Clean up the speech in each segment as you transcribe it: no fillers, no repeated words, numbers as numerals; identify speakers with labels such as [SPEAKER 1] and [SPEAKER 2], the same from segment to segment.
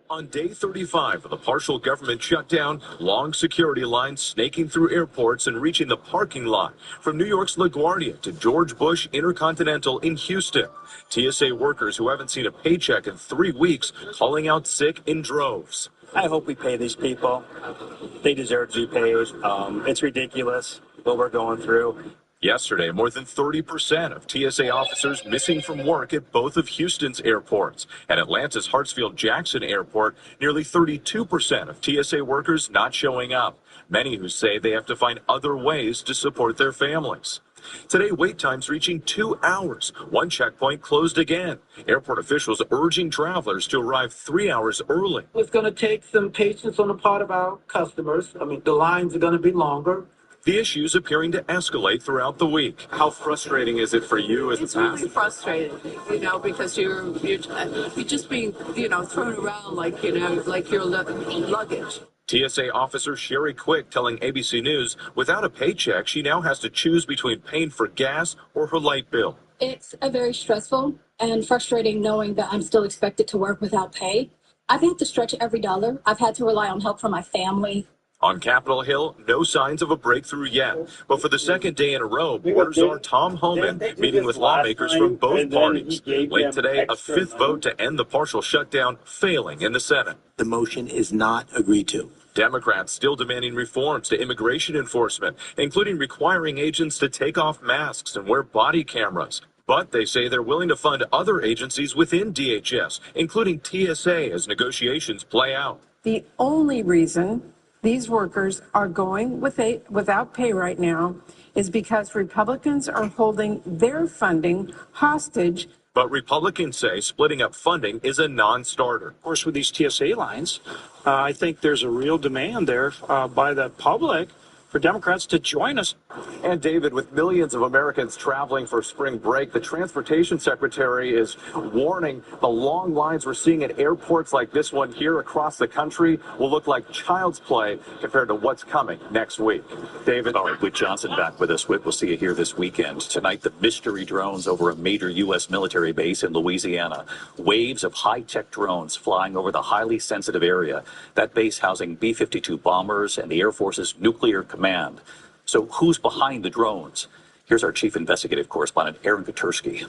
[SPEAKER 1] On day 35 of the partial government shutdown, long security lines snaking through airports and reaching the parking lot from New York's LaGuardia to George Bush Intercontinental in Houston. TSA workers who haven't seen a paycheck in 3 weeks calling out sick in droves.
[SPEAKER 2] I hope we pay these people. They deserve to be paid. It's ridiculous what we're going through.
[SPEAKER 1] Yesterday, more than 30% of TSA officers missing from work at both of Houston's airports. At Atlanta's Hartsfield-Jackson Airport, nearly 32% of TSA workers not showing up. Many who say they have to find other ways to support their families. Today, wait times reaching 2 hours. One checkpoint closed again. Airport officials urging travelers to arrive 3 hours early.
[SPEAKER 3] It's going to take some patience on the part of our customers. The lines are going to be longer.
[SPEAKER 1] The issues appearing to escalate throughout the week. How frustrating is it for you as a passenger?
[SPEAKER 4] It's really frustrating, because you're just being, thrown around like your luggage.
[SPEAKER 1] TSA officer Sherry Quick telling ABC News without a paycheck, she now has to choose between paying for gas or her light bill.
[SPEAKER 5] It's a very stressful and frustrating knowing that I'm still expected to work without pay. I've had to stretch every dollar. I've had to rely on help from my family.
[SPEAKER 1] On Capitol Hill, no signs of a breakthrough yet. But for the second day in a row, Board Czar Tom Homan meeting with lawmakers from both parties. Late today, a fifth vote to end the partial shutdown failing in the Senate.
[SPEAKER 6] The motion is not agreed to.
[SPEAKER 1] Democrats still demanding reforms to immigration enforcement, including requiring agents to take off masks and wear body cameras. But they say they're willing to fund other agencies within DHS, including TSA, as negotiations play out.
[SPEAKER 7] The only reason these workers are going without pay right now is because Republicans are holding their funding hostage.
[SPEAKER 1] But Republicans say splitting up funding is a non-starter.
[SPEAKER 2] Of course, with these TSA lines, I think there's a real demand there by the public for Democrats to join us.
[SPEAKER 1] And David, with millions of Americans traveling for spring break, the transportation secretary is warning the long lines we're seeing at airports like this one here across the country will look like child's play compared to what's coming next week. David.
[SPEAKER 8] All right, Whit Johnson back with us. Whit, we'll see you here this weekend. Tonight, the mystery drones over a major U.S. military base in Louisiana. Waves of high-tech drones flying over the highly sensitive area. That base housing B-52 bombers and the Air Force's nuclear command. So who's behind the drones? Here's our chief investigative correspondent, Aaron Katersky.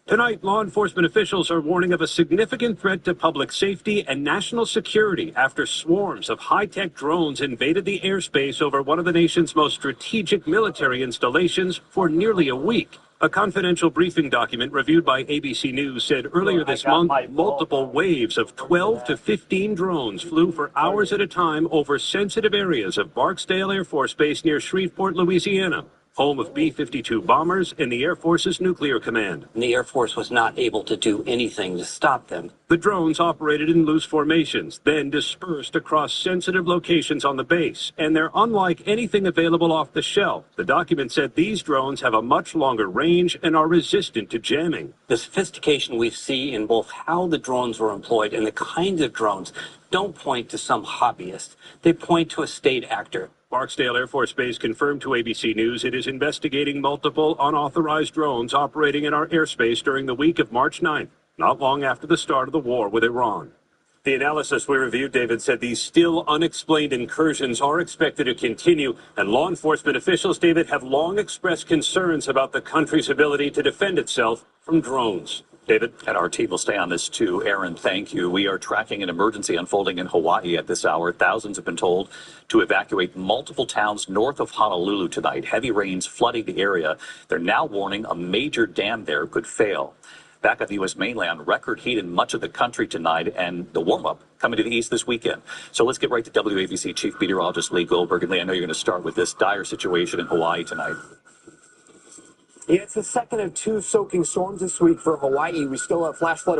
[SPEAKER 9] Tonight, law enforcement officials are warning of a significant threat to public safety and national security after swarms of high-tech drones invaded the airspace over one of the nation's most strategic military installations for nearly a week. A confidential briefing document reviewed by ABC News said earlier this month, multiple waves of 12 to 15 drones flew for hours at a time over sensitive areas of Barksdale Air Force Base near Shreveport, Louisiana, home of B-52 bombers and the Air Force's nuclear command.
[SPEAKER 10] The Air Force was not able to do anything to stop them.
[SPEAKER 9] The drones operated in loose formations, then dispersed across sensitive locations on the base, and they're unlike anything available off the shelf. The document said these drones have a much longer range and are resistant to jamming.
[SPEAKER 10] The sophistication we see in both how the drones were employed and the kinds of drones don't point to some hobbyist. They point to a state actor.
[SPEAKER 9] Barksdale Air Force Base confirmed to ABC News it is investigating multiple unauthorized drones operating in our airspace during the week of March 9th, not long after the start of the war with Iran. The analysis we reviewed, David, said these still unexplained incursions are expected to continue, and law enforcement officials, David, have long expressed concerns about the country's ability to defend itself from drones. David?
[SPEAKER 8] And our team will stay on this too. Aaron, thank you. We are tracking an emergency unfolding in Hawaii at this hour. Thousands have been told to evacuate multiple towns north of Honolulu tonight. Heavy rains flooding the area. They're now warning a major dam there could fail. Back at the U.S. mainland, record heat in much of the country tonight, and the warm-up coming to the east this weekend. So let's get right to WABC Chief Meteorologist Lee Goldberg. And Lee, I know you're going to start with this dire situation in Hawaii tonight.
[SPEAKER 11] Yeah, it's the second of two soaking storms this week for Hawaii. We still have flash flood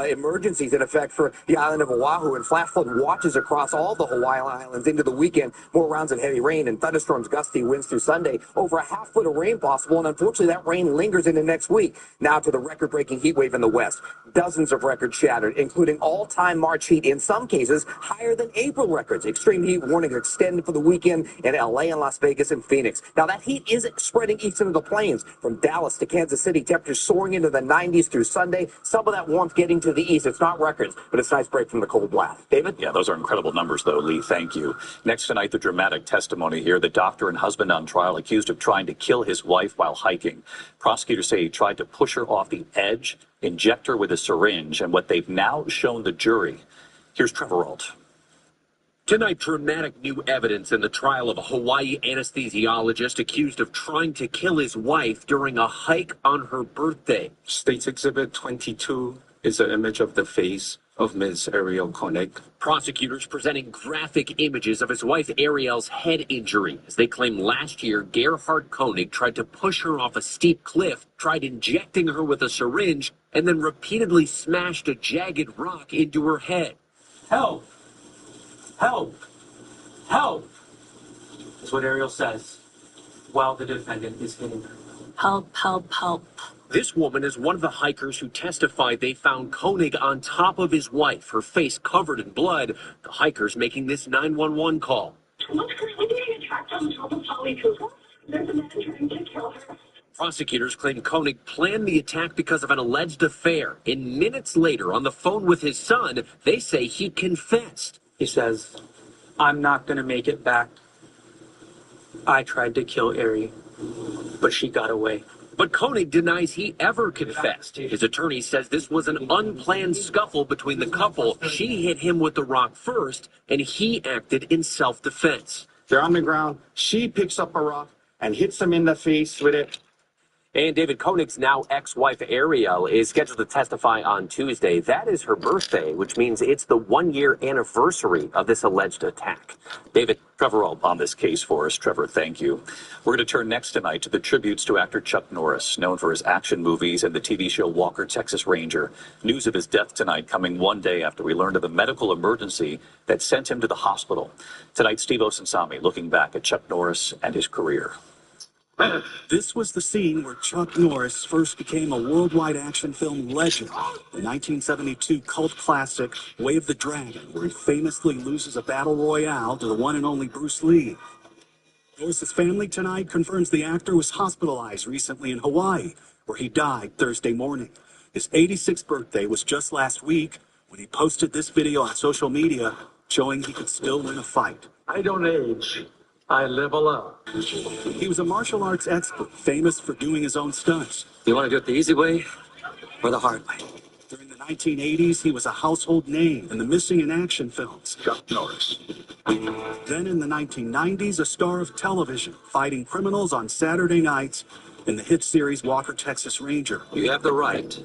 [SPEAKER 11] emergencies in effect for the island of Oahu, and flash flood watches across all the Hawaiian Islands into the weekend. More rounds of heavy rain and thunderstorms, gusty winds through Sunday. Over a half foot of rain possible, and unfortunately that rain lingers into next week. Now to the record-breaking heat wave in the west. Dozens of records shattered, including all-time March heat, in some cases higher than April records. Extreme heat warnings extended for the weekend in LA and Las Vegas and Phoenix. Now that heat is spreading east into the plains. winds from Dallas to Kansas City. Temperatures soaring into the 90s through Sunday. Some of that warmth getting to the east. It's not records, but it's a nice break from the cold blast. David?
[SPEAKER 8] Yeah, those are incredible numbers, though, Lee. Thank you. Next tonight, the dramatic testimony here. The doctor and husband on trial accused of trying to kill his wife while hiking. Prosecutors say he tried to push her off the edge, inject her with a syringe, and what they've now shown the jury. Here's Trevor Ault.
[SPEAKER 12] Tonight, dramatic new evidence in the trial of a Hawaii anesthesiologist accused of trying to kill his wife during a hike on her birthday.
[SPEAKER 13] State's Exhibit 22 is an image of the face of Ms. Ariel Koenig.
[SPEAKER 12] Prosecutors presenting graphic images of his wife Ariel's head injury as they claim last year Gerhard Koenig tried to push her off a steep cliff, tried injecting her with a syringe, and then repeatedly smashed a jagged rock into her head.
[SPEAKER 10] Help! Help! Help! Is what Ariel says while the defendant is hitting her.
[SPEAKER 5] Help, help, help.
[SPEAKER 12] This woman is one of the hikers who testified they found Koenig on top of his wife, her face covered in blood. The hikers making this 911 call.
[SPEAKER 14] What's currently being attacked on top of Holly Kuka? There's a man trying to kill her.
[SPEAKER 12] Prosecutors claim Koenig planned the attack because of an alleged affair. And minutes later, on the phone with his son, they say he confessed.
[SPEAKER 10] He says, I'm not going to make it back. I tried to kill Ari, but she got away.
[SPEAKER 12] But Koenig denies he ever confessed. His attorney says this was an unplanned scuffle between the couple. She hit him with the rock first, and he acted in self-defense.
[SPEAKER 15] They're on the ground. She picks up a rock and hits him in the face with it.
[SPEAKER 16] And David, Koenig's now ex-wife Ariel is scheduled to testify on Tuesday. That is her birthday, which means it's the one-year anniversary of this alleged attack.
[SPEAKER 8] David, Trevor Ault on this case for us. Trevor, thank you. We're going to turn next tonight to the tributes to actor Chuck Norris, known for his action movies and the TV show Walker, Texas Ranger. News of his death tonight coming one day after we learned of the medical emergency that sent him to the hospital. Tonight, Steve Osunsami looking back at Chuck Norris and his career.
[SPEAKER 17] This was the scene where Chuck Norris first became a worldwide action film legend, the 1972 cult classic Way of the Dragon, where he famously loses a battle royale to the one and only Bruce Lee. Norris's family tonight confirms the actor was hospitalized recently in Hawaii, where he died Thursday morning. His 86th birthday was just last week when he posted this video on social media showing he could still win a fight.
[SPEAKER 15] I don't age. I level up.
[SPEAKER 17] He was a martial arts expert, famous for doing his own stunts.
[SPEAKER 16] You want to do it the easy way or the hard way?
[SPEAKER 17] During the 1980s, he was a household name in the missing in action films.
[SPEAKER 15] Chuck Norris.
[SPEAKER 17] Then in the 1990s, a star of television, fighting criminals on Saturday nights in the hit series Walker, Texas Ranger.
[SPEAKER 16] You have the right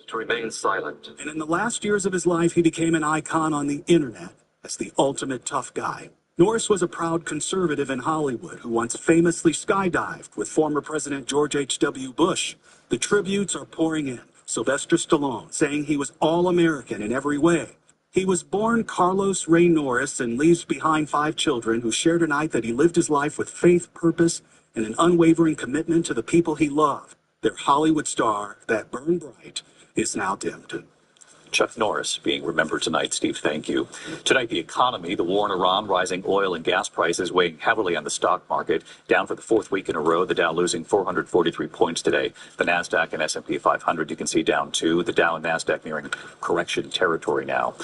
[SPEAKER 16] to remain silent.
[SPEAKER 17] And in the last years of his life, he became an icon on the internet as the ultimate tough guy. Norris was a proud conservative in Hollywood who once famously skydived with former President George H.W. Bush. The tributes are pouring in. Sylvester Stallone saying he was all-American in every way. He was born Carlos Ray Norris and leaves behind 5 children who share tonight that he lived his life with faith, purpose, and an unwavering commitment to the people he loved. Their Hollywood star that burned bright is now dimmed.
[SPEAKER 8] Chuck Norris being remembered tonight. Steve, thank you. Tonight, the economy, the war in Iran, rising oil and gas prices weighing heavily on the stock market. Down for the 4th week in a row. The Dow losing 443 points today. The NASDAQ and S&P 500, you can see down 2. The Dow and NASDAQ nearing correction territory now.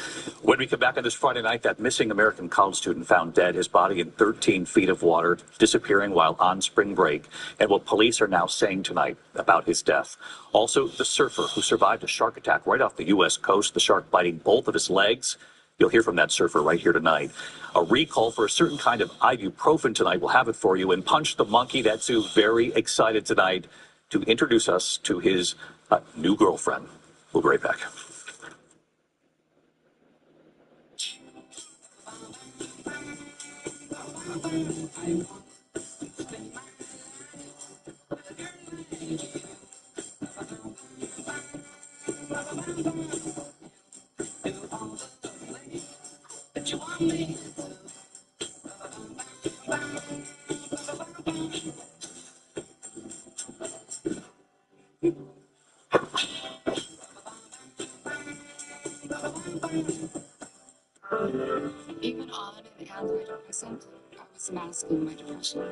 [SPEAKER 8] When we come back on this Friday night, that missing American college student found dead, his body in 13 feet of water, disappearing while on spring break. And what police are now saying tonight about his death. Also, the surfer who survived a shark attack right off the U.S. coast, the shark biting both of his legs. You'll hear from that surfer right here tonight. A recall for a certain kind of ibuprofen tonight. We'll have it for you. And Punch the Monkey, that's who, very excited tonight to introduce us to his new girlfriend. We'll be right back.
[SPEAKER 18] Even on an antidepressant, I was masking my depression.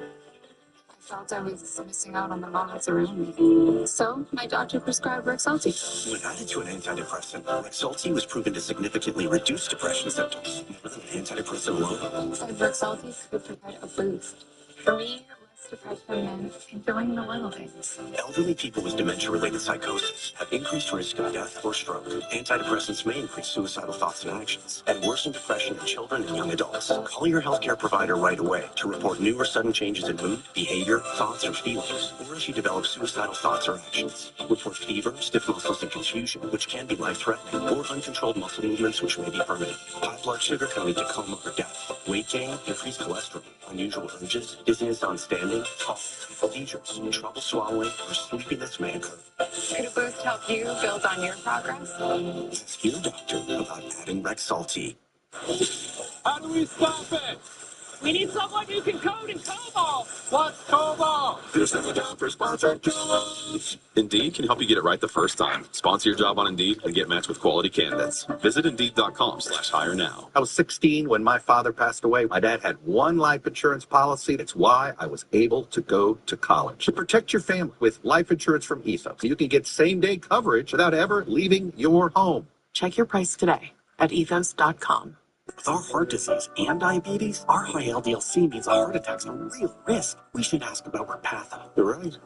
[SPEAKER 18] I Felt I was missing out on the moments around me. So my doctor prescribed Rexulti.
[SPEAKER 19] When added to an antidepressant, Rexulti was proven to significantly reduce depression symptoms, more than an antidepressant alone.
[SPEAKER 18] Said Rexulti could provide a boost. For me, less depression meant enjoying the little things.
[SPEAKER 19] Elderly people with dementia-related psychosis have increased risk of death or stroke. Antidepressants may increase suicidal thoughts and actions and worsen depression in children and young adults. Call your healthcare provider right away to report new or sudden changes in mood, behavior, thoughts, or feelings, or if you develop suicidal thoughts or actions. Report fever, stiff muscles, and confusion, which can be life-threatening, or uncontrolled muscle movements, which may be permanent. High blood sugar can lead to coma or death. Weight gain, increased cholesterol, unusual urges, dizziness on standing, seizures, trouble swallowing, or sleepiness may occur.
[SPEAKER 18] Could a boost help you build on your progress?
[SPEAKER 19] Ask your doctor about adding Rexulti.
[SPEAKER 15] How do we stop it?
[SPEAKER 20] We need someone who can code in COBOL.
[SPEAKER 15] What's COBOL?
[SPEAKER 1] This is a job for sponsored jobs. Indeed can help you get it right the first time. Sponsor your job on Indeed and get matched with quality candidates. Visit Indeed.com/hire now.
[SPEAKER 21] I was 16 when my father passed away. My dad had one life insurance policy. That's why I was able to go to college. To protect your family with life insurance from Ethos, you can get same-day coverage without ever leaving your home.
[SPEAKER 22] Check your price today at ethos.com.
[SPEAKER 19] With our heart disease and diabetes, our high LDL-C means a heart attack's a real risk. We should ask about Repatha.
[SPEAKER 21] You're right.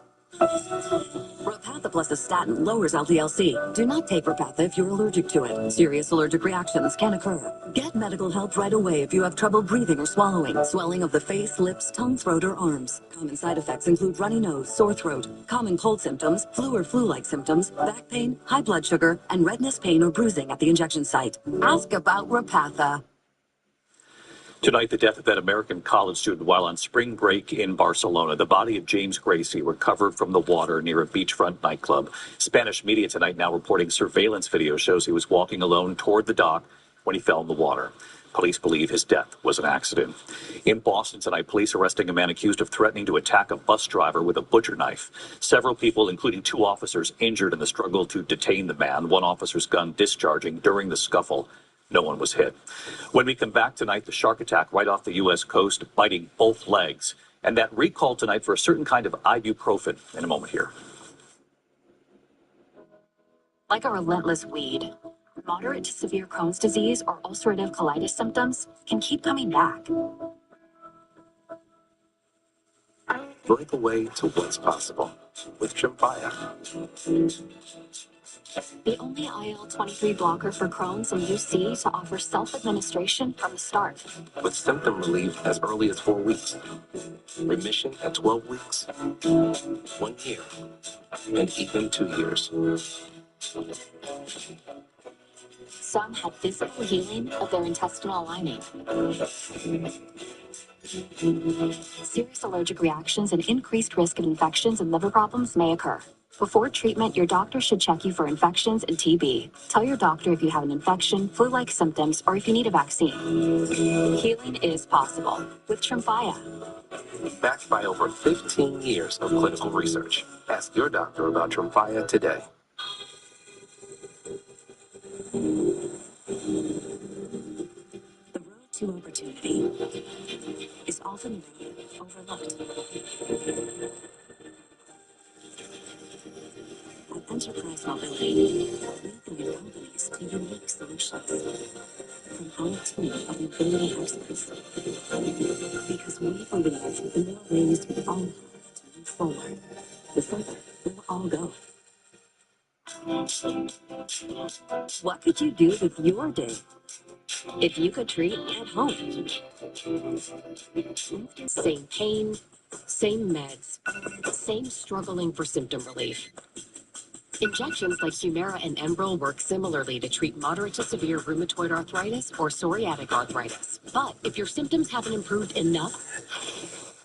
[SPEAKER 23] Repatha plus a statin lowers LDL-C. Do not take Repatha if you're allergic to it. Serious allergic reactions can occur. Get medical help right away if you have trouble breathing or swallowing, swelling of the face, lips, tongue, throat, or arms. Common side effects include runny nose, sore throat, common cold symptoms, flu or flu-like symptoms, back pain, high blood sugar, and redness, pain, or bruising at the injection site. Ask about Repatha.
[SPEAKER 8] Tonight, the death of that American college student while on spring break in Barcelona. The body of James Gracie recovered from the water near a beachfront nightclub. Spanish media tonight now reporting surveillance video shows he was walking alone toward the dock when he fell in the water. Police believe his death was an accident. In Boston tonight, police arresting a man accused of threatening to attack a bus driver with a butcher knife. Several people, including 2 officers, injured in the struggle to detain the man, one officer's gun discharging during the scuffle. No one was hit. When we come back tonight, the shark attack right off the U.S. coast, biting both legs. And that recall tonight for a certain kind of ibuprofen in a moment here.
[SPEAKER 24] Like a relentless weed, moderate to severe Crohn's disease or ulcerative colitis symptoms can keep coming back.
[SPEAKER 19] Break away to what's possible with Tremfya.
[SPEAKER 24] The only IL-23 blocker for Crohn's and UC to offer self-administration from the start.
[SPEAKER 19] With symptom relief as early as 4 weeks. Remission at 12 weeks. 1 year. And even 2 years.
[SPEAKER 24] Some had physical healing of their intestinal lining. Serious allergic reactions and increased risk of infections and liver problems may occur. Before treatment, your doctor should check you for infections and TB. Tell your doctor if you have an infection, flu-like symptoms, or if you need a vaccine. Healing is possible with Tremfya.
[SPEAKER 19] Backed by over 15 years of clinical research. Ask your doctor about Tremfya today.
[SPEAKER 24] The road to opportunity is often overlooked. At Enterprise Mobility, we guide companies to unique solutions from our team of mobility experts. Because we believe in the ways we all have to move forward, the further we'll all go. What could you do with your day if you could treat at home?
[SPEAKER 25] Same pain, same meds, same struggling for symptom relief. Injections like Humira and Enbrel work similarly to treat moderate to severe rheumatoid arthritis or psoriatic arthritis. But if your symptoms haven't improved enough,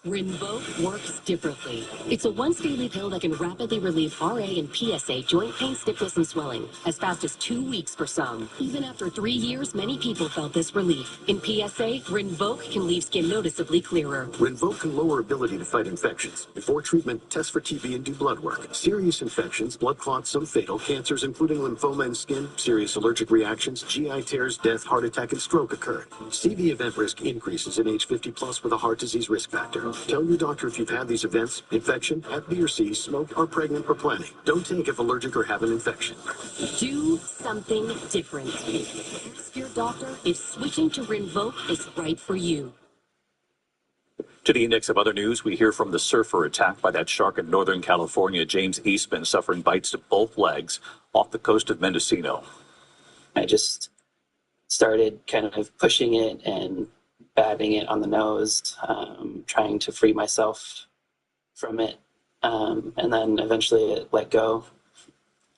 [SPEAKER 25] Rinvoq works differently. It's a once-daily pill that can rapidly relieve RA and PSA joint pain, stiffness, and swelling as fast as 2 weeks for some. Even after 3 years, many people felt this relief. In PSA, Rinvoq can leave skin noticeably clearer.
[SPEAKER 26] Rinvoq can lower ability to fight infections. Before treatment, test for TB and do blood work. Serious infections, blood clots, some fatal, cancers including lymphoma and skin, serious allergic reactions, GI tears, death, heart attack, and stroke occur. CV event risk increases in age 50 plus with a heart disease risk factor. Tell your doctor if you've had these events: infection, Hep B or C, smoke, are pregnant or planning. Don't take if allergic or have an infection.
[SPEAKER 25] Do something different. Ask your doctor if switching to Rinvoq is right for you.
[SPEAKER 8] To the index of other news, we hear from the surfer attacked by that shark in Northern California, James Eastman, suffering bites to both legs off the coast of Mendocino.
[SPEAKER 2] I just started kind of pushing it and babbing it on the nose, trying to free myself from it. And then eventually it let go.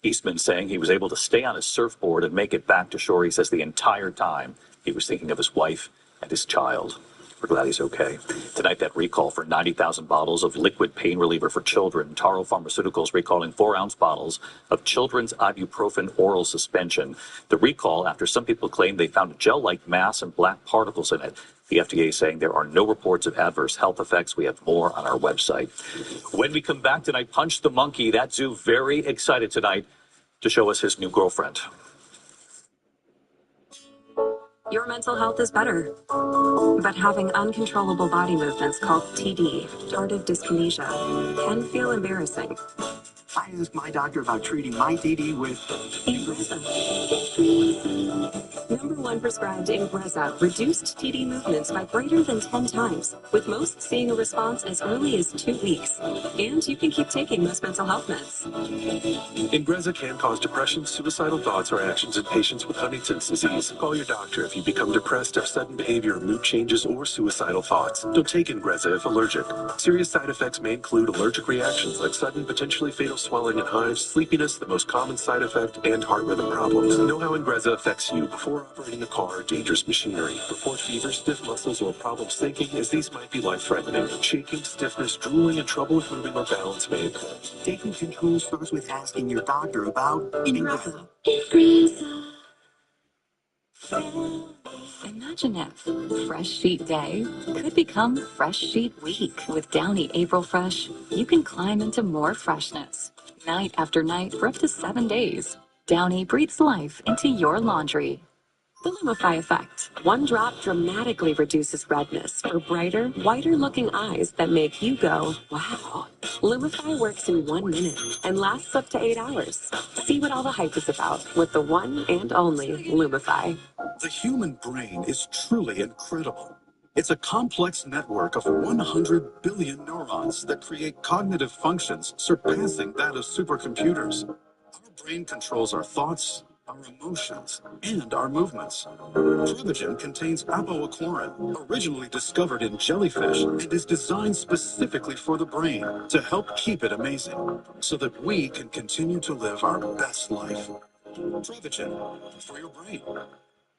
[SPEAKER 8] Eastman saying he was able to stay on his surfboard and make it back to shore. He says the entire time he was thinking of his wife and his child. We're glad he's okay. Tonight, that recall for 90,000 bottles of liquid pain reliever for children. Taro Pharmaceuticals recalling 4-ounce bottles of children's ibuprofen oral suspension. The recall after some people claimed they found a gel-like mass and black particles in it. The FDA saying there are no reports of adverse health effects. We have more on our website. When we come back tonight, Punch the Monkey. That zoo very excited tonight to show us his new girlfriend.
[SPEAKER 23] Your mental health is better. But having uncontrollable body movements called TD, tardive dyskinesia, can feel embarrassing.
[SPEAKER 17] I asked my doctor about treating my TD with
[SPEAKER 23] Ingrezza. #1 prescribed Ingrezza reduced TD movements by greater than 10 times, with most seeing a response as early as 2 weeks. And you can keep taking most mental health meds.
[SPEAKER 3] Ingrezza can cause depression, suicidal thoughts, or actions in patients with Huntington's disease. Call your doctor if you become depressed, have sudden behavior, mood changes, or suicidal thoughts. Don't take Ingrezza if allergic. Serious side effects may include allergic reactions like sudden, potentially fatal swelling and hives, sleepiness, the most common side effect, and heart rhythm problems. Know how Ingrezza affects you before operating a car or dangerous machinery. Report fever, stiff muscles, or problems thinking, as these might be life-threatening. Shaking, stiffness, drooling, and trouble with moving or balance may occur.
[SPEAKER 17] taking control starts with asking your doctor about Ingrezza.
[SPEAKER 23] Imagine if Fresh Sheet Day could become Fresh Sheet Week. With Downy April Fresh, you can climb into more freshness, night after night for up to 7 days. Downy breathes life into your laundry. The Lumify Effect. One drop dramatically reduces redness for brighter, whiter-looking eyes that make you go, wow. Lumify works in 1 minute and lasts up to 8 hours. See what all the hype is about with the one and only Lumify.
[SPEAKER 17] The human brain is truly incredible. It's a complex network of 100 billion neurons that create cognitive functions surpassing that of supercomputers. Our brain controls our thoughts, our emotions, and our movements. Prevagen contains apoaquarin, originally discovered in jellyfish, and is designed specifically for the brain to help keep it amazing, so that we can continue to live our best life. Prevagen, for your brain.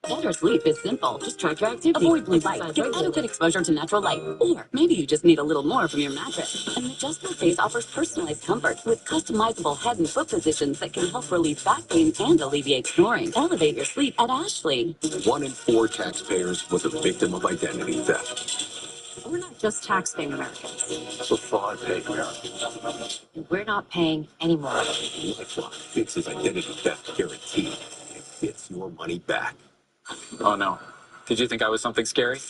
[SPEAKER 23] Better sleep is simple. Just track your activity. Avoid blue light. Get adequate exposure to natural light. Or maybe you just need a little more from your mattress. An adjustable base offers personalized comfort with customizable head and foot positions that can help relieve back pain and alleviate snoring. Elevate your sleep at Ashley.
[SPEAKER 26] 1 in 4 taxpayers was a victim of identity theft.
[SPEAKER 23] We're not just taxpaying Americans.
[SPEAKER 26] So fraud-paying Americans.
[SPEAKER 23] And we're not paying anymore.
[SPEAKER 26] LifeLock fixes identity theft guaranteed and gets your money back.
[SPEAKER 4] Oh, no. Did you think I was something scary?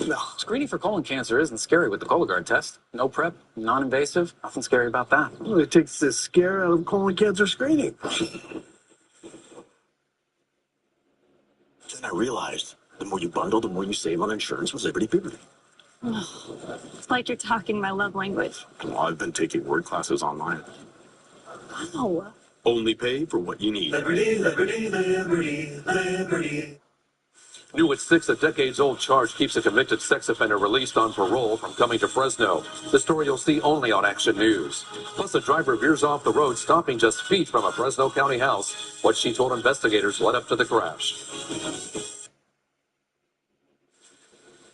[SPEAKER 26] No.
[SPEAKER 4] Screening for colon cancer isn't scary with the Cologuard test. No prep, non-invasive, nothing scary about that.
[SPEAKER 15] Well, it takes the scare out of colon cancer screening.
[SPEAKER 26] Then I realized the more you bundle, the more you save on insurance with Liberty Liberty.
[SPEAKER 18] It's like you're talking my love language.
[SPEAKER 26] Well, I've been taking word classes online.
[SPEAKER 18] Wow.
[SPEAKER 26] Only pay for what you need.
[SPEAKER 1] Liberty, liberty, liberty, liberty. New at 6, a decades-old charge keeps a convicted sex offender released on parole from coming to Fresno. The story you'll see only on Action News. Plus, a driver veers off the road, stopping just feet from a Fresno County house. What she told investigators led up to the crash.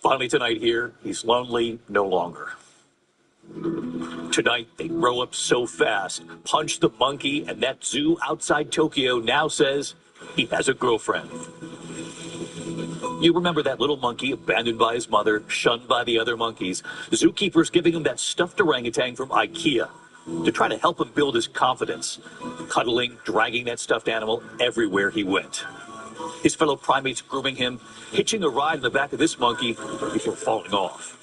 [SPEAKER 8] Finally tonight here, he's lonely no longer. Tonight, they grow up so fast. Punch the Monkey, and that zoo outside Tokyo now says he has a girlfriend. You remember that little monkey abandoned by his mother, shunned by the other monkeys. Zookeepers giving him that stuffed orangutan from IKEA to try to help him build his confidence. Cuddling, dragging that stuffed animal everywhere he went. His fellow primates grooming him, hitching a ride in the back of this monkey before falling off.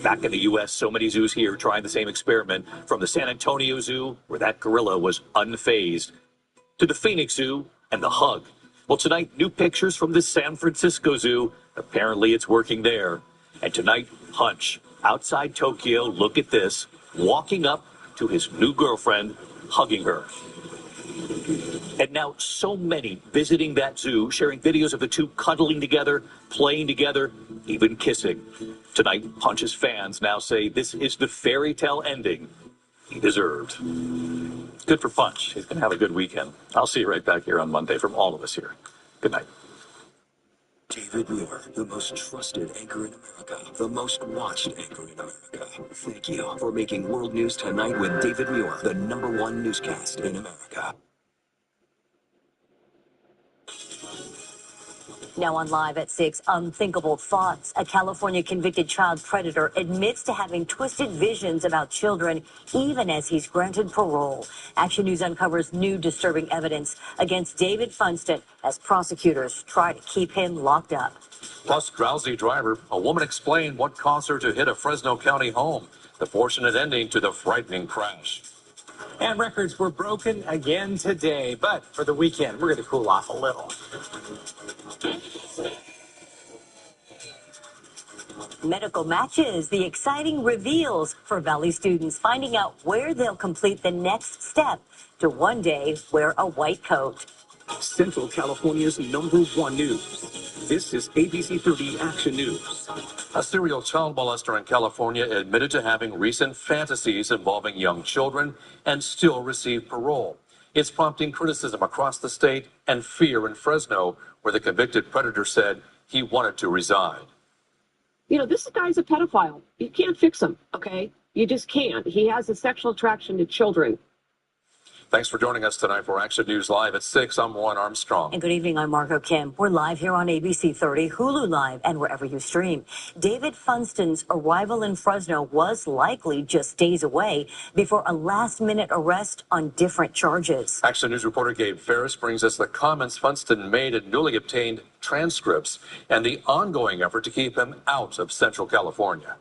[SPEAKER 8] Back in the U.S., so many zoos here trying the same experiment, from the San Antonio Zoo, where that gorilla was unfazed, to the Phoenix Zoo and the hug. Well, tonight, new pictures from the San Francisco Zoo. Apparently, it's working there. And tonight, Punch, outside Tokyo, look at this, walking up to his new girlfriend, hugging her. And now so many visiting that zoo, sharing videos of the two cuddling together, playing together, even kissing. Tonight, Punch's fans now say this is the fairy tale ending he deserved. Good for Punch. He's going to have a good weekend. I'll see you right back here on Monday from all of us here. Good night.
[SPEAKER 19] David Muir, the most trusted anchor in America, the most watched anchor in America. Thank you for making World News Tonight with David Muir the #1 newscast in America.
[SPEAKER 23] Now on Live at 6, unthinkable thoughts. A California convicted child predator admits to having twisted visions about children even as he's granted parole. Action News uncovers new disturbing evidence against David Funston as prosecutors try to keep him locked up.
[SPEAKER 1] Plus, drowsy driver, a woman explained what caused her to hit a Fresno County home. The fortunate ending to the frightening crash.
[SPEAKER 4] And records were broken again today, but for the weekend, we're going to cool off a little.
[SPEAKER 23] Medical matches, the exciting reveals for Valley students, finding out where they'll complete the next step to one day wear a white coat.
[SPEAKER 3] Central California's #1 news. This is ABC 30 Action News.
[SPEAKER 1] A serial child molester in California admitted to having recent fantasies involving young children and still received parole. It's prompting criticism across the state and fear in Fresno, where the convicted predator said he wanted to resign.
[SPEAKER 20] You know, this guy's a pedophile. You can't fix him, okay? You just can't. He has a sexual attraction to children.
[SPEAKER 1] Thanks for joining us tonight for Action News Live at 6. I'm Warren Armstrong.
[SPEAKER 23] And good evening, I'm Margot Kim. We're live here on ABC 30, Hulu Live, and wherever you stream. David Funston's arrival in Fresno was likely just days away before a last-minute arrest on different charges.
[SPEAKER 1] Action News reporter Gabe Ferris brings us the comments Funston made in newly obtained transcripts and the ongoing effort to keep him out of Central California.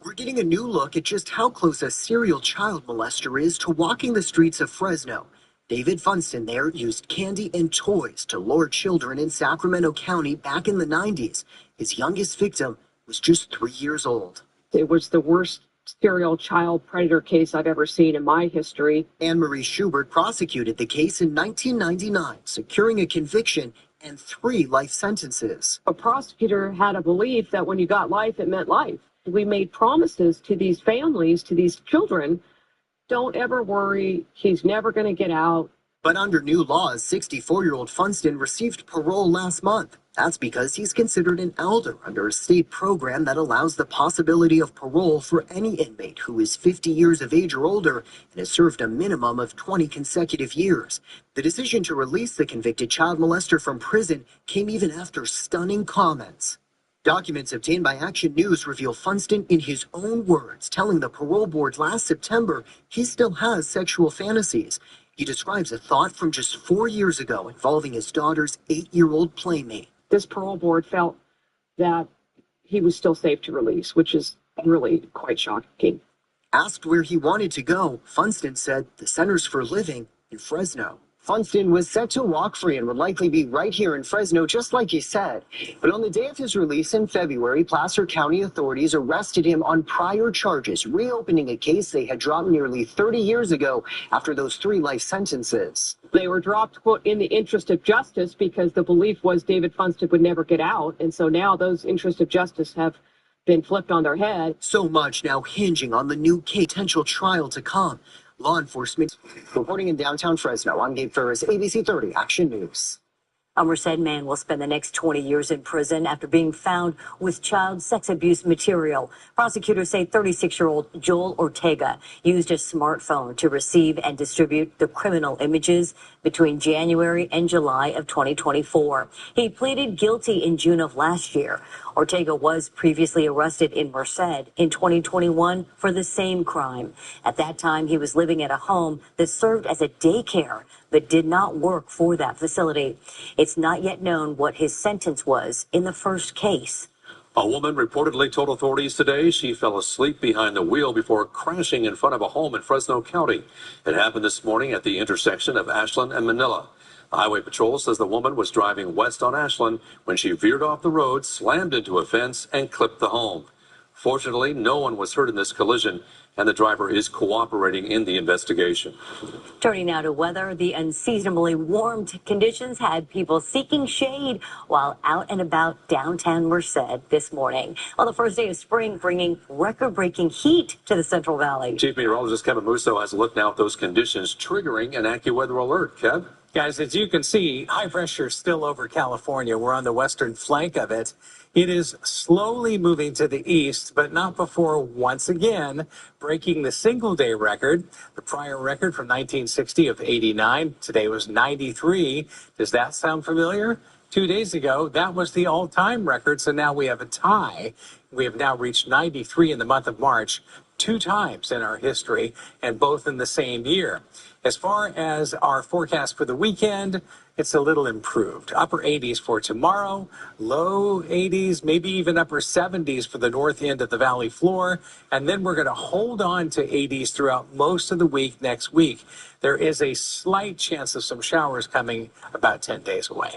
[SPEAKER 5] We're getting a new look at just how close a serial child molester is to walking the streets of Fresno. David Funston there used candy and toys to lure children in Sacramento County back in the 90s. His youngest victim was just 3 years old.
[SPEAKER 20] It was the worst serial child predator case I've ever seen in my history.
[SPEAKER 5] Anne-Marie Schubert prosecuted the case in 1999, securing a conviction and 3 life sentences.
[SPEAKER 20] A prosecutor had a belief that when you got life, it meant life. We made promises to these families, to these children. Don't ever worry. He's never going to get out.
[SPEAKER 5] But under new laws, 64-year-old Funston received parole last month. That's because he's considered an elder under a state program that allows the possibility of parole for any inmate who is 50 years of age or older and has served a minimum of 20 consecutive years. The decision to release the convicted child molester from prison came even after stunning comments. Documents obtained by Action News reveal Funston in his own words, telling the parole board last September he still has sexual fantasies. He describes a thought from just 4 years ago involving his daughter's 8-year-old playmate.
[SPEAKER 20] This parole board felt that he was still safe to release, which is really quite shocking.
[SPEAKER 5] Asked where he wanted to go, Funston said the Centers for Living in Fresno. Funston was set to walk free and would likely be right here in Fresno, just like he said. But on the day of his release in February, Placer County authorities arrested him on prior charges, reopening a case they had dropped nearly 30 years ago after those 3 life sentences.
[SPEAKER 20] They were dropped, quote, in the interest of justice because the belief was David Funston would never get out. And so now those interests of justice have been flipped on their head.
[SPEAKER 5] So much now hinging on the new case potential trial to come. Law enforcement reporting in downtown Fresno. I'm Gabe Ferris, ABC 30 Action News.
[SPEAKER 23] A Merced man will spend the next 20 years in prison after being found with child sex abuse material. Prosecutors say 36-year-old Joel Ortega used a smartphone to receive and distribute the criminal images between January and July of 2024. He pleaded guilty in June of last year. Ortega was previously arrested in Merced in 2021 for the same crime. At that time, he was living at a home that served as a daycare but did not work for that facility. It's not yet known what his sentence was in the first case.
[SPEAKER 6] A woman reportedly told authorities today she fell asleep behind the wheel before crashing in front of a home in Fresno County. It happened this morning at the intersection of Ashland and Manila. Highway Patrol says the woman was driving west on Ashland when she veered off the road, slammed into a fence, and clipped the home. Fortunately, no one was hurt in this collision, and the driver is cooperating in the investigation.
[SPEAKER 23] Turning now to weather, the unseasonably warm conditions had people seeking shade while out and about downtown Merced this morning. On the first day of spring, bringing record-breaking heat to the Central Valley.
[SPEAKER 6] Chief Meteorologist Kevin Musso has a look now at those conditions triggering an AccuWeather alert. Kev?
[SPEAKER 7] Guys, as you can see, high pressure still over California. We're on the western flank of it. It is slowly moving to the east, but not before once again breaking the single-day record. The prior record from 1960 of 89. Today was 93. Does that sound familiar? 2 days ago, that was the all-time record, so now we have a tie. We have now reached 93 in the month of March, 2 times in our history, and both in the same year. As far as our forecast for the weekend, it's a little improved. Upper 80s for tomorrow, low 80s, maybe even upper 70s for the north end of the valley floor. And then we're going to hold on to 80s throughout most of the week next week. There is a slight chance of some showers coming about 10 days away.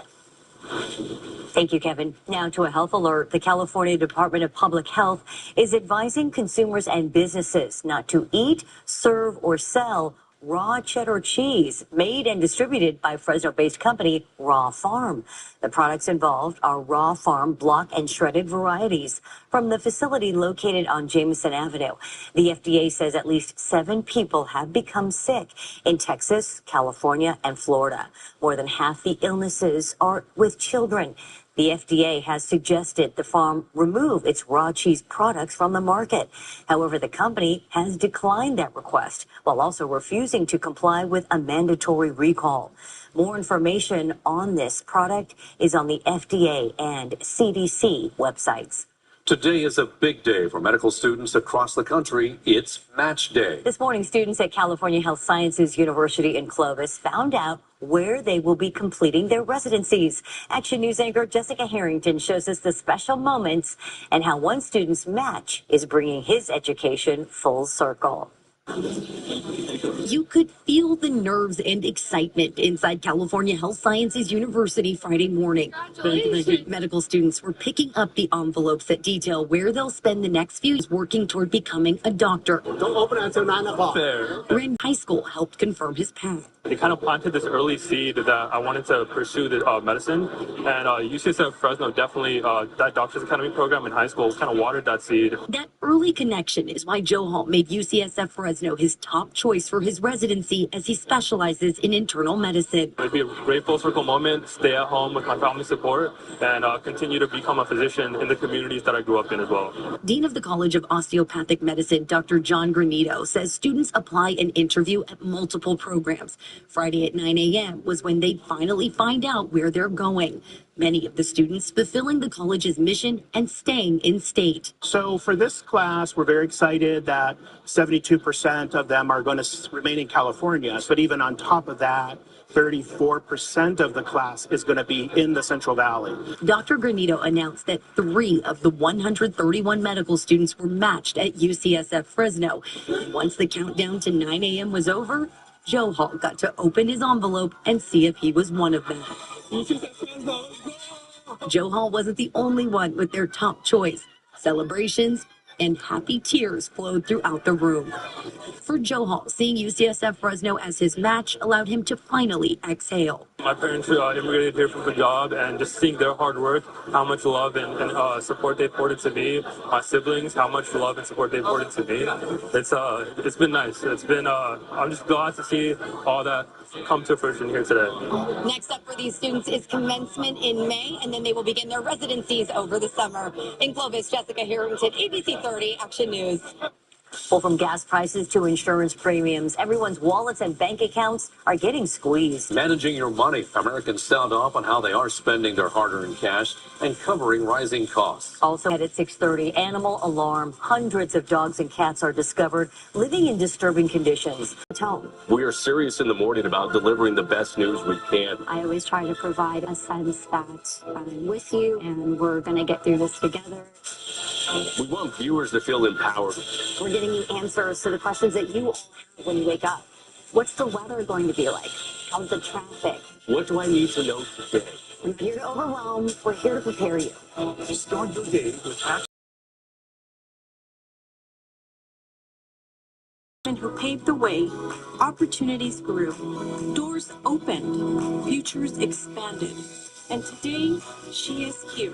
[SPEAKER 23] Thank you, Kevin. Now to a health alert. The California Department of Public Health is advising consumers and businesses not to eat, serve, or sell raw cheddar cheese made and distributed by Fresno-based company Raw Farm. The products involved are Raw Farm block and shredded varieties from the facility located on Jameson Avenue. The FDA says at least 7 people have become sick in Texas, California, and Florida. More than half the illnesses are with children. The FDA has suggested the farm remove its raw cheese products from the market. However, the company has declined that request while also refusing to comply with a mandatory recall. More information on this product is on the FDA and CDC websites.
[SPEAKER 6] Today is a big day for medical students across the country. It's Match Day.
[SPEAKER 23] This morning, students at California Health Sciences University in Clovis found out where they will be completing their residencies. Action News anchor Jessica Harrington shows us the special moments and how one student's match is bringing his education full circle.
[SPEAKER 25] You could feel the nerves and excitement inside California Health Sciences University Friday morning. Medical students were picking up the envelopes that detail where they'll spend the next few years working toward becoming a doctor.
[SPEAKER 15] Don't open it until 9 o'clock.
[SPEAKER 25] Ren High School helped confirm his path.
[SPEAKER 9] It kind of planted this early seed that I wanted to pursue the medicine, and UCSF Fresno definitely, that Doctors Academy program in high school kind of watered that seed.
[SPEAKER 25] That early connection is why Joe Hall made UCSF Fresno his top choice for his residency, as he specializes in internal medicine.
[SPEAKER 9] It'd be a great full circle moment, stay at home with my family support, and continue to become a physician in the communities that I grew up in as well.
[SPEAKER 25] Dean of the College of Osteopathic Medicine, Dr. John Granito, says students apply and interview at multiple programs. Friday at 9 a.m. was when they finally find out where they're going. Many of the students fulfilling the college's mission and staying in state.
[SPEAKER 11] So for this class, we're very excited that 72% of them are going to remain in California. But even on top of that, 34% of the class is going to be in the Central Valley.
[SPEAKER 25] Dr. Granito announced that 3 of the 131 medical students were matched at UCSF Fresno. And once the countdown to 9 a.m. was over, Joe Hall got to open his envelope and see if he was one of them. Joe Hall wasn't the only one with their top choice. Celebrations and happy tears flowed throughout the room. For Joe Hall, seeing UCSF Fresno as his match allowed him to finally exhale.
[SPEAKER 9] My parents immigrated here from Punjab, and just seeing their hard work, how much love and support they poured into me, my siblings, how much love and support they poured into me. It's been nice. I'm just glad to see all that come to fruition here today.
[SPEAKER 10] Next up for these students is commencement in May, and then they will begin their residencies over the summer. In Clovis, Jessica Harrington, ABC 30 Action News.
[SPEAKER 23] Well, from gas prices to insurance premiums, everyone's wallets and bank accounts are getting squeezed.
[SPEAKER 6] Managing your money. Americans sound off on how they are spending their hard-earned cash and covering rising costs.
[SPEAKER 23] Also at 6:30, animal alarm. Hundreds of dogs and cats are discovered living in disturbing conditions.
[SPEAKER 12] Home. We are serious in the morning about delivering the best news we can.
[SPEAKER 24] I always try to provide a sense that I'm with you and we're going to get through this together.
[SPEAKER 12] We want viewers to feel empowered.
[SPEAKER 24] We're getting you answers to the questions that you all have when you wake up. What's the weather going to be like? How's the traffic?
[SPEAKER 12] What do I need to know today?
[SPEAKER 24] We're not here to overwhelm. We're here to prepare you.
[SPEAKER 3] Start your day with action.
[SPEAKER 13] Who paved the way, opportunities grew, doors opened, futures expanded. And today, she is here,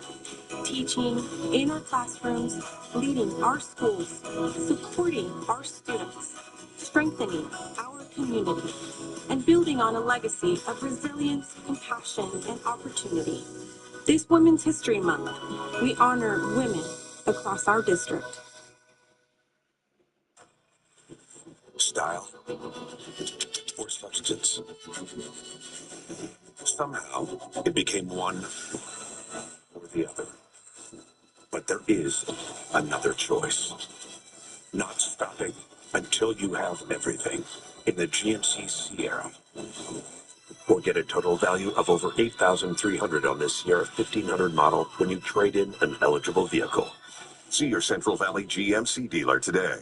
[SPEAKER 13] teaching in our classrooms, leading our schools, supporting our students, strengthening our community, and building on a legacy of resilience, compassion, and opportunity. This Women's History Month, we honor women across our district.
[SPEAKER 3] Style or substance. Somehow, it became one or the other. But there is another choice. Not stopping until you have everything in the GMC Sierra. Or get a total value of over $8,300 on this Sierra 1500 model when you trade in an eligible vehicle. See your Central Valley GMC dealer today.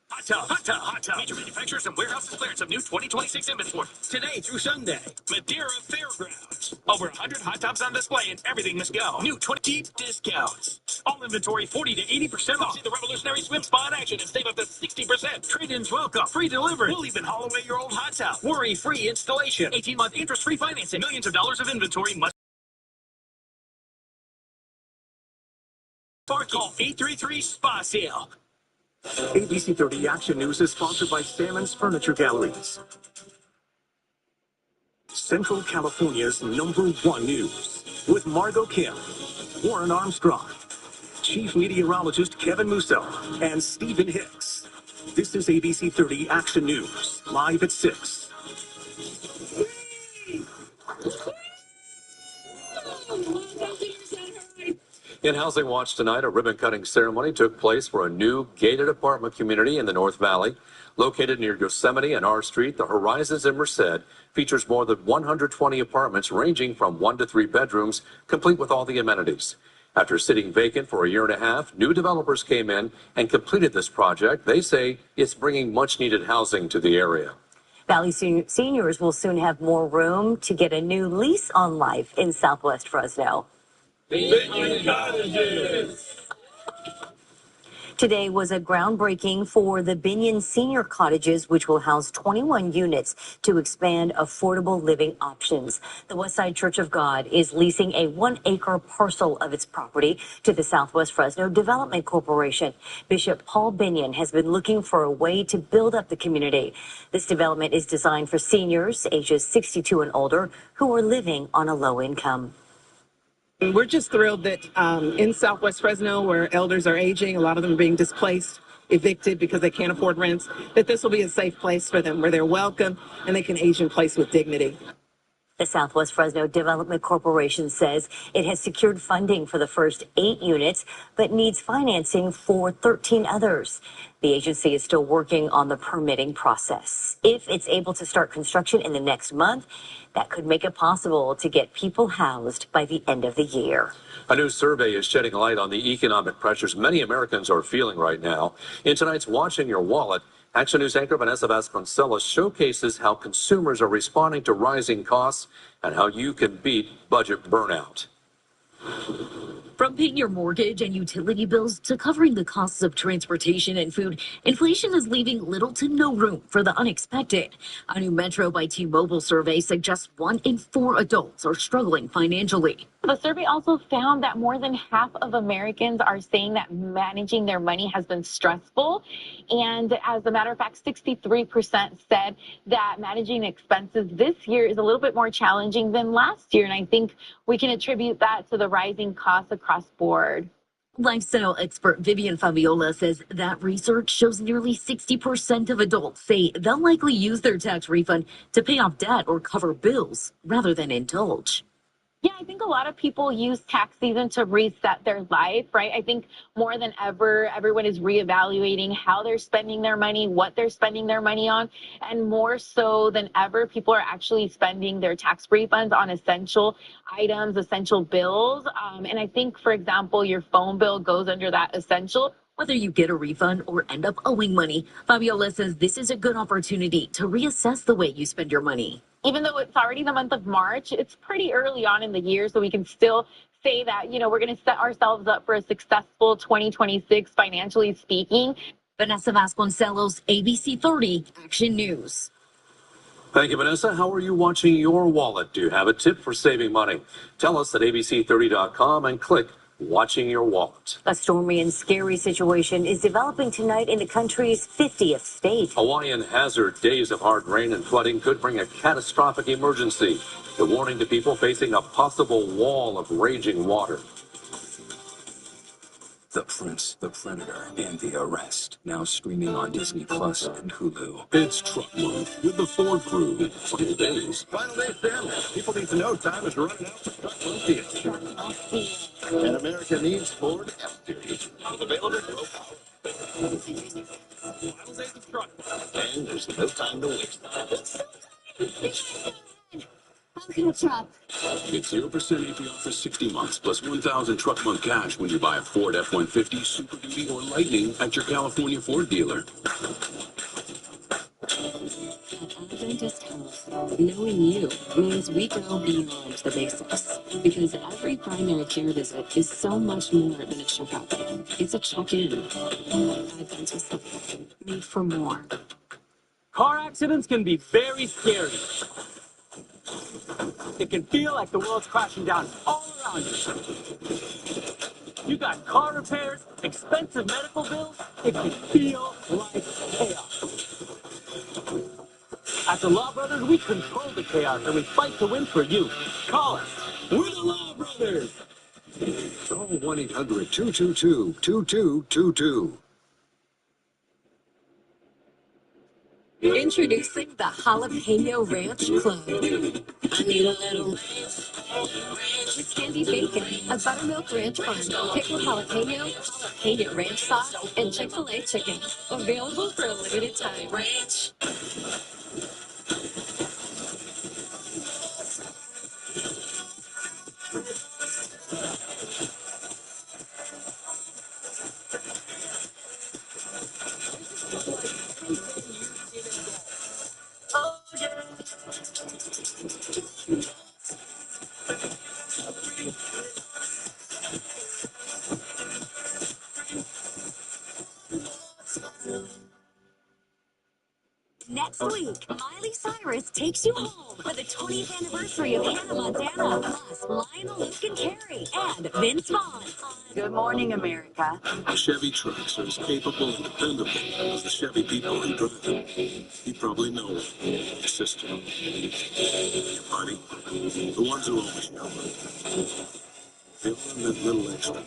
[SPEAKER 14] Hot Tub, Hot Tub, Hot Tub. Major manufacturers and warehouses clearance of new 2026 inventory. Today through Sunday. Madeira Fairgrounds. Over 100 hot tubs on display and everything must go. New 20 deep discounts. All inventory 40 to 80% off. See the revolutionary swim spa in action and save up to 60%. Trade-ins welcome. Free delivery. We'll even haul away your old hot tub. Worry-free installation. 18-month interest-free financing. Millions of dollars of inventory must. Call 833 Spa Sale.
[SPEAKER 3] ABC 30 Action News is sponsored by Salmon's Furniture Galleries. Central California's #1 news with Margot Kim, Warren Armstrong, Chief Meteorologist Kevin Musso, and Stephen Hicks. This is ABC 30 Action News, live at 6.
[SPEAKER 6] In Housing Watch tonight, a ribbon-cutting ceremony took place for a new gated apartment community in the North Valley. Located near Yosemite and R Street, the Horizons in Merced features more than 120 apartments ranging from 1 to 3 bedrooms, complete with all the amenities. After sitting vacant for a year and a half, new developers came in and completed this project. They say it's bringing much-needed housing to the area.
[SPEAKER 23] Valley seniors will soon have more room to get a new lease on life in Southwest Fresno. Today was a groundbreaking for the Binion Senior Cottages, which will house 21 units to expand affordable living options. The Westside Church of God is leasing a 1-acre parcel of its property to the Southwest Fresno Development Corporation. Bishop Paul Binion has been looking for a way to build up the community. This development is designed for seniors ages 62 and older who are living on a low income.
[SPEAKER 16] We're just thrilled that in Southwest Fresno, where elders are aging, a lot of them are being displaced, evicted because they can't afford rents, that this will be a safe place for them where they're welcome and they can age in place with dignity.
[SPEAKER 23] The Southwest Fresno Development Corporation says it has secured funding for the first 8 units, but needs financing for 13 others. The agency is still working on the permitting process. If it's able to start construction in the next month, that could make it possible to get people housed by the end of the year.
[SPEAKER 6] A new survey is shedding light on the economic pressures many Americans are feeling right now. In tonight's Watching Your Wallet, Action News anchor Vanessa Vasconcelos showcases how consumers are responding to rising costs and how you can beat budget burnout.
[SPEAKER 22] From paying your mortgage and utility bills to covering the costs of transportation and food, inflation is leaving little to no room for the unexpected. A new Metro by T-Mobile survey suggests 1 in 4 adults are struggling financially.
[SPEAKER 2] The survey also found that more than half of Americans are saying that managing their money has been stressful. And as a matter of fact, 63% said that managing expenses this year is a little bit more challenging than last year. And I think we can attribute that to the rising costs across board.
[SPEAKER 22] Lifestyle expert Vivian Fabiola says that research shows nearly 60% of adults say they'll likely use their tax refund to pay off debt or cover bills rather than indulge.
[SPEAKER 2] Yeah, I think a lot of people use tax season to reset their life, right? I think more than ever, everyone is reevaluating how they're spending their money, what they're spending their money on, and more so than ever, people are actually spending their tax refunds on essential items, essential bills. And I think, for example, your phone bill goes under that essential.
[SPEAKER 22] Whether you get a refund or end up owing money, Fabiola says this is a good opportunity to reassess the way you spend your money.
[SPEAKER 2] Even though it's already the month of March, it's pretty early on in the year, so we can still say that, we're going to set ourselves up for a successful 2026 financially speaking.
[SPEAKER 22] Vanessa Vasconcelos, ABC 30 Action News.
[SPEAKER 6] Thank you, Vanessa. How are you watching your wallet? Do you have a tip for saving money? Tell us at abc30.com and click Watching Your Wallet.
[SPEAKER 8] A stormy and scary situation is developing tonight in the country's 50th state.
[SPEAKER 6] Hawaiian hazard days of hard rain and flooding could bring a catastrophic emergency. The warning to people facing a possible wall of raging water.
[SPEAKER 17] The Prince, the Predator, and the Arrest. Now streaming on Disney Plus and Hulu.
[SPEAKER 18] It's Truck Month with the Ford Crew. Final days. Final day family. People need to know time is running out for Truck Month deals. And America needs Ford F-Series. Available for Final days of Truck Month. And there's no time to waste.
[SPEAKER 24] How can I shop?
[SPEAKER 18] Get 0% APR for 60 months, plus 1,000 Truck Month cash when you buy a Ford F-150, Super Duty, or Lightning at your California Ford dealer.
[SPEAKER 24] At Adventist Health, knowing you means we go beyond the basics. Because every primary care visit is so much more than a checkup. It's a check-in. Adventist Health, made for more.
[SPEAKER 21] Car accidents can be very scary. It can feel like the world's crashing down all around you. You got car repairs, expensive medical bills. It can feel like chaos. At the Law Brothers, we control the chaos and we fight to win for you. Call us. We're the Law Brothers.
[SPEAKER 18] Call 1-800-222-2222.
[SPEAKER 24] Introducing the Jalapeno Ranch Club. I need a little ranch. With candy bacon, a buttermilk ranch bun, pickled jalapeno ranch sauce, and Chick-fil-A chicken. Available for a limited time. Ranch.
[SPEAKER 8] Next week, Miley Cyrus takes you home for the 20th anniversary of Hannah Montana, plus Lionel, Luke, and Carrie, and Vince Vaughn. Good morning, America.
[SPEAKER 18] Chevy trucks are as capable and dependable as the Chevy people who drive them. You probably know your sister, your buddy, the ones who always show up. They all have that little extra.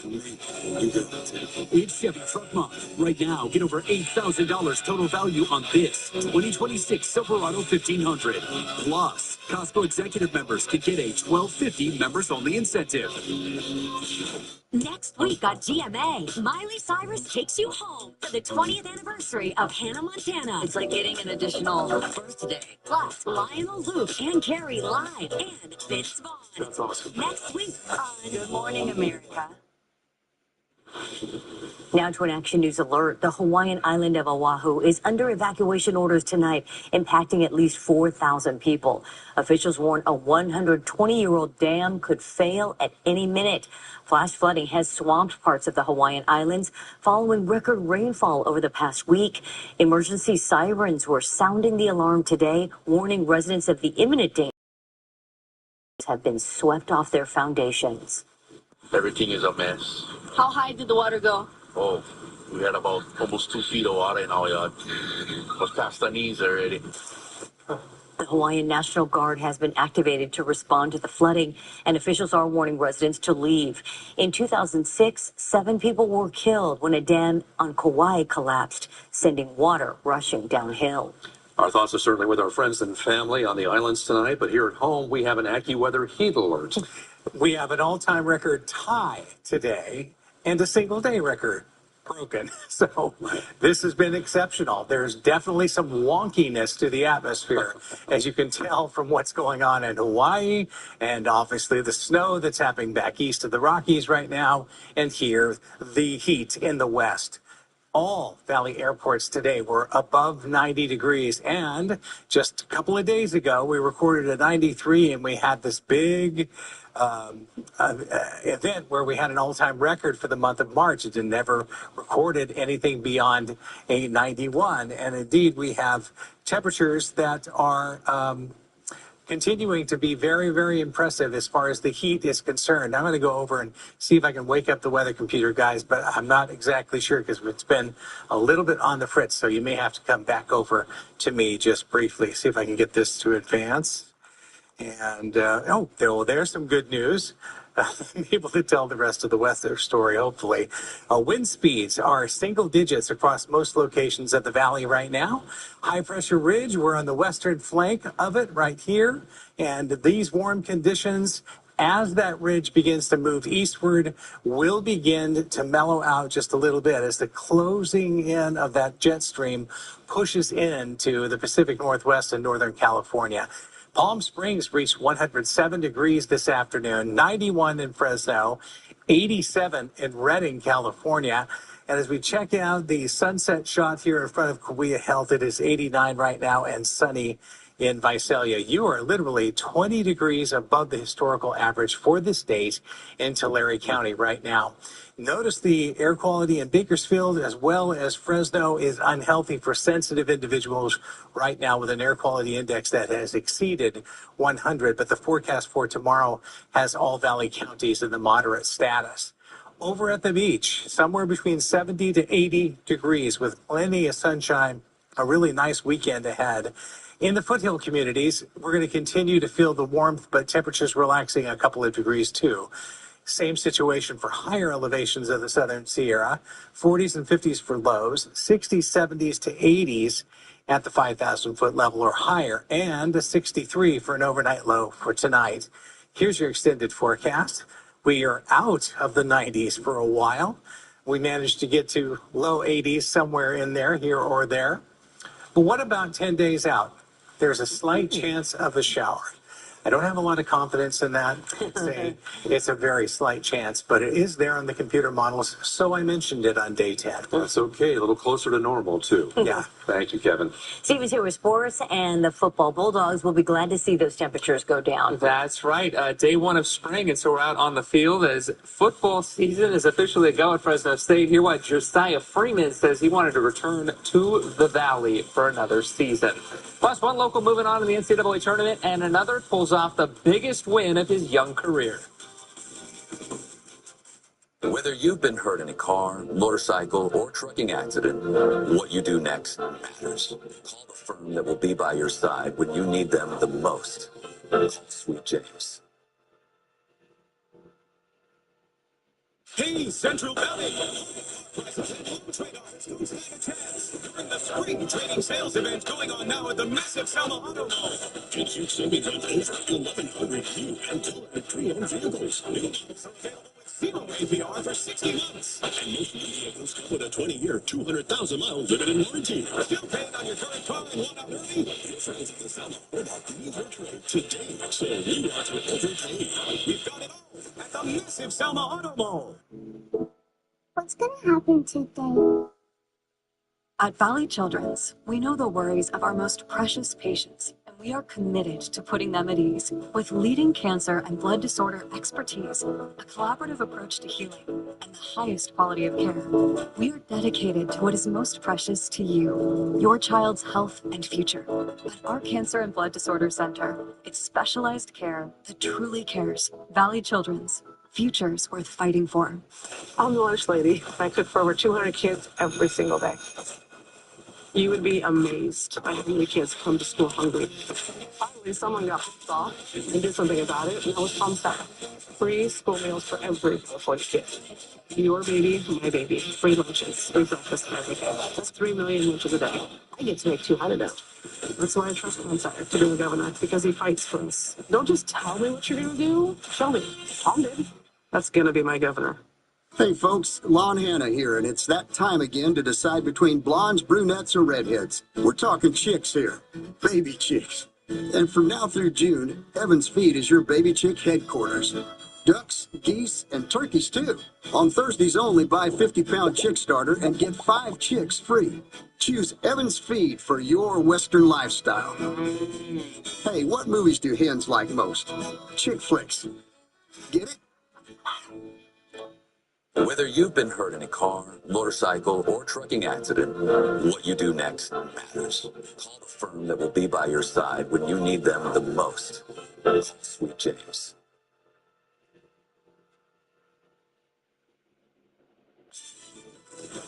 [SPEAKER 18] Me, you got it too.
[SPEAKER 14] It's Chevy Truck Month. Right now, get over $8,000 total value on this 2026 Silverado 1500. Plus, Costco executive members can get a $12.50 members-only incentive.
[SPEAKER 8] Next week on GMA, Miley Cyrus takes you home for the 20th anniversary of Hannah Montana.
[SPEAKER 23] It's like getting an additional birthday.
[SPEAKER 8] Plus, Lionel, Luke, and Carrie live, and Vince Vaughn.
[SPEAKER 3] That's awesome.
[SPEAKER 8] Next week on
[SPEAKER 23] Good morning, America.
[SPEAKER 8] Now to an Action News alert. The Hawaiian island of Oahu is under evacuation orders tonight, impacting at least 4,000 people. Officials warn a 120-year-old dam could fail at any minute. Flash flooding has swamped parts of the Hawaiian Islands following record rainfall over the past week. Emergency sirens were sounding the alarm today, warning residents of the imminent danger have been swept off their foundations.
[SPEAKER 1] Everything is a mess.
[SPEAKER 22] How high did the water go?
[SPEAKER 1] Oh, we had about almost 2 feet of water in our yard. Was past the knees already.
[SPEAKER 8] The Hawaiian National Guard has been activated to respond to the flooding, and officials are warning residents to leave. In 2006, 7 people were killed when a dam on Kauai collapsed, sending water rushing downhill.
[SPEAKER 6] Our thoughts are certainly with our friends and family on the islands tonight, but here at home, we have an AccuWeather heat alert.
[SPEAKER 7] We have an all-time record tie today and a single-day record broken. So this has been exceptional. There's definitely some wonkiness to the atmosphere, as you can tell from what's going on in Hawaii, and obviously the snow that's happening back east of the Rockies right now, and here the heat in the west. All Valley airports today were above 90 degrees, and just a couple of days ago we recorded a 93, and we had this big event where we had an all-time record for the month of March. It had never recorded anything beyond a 91, and indeed we have temperatures that are continuing to be very, very impressive as far as the heat is concerned. I'm going to go over and see if I can wake up the weather computer, guys, but I'm not exactly sure because it's been a little bit on the fritz, so you may have to come back over to me just briefly. See if I can get this to advance. And, there's some good news. I'm able to tell the rest of the weather story, hopefully. Wind speeds are single digits across most locations of the valley right now. High pressure ridge, we're on the western flank of it right here. And these warm conditions, as that ridge begins to move eastward, will begin to mellow out just a little bit as the closing in of that jet stream pushes into the Pacific Northwest and Northern California. Palm Springs reached 107 degrees this afternoon, 91 in Fresno, 87 in Redding, California. And as we check out the sunset shot here in front of Kauai Health, it is 89 right now and sunny in Visalia. You are literally 20 degrees above the historical average for the state in Tulare County right now. Notice the air quality in Bakersfield as well as Fresno is unhealthy for sensitive individuals right now with an air quality index that has exceeded 100. But the forecast for tomorrow has all Valley counties in the moderate status. Over at the beach, somewhere between 70 to 80 degrees with plenty of sunshine, a really nice weekend ahead. In the foothill communities, we're going to continue to feel the warmth, but temperatures relaxing a couple of degrees too. Same situation for higher elevations of the Southern Sierra, 40s and 50s for lows, 60s, 70s to 80s at the 5,000-foot level or higher, and a 63 for an overnight low for tonight. Here's your extended forecast. We are out of the 90s for a while. We managed to get to low 80s somewhere in there, here or there. But what about 10 days out? There's a slight chance of a shower. I don't have a lot of confidence in that. It's a very slight chance, but it is there on the computer models, so I mentioned it on day 10.
[SPEAKER 6] That's okay. A little closer to normal, too.
[SPEAKER 7] Yeah.
[SPEAKER 6] Thank you, Kevin.
[SPEAKER 8] Steve is here with sports, and the football Bulldogs will be glad to see those temperatures go down.
[SPEAKER 4] That's right. Day one of spring, and so we're out on the field as football season is officially a go at Fresno State. Here, what Josiah Freeman says he wanted to return to the Valley for another season. Plus, one local moving on in the NCAA tournament, and another pulls off the biggest win of his young career.
[SPEAKER 5] Whether you've been hurt in a car, motorcycle, or trucking accident, what you do next matters. Call the firm that will be by your side when you need them the most. Call Sweet James.
[SPEAKER 14] Hey, Central Valley! Prices and home trade offers don't stand a chance during the spring trading sales event going on now at the massive Selma Auto Mall. Get huge savings on over 1,100 new and Telluride pre-owned vehicles. New models are available with zero APR for 60 months. And most new vehicles come with a 20-year, 200,000-mile limited warranty. Still paying on your current car and want out early? Your friends at the Selma Auto Mall trade today, so we want to overpay. We've got it all at the massive Selma Auto Mall.
[SPEAKER 19] What's going to happen today?
[SPEAKER 24] At Valley Children's, we know the worries of our most precious patients, and
[SPEAKER 23] We are committed to putting them at ease with leading cancer and blood disorder expertise, a collaborative approach to healing, and the highest quality of care. We are dedicated to what is most precious to you, your child's health and future. At our Cancer and Blood Disorder Center, it's specialized care that truly cares. Valley Children's, futures worth fighting for.
[SPEAKER 16] I'm the lunch lady. I cook for over 200 kids every single day. You would be amazed by how many kids come to school hungry. Finally, someone got pissed off and did something about it, and that was Palm Style. Free school meals for every California kid. Your baby, my baby. Free lunches, free breakfast every day. That's 3 million lunches a day. I get to make 200 now. That's why I trust Palm Style to be the governor, because he fights for us. Don't just tell me what you're going to do. Show me. Tom did. That's going to be my governor.
[SPEAKER 9] Hey folks, Lon Hanna here, and it's that time again to decide between blondes, brunettes, or redheads. We're talking chicks here, baby chicks. And from now through June, Evans Feed is your baby chick headquarters. Ducks, geese, and turkeys too. On Thursdays only, buy 50-pound chick starter and get 5 chicks free. Choose Evans Feed for your Western lifestyle. Hey, what movies do hens like most? Chick flicks. Get it?
[SPEAKER 5] Whether you've been hurt in a car, motorcycle, or trucking accident, what you do next matters. Call the firm that will be by your side when you need them the most. Call Sweet James.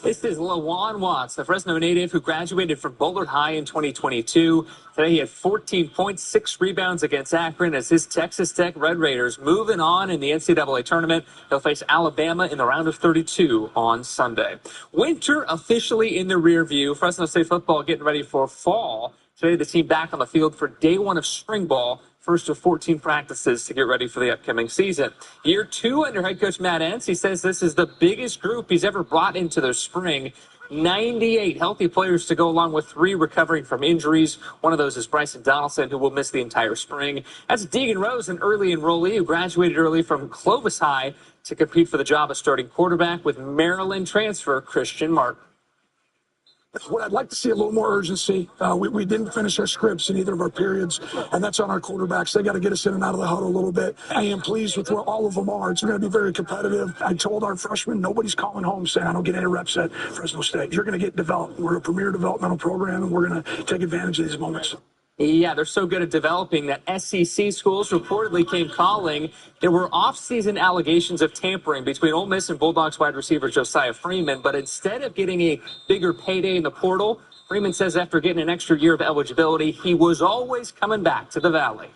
[SPEAKER 4] This is Lawan Watts, the Fresno native who graduated from Bullard High in 2022. Today he had 14 points, 6 rebounds against Akron as his Texas Tech Red Raiders moving on in the NCAA tournament. They'll face Alabama in the round of 32 on Sunday. Winter officially in the rear view. Fresno State football getting ready for fall. Today the team back on the field for day 1 of spring ball. First of 14 practices to get ready for the upcoming season. Year 2 under head coach Matt Entz. He says this is the biggest group he's ever brought into the spring. 98 healthy players to go along with 3 recovering from injuries. One of those is Bryson Donaldson, who will miss the entire spring. That's Deegan Rose, an early enrollee who graduated early from Clovis High to compete for the job of starting quarterback with Maryland transfer Christian Martin.
[SPEAKER 11] What I'd like to see a little more urgency. We didn't finish our scripts in either of our periods, and that's on our quarterbacks. They got to get us in and out of the huddle a little bit. I am pleased with where all of them are. It's going to be very competitive. I told our freshmen, nobody's calling home saying, I don't get any reps at Fresno State. You're going to get developed. We're a premier developmental program, and we're going to take advantage of these moments.
[SPEAKER 4] Yeah, they're so good at developing that SEC schools reportedly came calling. There were off-season allegations of tampering between Ole Miss and Bulldogs wide receiver Josiah Freeman, but instead of getting a bigger payday in the portal, Freeman says after getting an extra year of eligibility, he was always coming back to the Valley.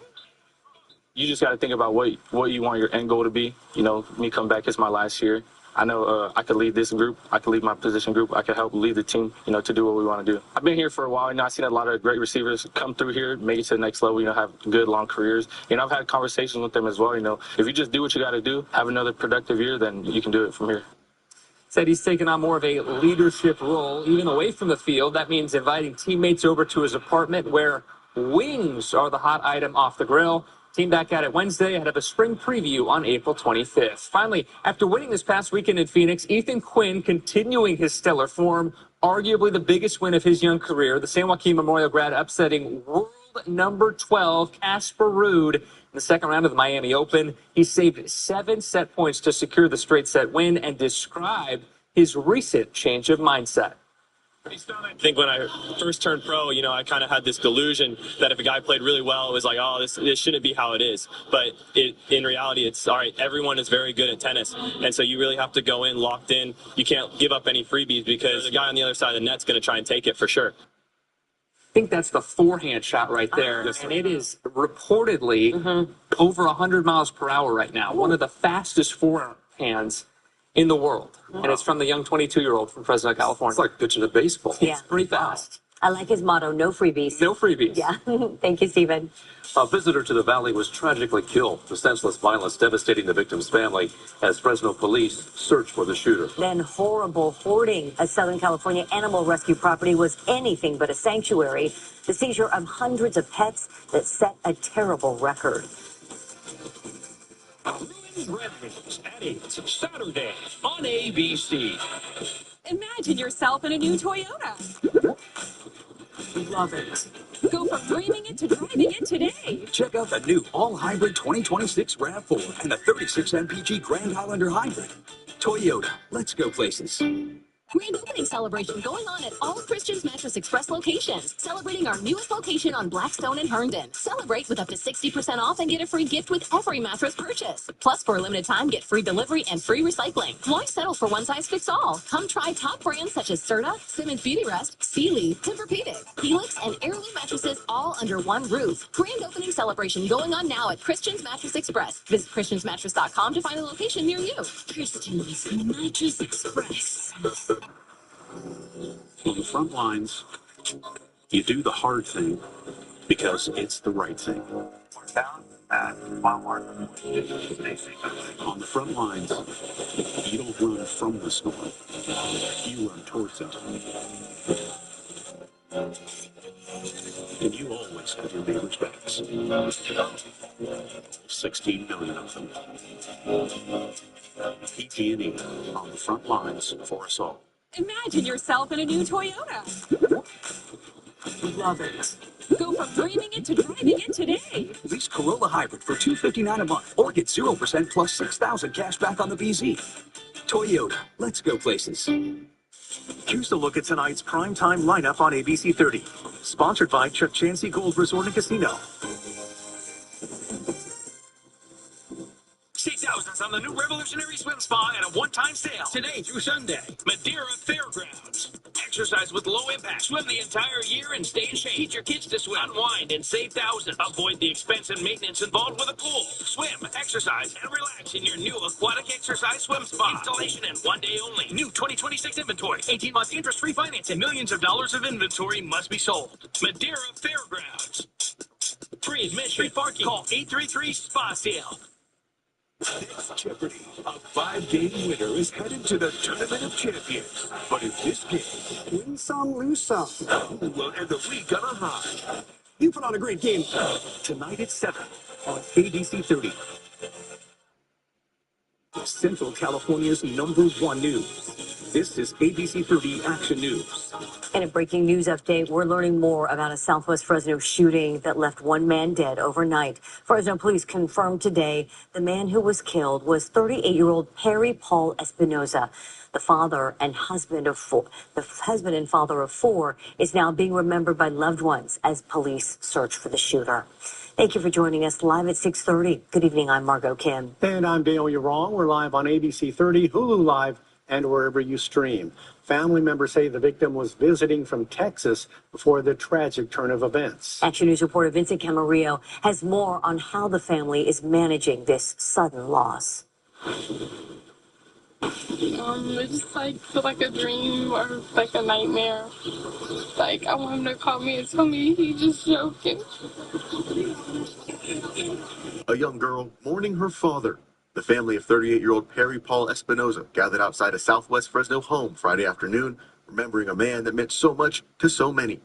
[SPEAKER 12] You just got to think about what you want your end goal to be. You know, me coming back, it's my last year. I know I could lead this group. I could lead my position group. I could help lead the team, you know, to do what we want to do. I've been here for a while. You know, I've seen a lot of great receivers come through here, make it to the next level, you know, have good, long careers. You know, I've had conversations with them as well. You know, if you just do what you got to do, have another productive year, then you can do it from here.
[SPEAKER 4] Said he's taken on more of a leadership role, even away from the field. That means inviting teammates over to his apartment where wings are the hot item off the grill. Team back at it Wednesday ahead of a spring preview on April 25th. Finally, after winning this past weekend in Phoenix, Ethan Quinn continuing his stellar form, arguably the biggest win of his young career. The San Joaquin Memorial grad upsetting world number 12, Casper Ruud, in the second round of the Miami Open. He saved 7 set points to secure the straight set win and described his recent change of mindset.
[SPEAKER 12] I think when I first turned pro, you know, I kind of had this delusion that if a guy played really well, it was like, oh, this shouldn't be how it is. But in reality, it's all right. Everyone is very good at tennis. And so you really have to go in locked in. You can't give up any freebies because the guy on the other side of the net's going to try and take it for sure.
[SPEAKER 4] I think that's the forehand shot right there. And it is reportedly over 100 miles per hour right now. One of the fastest forehands in the world. Wow. And it's from the young 22-year-old from Fresno, California.
[SPEAKER 6] It's like pitching a baseball.
[SPEAKER 8] Yeah.
[SPEAKER 4] It's pretty fast.
[SPEAKER 8] I like his motto, no freebies.
[SPEAKER 4] No freebies.
[SPEAKER 8] Yeah. Thank you, Stephen.
[SPEAKER 6] A visitor to the Valley was tragically killed. The senseless violence devastating the victim's family as Fresno police search for the shooter.
[SPEAKER 8] Then horrible hoarding. A Southern California animal rescue property was anything but a sanctuary. The seizure of hundreds of pets that set a terrible record.
[SPEAKER 14] Red Wings at 8 Saturday on ABC.
[SPEAKER 13] Imagine yourself in a new Toyota.
[SPEAKER 14] Love it.
[SPEAKER 13] Go
[SPEAKER 24] Go from dreaming it to driving it today.
[SPEAKER 17] Check out the new all-hybrid 2026 RAV4 and the 36 MPG Grand Highlander Hybrid. Toyota, let's go places.
[SPEAKER 24] Grand opening celebration going on at all Christian's Mattress Express locations. Celebrating our newest location on Blackstone and Herndon. Celebrate with up to 60% off and get a free gift with every mattress purchase. Plus, for a limited time, get free delivery and free recycling. Why settle for one size fits all? Come try top brands such as Serta, Simmons Beauty Rest, Sealy, Tempur-Pedic, Helix, and Heirloom mattresses all under one roof. Grand opening celebration going on now at Christian's Mattress Express. Visit christiansmattress.com to find a location near you. Christian's Mattress Express.
[SPEAKER 3] On the front lines, you do the hard thing because it's the right thing.
[SPEAKER 2] We're down at Walmart.
[SPEAKER 3] On the front lines, you don't run from the storm. You run towards it. And you always have your neighbor's backs. 16 million of them. PG&E on the front lines for us all.
[SPEAKER 13] Imagine yourself in a new Toyota.
[SPEAKER 17] Love it.
[SPEAKER 13] Go from dreaming it to driving it today.
[SPEAKER 17] Lease Corolla Hybrid for $259 a month or get 0% plus $6,000 cash back on the BZ. Toyota, let's go places.
[SPEAKER 10] Choose to look at tonight's primetime lineup on ABC 30. Sponsored by Chuck Chansey Gold Resort and Casino.
[SPEAKER 14] Save thousands on the new revolutionary swim spa at a one-time sale. Today through Sunday. Madeira Fairgrounds. Exercise with low impact. Swim the entire year and stay in shape. Teach your kids to swim. Unwind and save thousands. Avoid the expense and maintenance involved with a pool. Swim, exercise, and relax in your new aquatic exercise swim spa. Installation and one day only. New 2026 inventory. 18-month interest-free financing. Millions of dollars of inventory must be sold. Madeira Fairgrounds. Free admission. Free parking. Call 833-SPA-SALE.
[SPEAKER 10] Next Jeopardy! A 5-game winner is headed to the Tournament of Champions. But in this game,
[SPEAKER 9] Win some, lose some.
[SPEAKER 10] who will end the week on a high?
[SPEAKER 9] You put on a great game.
[SPEAKER 10] Tonight at 7 on ABC 30. Central California's #1 news. This is ABC 30 Action News.
[SPEAKER 8] In a breaking news update, we're learning more about a Southwest Fresno shooting that left one man dead overnight. Fresno police confirmed today the man who was killed was 38-year-old Perry Paul Espinoza. The father and husband and father of four is now being remembered by loved ones as police search for the shooter. Thank you for joining us live at 6:30. Good evening, I'm Margot Kim.
[SPEAKER 15] And I'm Dale Urong. We're live on ABC 30, Hulu Live, and wherever you stream. Family members say the victim was visiting from Texas before the tragic turn of events.
[SPEAKER 8] Action News reporter Vincent Camarillo has more on how the family is managing this sudden loss.
[SPEAKER 20] It just feel like a dream or like a nightmare. I want him to call me and tell me he's just joking.
[SPEAKER 25] A young girl mourning her father. The family of 38-year-old Perry Paul Espinoza gathered outside a Southwest Fresno home Friday afternoon, remembering a man that meant so much to so many.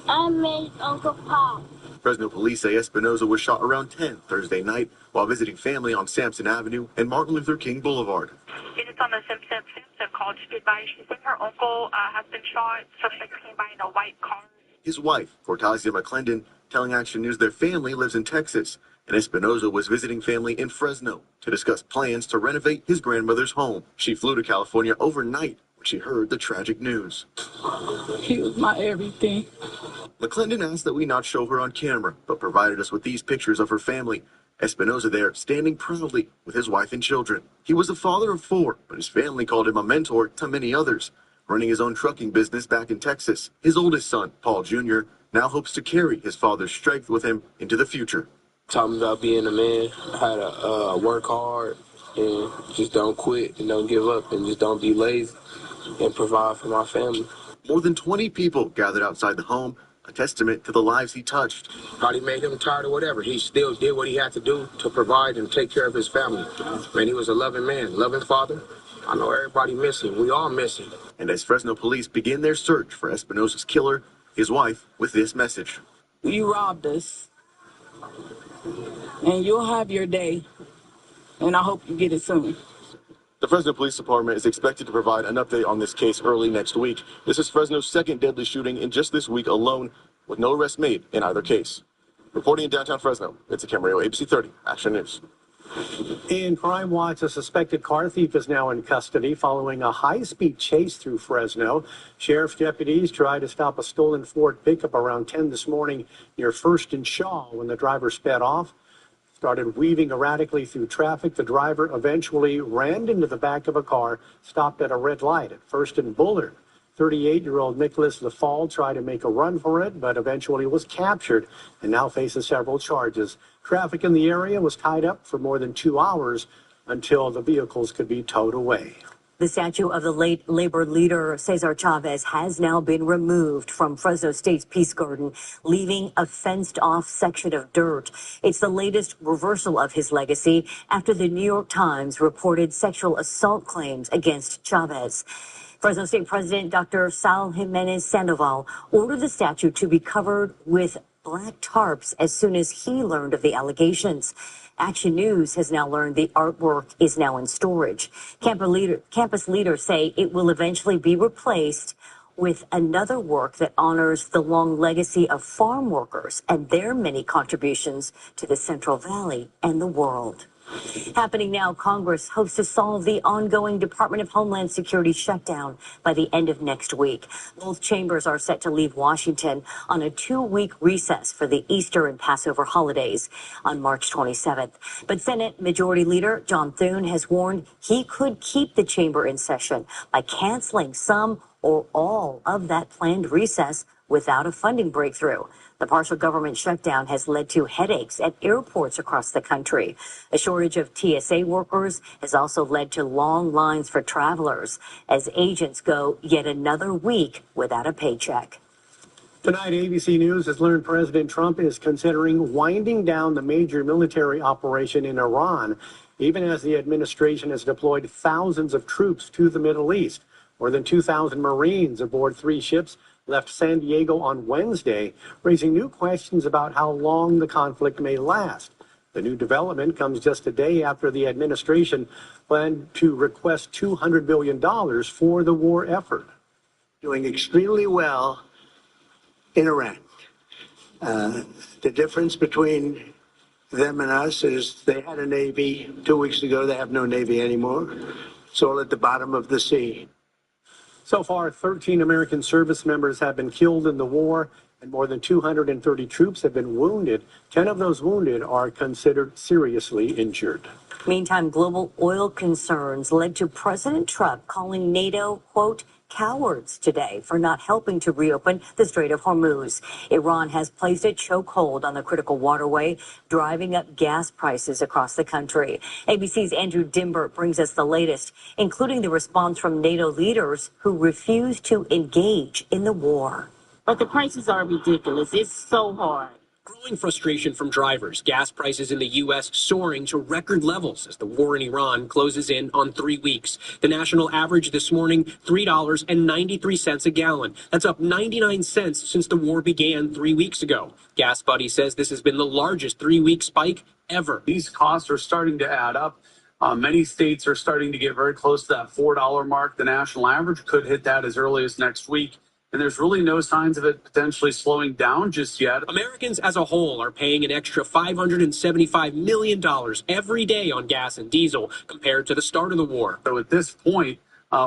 [SPEAKER 19] I miss Uncle Pop.
[SPEAKER 25] Fresno police say Espinoza was shot around 10 Thursday night while visiting family on Sampson Avenue and Martin Luther King Boulevard.
[SPEAKER 26] Units on the Simpson called to advise she said her uncle has been shot. Suspect came by in a white car.
[SPEAKER 25] His wife, Fortasia McClendon, telling Action News their family lives in Texas, and Espinoza was visiting family in Fresno to discuss plans to renovate his grandmother's home. She flew to California overnight when she heard the tragic news.
[SPEAKER 20] He was my everything.
[SPEAKER 25] McClendon asked that we not show her on camera, but provided us with these pictures of her family. Espinoza there, standing proudly with his wife and children. He was the father of four, but his family called him a mentor to many others. Running his own trucking business back in Texas, his oldest son, Paul Jr., now hopes to carry his father's strength with him into the future.
[SPEAKER 27] Taught me about being a man, how to work hard and just don't quit and don't give up and just don't be lazy and provide for my family.
[SPEAKER 25] More than 20 people gathered outside the home, a testament to the lives he touched.
[SPEAKER 28] Probably made him tired or whatever. He still did what he had to do to provide and take care of his family. Man, he was a loving man, loving father. I know everybody miss him. We all miss him.
[SPEAKER 25] And as Fresno police begin their search for Espinoza's killer, his wife with this message.
[SPEAKER 20] You robbed us. And you'll have your day. And I hope you get it soon.
[SPEAKER 25] The Fresno Police Department is expected to provide an update on this case early next week. This is Fresno's second deadly shooting in just this week alone. with no arrest made in either case. Reporting in downtown Fresno, it's a Camarillo, ABC 30, Action News.
[SPEAKER 15] In Crime Watch, a suspected car thief is now in custody following a high-speed chase through Fresno. Sheriff's deputies tried to stop a stolen Ford pickup around 10 this morning near First and Shaw when the driver sped off. Started weaving erratically through traffic. The driver eventually ran into the back of a car, stopped at a red light at First and Bullard. 38-year-old Nicholas Lafall tried to make a run for it, but eventually was captured and now faces several charges. Traffic in the area was tied up for more than 2 hours until the vehicles could be towed away.
[SPEAKER 8] The statue of the late labor leader Cesar Chavez has now been removed from Fresno State's Peace Garden, leaving a fenced-off section of dirt. It's the latest reversal of his legacy after the New York Times reported sexual assault claims against Chavez. Fresno State President Dr. Sal Jimenez Sandoval ordered the statue to be covered with black tarps as soon as he learned of the allegations. Action News has now learned the artwork is now in storage. Campus leaders say it will eventually be replaced with another work that honors the long legacy of farm workers and their many contributions to the Central Valley and the world. Happening now, Congress hopes to solve the ongoing Department of Homeland Security shutdown by the end of next week. Both chambers are set to leave Washington on a 2-week recess for the Easter and Passover holidays on March 27th. But Senate Majority Leader John Thune has warned he could keep the chamber in session by canceling some or all of that planned recess without a funding breakthrough. The partial government shutdown has led to headaches at airports across the country. A shortage of TSA workers has also led to long lines for travelers as agents go yet another week without a paycheck.
[SPEAKER 15] Tonight, ABC News has learned President Trump is considering winding down the major military operation in Iran, even as the administration has deployed thousands of troops to the Middle East. More than 2,000 Marines aboard 3 ships left San Diego on Wednesday, raising new questions about how long the conflict may last. The new development comes just a day after the administration planned to request $200 billion for the war effort.
[SPEAKER 1] Doing extremely well in Iran. The difference between them and us is they had a Navy 2 weeks ago. They have no Navy anymore. It's all at the bottom of the sea.
[SPEAKER 15] So far, 13 American service members have been killed in the war, and more than 230 troops have been wounded. 10 of those wounded are considered seriously injured.
[SPEAKER 8] Meantime, global oil concerns led to President Trump calling NATO, quote, cowards today for not helping to reopen the Strait of Hormuz. Iran has placed a chokehold on the critical waterway, driving up gas prices across the country. ABC's Andrew Dimbert brings us the latest, including the response from NATO leaders who refuse to engage in the war.
[SPEAKER 5] But the prices are ridiculous. It's so hard.
[SPEAKER 7] Growing frustration from drivers. Gas prices in the U.S. soaring to record levels as the war in Iran closes in on 3 weeks. The national average this morning, $3.93 a gallon. That's up 99 cents since the war began 3 weeks ago. Gas Buddy says this has been the largest 3-week spike ever.
[SPEAKER 2] These costs are starting to add up. Many states are starting to get very close to that $4 mark. The national average could hit that as early as next week. And there's really no signs of it potentially slowing down just yet.
[SPEAKER 7] Americans as a whole are paying an extra $575 million every day on gas and diesel compared to the start of the war.
[SPEAKER 2] So at this point,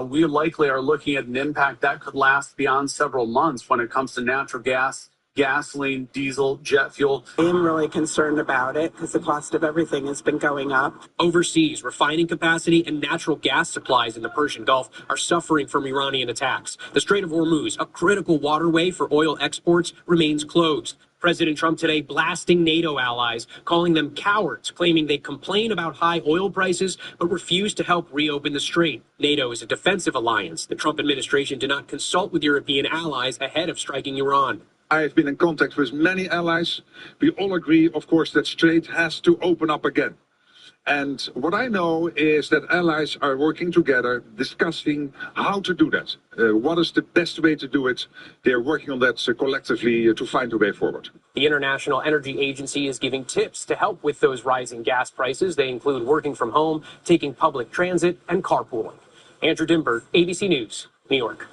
[SPEAKER 2] we likely are looking at an impact that could last beyond several months when it comes to natural gas, gasoline, diesel, jet fuel.
[SPEAKER 16] I'm really concerned about it because the cost of everything has been going up.
[SPEAKER 7] Overseas, refining capacity and natural gas supplies in the Persian Gulf are suffering from Iranian attacks. The Strait of Hormuz, a critical waterway for oil exports, remains closed. President Trump today blasting NATO allies, calling them cowards, claiming they complain about high oil prices but refuse to help reopen the strait. NATO is a defensive alliance. The Trump administration did not consult with European allies ahead of striking Iran.
[SPEAKER 18] I have been in contact with many allies. We all agree, of course, that strait has to open up again. And what I know is that allies are working together, discussing how to do that. What is the best way to do it? They're working on that collectively to find a way forward.
[SPEAKER 7] The International Energy Agency is giving tips to help with those rising gas prices. They include working from home, taking public transit, and carpooling. Andrew Dimbert, ABC News, New York.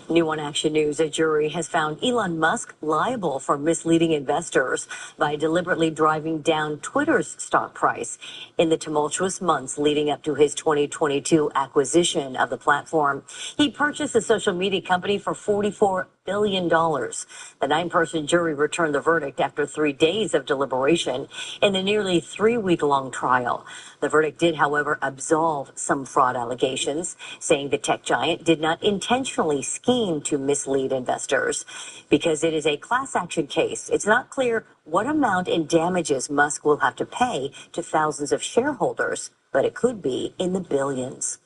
[SPEAKER 8] New on Action News, a jury has found Elon Musk liable for misleading investors by deliberately driving down Twitter's stock price in the tumultuous months leading up to his 2022 acquisition of the platform. He purchased the social media company for $44 billion. The 9-person jury returned the verdict after 3 days of deliberation in the nearly 3-week-long trial. The verdict did, however, absolve some fraud allegations, saying the tech giant did not intentionally scheme to mislead investors. Because it is a class action case, it's not clear what amount in damages Musk will have to pay to thousands of shareholders, but it could be in the billions.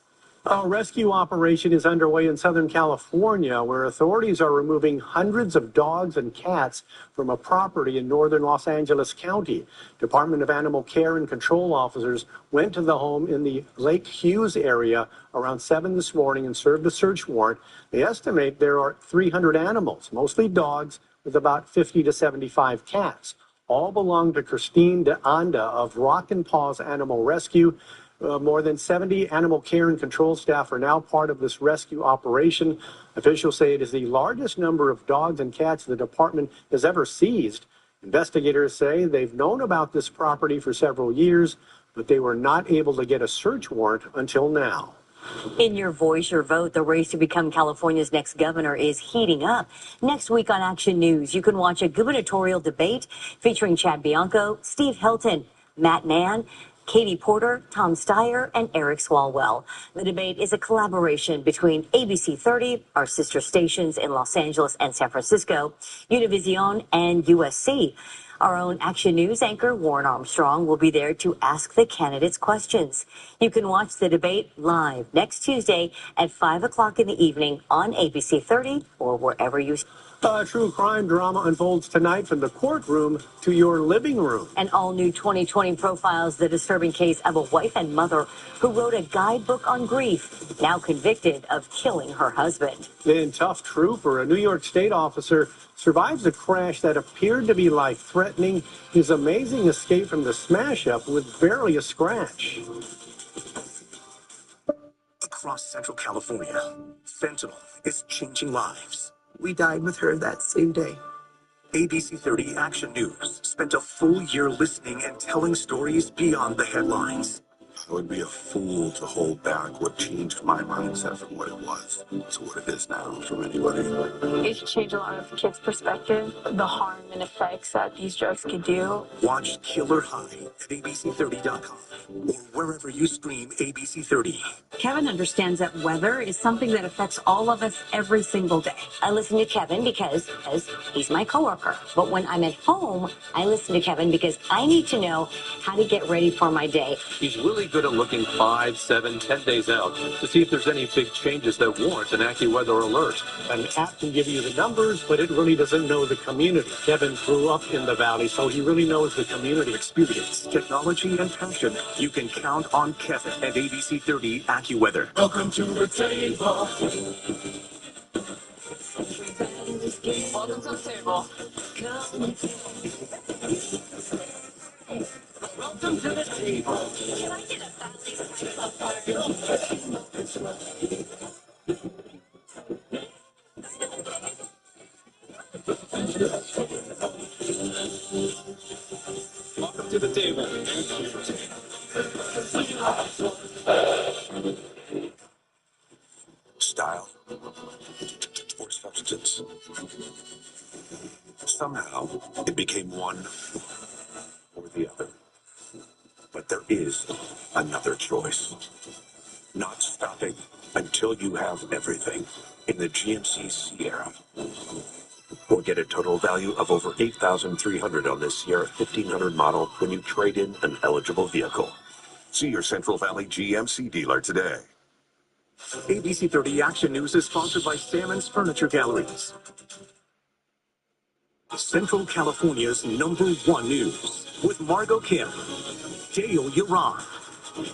[SPEAKER 15] A rescue operation is underway in Southern California, where authorities are removing hundreds of dogs and cats from a property in northern Los Angeles County. Department of Animal Care and Control officers went to the home in the Lake Hughes area around 7 this morning and served a search warrant. They estimate there are 300 animals, mostly dogs, with about 50 to 75 cats. All belong to Christine De Anda of Rockin' Paws Animal Rescue. More than 70 animal care and control staff are now part of this rescue operation. Officials say it is the largest number of dogs and cats the department has ever seized. Investigators say they've known about this property for several years, but they were not able to get a search warrant until now.
[SPEAKER 8] In Your Voice, Your Vote, the race to become California's next governor is heating up. Next week on Action News, you can watch a gubernatorial debate featuring Chad Bianco, Steve Hilton, Matt Mann, Katie Porter, Tom Steyer, and Eric Swalwell. The debate is a collaboration between ABC 30, our sister stations in Los Angeles and San Francisco, Univision, and USC. Our own Action News anchor, Warren Armstrong, will be there to ask the candidates questions. You can watch the debate live next Tuesday at 5 o'clock in the evening on ABC 30 or wherever you...
[SPEAKER 15] A true crime drama unfolds tonight from the courtroom to your living room.
[SPEAKER 8] An all-new 2020 profiles the disturbing case of a wife and mother who wrote a guidebook on grief, now convicted of killing her husband.
[SPEAKER 15] Then tough trooper, a New York State officer, survives a crash that appeared to be life-threatening. His amazing escape from the smash-up with barely a scratch.
[SPEAKER 10] Across Central California, fentanyl is changing lives. We died with her that same day. ABC 30 Action News spent a full year listening and telling stories beyond the headlines.
[SPEAKER 4] I would be a fool to hold back what changed my mindset from what it was to what it is now from anybody.
[SPEAKER 20] It can change a lot of kids' perspective, the harm and effects that these drugs could do.
[SPEAKER 10] Watch Killer High at abc30.com or wherever you stream ABC 30.
[SPEAKER 8] Kevin understands that weather is something that affects all of us every single day. I listen to Kevin because he's my coworker. But when I'm at home, I listen to Kevin because I need to know how to get ready for my day.
[SPEAKER 6] He's really good at looking 5, 7, 10 days out to see if there's any big changes that warrant an AccuWeather alert.
[SPEAKER 15] An app can give you the numbers, but it really doesn't know the community. Kevin grew up in the valley, so he really knows the community.
[SPEAKER 10] Experience, technology, and passion. You can count on Kevin at ABC 30 AccuWeather.
[SPEAKER 14] Welcome to the table. Welcome to the table. Welcome to the table. Can I get a
[SPEAKER 6] Welcome to the table.
[SPEAKER 3] Style or substance. Somehow, it became one or the other. But there is another choice. Not stopping until you have everything in the GMC Sierra. Or get a total value of over $8,300 on this Sierra 1500 model when you trade in an eligible vehicle. See your Central Valley GMC dealer today.
[SPEAKER 10] ABC 30 Action News is sponsored by Salmon's Furniture Galleries. Central California's #1 news with Margot Kim, Dale Yaron,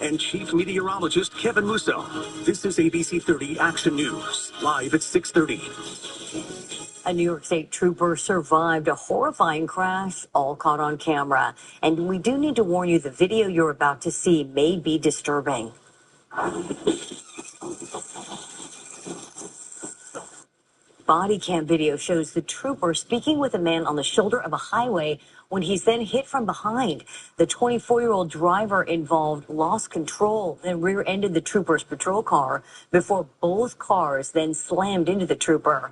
[SPEAKER 10] and Chief Meteorologist Kevin Musso. This is ABC 30 Action News, live at 6:30.
[SPEAKER 8] A New York State trooper survived a horrifying crash, all caught on camera. And we do need to warn you, the video you're about to see may be disturbing. body cam video shows the trooper speaking with a man on the shoulder of a highway when he's then hit from behind. The 24-year-old driver involved lost control, then rear-ended the trooper's patrol car before both cars then slammed into the trooper.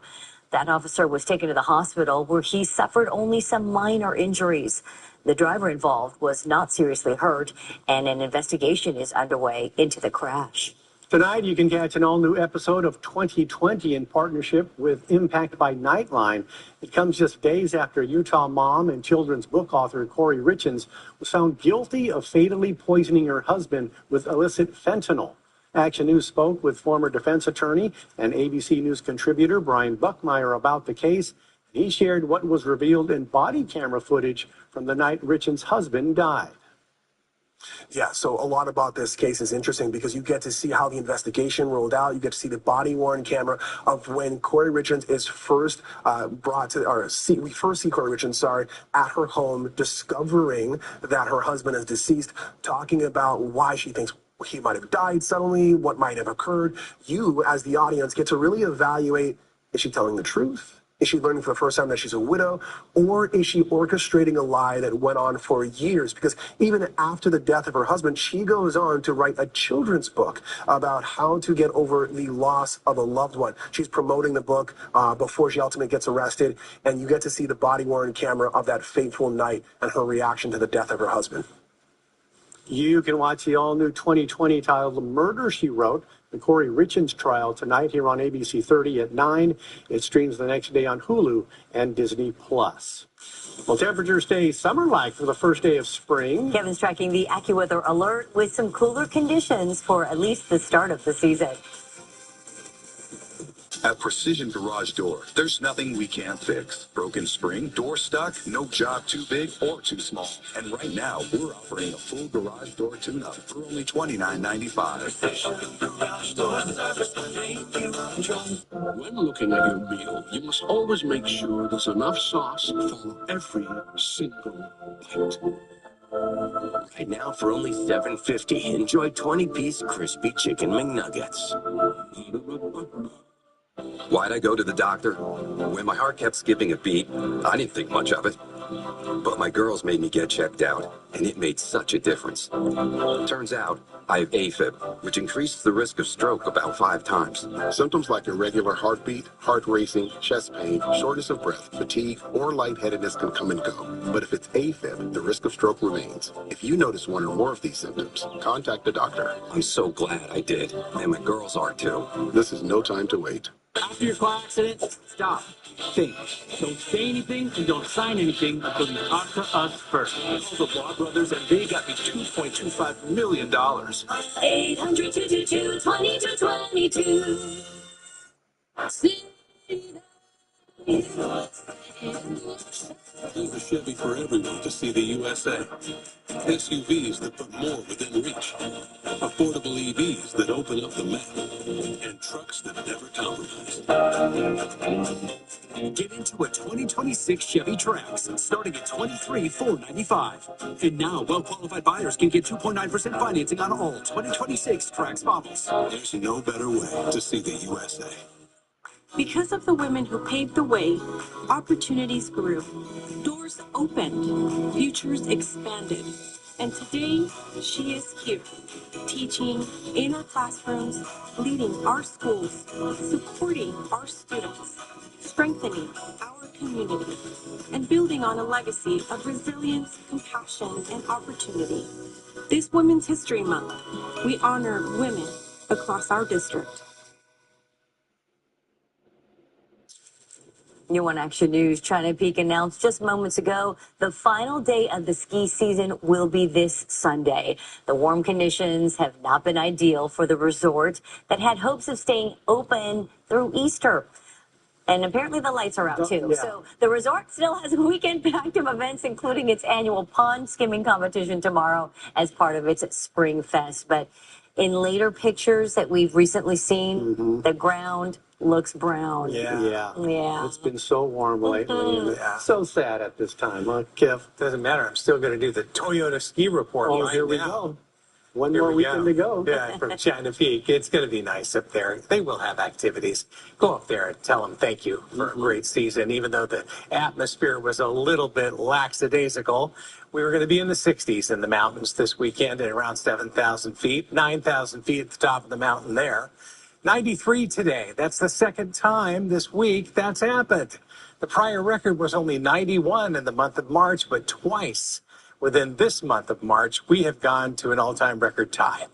[SPEAKER 8] That officer was taken to the hospital where he suffered only some minor injuries. The driver involved was not seriously hurt, and an investigation is underway into the crash.
[SPEAKER 15] Tonight, you can catch an all-new episode of 2020 in partnership with Impact by Nightline. It comes just days after Utah mom and children's book author Corey Richens was found guilty of fatally poisoning her husband with illicit fentanyl. Action News spoke with former defense attorney and ABC News contributor Brian Buckmeyer about the case. He shared what was revealed in body camera footage from the night Richens' husband died.
[SPEAKER 11] Yeah, so a lot about this case is interesting because you get to see how the investigation rolled out. You get to see the body-worn camera of when Corey Richens is first brought to, we first see Corey Richens, at her home, discovering that her husband is deceased, talking about why she thinks he might have died suddenly, what might have occurred. You, as the audience, get to really evaluate, is she telling the truth? Is she learning for the first time that she's a widow? Or is she orchestrating a lie that went on for years? Because even after the death of her husband, she goes on to write a children's book about how to get over the loss of a loved one. She's promoting the book before she ultimately gets arrested, and you get to see the body-worn camera of that fateful night and her reaction to the death of her husband.
[SPEAKER 15] You can watch the all-new 2020 titled Murder, She Wrote, the Corey Richens trial tonight here on ABC 30 at 9. It streams the next day on Hulu and Disney+. Well, temperatures stay summer-like for the first day of spring.
[SPEAKER 8] Kevin's tracking the AccuWeather alert with some cooler conditions for at least the start of the season.
[SPEAKER 4] At Precision Garage Door, there's nothing we can't fix. Broken spring, door stuck, no job too big or too small. And right now, we're offering a full garage door tune-up for only $29.95.
[SPEAKER 12] When looking at your meal, you must always make sure there's enough sauce for every single bite.
[SPEAKER 14] Right now, for only $7.50, enjoy 20-piece crispy chicken McNuggets.
[SPEAKER 13] Why'd I go to the doctor? When my heart kept skipping a beat, I didn't think much of it. But my girls made me get checked out, and it made such a difference. Turns out, I have AFib, which increases the risk of stroke about 5 times.
[SPEAKER 17] Symptoms like irregular heartbeat, heart racing, chest pain, shortness of breath, fatigue, or lightheadedness can come and go. But if it's AFib, the risk of stroke remains. If you notice one or more of these symptoms, contact a doctor.
[SPEAKER 13] I'm so glad I did, and my girls are too.
[SPEAKER 17] This is no time to wait.
[SPEAKER 21] After your car accident, stop. Think. Don't say anything and don't sign anything until you talk to us first.
[SPEAKER 3] The Law Brothers, and they got me $2.25 million.
[SPEAKER 19] 800-222-2222.
[SPEAKER 3] There's a Chevy for everyone to see the USA. SUVs that put more within reach. Affordable EVs that open up the map. And trucks that never compromise.
[SPEAKER 14] Get into a 2026 Chevy Trax, starting at $23,495. And now, well-qualified buyers can get 2.9% financing on all 2026 Trax models.
[SPEAKER 3] There's no better way to see the USA.
[SPEAKER 22] Because of the women who paved the way, opportunities grew, doors opened, futures expanded. And today, she is here, teaching in our classrooms, leading our schools, supporting our students, strengthening our community, and building on a legacy of resilience, compassion, and opportunity. This Women's History Month, we honor women across our district.
[SPEAKER 8] New on Action News, China Peak announced just moments ago the final day of the ski season will be this Sunday. The warm conditions have not been ideal for the resort that had hopes of staying open through Easter. And apparently the lights are out too.
[SPEAKER 15] Yeah.
[SPEAKER 8] So the resort still has a weekend packed of events, including its annual pond skimming competition tomorrow as part of its Spring Fest. But in later pictures that we've recently seen, the ground looks brown.
[SPEAKER 15] Yeah.
[SPEAKER 8] It's
[SPEAKER 15] been so warm lately. And so sad at this time, huh, Kev?
[SPEAKER 23] Doesn't matter. I'm still going to do the Toyota ski report.
[SPEAKER 15] Oh,
[SPEAKER 23] right
[SPEAKER 15] here we
[SPEAKER 23] now.
[SPEAKER 15] go. One
[SPEAKER 1] Here
[SPEAKER 15] more
[SPEAKER 1] we
[SPEAKER 15] weekend to go.
[SPEAKER 1] Yeah, from China Peak. It's going to be nice up there. They will have activities. Go up there and tell them thank you for a great season. Even though the atmosphere was a little bit lackadaisical, we were going to be in the 60s in the mountains this weekend at around 7,000 feet, 9,000 feet at the top of the mountain there. 93 today. That's the second time this week that's happened. The prior record was only 91 in the month of March, but twice within this month of March, we have gone to an all-time record tie.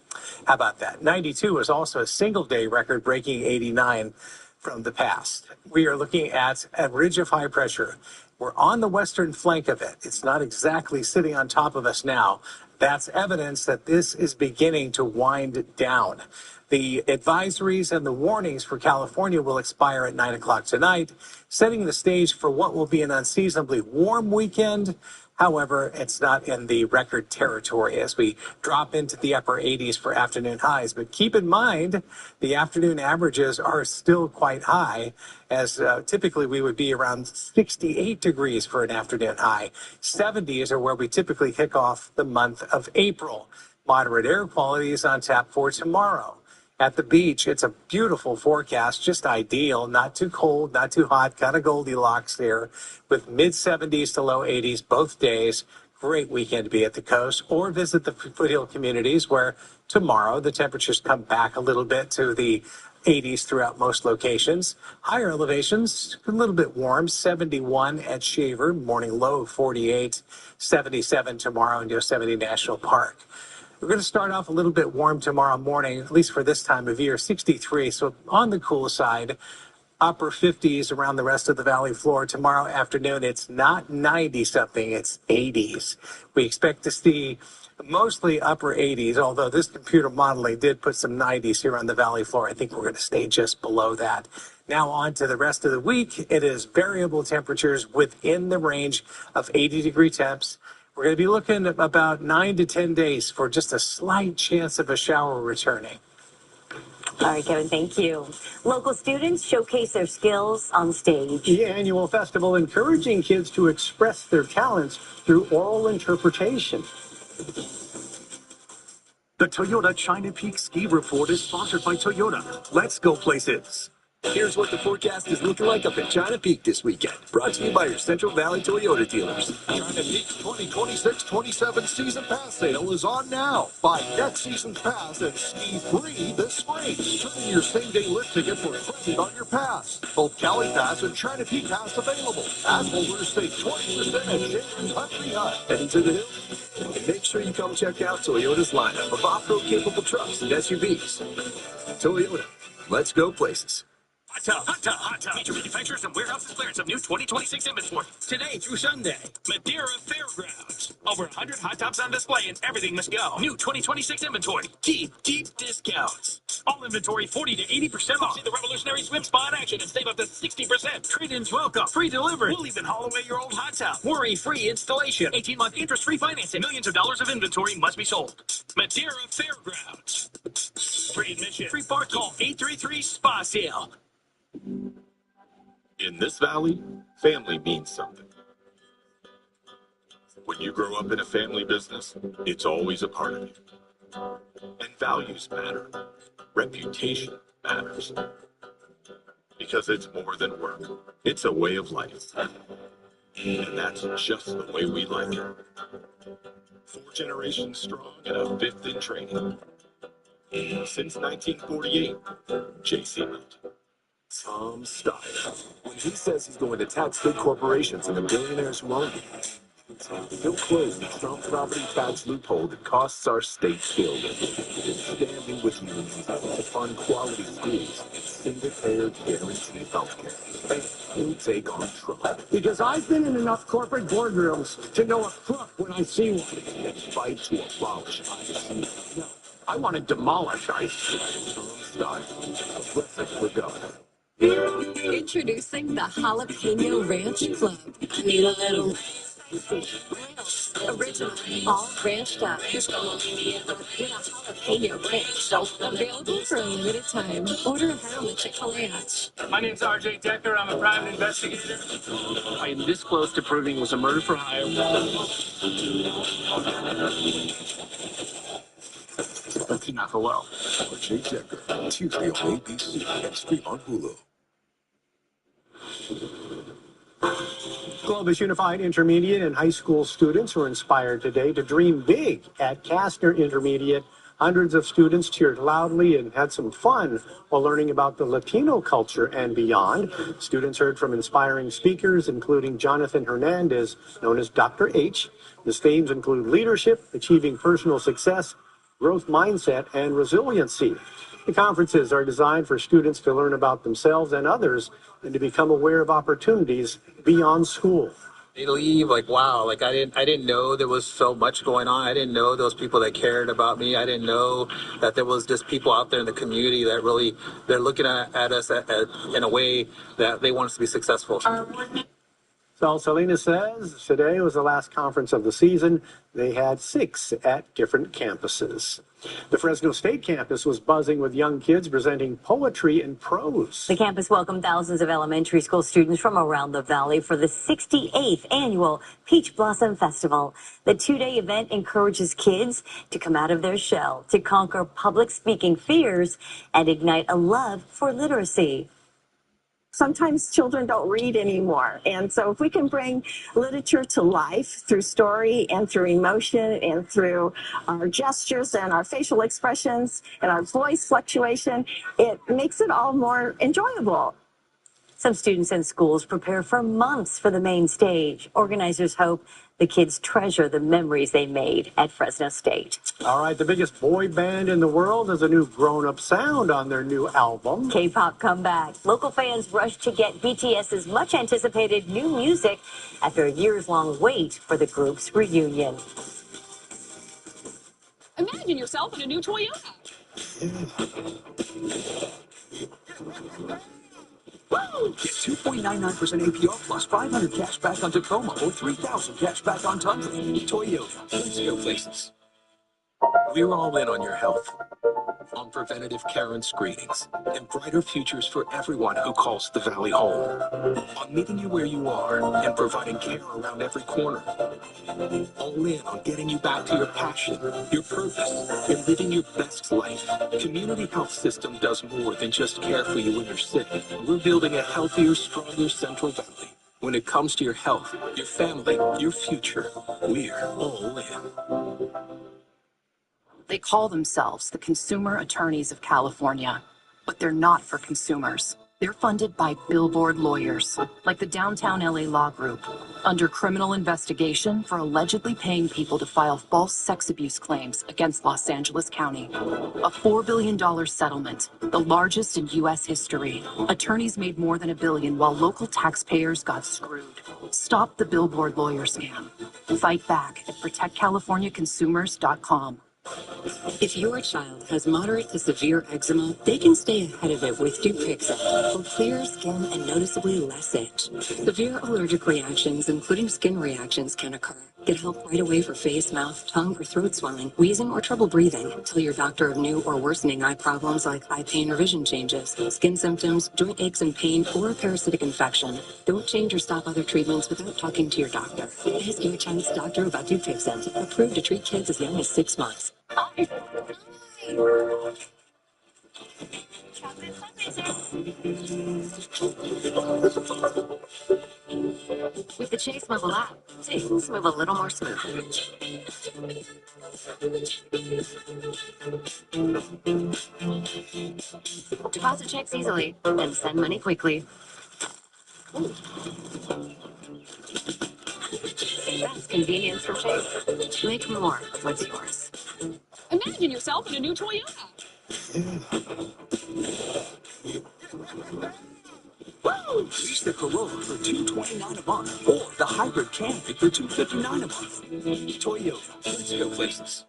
[SPEAKER 1] How about that? 92 was also a single-day record, breaking 89 from the past. We are looking at a ridge of high pressure. We're on the western flank of it. It's not exactly sitting on top of us now. That's evidence that this is beginning to wind down. The advisories and the warnings for California will expire at 9 o'clock tonight, setting the stage for what will be an unseasonably warm weekend. However, it's not in the record territory as we drop into the upper 80s for afternoon highs. But keep in mind, the afternoon averages are still quite high, as typically we would be around 68 degrees for an afternoon high. 70s are where we typically kick off the month of April. Moderate air quality is on tap for tomorrow. At the beach, it's a beautiful forecast, just ideal, not too cold, not too hot, kind of Goldilocks there, with mid-70s to low 80s both days. Great weekend to be at the coast, or visit the foothill communities where tomorrow the temperatures come back a little bit to the 80s throughout most locations. Higher elevations, a little bit warm, 71 at Shaver, morning low 48, 77 tomorrow in Yosemite National Park. We're going to start off a little bit warm tomorrow morning, at least for this time of year, 63. So on the cool side, upper 50s around the rest of the valley floor. Tomorrow afternoon, it's not 90-something, it's 80s. We expect to see mostly upper 80s, although this computer modeling did put some 90s here on the valley floor. I think we're going to stay just below that. Now on to the rest of the week. It is variable temperatures within the range of 80-degree temps. We're going to be looking at about 9 to 10 days for just a slight chance of a shower returning.
[SPEAKER 8] All right, Kevin, thank you. Local students showcase their skills on stage.
[SPEAKER 15] The annual festival encouraging kids to express their talents through oral interpretation.
[SPEAKER 10] The Toyota China Peak Ski Report is sponsored by Toyota. Let's go places.
[SPEAKER 9] Here's what the forecast is looking like up at China Peak this weekend. Brought to you by your Central Valley Toyota dealers.
[SPEAKER 12] China Peak's 2026-27 season pass sale is on now. Buy next season's pass and ski free this spring. Turn in your same-day lift ticket for credit on your pass. Both Cali Pass and China Peak Pass available. Pass holders save 20% at Sharon Country Hut.
[SPEAKER 9] Heading to the hill? And make sure you come check out Toyota's lineup of off-road capable trucks and SUVs. Toyota, let's go places.
[SPEAKER 14] Hot. Major manufacturers and warehouses clearance of new 2026 inventory. Today through Sunday. Madeira Fairgrounds. Over 100 hot tops on display and everything must go. New 2026 inventory. Deep discounts. All inventory 40 to 80% off. See the revolutionary swim spa in action and save up to 60%. Trade-ins welcome. Free delivery. We'll even haul away your old hot tub. Worry-free installation. 18-month interest-free financing. Millions of dollars of inventory must be sold. Madeira Fairgrounds. Free admission. Free park. Call 833-SPA-SALE.
[SPEAKER 23] In this valley, family means something. When you grow up in a family business, it's always a part of you. And values matter. Reputation matters. Because it's more than work. It's a way of life. And that's just the way we like it. 4 generations strong and a 5th in training. Since 1948, J.C. Milt.
[SPEAKER 9] Tom Steyer. When he says he's going to tax big corporations and the billionaires who own them, he'll close the Trump property tax loophole that costs our state billions. Standing with unions to fund quality schools and single-payer guaranteed health care. And he'll take on Trump.
[SPEAKER 12] Because I've been in enough corporate boardrooms to know a crook when I see one.
[SPEAKER 9] And fight to abolish IC.
[SPEAKER 12] No, I want to demolish IC.
[SPEAKER 9] Tom Steyer. Blessing for God.
[SPEAKER 24] Introducing the Jalapeno Ranch Club. Need a little original, all ranched up with a jalapeno ranch. Available for a limited time. Order ahead on the Chick-fil-A app.
[SPEAKER 25] My name's RJ Decker. I'm a private investigator. I am this close to proving it was a murder for hire.
[SPEAKER 9] That's enough. Well.
[SPEAKER 2] Jay Decker, Tuesday on ABC and stream on Hulu.
[SPEAKER 15] Columbus Unified Intermediate and high school students were inspired today to dream big at Kastner Intermediate. Hundreds of students cheered loudly and had some fun while learning about the Latino culture and beyond. Students heard from inspiring speakers, including Jonathan Hernandez, known as Dr. H. His themes include leadership, achieving personal success, growth mindset, and resiliency. The conferences are designed for students to learn about themselves and others and to become aware of opportunities beyond school.
[SPEAKER 5] They leave like, wow, like I didn't know there was so much going on. I didn't know those people that cared about me. I didn't know that there was just people out there in the community that really, they're looking at us in a way that they want us to be successful.
[SPEAKER 15] So Selena says today was the last conference of the season. They had 6 at different campuses. The Fresno State campus was buzzing with young kids presenting poetry and prose.
[SPEAKER 8] The campus welcomed thousands of elementary school students from around the valley for the 68th annual Peach Blossom Festival. The 2-day event encourages kids to come out of their shell, to conquer public speaking fears, and ignite a love for literacy.
[SPEAKER 7] Sometimes children don't read anymore. And so if we can bring literature to life through story and through emotion and through our gestures and our facial expressions and our voice fluctuation, it makes it all more enjoyable.
[SPEAKER 8] Some students and schools prepare for months for the main stage. Organizers hope the kids treasure the memories they made at Fresno State.
[SPEAKER 15] All right, the biggest boy band in the world has a new grown-up sound on their new album.
[SPEAKER 8] K-pop comeback. Local fans rush to get BTS's much-anticipated new music after a years-long wait for the group's reunion.
[SPEAKER 24] Imagine yourself in a new Toyota.
[SPEAKER 16] Get 2.99% APR plus 500 cash back on Tacoma or 3,000 cash back on Tundra. Toyota. Let's go places.
[SPEAKER 3] We're all in on your health, on preventative care and screenings, and brighter futures for everyone who calls the Valley home. On meeting you where you are and providing care around every corner. All in on getting you back to your passion, your purpose, and living your best life. Community Health System does more than just care for you when you're sick. We're building a healthier, stronger Central Valley. When it comes to your health, your family, your future, we're all in.
[SPEAKER 18] They call themselves the Consumer Attorneys of California, but they're not for consumers. They're funded by billboard lawyers, like the Downtown LA Law Group, under criminal investigation for allegedly paying people to file false sex abuse claims against Los Angeles County. A $4 billion settlement, the largest in U.S. history. Attorneys made more than $1 billion while local taxpayers got screwed. Stop the billboard lawyer scam. Fight back at protectcaliforniaconsumers.com.
[SPEAKER 24] If your child has moderate to severe eczema, they can stay ahead of it with Dupixent for clearer skin and noticeably less itch. Severe allergic reactions, including skin reactions, can occur. Get help right away for face, mouth, tongue, or throat swelling, wheezing, or trouble breathing. Tell your doctor of new or worsening eye problems like eye pain or vision changes, skin symptoms, joint aches and pain, or a parasitic infection. Don't change or stop other treatments without talking to your doctor. Ask your child's doctor about Dupixent, approved to treat kids as young as 6 months. With the Chase mobile app, things move a little more smoothly. Deposit checks easily, then send money quickly. That's convenience from Chase. Make more of what's yours. Imagine yourself in a new Toyota.
[SPEAKER 16] Lease the Corolla for $229 a month, or the hybrid Camry for $259 a month. Toyota. Let's go places.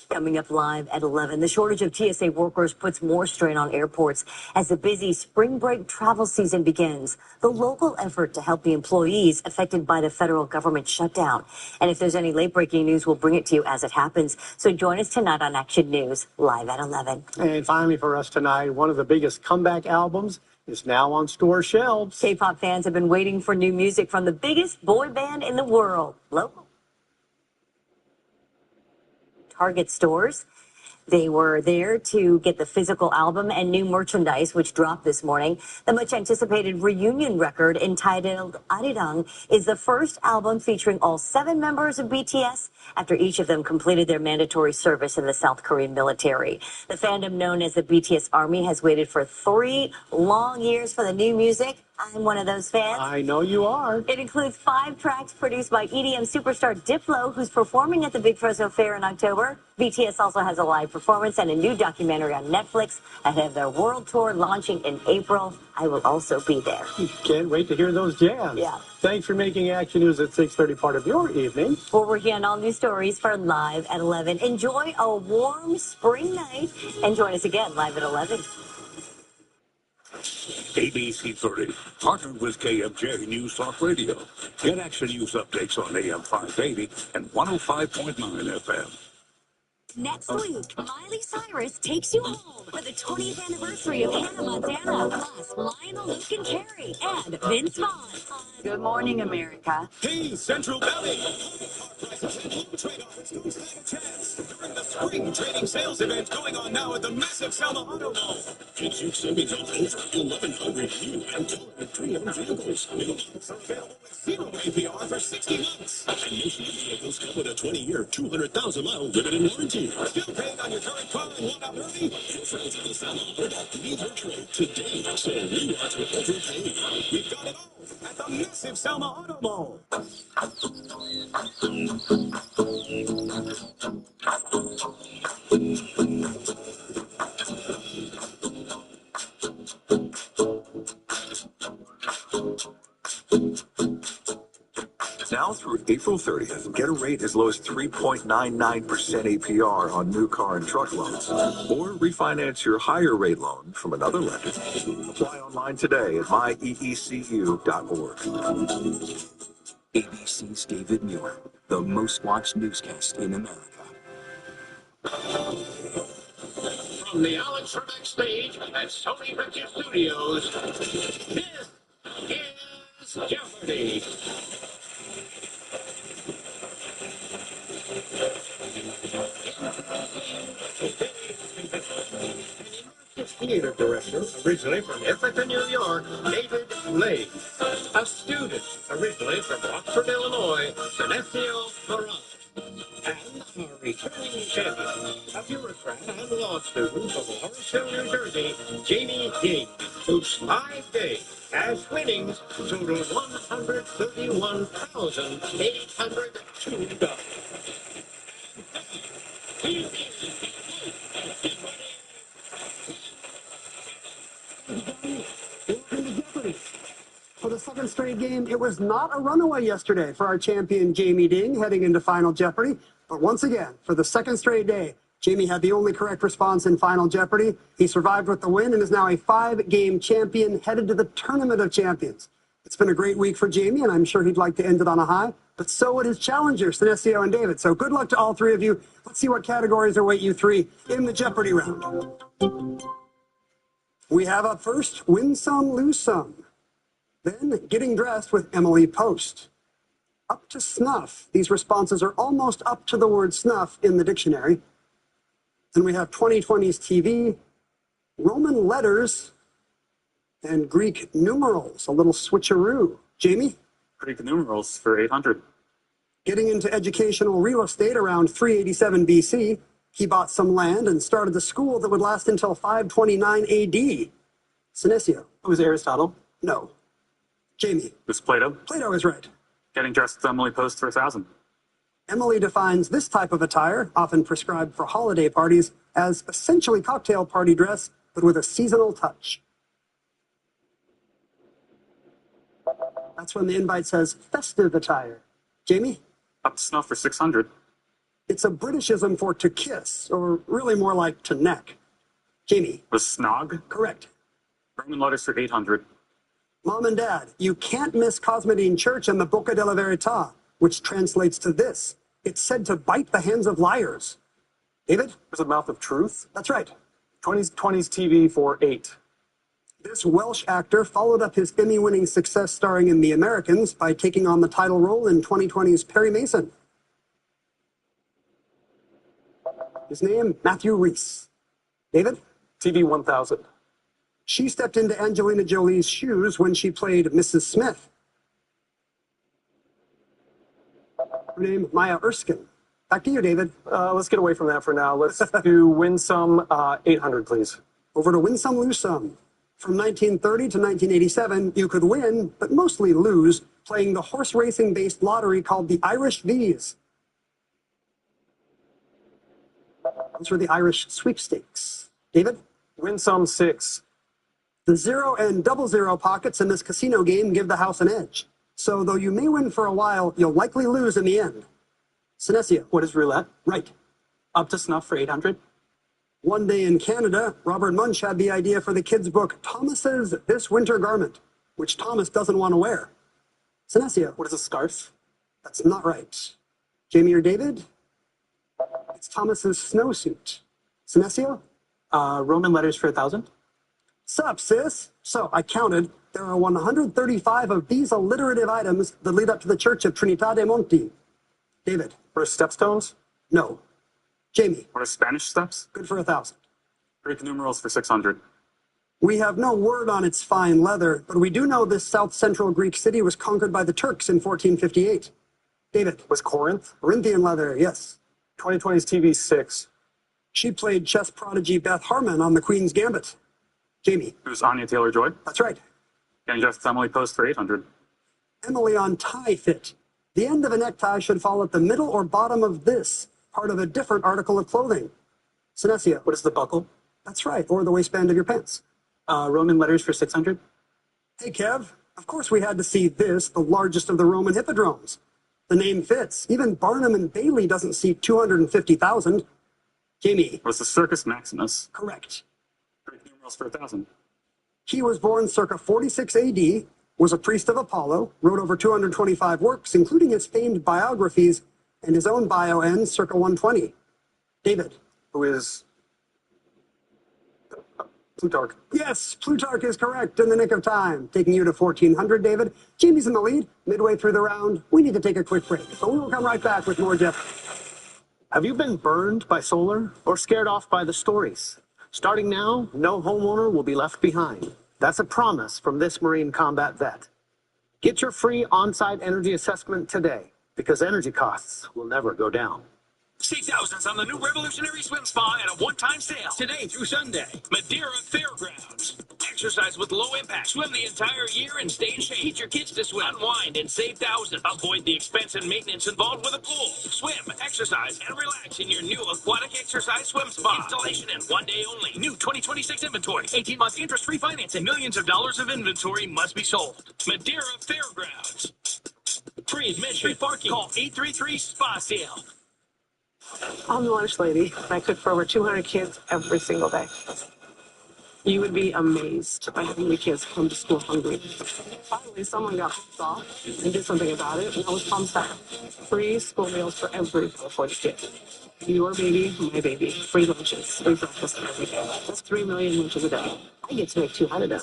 [SPEAKER 8] Coming up live at 11, the shortage of TSA workers puts more strain on airports as the busy spring break travel season begins. The local effort to help the employees affected by the federal government shutdown. And if there's any late-breaking news, we'll bring it to you as it happens. So join us tonight on Action News, live at 11.
[SPEAKER 15] And finally for us tonight, one of the biggest comeback albums is now on store shelves.
[SPEAKER 8] K-pop fans have been waiting for new music from the biggest boy band in the world. Local Target stores. They were there to get the physical album and new merchandise, which dropped this morning. The much anticipated reunion record entitled Arirang is the first album featuring all 7 members of BTS after each of them completed their mandatory service in the South Korean military. The fandom known as the BTS Army has waited for 3 long years for the new music. I'm one of those fans.
[SPEAKER 15] I know you are.
[SPEAKER 8] It includes 5 tracks produced by EDM superstar Diplo, who's performing at the Big Fresno Fair in October. BTS also has a live performance and a new documentary on Netflix ahead of their world tour launching in April. I will also be there.
[SPEAKER 15] Can't wait to hear those jams.
[SPEAKER 8] Yeah.
[SPEAKER 15] Thanks for making Action News at 6:30 part of your evening.
[SPEAKER 8] We're working on all new stories for Live at 11. Enjoy a warm spring night and join us again live at 11.
[SPEAKER 12] ABC 30, partnered with KMJ News Talk Radio. Get Action News updates on AM 580 and 105.9 FM.
[SPEAKER 8] Next week, Miley Cyrus takes you home for the 20th anniversary of Hannah Montana, plus Lionel, Luke, and Carrie, and Vince Vaughn. Good morning, America.
[SPEAKER 14] Hey, Central Valley! Trade offers don't stand a chance during the spring trading sales event going on now at the massive Selma Auto Mall. Get you savings on over 1,100 new and pre-owned vehicles. New models are available with 0 APR for 60 months. And most new vehicles come with a 20-year, 200,000-mile limited warranty. Still paying on your current car and want out early? Your friends at the Selma are about to leave her trade today, so we want to overpay. We've got it all at the massive Selma Auto Mall.
[SPEAKER 2] Now through April 30th, get a rate as low as 3.99% APR on new car and truck loans. Or refinance your higher rate loan from another lender. Apply online today at myecu.org.
[SPEAKER 16] ABC's David Muir, the most watched newscast in America.
[SPEAKER 14] From the Alex Trebek stage at Sony Pictures Studios, this is Jeopardy! Theater director, originally from Ithaca, New York, David Lake. A student, originally from Rockford, Illinois, Senesio Barras. And our returning champion, a bureaucrat and law student from Morrisville, New Jersey, Jamie King, whose 5-day cash winnings total $131,802.
[SPEAKER 4] For the second straight game, it was not a runaway yesterday for our champion Jamie Ding heading into Final Jeopardy. But once again, for the second straight day, Jamie had the only correct response in Final Jeopardy. He survived with the win and is now a 5-game champion headed to the Tournament of Champions. It's been a great week for Jamie, and I'm sure he'd like to end it on a high. But so would his challengers, Senesio and David. So good luck to all 3 of you. Let's see what categories await you 3 in the Jeopardy round. We have up first, Win Some, Lose Some. Then, Getting Dressed with Emily Post. Up to Snuff. These responses are almost up to the word snuff in the dictionary. Then we have 2020's TV, Roman letters, and Greek numerals. A little switcheroo. Jamie?
[SPEAKER 6] Greek numerals for 800.
[SPEAKER 4] Getting into educational real estate around 387 BC, he bought some land and started a school that would last until 529 AD. Senesio.
[SPEAKER 6] It was Aristotle.
[SPEAKER 4] No. Jamie.
[SPEAKER 6] It was Plato.
[SPEAKER 4] Plato is right.
[SPEAKER 6] Getting Dressed with Emily Post for 1,000.
[SPEAKER 4] Emily defines this type of attire, often prescribed for holiday parties, as essentially cocktail party dress, but with a seasonal touch. That's when the invite says festive attire. Jamie?
[SPEAKER 6] Up to Snuff for 600.
[SPEAKER 4] It's a Britishism for to kiss, or really more like to neck. Jamie?
[SPEAKER 6] Was Snog?
[SPEAKER 4] Correct.
[SPEAKER 6] Roman letters for 800.
[SPEAKER 4] Mom and Dad, you can't miss Cosmedine Church and the Boca della Verità, which translates to this. It's said to bite the hands of liars. David?
[SPEAKER 6] There's a Mouth of Truth.
[SPEAKER 4] That's right.
[SPEAKER 6] 20's TV for 8.
[SPEAKER 4] This Welsh actor followed up his Emmy-winning success starring in The Americans by taking on the title role in 2020's Perry Mason. His name, Matthew Reese. David?
[SPEAKER 6] TV 1000.
[SPEAKER 4] She stepped into Angelina Jolie's shoes when she played Mrs. Smith. Her name, Maya Erskine. Back to you, David.
[SPEAKER 6] Let's get away from that for now. Let's do win some 800, please.
[SPEAKER 4] Over to Win Some, Lose Some. From 1930 to 1987, you could win, but mostly lose, playing the horse racing-based lottery called the Irish V's. Those were the Irish sweepstakes. David?
[SPEAKER 6] Win some 6.
[SPEAKER 4] The 0 and 00 pockets in this casino game give the house an edge. So though you may win for a while, you'll likely lose in the end. Sinesio.
[SPEAKER 6] What is roulette?
[SPEAKER 4] Right.
[SPEAKER 6] Up to snuff for 800.
[SPEAKER 4] One day in Canada, Robert Munch had the idea for the kids' book Thomas's This Winter Garment, which Thomas doesn't want to wear. Sinesio.
[SPEAKER 6] What is a scarf?
[SPEAKER 4] That's not right. Jamie or David? It's Thomas's snowsuit. Sinesio?
[SPEAKER 6] Roman letters for 1,000.
[SPEAKER 4] Sup, sis? So, I counted. There are 135 of these alliterative items that lead up to the Church of Trinitate Monti. David?
[SPEAKER 6] What are stepstones?
[SPEAKER 4] No. Jamie?
[SPEAKER 6] What are Spanish steps?
[SPEAKER 4] Good for 1,000.
[SPEAKER 6] Greek numerals for 600.
[SPEAKER 4] We have no word on its fine leather, but we do know this south central Greek city was conquered by the Turks in 1458. David?
[SPEAKER 6] Was Corinth?
[SPEAKER 4] Corinthian leather, yes.
[SPEAKER 6] 2020's TV 6.
[SPEAKER 4] She played chess prodigy Beth Harmon on The Queen's Gambit. Jamie?
[SPEAKER 6] Who's Anya Taylor-Joy?
[SPEAKER 4] That's right.
[SPEAKER 6] And just Emily Post for 800.
[SPEAKER 4] Emily on tie fit. The end of a necktie should fall at the middle or bottom of this, part of a different article of clothing. Sinesio?
[SPEAKER 6] What is the buckle?
[SPEAKER 4] That's right, or the waistband of your pants.
[SPEAKER 6] Roman letters for 600.
[SPEAKER 4] Hey, Kev. Of course we had to see this, the largest of the Roman hippodromes. The name fits. Even Barnum and Bailey doesn't seat 250,000. Jamie?
[SPEAKER 6] Was the Circus Maximus?
[SPEAKER 4] Correct.
[SPEAKER 6] Greek numerals for 1,000.
[SPEAKER 4] He was born circa 46 AD, was a priest of Apollo, wrote over 225 works, including his famed biographies, and his own bio ends circa 120. David?
[SPEAKER 6] Who is Plutarch?
[SPEAKER 4] Yes, Plutarch is correct in the nick of time. Taking you to 1400, David. Jamie's in the lead. Midway through the round, we need to take a quick break, but we will come right back with more Jeff.
[SPEAKER 15] Have you been burned by solar or scared off by the stories? Starting now, no homeowner will be left behind. That's a promise from this Marine Combat Vet. Get your free on-site energy assessment today, because energy costs will never go down.
[SPEAKER 14] Save thousands on the new revolutionary swim spa at a one-time sale. Today through Sunday. Madeira Fairgrounds. Exercise with low impact. Swim the entire year and stay in shape. Teach your kids to swim. Unwind and save thousands. Avoid the expense and maintenance involved with a pool. Swim, exercise, and relax in your new aquatic exercise swim spa. Installation in one day only. New 2026 inventory. 18-month interest-free financing. Millions of dollars of inventory must be sold. Madeira Fairgrounds. Free admission. Free parking. Call 833-SPA-SALE.
[SPEAKER 11] I'm the lunch lady. I cook for over 200 kids every single day. You would be amazed by how many kids come to school hungry. Finally, someone got pissed off and did something about it, and that was Palm Style. Free school meals for every California kid. Your baby, my baby. Free lunches, free breakfast every day. That's 3 million lunches a day. I get to make 200 now.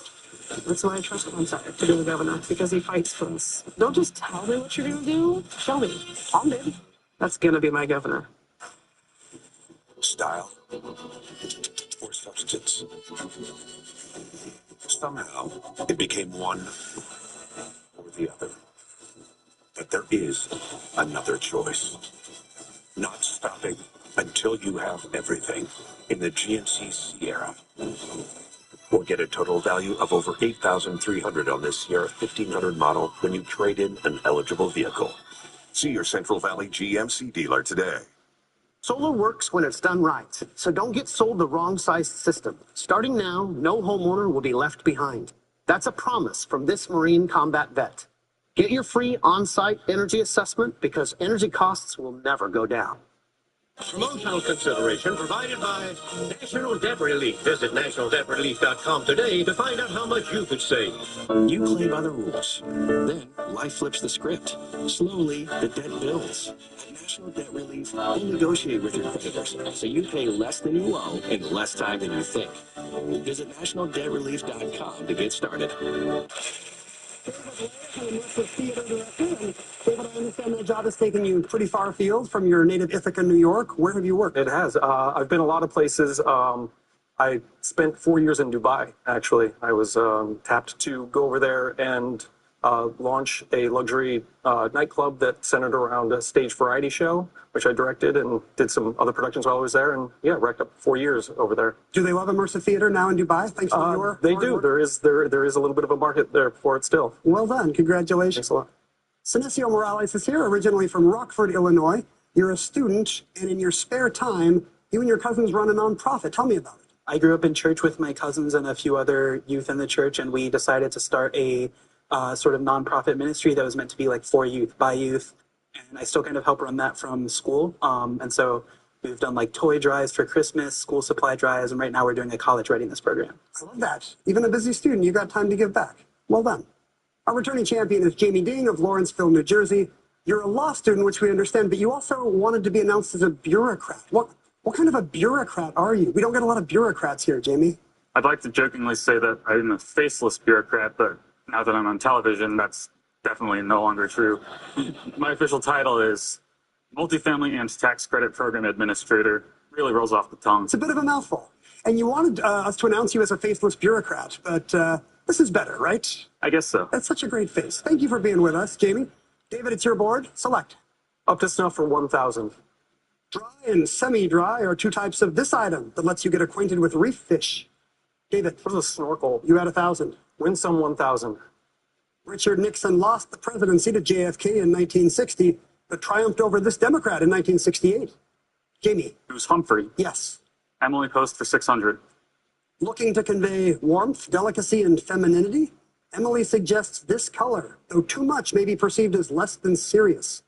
[SPEAKER 11] That's why I trust Palm Style to be the governor, because he fights for us. Don't just tell me what you're going to do. Show me. Palm did. That's going to be my governor.
[SPEAKER 2] Style or substance. Somehow, it became one or the other. But there is another choice. Not stopping until you have everything in the GMC Sierra. Or get a total value of over $8,300 on this Sierra 1500 model when you trade in an eligible vehicle. See your Central Valley GMC dealer today.
[SPEAKER 15] Solar works when it's done right, so don't get sold the wrong sized system. Starting now, no homeowner will be left behind. That's a promise from this Marine Combat Vet. Get your free on-site energy assessment, because energy costs will never go down.
[SPEAKER 13] Promotional consideration provided by National Debt Relief. Visit nationaldebtrelief.com today to find out how much you could save.
[SPEAKER 9] You play by the rules. Then life flips the script. Slowly, the debt builds. At National Debt Relief, we'll negotiate with your creditors so you pay less than you owe in less time than you think. Visit nationaldebtrelief.com to get started.
[SPEAKER 4] Theater director. And David, I understand that job has taken you pretty far afield from your native Ithaca, New York. Where have you worked?
[SPEAKER 6] It has. I've been a lot of places. I spent 4 years in Dubai, actually. I was tapped to go over there and launch a luxury nightclub that centered around a stage variety show, which I directed and did some other productions while I was there. And yeah, racked up 4 years over there.
[SPEAKER 4] Do they love immersive theater now in Dubai? Thanks to your
[SPEAKER 6] They do. There is a little bit of a market there for it still.
[SPEAKER 4] Well done. Congratulations.
[SPEAKER 6] Thanks a lot.
[SPEAKER 4] Sinesio Morales is here, originally from Rockford, Illinois. You're a student, and in your spare time, you and your cousins run a nonprofit. Tell me about it.
[SPEAKER 17] I grew up in church with my cousins and a few other youth in the church, and we decided to start a sort of nonprofit ministry that was meant to be like for youth, by youth. And I still kind of help run that from school. And so we've done like toy drives for Christmas, school supply drives, and right now we're doing a college readiness program.
[SPEAKER 4] I love that. Even a busy student, you got time to give back. Well done. Our returning champion is Jamie Ding of Lawrenceville, New Jersey. You're a law student, which we understand, but you also wanted to be announced as a bureaucrat. What kind of a bureaucrat are you? We don't get a lot of bureaucrats here, Jamie.
[SPEAKER 19] I'd like to jokingly say that I'm a faceless bureaucrat, but now that I'm on television, that's definitely no longer true. My official title is Multifamily and Tax Credit Program Administrator. Really rolls off the tongue.
[SPEAKER 4] It's a bit of a mouthful. And you wanted us to announce you as a faceless bureaucrat, but this is better, right?
[SPEAKER 19] I guess so.
[SPEAKER 4] That's such a great face. Thank you for being with us, Jamie. David, it's your board. Select.
[SPEAKER 6] Up to snuff for 1,000.
[SPEAKER 4] Dry and semi-dry are two types of this item that lets you get acquainted with reef fish. David.
[SPEAKER 6] What is a snorkel?
[SPEAKER 4] You had 1,000.
[SPEAKER 6] Win some 1,000.
[SPEAKER 4] Richard Nixon lost the presidency to JFK in 1960, but triumphed over this Democrat in 1968. Jamie.
[SPEAKER 19] It was Humphrey.
[SPEAKER 4] Yes.
[SPEAKER 19] Emily Post for 600.
[SPEAKER 4] Looking to convey warmth, delicacy, and femininity, Emily suggests this color, though too much may be perceived as less than serious.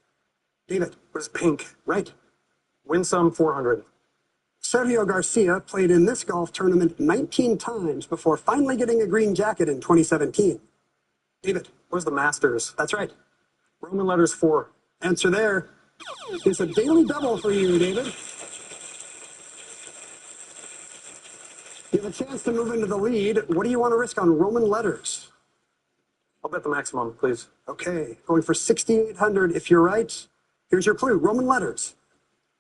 [SPEAKER 4] David.
[SPEAKER 6] What is pink?
[SPEAKER 4] Right.
[SPEAKER 6] Win some 400.
[SPEAKER 4] Sergio Garcia played in this golf tournament 19 times before finally getting a green jacket in 2017. David.
[SPEAKER 6] Where's the Masters?
[SPEAKER 4] That's right.
[SPEAKER 6] Roman letters 4.
[SPEAKER 4] Answer there. It's a daily double for you, David. You have a chance to move into the lead. What do you want to risk on Roman letters?
[SPEAKER 6] I'll bet the maximum, please.
[SPEAKER 4] Okay, going for 6,800 if you're right. Here's your clue, Roman letters.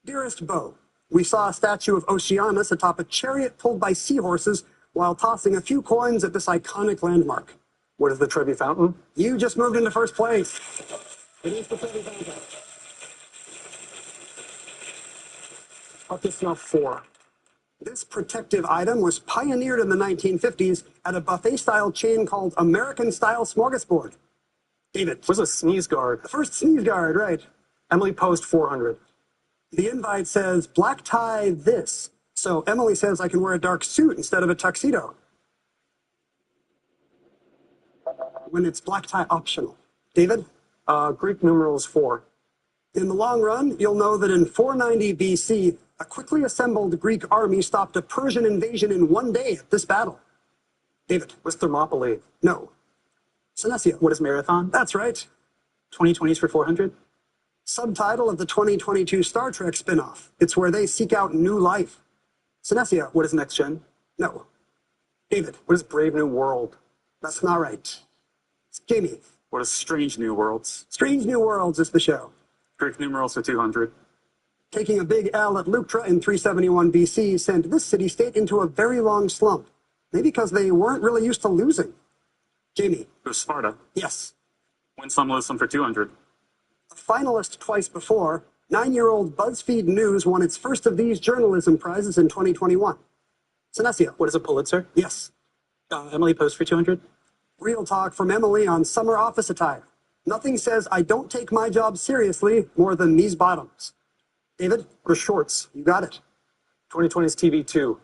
[SPEAKER 4] Dearest Beau, we saw a statue of Oceanus atop a chariot pulled by seahorses while tossing a few coins at this iconic landmark.
[SPEAKER 6] What is the Trevi Fountain?
[SPEAKER 4] You just moved into first place. It is the Trevi Fountain.
[SPEAKER 6] Up to snuff 4.
[SPEAKER 4] This protective item was pioneered in the 1950s at a buffet-style chain called American Style Smorgasbord. David.
[SPEAKER 6] What's a sneeze guard?
[SPEAKER 4] The first sneeze guard, right.
[SPEAKER 6] Emily Post 400.
[SPEAKER 4] The invite says, black tie this. So Emily says I can wear a dark suit instead of a tuxedo. When it's black tie optional. David?
[SPEAKER 6] Greek numerals 4.
[SPEAKER 4] In the long run, you'll know that in 490 BC, a quickly assembled Greek army stopped a Persian invasion in one day at this battle. David.
[SPEAKER 6] What's Thermopylae?
[SPEAKER 4] No. Sinesio.
[SPEAKER 17] What is Marathon?
[SPEAKER 4] That's right.
[SPEAKER 17] 2020s for 400.
[SPEAKER 4] Subtitle of the 2022 Star Trek spinoff. It's where they seek out new life. Sinesio.
[SPEAKER 17] What is Next Gen?
[SPEAKER 4] No. David.
[SPEAKER 6] What is Brave New World?
[SPEAKER 4] That's not right. Jamie.
[SPEAKER 19] What is Strange New Worlds?
[SPEAKER 4] Strange New Worlds is the show.
[SPEAKER 19] Greek numerals for 200.
[SPEAKER 4] Taking a big L at Leuctra in 371 BC sent this city-state into a very long slump. Maybe because they weren't really used to losing. Jamie.
[SPEAKER 19] It was Sparta.
[SPEAKER 4] Yes.
[SPEAKER 19] Win some, lose some for 200.
[SPEAKER 4] A finalist twice before, 9-year-old BuzzFeed News won its first of these journalism prizes in 2021. Sinesio.
[SPEAKER 17] What is a Pulitzer?
[SPEAKER 4] Yes.
[SPEAKER 17] Emily Post for 200.
[SPEAKER 4] Real talk from Emily on summer office attire. Nothing says I don't take my job seriously more than these bottoms. David?
[SPEAKER 6] Or shorts.
[SPEAKER 4] You got it.
[SPEAKER 6] 2020's TV 2.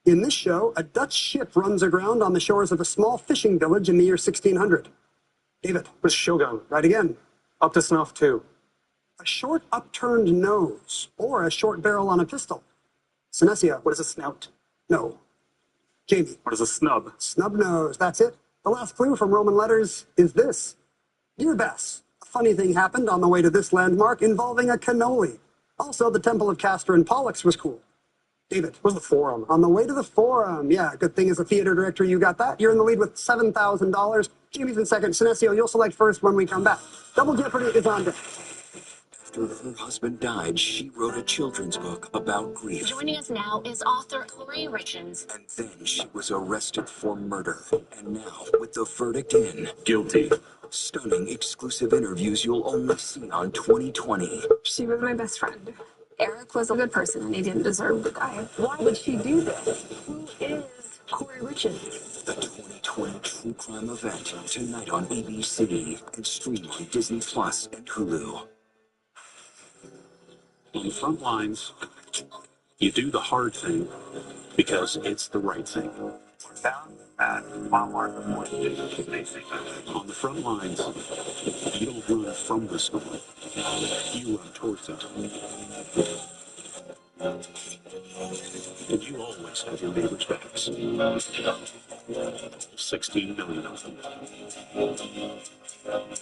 [SPEAKER 4] In this show, a Dutch ship runs aground on the shores of a small fishing village in the year 1600. David?
[SPEAKER 6] With Shogun.
[SPEAKER 4] Right again.
[SPEAKER 6] Up to snuff 2.
[SPEAKER 4] A short upturned nose, or a short barrel on a pistol. Sinesio.
[SPEAKER 17] What is a snout?
[SPEAKER 4] No. Jamie.
[SPEAKER 19] What is a snub?
[SPEAKER 4] Snub nose, that's it. The last clue from Roman letters is this. Dear Bess, a funny thing happened on the way to this landmark involving a cannoli. Also, the Temple of Castor and Pollux was cool. David.
[SPEAKER 6] Where's the forum?
[SPEAKER 4] On the way to the forum. Yeah, good thing as a theater director you got that. You're in the lead with $7,000. Jamie's in second. Sinesio, you'll select first when we come back. Double Jeopardy is on deck.
[SPEAKER 16] After her husband died, she wrote a children's book about grief.
[SPEAKER 1] Joining us now is author Corey Richens.
[SPEAKER 16] And then she was arrested for murder. And now, with the verdict in,
[SPEAKER 3] Guilty.
[SPEAKER 16] Stunning exclusive interviews you'll only see on 2020.
[SPEAKER 1] She was my best friend. Eric was a good person and he didn't deserve to die. Why would she do this? Who is Corey Richens?
[SPEAKER 16] The 2020 true crime event, tonight on ABC, and stream on Disney Plus and Hulu.
[SPEAKER 3] On the front lines, you do the hard thing because it's the right thing.
[SPEAKER 10] Down at Walmart before
[SPEAKER 3] On the front lines, you don't run from the storm, you run towards it. And you always have your neighbor's backs. 16 million of them.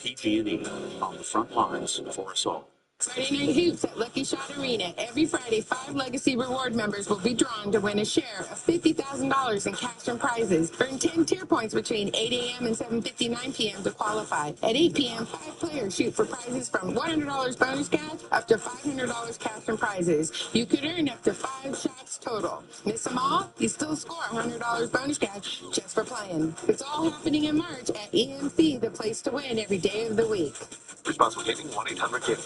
[SPEAKER 3] PG&E on the front lines for us all.
[SPEAKER 20] Friday Night Hoops at Lucky Shot Arena. Every Friday, 5 Legacy Reward members will be drawn to win a share of $50,000 in cash and prizes. Earn 10 tier points between 8 a.m. and 7:59 p.m. to qualify. At 8 p.m., 5 players shoot for prizes from $100 bonus cash up to $500 cash and prizes. You could earn up to 5 shots total. Miss them all? You still score $100 bonus cash just for playing. It's all happening in March at EMC, the place to win every day of the week.
[SPEAKER 2] Responsible gaming, 1-800-GAME.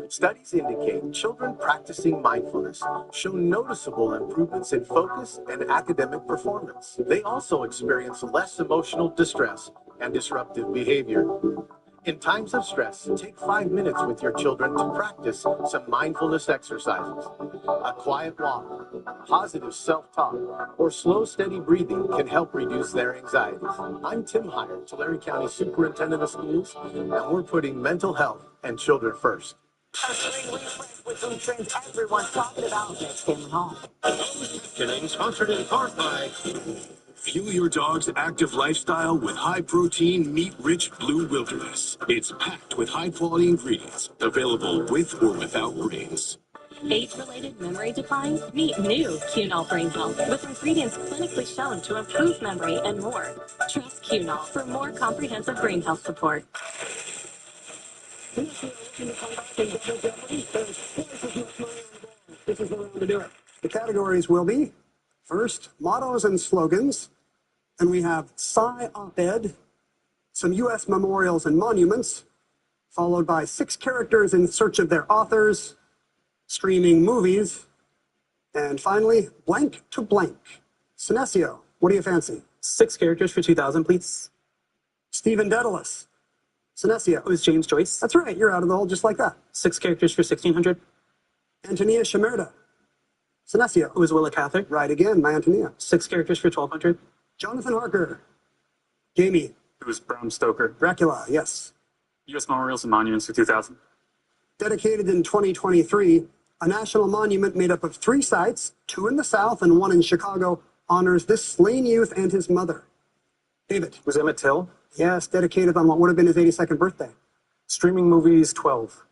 [SPEAKER 21] Studies indicate children practicing mindfulness show noticeable improvements in focus and academic performance. They also experience less emotional distress and disruptive behavior. In times of stress, take 5 minutes with your children to practice some mindfulness exercises. A quiet walk, positive self-talk, or slow, steady breathing can help reduce their anxieties. I'm Tim Hyatt, Tulare County Superintendent of Schools, and we're putting mental health and children first.
[SPEAKER 8] A spring refresh with food trends everyone's talking about. Let's stay home.
[SPEAKER 13] Today, sponsored in part by
[SPEAKER 14] Fuel your dog's active lifestyle with high-protein, meat-rich Blue Wilderness. It's packed with high-quality ingredients, available with or without grains.
[SPEAKER 24] Age-related memory decline? Meet new Qunol Brain Health with ingredients clinically shown to improve memory and more. Trust Qunol for more comprehensive brain health support.
[SPEAKER 4] This is the round to do it. The categories will be, first, mottos and slogans. Then we have Sci Op-Ed, some U.S. memorials and monuments, followed by 6 characters in search of their authors, streaming movies, and finally, blank to blank. Sinesio, what do you fancy?
[SPEAKER 17] 6 characters for 2000, please.
[SPEAKER 4] Stephen Dedalus. Sinesio.
[SPEAKER 17] It was James Joyce.
[SPEAKER 4] That's right, you're out of the hole just like that.
[SPEAKER 17] 6 characters for 1600.
[SPEAKER 4] Antonia Shimerda. Sinesio.
[SPEAKER 17] It was Willa Cather.
[SPEAKER 4] Right again, my Antonia.
[SPEAKER 17] 6 characters for 1200.
[SPEAKER 4] Jonathan Harker. Jamie.
[SPEAKER 19] It was Bram Stoker.
[SPEAKER 4] Dracula, yes.
[SPEAKER 19] U.S. Memorials and Monuments for 2000.
[SPEAKER 4] Dedicated in 2023, a national monument made up of 3 sites, 2 in the South and 1 in Chicago, honors this slain youth and his mother. David.
[SPEAKER 6] Was Emmett Till?
[SPEAKER 4] Yes, dedicated on what would have been his 82nd birthday.
[SPEAKER 6] Streaming movies, 12.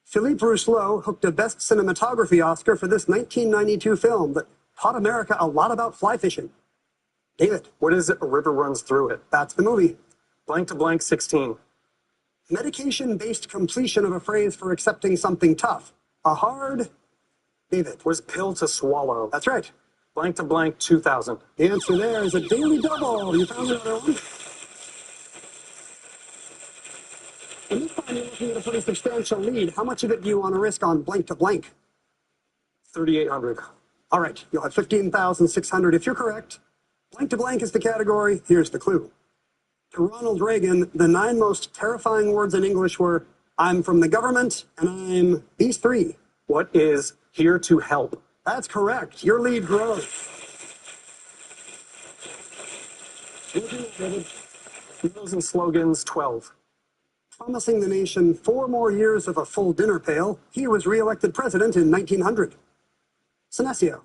[SPEAKER 4] Philippe Rousselot hooked a Best Cinematography Oscar for this 1992 film that taught America a lot about fly fishing. David.
[SPEAKER 6] What is it? A river runs through it.
[SPEAKER 4] That's the movie.
[SPEAKER 6] Blank to blank, 16.
[SPEAKER 4] Medication-based completion of a phrase for accepting something tough. A hard... David.
[SPEAKER 6] Was pill to swallow.
[SPEAKER 4] That's right.
[SPEAKER 6] Blank to blank, 2000.
[SPEAKER 4] The answer there is a daily double. You found another one. And this time you're looking at a pretty substantial lead. How much of it do you want to risk on blank to blank?
[SPEAKER 6] 3,800.
[SPEAKER 4] All right, you'll have 15,600 if you're correct. Blank to blank is the category. Here's the clue. To Ronald Reagan, the 9 most terrifying words in English were, I'm from the government, and I'm these 3.
[SPEAKER 6] What is here to help?
[SPEAKER 4] That's correct. Your lead grows.
[SPEAKER 6] Heroes and slogans, 12.
[SPEAKER 4] Promising the nation 4 more years of a full dinner pail, he was re-elected president in 1900. Sinesio.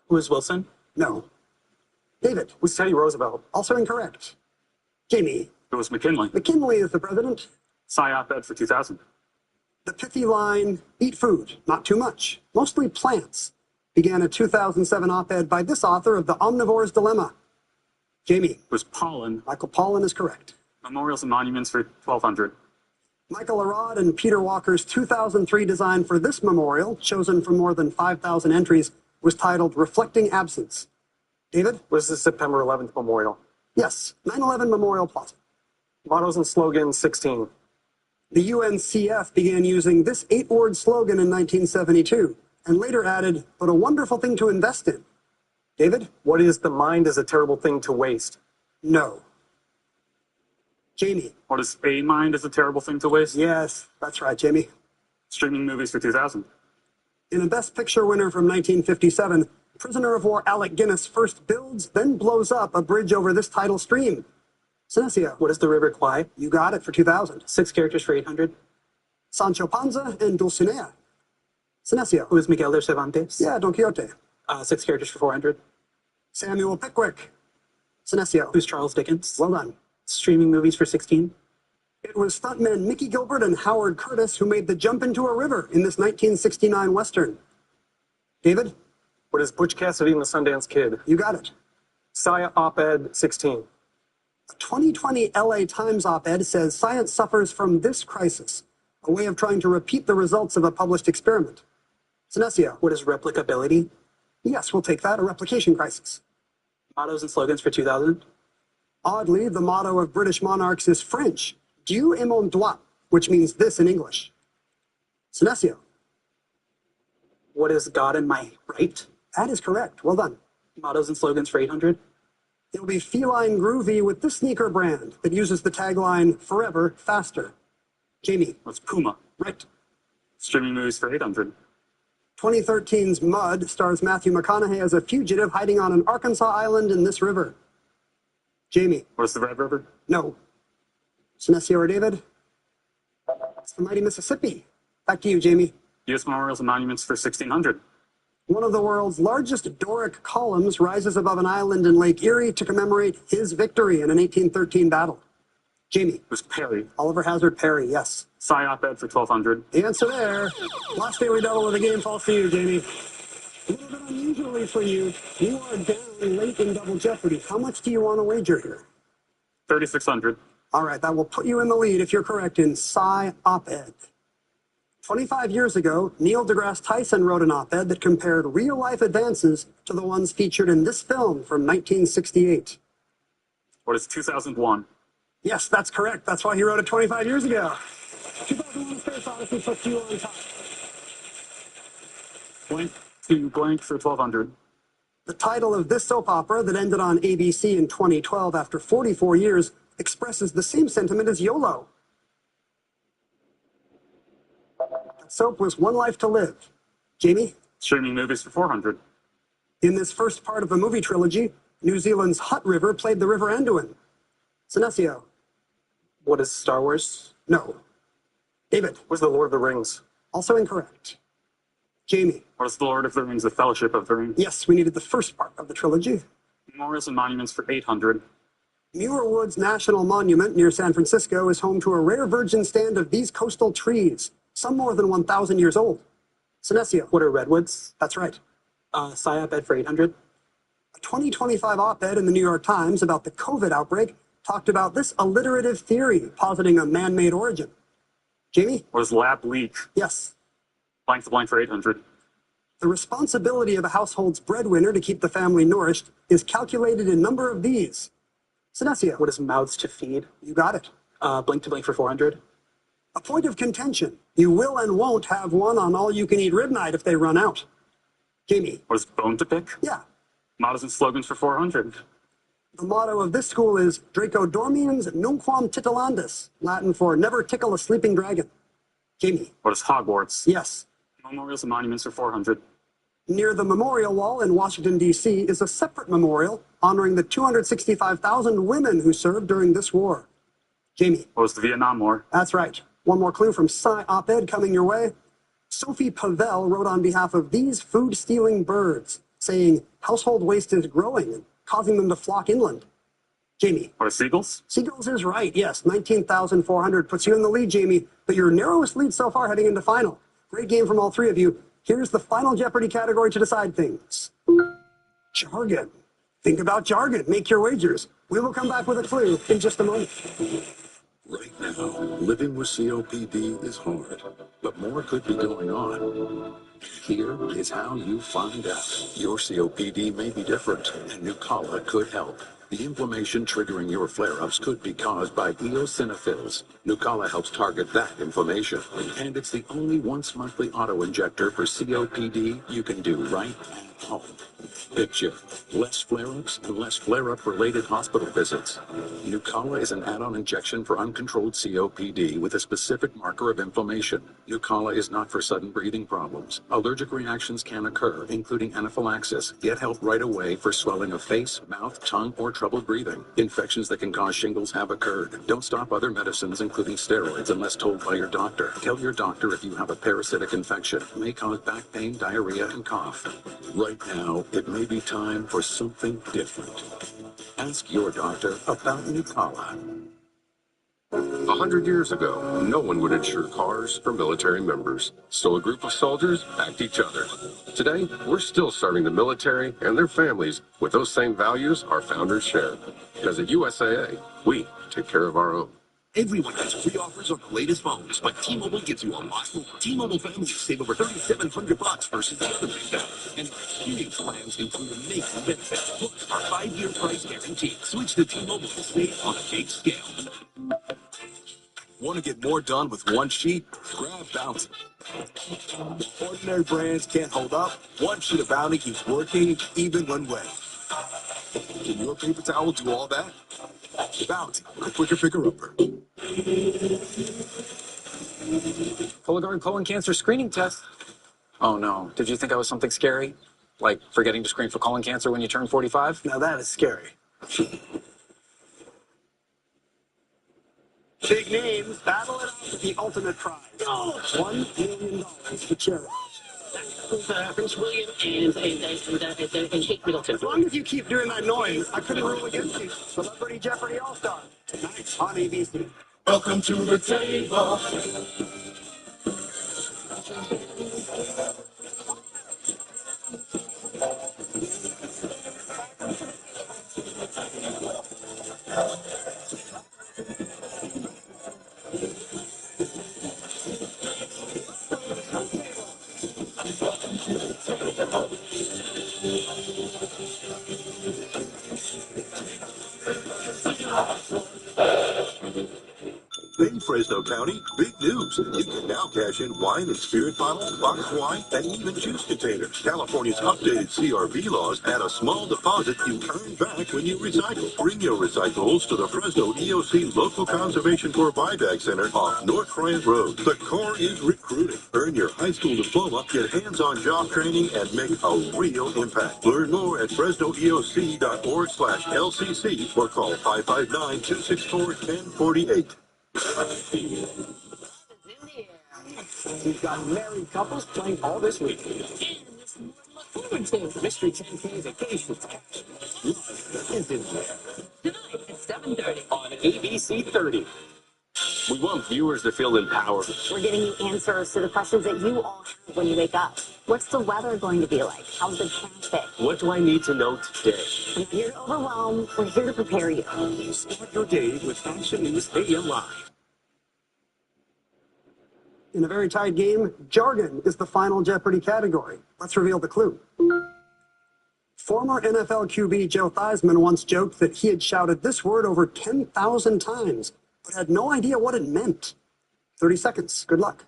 [SPEAKER 17] Was Wilson?
[SPEAKER 4] No. David.
[SPEAKER 6] Was Teddy Roosevelt?
[SPEAKER 4] Also incorrect. Jamie.
[SPEAKER 19] It was McKinley.
[SPEAKER 4] McKinley is the president.
[SPEAKER 19] Sci Op-Ed for 2000.
[SPEAKER 4] The pithy line, eat food, not too much, mostly plants. began a 2007 op-ed by this author of The Omnivore's Dilemma? Jamie.
[SPEAKER 19] Was Pollen.
[SPEAKER 4] Michael Pollan is correct.
[SPEAKER 19] Memorials and monuments for 1,200.
[SPEAKER 4] Michael Arad and Peter Walker's 2003 design for this memorial, chosen from more than 5,000 entries, was titled Reflecting Absence. David?
[SPEAKER 6] Was the September 11th memorial?
[SPEAKER 4] Yes, 9/11 Memorial Plaza.
[SPEAKER 6] Mottos and slogans 16.
[SPEAKER 4] The UNCF began using this 8-word slogan in 1972 and later added, but a wonderful thing to invest in. David?
[SPEAKER 6] What is the mind is a terrible thing to waste?
[SPEAKER 4] No. Jamie?
[SPEAKER 19] What is a mind is a terrible thing to waste?
[SPEAKER 4] Yes, that's right, Jamie.
[SPEAKER 19] Streaming movies for 2000.
[SPEAKER 4] In a Best Picture winner from 1957, prisoner of war Alec Guinness first builds, then blows up a bridge over this tidal stream. Sinesio.
[SPEAKER 17] What is the River Kwai?
[SPEAKER 4] You got it for 2000.
[SPEAKER 17] 6 characters for 800.
[SPEAKER 4] Sancho Panza and Dulcinea. Sinesio.
[SPEAKER 17] Who is Miguel de Cervantes?
[SPEAKER 4] Yeah, Don Quixote.
[SPEAKER 17] 6 characters for 400.
[SPEAKER 4] Samuel Pickwick. Sinesio.
[SPEAKER 17] Who's Charles Dickens?
[SPEAKER 4] Well done.
[SPEAKER 17] Streaming movies for 16.
[SPEAKER 4] It was stuntmen Mickey Gilbert and Howard Curtis who made the jump into a river in this 1969 Western. David?
[SPEAKER 6] What is Butch Cassidy and the Sundance Kid?
[SPEAKER 4] You got it.
[SPEAKER 6] Saya op-ed 16.
[SPEAKER 4] A 2020 LA Times op-ed says science suffers from this crisis, a way of trying to repeat the results of a published experiment. Sinesio.
[SPEAKER 17] What is replicability?
[SPEAKER 4] Yes, we'll take that, a replication crisis.
[SPEAKER 17] Mottos and slogans for 2000.
[SPEAKER 4] Oddly, the motto of British monarchs is French, Dieu est mon droit, which means this in English. Sinesio.
[SPEAKER 17] What is God in my right?
[SPEAKER 4] That is correct. Well done.
[SPEAKER 17] Mottos and slogans for 800.
[SPEAKER 4] It'll be feline groovy with this sneaker brand that uses the tagline Forever Faster. Jamie.
[SPEAKER 19] What's Puma?
[SPEAKER 4] Right.
[SPEAKER 19] Streaming movies for 800.
[SPEAKER 4] 2013's Mud stars Matthew McConaughey as a fugitive hiding on an Arkansas island in this river. Jamie.
[SPEAKER 19] What's the Red River?
[SPEAKER 4] No. Sinesio or David? It's the mighty Mississippi. Back to you, Jamie.
[SPEAKER 19] U.S. Memorials and monuments for 1,600.
[SPEAKER 4] One of the world's largest Doric columns rises above an island in Lake Erie to commemorate his victory in an 1813 battle. Jamie.
[SPEAKER 19] It was Perry.
[SPEAKER 4] Oliver Hazard Perry, yes.
[SPEAKER 19] Cy op-ed for 1,200.
[SPEAKER 4] The answer there. Last daily double of the game falls to you, Jamie. A little bit unusually for you, you are down late in Double Jeopardy. How much do you want to wager here?
[SPEAKER 19] 3,600.
[SPEAKER 4] All right, that will put you in the lead if you're correct in Cy op-ed. 25 years ago, Neil deGrasse Tyson wrote an op-ed that compared real-life advances to the ones featured in this film from 1968.
[SPEAKER 19] What is 2001?
[SPEAKER 4] Yes, that's correct. That's why he wrote it 25 years ago. 2001 Space Odyssey puts you on top.
[SPEAKER 19] Blank to blank for 1,200.
[SPEAKER 4] The title of this soap opera that ended on ABC in 2012 after 44 years expresses the same sentiment as YOLO. That soap was One Life to Live. Jamie?
[SPEAKER 19] Streaming movies for 400.
[SPEAKER 4] In this first part of the movie trilogy, New Zealand's Hutt River played the River Anduin. Sinesio?
[SPEAKER 17] What is Star Wars?
[SPEAKER 4] No. David?
[SPEAKER 6] What's the Lord of the Rings?
[SPEAKER 4] Also incorrect. Jamie?
[SPEAKER 19] What is the Lord of the Rings, the Fellowship of the Ring?
[SPEAKER 4] Yes, we needed the first part of the trilogy.
[SPEAKER 19] Memorials and monuments for 800.
[SPEAKER 4] Muir Woods National Monument near San Francisco is home to a rare virgin stand of these coastal trees, some more than 1,000 years old. Sinesio?
[SPEAKER 17] What are redwoods?
[SPEAKER 4] That's right.
[SPEAKER 17] Cy op-ed for 800.
[SPEAKER 4] A 2025 op-ed in the New York Times about the COVID outbreak talked about this alliterative theory, positing a man-made origin. Jamie?
[SPEAKER 19] What is lab leak?
[SPEAKER 4] Yes.
[SPEAKER 19] Blank to blank for 800.
[SPEAKER 4] The responsibility of a household's breadwinner to keep the family nourished is calculated in number of these. Sinesio?
[SPEAKER 17] What is mouths to feed?
[SPEAKER 4] You got it.
[SPEAKER 17] Blink to blink for 400.
[SPEAKER 4] A point of contention. You will and won't have one on all-you-can-eat rib night if they run out. Jamie?
[SPEAKER 19] What is bone to pick?
[SPEAKER 4] Yeah.
[SPEAKER 19] Mottos and slogans for 400.
[SPEAKER 4] The motto of this school is Draco Dormiens Nunquam Titilandus, Latin for never tickle a sleeping dragon. Jamie?
[SPEAKER 19] What is Hogwarts?
[SPEAKER 4] Yes.
[SPEAKER 19] Memorials and monuments for 400.
[SPEAKER 4] Near the Memorial Wall in Washington, D.C. is a separate memorial honoring the 265,000 women who served during this war. Jamie?
[SPEAKER 19] What was the Vietnam War?
[SPEAKER 4] That's right. One more clue from Cy op-ed coming your way. Sophie Pavel wrote on behalf of these food-stealing birds, saying household waste is growing and causing them to flock inland. Jamie?
[SPEAKER 19] What are seagulls?
[SPEAKER 4] Seagulls is right, yes. 19,400 puts you in the lead, Jamie, but your narrowest lead so far heading into final. Great game from all three of you. Here's the final Jeopardy category to decide things. Jargon. Think about jargon. Make your wagers. We will come back with a clue in just a moment.
[SPEAKER 9] Right now, living with COPD is hard, but more could be going on. Here is how you find out. Your COPD may be different, and Nucala could help. The inflammation triggering your flare-ups could be caused by eosinophils. Nucala helps target that inflammation, and it's the only once-monthly auto-injector for COPD you can do right at home. Picture less flare-ups and less flare-up related hospital visits. Nucala is an add-on injection for uncontrolled COPD with a specific marker of inflammation. Nucala is not for sudden breathing problems. Allergic reactions can occur, including anaphylaxis. Get help right away for swelling of face, mouth, tongue, or trouble breathing. Infections that can cause shingles have occurred. Don't stop other medicines, including steroids, unless told by your doctor. Tell your doctor if you have a parasitic infection. It may cause back pain, diarrhea, and cough. Right now, it may be time for something different. Ask your doctor about Nucala.
[SPEAKER 5] 100 years ago, no one would insure cars for military members, so a group of soldiers backed each other. Today, we're still serving the military and their families with those same values our founders shared. Because at USAA, we take care of our own.
[SPEAKER 7] Everyone has free offers on the latest phones, but T-Mobile gives you a lot more. T-Mobile families save over $3,700 versus the other big guys. And our experience plans include amazing benefits, plus our 5-year price guarantee. Switch to T-Mobile and save on a big scale.
[SPEAKER 22] Want to get more done with one sheet? Grab Bounty. Ordinary brands can't hold up. One sheet of Bounty keeps working even when wet. Can your paper towel do all that? Bounty, the quicker picker-upper.
[SPEAKER 6] Cologuard colon cancer screening test. Oh no, did you think I was something scary? Like forgetting to screen for colon cancer when you turn 45?
[SPEAKER 4] Now that is scary. Big names battle it out for the ultimate prize. $1 million for charity.
[SPEAKER 11] Prince William and Kate Middleton.
[SPEAKER 4] As long as you keep doing that noise, I couldn't rule against you. Celebrity Jeopardy All-Star, tonight on ABC.
[SPEAKER 7] Welcome to the table.
[SPEAKER 2] In Fresno County, big news. You can now cash in wine and spirit bottles, boxed wine, and even juice containers. California's updated CRV laws add a small deposit you earn back when you recycle. Bring your recyclables to the Fresno EOC Local Conservation Corps Buyback Center off North Bryant Road. The Corps is recruiting. Earn your high school diploma, get hands-on job training, and make a real impact. Learn more at FresnoEOC.org/LCC or call 559-264-1048.
[SPEAKER 15] We've got married couples playing all this week. Mystery 10K's a case with cash. Love is in there.
[SPEAKER 14] Tonight at 7:30
[SPEAKER 15] on ABC 30.
[SPEAKER 13] We want viewers to feel empowered.
[SPEAKER 8] We're giving you answers to the questions that you all have when you wake up. What's the weather going to be like? How's the traffic?
[SPEAKER 13] What do I need to know today?
[SPEAKER 8] We're not here to overwhelm. We're here to prepare you.
[SPEAKER 13] Start your day with Action News AM Live.
[SPEAKER 4] In a very tight game, jargon is the final Jeopardy category. Let's reveal the clue. Former NFL QB Joe Theismann once joked that he had shouted this word over 10,000 times, but had no idea what it meant. 30 seconds. Good luck.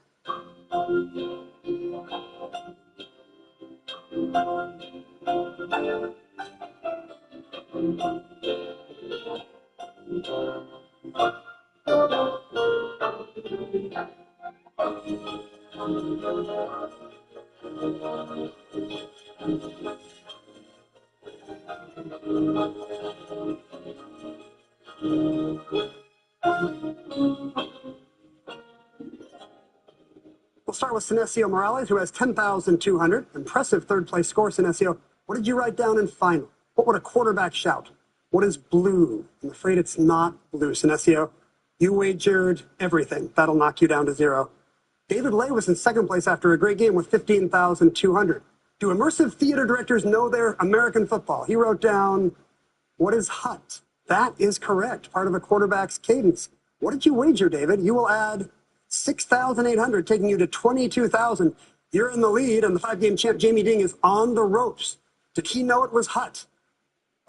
[SPEAKER 4] We'll start with Sinesio Morales, who has 10,200. Impressive third-place score, Sinesio. What did you write down in final? What would a quarterback shout? What is blue? I'm afraid it's not blue, Sinesio. You wagered everything. That'll knock you down to 0. David Lay was in second place after a great game with 15,200. Do immersive theater directors know their American football? He wrote down, what is hut? That is correct, part of a quarterback's cadence. What did you wager, David? You will add 6,800, taking you to 22,000. You're in the lead, and the 5-game champ, Jamie Ding, is on the ropes. Did he know it was hut?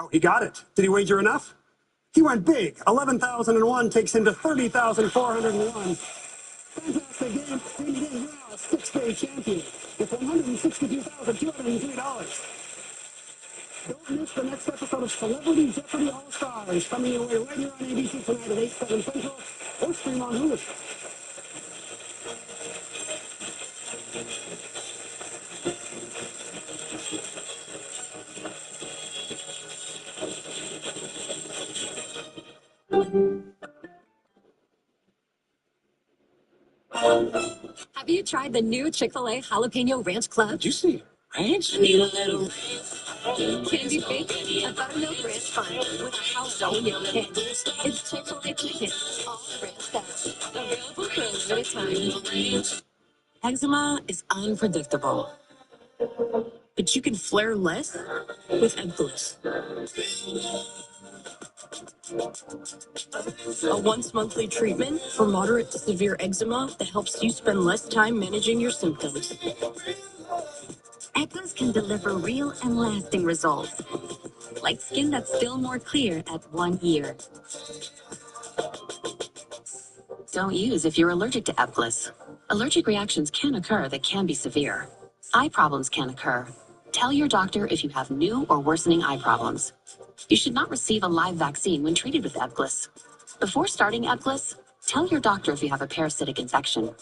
[SPEAKER 4] Oh, he got it. Did he wager enough? He went big. 11,001 takes him to 30,401. Fantastic game. Jamie Ding, now a 6-day champion with $162,203. Don't miss the next episode of Celebrity Jeopardy All-Stars, coming your way right here on ABC tonight at 8, 7 Central, or stream on Hulu.
[SPEAKER 24] Have you tried the new Chick-fil-A Jalapeno Ranch Club?
[SPEAKER 9] Juicy. Ranch?
[SPEAKER 24] Need a little candy bacon, a buttermilk ranch bun with a jalapeno candy. It's Chick-fil-A chicken, all ranched up. Available for a limited time. Eczema is unpredictable, but you can flare less with Ebglyss. A once-monthly treatment for moderate to severe eczema that helps you spend less time managing your symptoms. Ebglyss can deliver real and lasting results, like skin that's still more clear at 1 year. Don't use if you're allergic to Ebglyss. Allergic reactions can occur that can be severe. Eye problems can occur. Tell your doctor if you have new or worsening eye problems. You should not receive a live vaccine when treated with Ebglyss. Before starting Ebglyss, tell your doctor if you have a parasitic infection.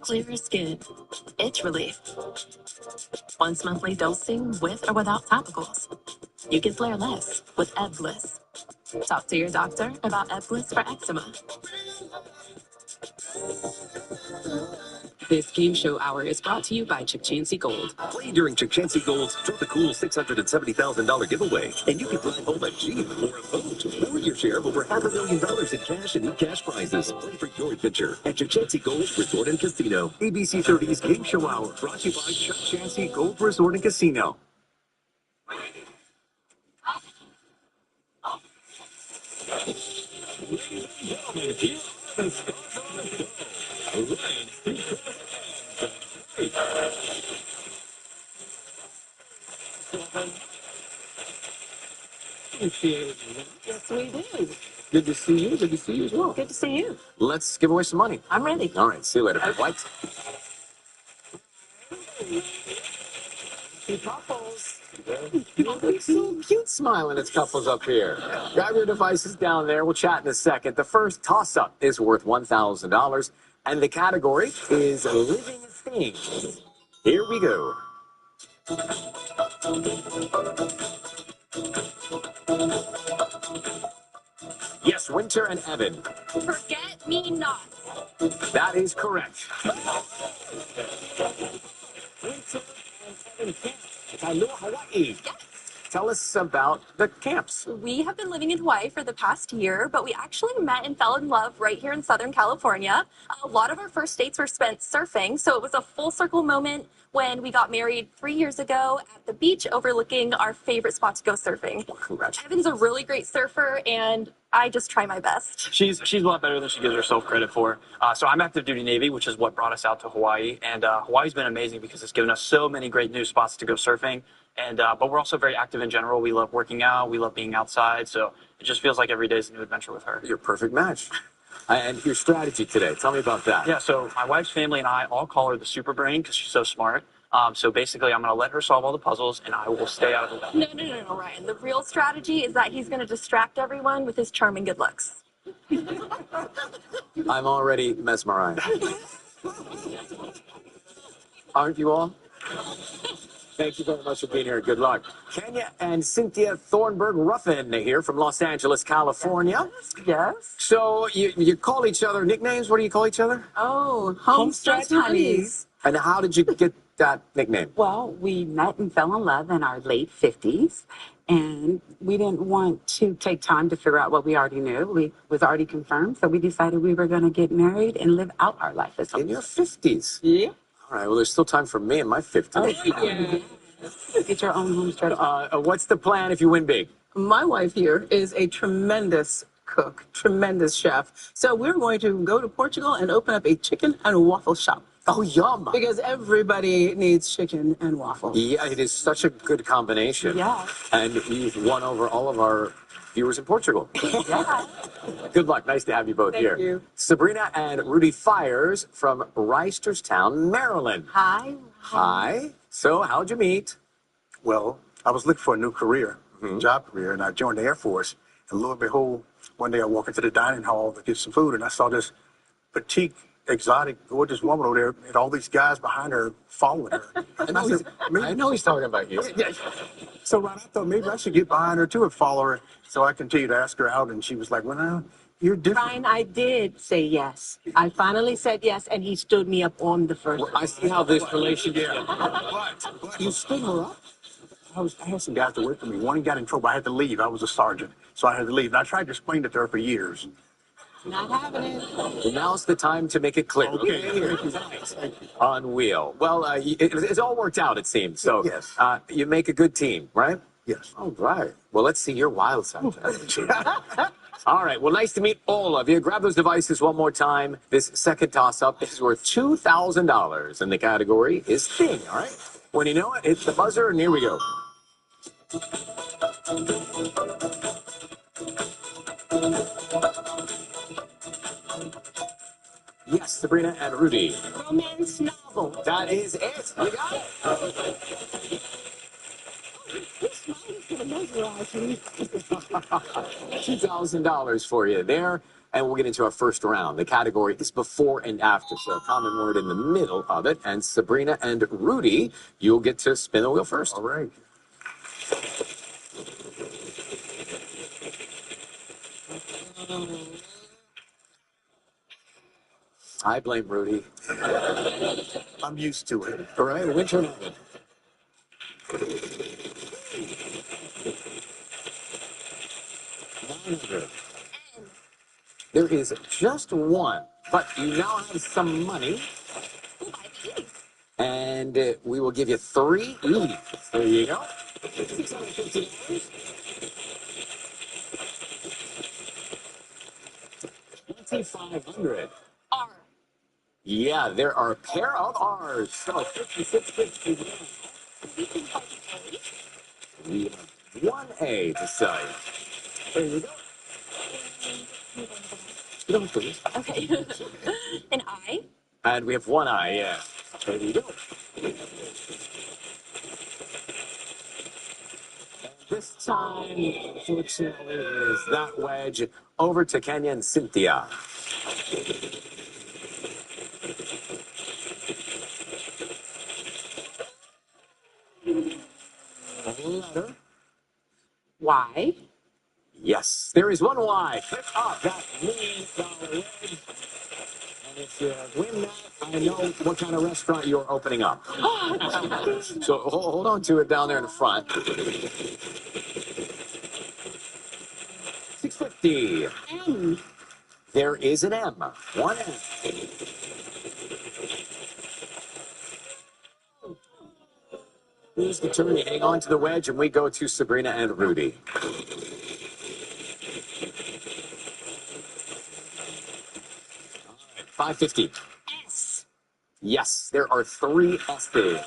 [SPEAKER 24] Clearer skin, itch relief. Once monthly dosing with or without topicals. You can flare less with Ebglyss. Talk to your doctor about Ebglyss for eczema.
[SPEAKER 1] This game show hour is brought to you by Chipchansey Gold.
[SPEAKER 7] Play during Chipchansey Gold's Draw the Cool $670,000 giveaway, and you can drive home a Jeep or a boat, or your share of over $500,000 in cash and e-cash prizes. Play for your adventure at Chipchansey Gold Resort and Casino.
[SPEAKER 9] ABC 30's Game Show Hour, brought to you by Chipchansey Gold Resort and Casino.
[SPEAKER 11] Yes, we do.
[SPEAKER 9] Good to see you. Good to see you as well.
[SPEAKER 11] Good to see you.
[SPEAKER 9] Let's give away some money.
[SPEAKER 11] I'm ready.
[SPEAKER 9] All right. See you later.
[SPEAKER 11] Okay.
[SPEAKER 9] What?
[SPEAKER 11] Happy couples.
[SPEAKER 9] It's so cute smiling as couples up here. Grab your devices down there. We'll chat in a second. The first toss-up is worth $1,000, and the category is living things. Here we go. Yes, Winter and Evan.
[SPEAKER 24] Forget me not.
[SPEAKER 9] That is correct.
[SPEAKER 11] Winter and Evan Camp.
[SPEAKER 9] Kailua, Hawaii. Tell us about the camps.
[SPEAKER 12] We have been living in Hawaii for the past year, but we actually met and fell in love right here in Southern California. A lot of our first dates were spent surfing, so it was a full circle moment when we got married 3 years ago at the beach overlooking our favorite spot to go surfing.
[SPEAKER 9] Correct.
[SPEAKER 12] Evan's a really great surfer, and I just try my best.
[SPEAKER 6] She's a lot better than she gives herself credit for. So I'm active duty Navy, which is what brought us out to Hawaii. And Hawaii's been amazing because it's given us so many great new spots to go surfing. And but we're also very active in general. We love working out. We love being outside. So it just feels like every day is a new adventure with her.
[SPEAKER 9] You're a perfect match. And your strategy today, tell me about that.
[SPEAKER 6] Yeah, so my wife's family and I all call her the super brain because she's so smart. So basically, I'm going to let her solve all the puzzles, and I will stay out of the way.
[SPEAKER 12] No, Ryan. The real strategy is that he's going to distract everyone with his charming good looks.
[SPEAKER 9] I'm already mesmerized. Aren't you all? Thank you very much for being here. Good luck. Kenya and Cynthia Thornburg Ruffin here from Los Angeles, California.
[SPEAKER 11] Yes.
[SPEAKER 9] So you call each other nicknames? What do you call each other?
[SPEAKER 11] Oh, Homestretch Honeys.
[SPEAKER 9] And how did you get that nickname?
[SPEAKER 18] Well, we met and fell in love in our late 50s,
[SPEAKER 1] And we didn't want to take time to figure out what we already knew. It was already confirmed. So we decided we were going to get married and live out our life as
[SPEAKER 10] In your 50s?
[SPEAKER 1] Yeah.
[SPEAKER 10] All right, well, there's still time for me in my 50s.
[SPEAKER 1] Oh, yeah. Get your own home stretch.
[SPEAKER 10] What's the plan if you win big?
[SPEAKER 11] My wife here is a tremendous cook, tremendous chef. So we're going to go to Portugal and open up a chicken and waffle shop.
[SPEAKER 10] Oh, yum.
[SPEAKER 11] Because everybody needs chicken and waffle.
[SPEAKER 10] Yeah, it is such a good combination.
[SPEAKER 11] Yeah.
[SPEAKER 10] And you've won over all of our viewers in Portugal.
[SPEAKER 11] Yeah.
[SPEAKER 10] Good luck. Nice to have you both
[SPEAKER 11] Thank
[SPEAKER 10] here.
[SPEAKER 11] you.
[SPEAKER 10] Sabrina and Rudy Fires from Reisterstown, Maryland.
[SPEAKER 16] Hi.
[SPEAKER 10] Hi. So, how'd you meet?
[SPEAKER 18] Well, I was looking for a new career, job career, and I joined the Air Force. And lo and behold, one day I walked into the dining hall to get some food, and I saw this petite, exotic, gorgeous woman over there, and all these guys behind her following her. And
[SPEAKER 10] I know he's talking about you.
[SPEAKER 18] Yeah. So I thought maybe I should get behind her too and follow her. So I continued to ask her out, and she was like, "Well, no, you're different."
[SPEAKER 16] Ryan, I did say yes. I finally said yes, and he stood me up on the first.
[SPEAKER 10] I see how this relationship.
[SPEAKER 18] But you stood her up. I had some guys that worked for me. One got in trouble. I had to leave. I was a sergeant, so I had to leave. And I tried to explain it to her for years.
[SPEAKER 16] Not having it.
[SPEAKER 10] Now's the time to make it clear.
[SPEAKER 18] Okay.
[SPEAKER 10] On wheel. Well, it's all worked out, it seems. So
[SPEAKER 18] Yes.
[SPEAKER 10] You make a good team, right?
[SPEAKER 18] Yes.
[SPEAKER 10] All right. Well, let's see your wild side. All right. Well, nice to meet all of you. Grab those devices one more time. This second toss-up is worth $2,000, and the category is Thing. All right. When you know it, hit the buzzer, and here we go. Yes, Sabrina and Rudy.
[SPEAKER 16] Romance novel.
[SPEAKER 10] That is it. You got it. $2,000 for you there. And we'll get into our first round. The category is before and after, so a common word in the middle of it. And Sabrina and Rudy, you'll get to spin the wheel first.
[SPEAKER 18] All right.
[SPEAKER 10] I blame Rudy.
[SPEAKER 18] I'm used to it.
[SPEAKER 10] All right, winter night. There is just one, but you now have some money. And we will give you 3 each. There you go. $650. 2,500.
[SPEAKER 12] R.
[SPEAKER 10] Yeah, there are a pair of R's. So 56.50. We have 1A to say. There you go. You don't have to listen.
[SPEAKER 12] Okay. An I.
[SPEAKER 10] And we have 1I, yeah. There you go. And this time, fortunately, is that wedge over to Kenya and Cynthia. Letter.
[SPEAKER 1] Y.
[SPEAKER 10] Yes, there is 1 Y. Pick up that $1 million wedge. And if you win that, I know what kind of restaurant you're opening up. So hold on to it down there in the front. $650.
[SPEAKER 16] M.
[SPEAKER 10] There is an M. 1 M. Here's the turn. You hang on to the wedge, and we go to Sabrina and Rudy. All right, $550.
[SPEAKER 16] S.
[SPEAKER 10] Yes, there are 3 S's.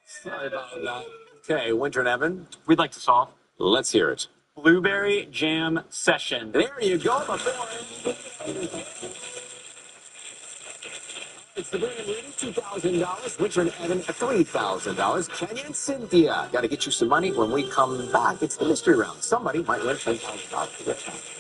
[SPEAKER 10] Sorry about that. Okay, Winter and Evan.
[SPEAKER 6] We'd like to solve.
[SPEAKER 10] Let's hear it.
[SPEAKER 6] Blueberry jam session.
[SPEAKER 10] There you go, my boy. It's the Sabrina and Rudy, $2,000. Winter and Evan, $3,000. Kenya and Cynthia, got to get you some money. When we come back, it's the mystery round. Somebody might win $10,000.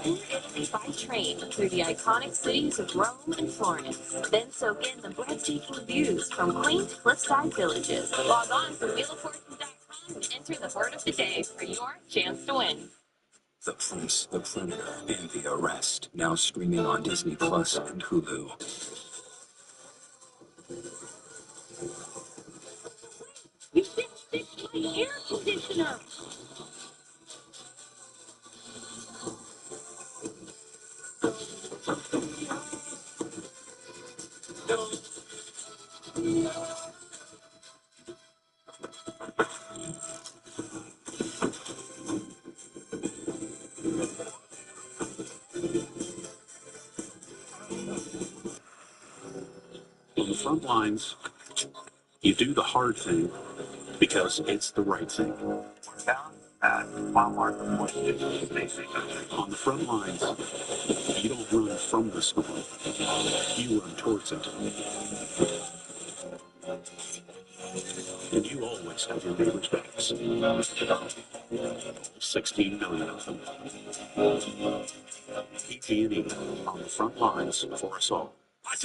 [SPEAKER 12] Tour Italy by train through the iconic cities of Rome and Florence. Then soak in the breathtaking views from quaint cliffside villages. Log on to wheeloffortune.com and enter the word of the day for your chance to win.
[SPEAKER 7] The Prince, the Predator, and the Arrest. Now streaming on Disney Plus and Hulu.
[SPEAKER 14] You didn't fix my air conditioner.
[SPEAKER 3] On the front lines, you do the hard thing because it's the right thing. We're down at Walmart. On the front lines, you don't run from the storm. You run towards it. And you always have your neighbor's backs. 16 million of them. PG&E on the front lines for us all.
[SPEAKER 14] Hot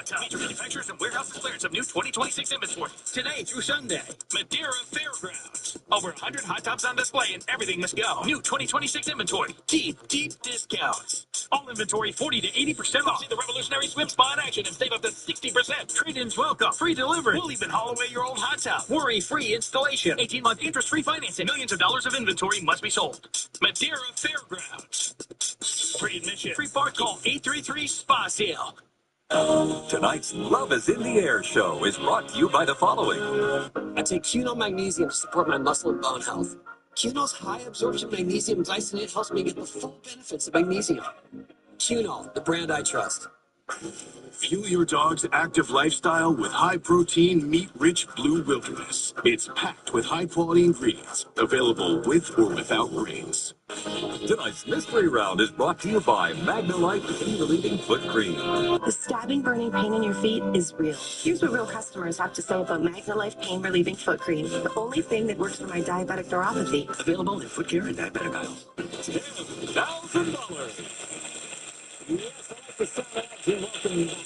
[SPEAKER 14] tub. Major manufacturers and warehouses clearance of new 2026 inventory. Today through Sunday. Madeira Fairgrounds. Over 100 hot tubs on display and everything must go. New 2026 inventory. Deep discounts. All inventory 40 to 80% off. See the revolutionary swim spa in action and save up to 60%. Trade-ins welcome. Free delivery. We'll even haul away your old hot tub. Worry-free installation. 18-month interest-free financing. Millions of dollars of inventory must be sold. Madeira Fairgrounds. Free admission. Free park. Call 833-SPA-SALE.
[SPEAKER 2] Tonight's Love is in the Air show is brought to you by the following.
[SPEAKER 20] I take Cuno Magnesium to support my muscle and bone health. Cuno's high absorption magnesium glycinate helps me get the full benefits of magnesium. Cuno, the brand I trust.
[SPEAKER 7] Fuel your dog's active lifestyle with high-protein, meat-rich Blue Wilderness. It's packed with high-quality ingredients, available with or without grains.
[SPEAKER 2] Tonight's mystery round is brought to you by Magnalite Pain Relieving Foot Cream.
[SPEAKER 21] The stabbing, burning pain in your feet is real. Here's what real customers have to say about Magnalife Pain Relieving Foot Cream, the only thing that works for my diabetic neuropathy.
[SPEAKER 7] Available in foot care and diabetic aisles.
[SPEAKER 10] $10,000. Yes, I'd like to start out to welcome you back.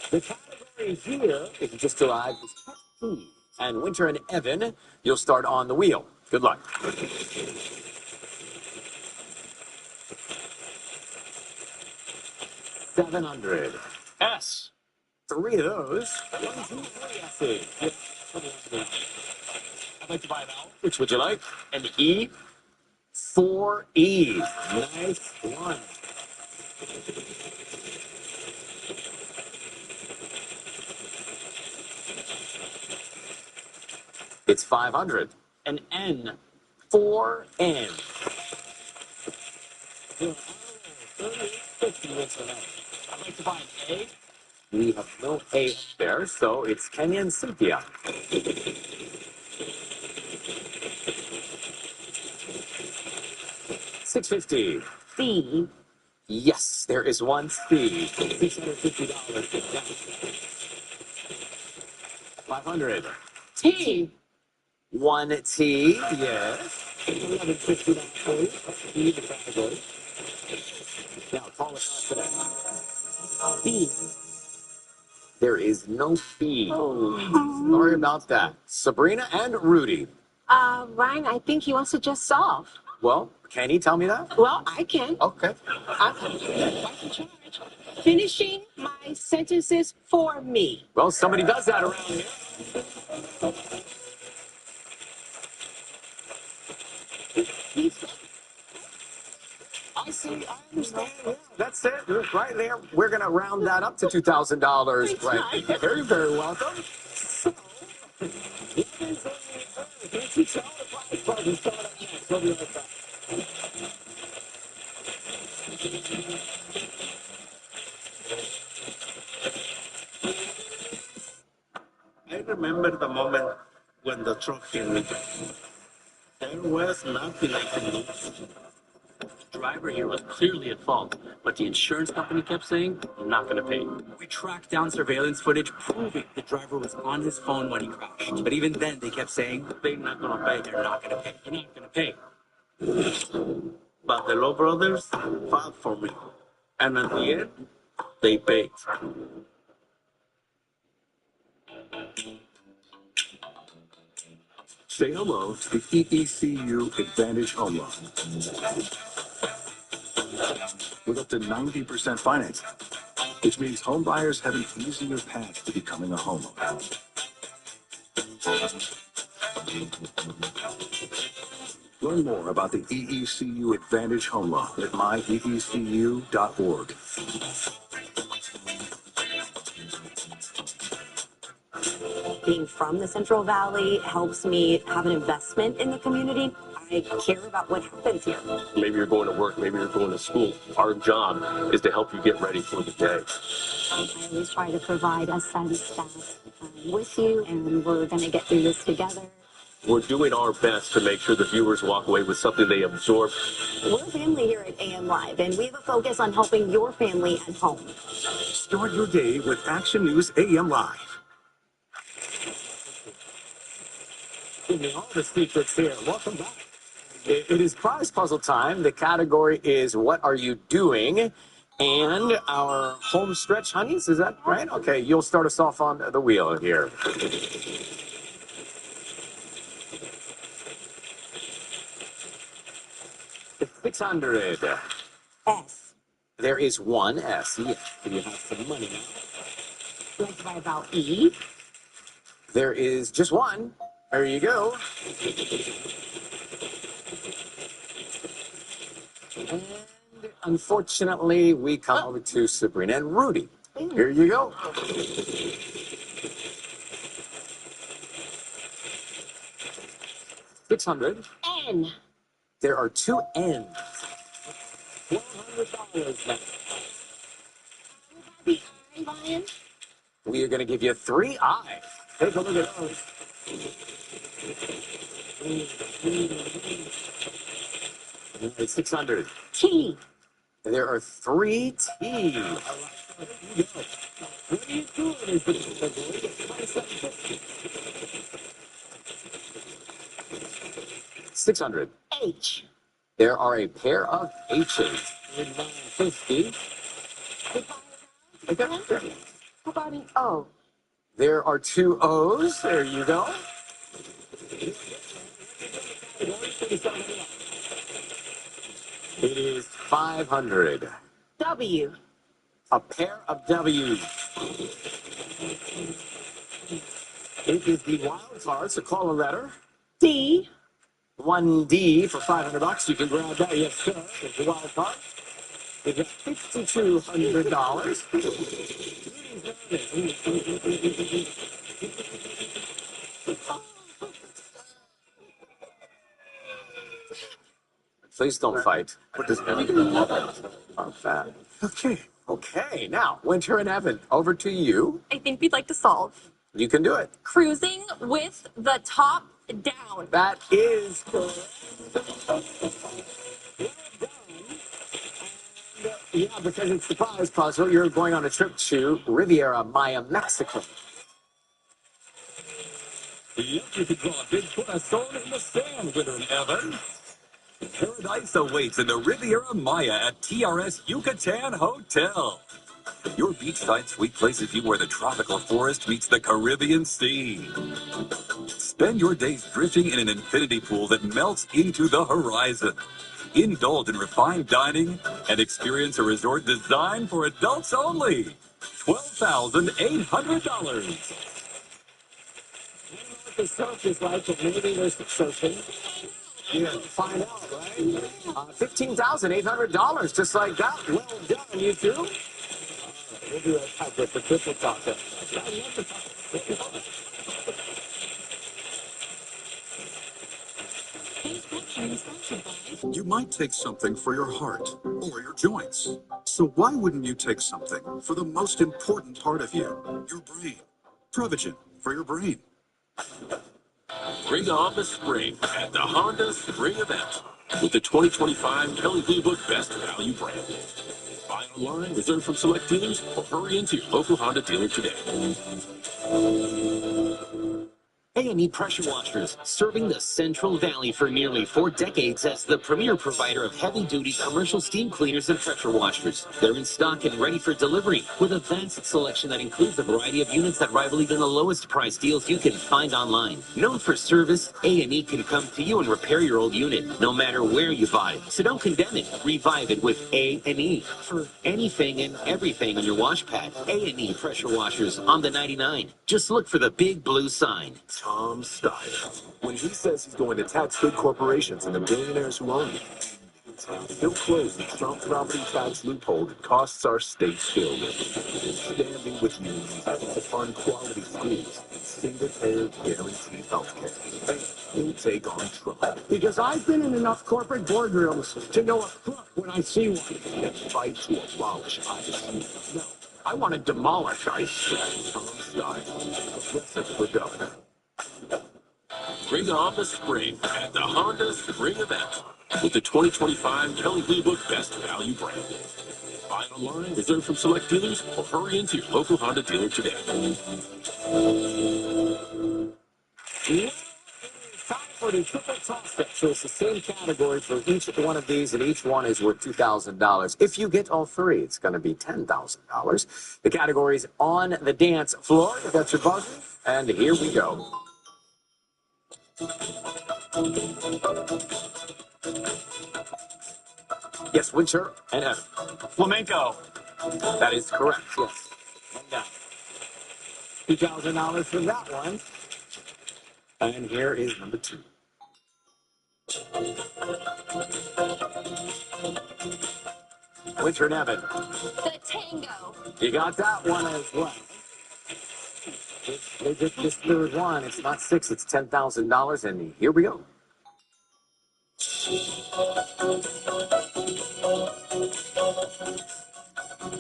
[SPEAKER 10] The category here, if you just arrived, is pet food. And Winter and Evan, you'll start on the wheel. Good luck. $700.
[SPEAKER 3] S.
[SPEAKER 10] 3 of those. 1, 2, 3 S's.
[SPEAKER 3] I'd like to buy a vowel.
[SPEAKER 10] Which would you like? An E? 4 E's. Nice one. It's 500. An N. 4 N.
[SPEAKER 3] I'd like to buy an A.
[SPEAKER 10] We have no A there, so it's Kenya and Cynthia. $650.
[SPEAKER 21] C.
[SPEAKER 10] Yes, there is one C. $650. 500.
[SPEAKER 21] T.
[SPEAKER 10] 1 T. Yes. $1150. Need the category. Now call it on today.
[SPEAKER 21] B.
[SPEAKER 10] There is no B.
[SPEAKER 21] Oh.
[SPEAKER 10] Sorry about that. Sabrina and Rudy.
[SPEAKER 16] Ryan, I think he wants to just solve.
[SPEAKER 10] Well, can he tell me that?
[SPEAKER 16] Well, I can.
[SPEAKER 10] Okay.
[SPEAKER 16] Finishing my sentences for me.
[SPEAKER 10] Well, somebody does that around here. I see. I understand. Yeah, that's it. Right there. We're going to round that up to $2,000. Right. Very, very welcome. So,
[SPEAKER 13] I remember the moment when the truck hit me. There was nothing I could do.
[SPEAKER 3] The driver here was clearly at fault, but the insurance company kept saying, I'm not going to pay.
[SPEAKER 17] We tracked down surveillance footage proving the driver was on his phone when he crashed. But even then, they kept saying, they're not going to pay, they're not going to pay, they're not going to pay.
[SPEAKER 13] But the Law Brothers fought for me. And at the end, they paid.
[SPEAKER 2] Say hello to the EECU Advantage Home Loan. with up to 90% financing, which means home buyers have an easier path to becoming a homeowner. Learn more about the EECU Advantage Home Loan at myeecu.org.
[SPEAKER 8] Being from the Central Valley helps me have an investment in the community. I care about what happens here.
[SPEAKER 13] Maybe you're going to work, maybe you're going to school. Our job is to help you get ready for the day.
[SPEAKER 1] I always try to provide a sense that I'm with you and we're going to get through this together.
[SPEAKER 13] We're doing our best to make sure the viewers walk away with something they absorb.
[SPEAKER 8] We're a family here at AM Live, and we have a focus on helping your family at home.
[SPEAKER 2] Start your day with Action News AM Live.
[SPEAKER 10] Give me all the secrets here. Welcome back. It is prize puzzle time. The category is What Are You Doing? And our home stretch honeys, is that right? Okay, you'll start us off on the wheel here. It's 600.
[SPEAKER 8] S.
[SPEAKER 10] There is one S. Yeah. You have some money now.
[SPEAKER 8] Like by about E.
[SPEAKER 10] There is just one. There you go. And unfortunately, we come over to Sabrina and Rudy. Here you go. $600.
[SPEAKER 16] N.
[SPEAKER 10] There are two N's. $100 now. We are going to give you three I's. Take a look at those. It's 600.
[SPEAKER 16] T.
[SPEAKER 10] There are three T's. What are you doing? Is the 600.
[SPEAKER 16] H.
[SPEAKER 10] There are a pair of H's. 50.
[SPEAKER 16] How about an O?
[SPEAKER 10] There are two O's. There you go. It is 500.
[SPEAKER 16] W.
[SPEAKER 10] A pair of W's. It is the wild card, so call a letter.
[SPEAKER 16] D.
[SPEAKER 10] One D for $500. You can grab that. Yes, sir. It's the wild card. You got $5,200. Please don't fight. What does Evan of that? Okay. Now, Winter and Evan, over to you.
[SPEAKER 12] I think we'd like to solve
[SPEAKER 10] You can do it.
[SPEAKER 12] cruising with the top down.
[SPEAKER 10] That is correct. Yeah, because it's the prize puzzle. You're going on a trip to Riviera Maya, Mexico.
[SPEAKER 5] Yep, you could draw a big corazon in the sand, Winter and Evan. Paradise awaits in the Riviera Maya at TRS Yucatan Hotel. Your beachside suite places you where the tropical forest meets the Caribbean Sea. Spend your days drifting in an infinity pool that melts into the horizon. Indulge in refined dining and experience a resort designed for adults only. $12,800.
[SPEAKER 10] What the surf is like, but maybe there's surfing. You find out, right? $15,800, just like that. Well done, you two. We'll do a tiebreak for triple talk.
[SPEAKER 2] You might take something for your heart or your joints. So why wouldn't you take something for the most important part of you, your brain? Prevagen for your brain.
[SPEAKER 13] Bring on the spring at the Honda Spring Event with the 2025 Kelley Blue Book Best Value Brand. Buy online, reserve from select dealers, or hurry into your local Honda dealer today.
[SPEAKER 7] A&E Pressure Washers, serving the Central Valley for nearly 4 decades as the premier provider of heavy-duty commercial steam cleaners and pressure washers. They're in stock and ready for delivery with a vast selection that includes a variety of units that rival even the lowest price deals you can find online. Known for service, A&E can come to you and repair your old unit, no matter where you buy it. So don't condemn it. Revive it with A&E for anything and everything on your wash pad. A&E Pressure Washers on the 99. Just look for the big blue sign.
[SPEAKER 9] Tom Steyer. When he says he's going to tax big corporations and the billionaires who own them, he'll close the Trump property tax loophole that costs our states billions. Standing with unions to fund quality schools and single-payer guaranteed health care. And he'll take on Trump.
[SPEAKER 13] Because I've been in enough corporate boardrooms to know a crook when I see one.
[SPEAKER 9] And fight to abolish ICE.
[SPEAKER 13] No, I want to demolish ICE.
[SPEAKER 9] Tom Steyer, progressive for governor.
[SPEAKER 5] Bring on the spring at the Honda Spring Event with the 2025 Kelley Blue Book Best Value Brand. Buy online, reserve from select dealers, or hurry into your local Honda dealer today.
[SPEAKER 10] Time for the triple toss-up. So it's the same category for each one of these, and each one is worth $2,000. If you get all three, it's going to be $10,000. The category's on the dance floor. You got your buzzer, and here we go. Yes, Winter and Evan.
[SPEAKER 15] Flamenco.
[SPEAKER 10] That is correct, yes. $2,000 for that one. And here is number 2. Winter and Evan.
[SPEAKER 12] The tango.
[SPEAKER 10] You got that one as well. This third one, it's not 6, it's $10,000, and here we go.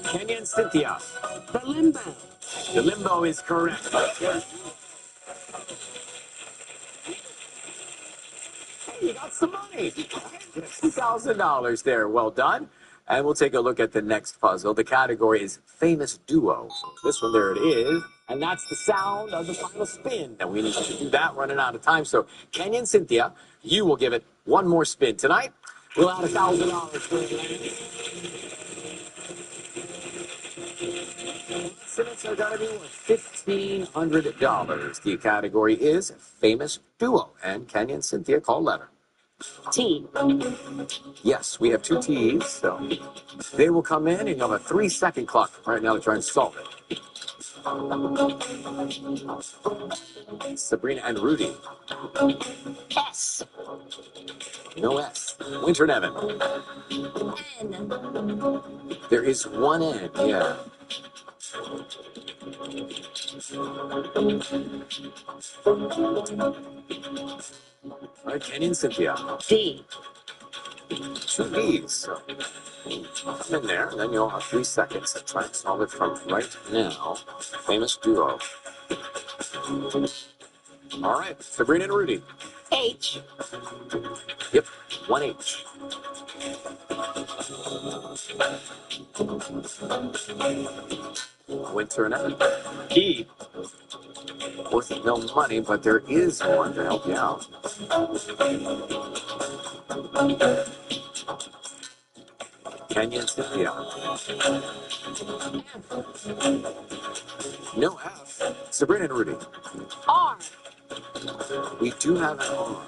[SPEAKER 10] Kenya and Cynthia.
[SPEAKER 16] The limbo.
[SPEAKER 10] The limbo is correct. Hey, you got some money. $2,000 there. Well done. And we'll take a look at the next puzzle. The category is famous duo. This one, there it is. And that's the sound of the final spin. And we need to do that, running out of time. So, Kenya and Cynthia, you will give it one more spin tonight. We'll add $1,000 for it. Estimates are going to be worth $1,500. The category is famous duo. And Kenya and Cynthia, call letter.
[SPEAKER 16] T.
[SPEAKER 10] Yes, we have 2 T's, so they will come in, and you'll have a 3-second clock right now to try and solve it. Sabrina and Rudy.
[SPEAKER 16] S.
[SPEAKER 10] No S. Winter and Evan.
[SPEAKER 12] N.
[SPEAKER 10] There is one N, yeah. All right, Kenny and Cynthia.
[SPEAKER 16] D.
[SPEAKER 10] 2 D's. Come in there, and then you'll have 3 seconds to try and solve it from right now. Famous duo. All right, Sabrina and Rudy.
[SPEAKER 16] H.
[SPEAKER 10] Yep, 1 H. Winter and Evan.
[SPEAKER 15] E.
[SPEAKER 10] Worth no money, but there is one to help you out. Kenya and Cynthia. No F. Sabrina and Rudy.
[SPEAKER 16] R.
[SPEAKER 10] We do have an R.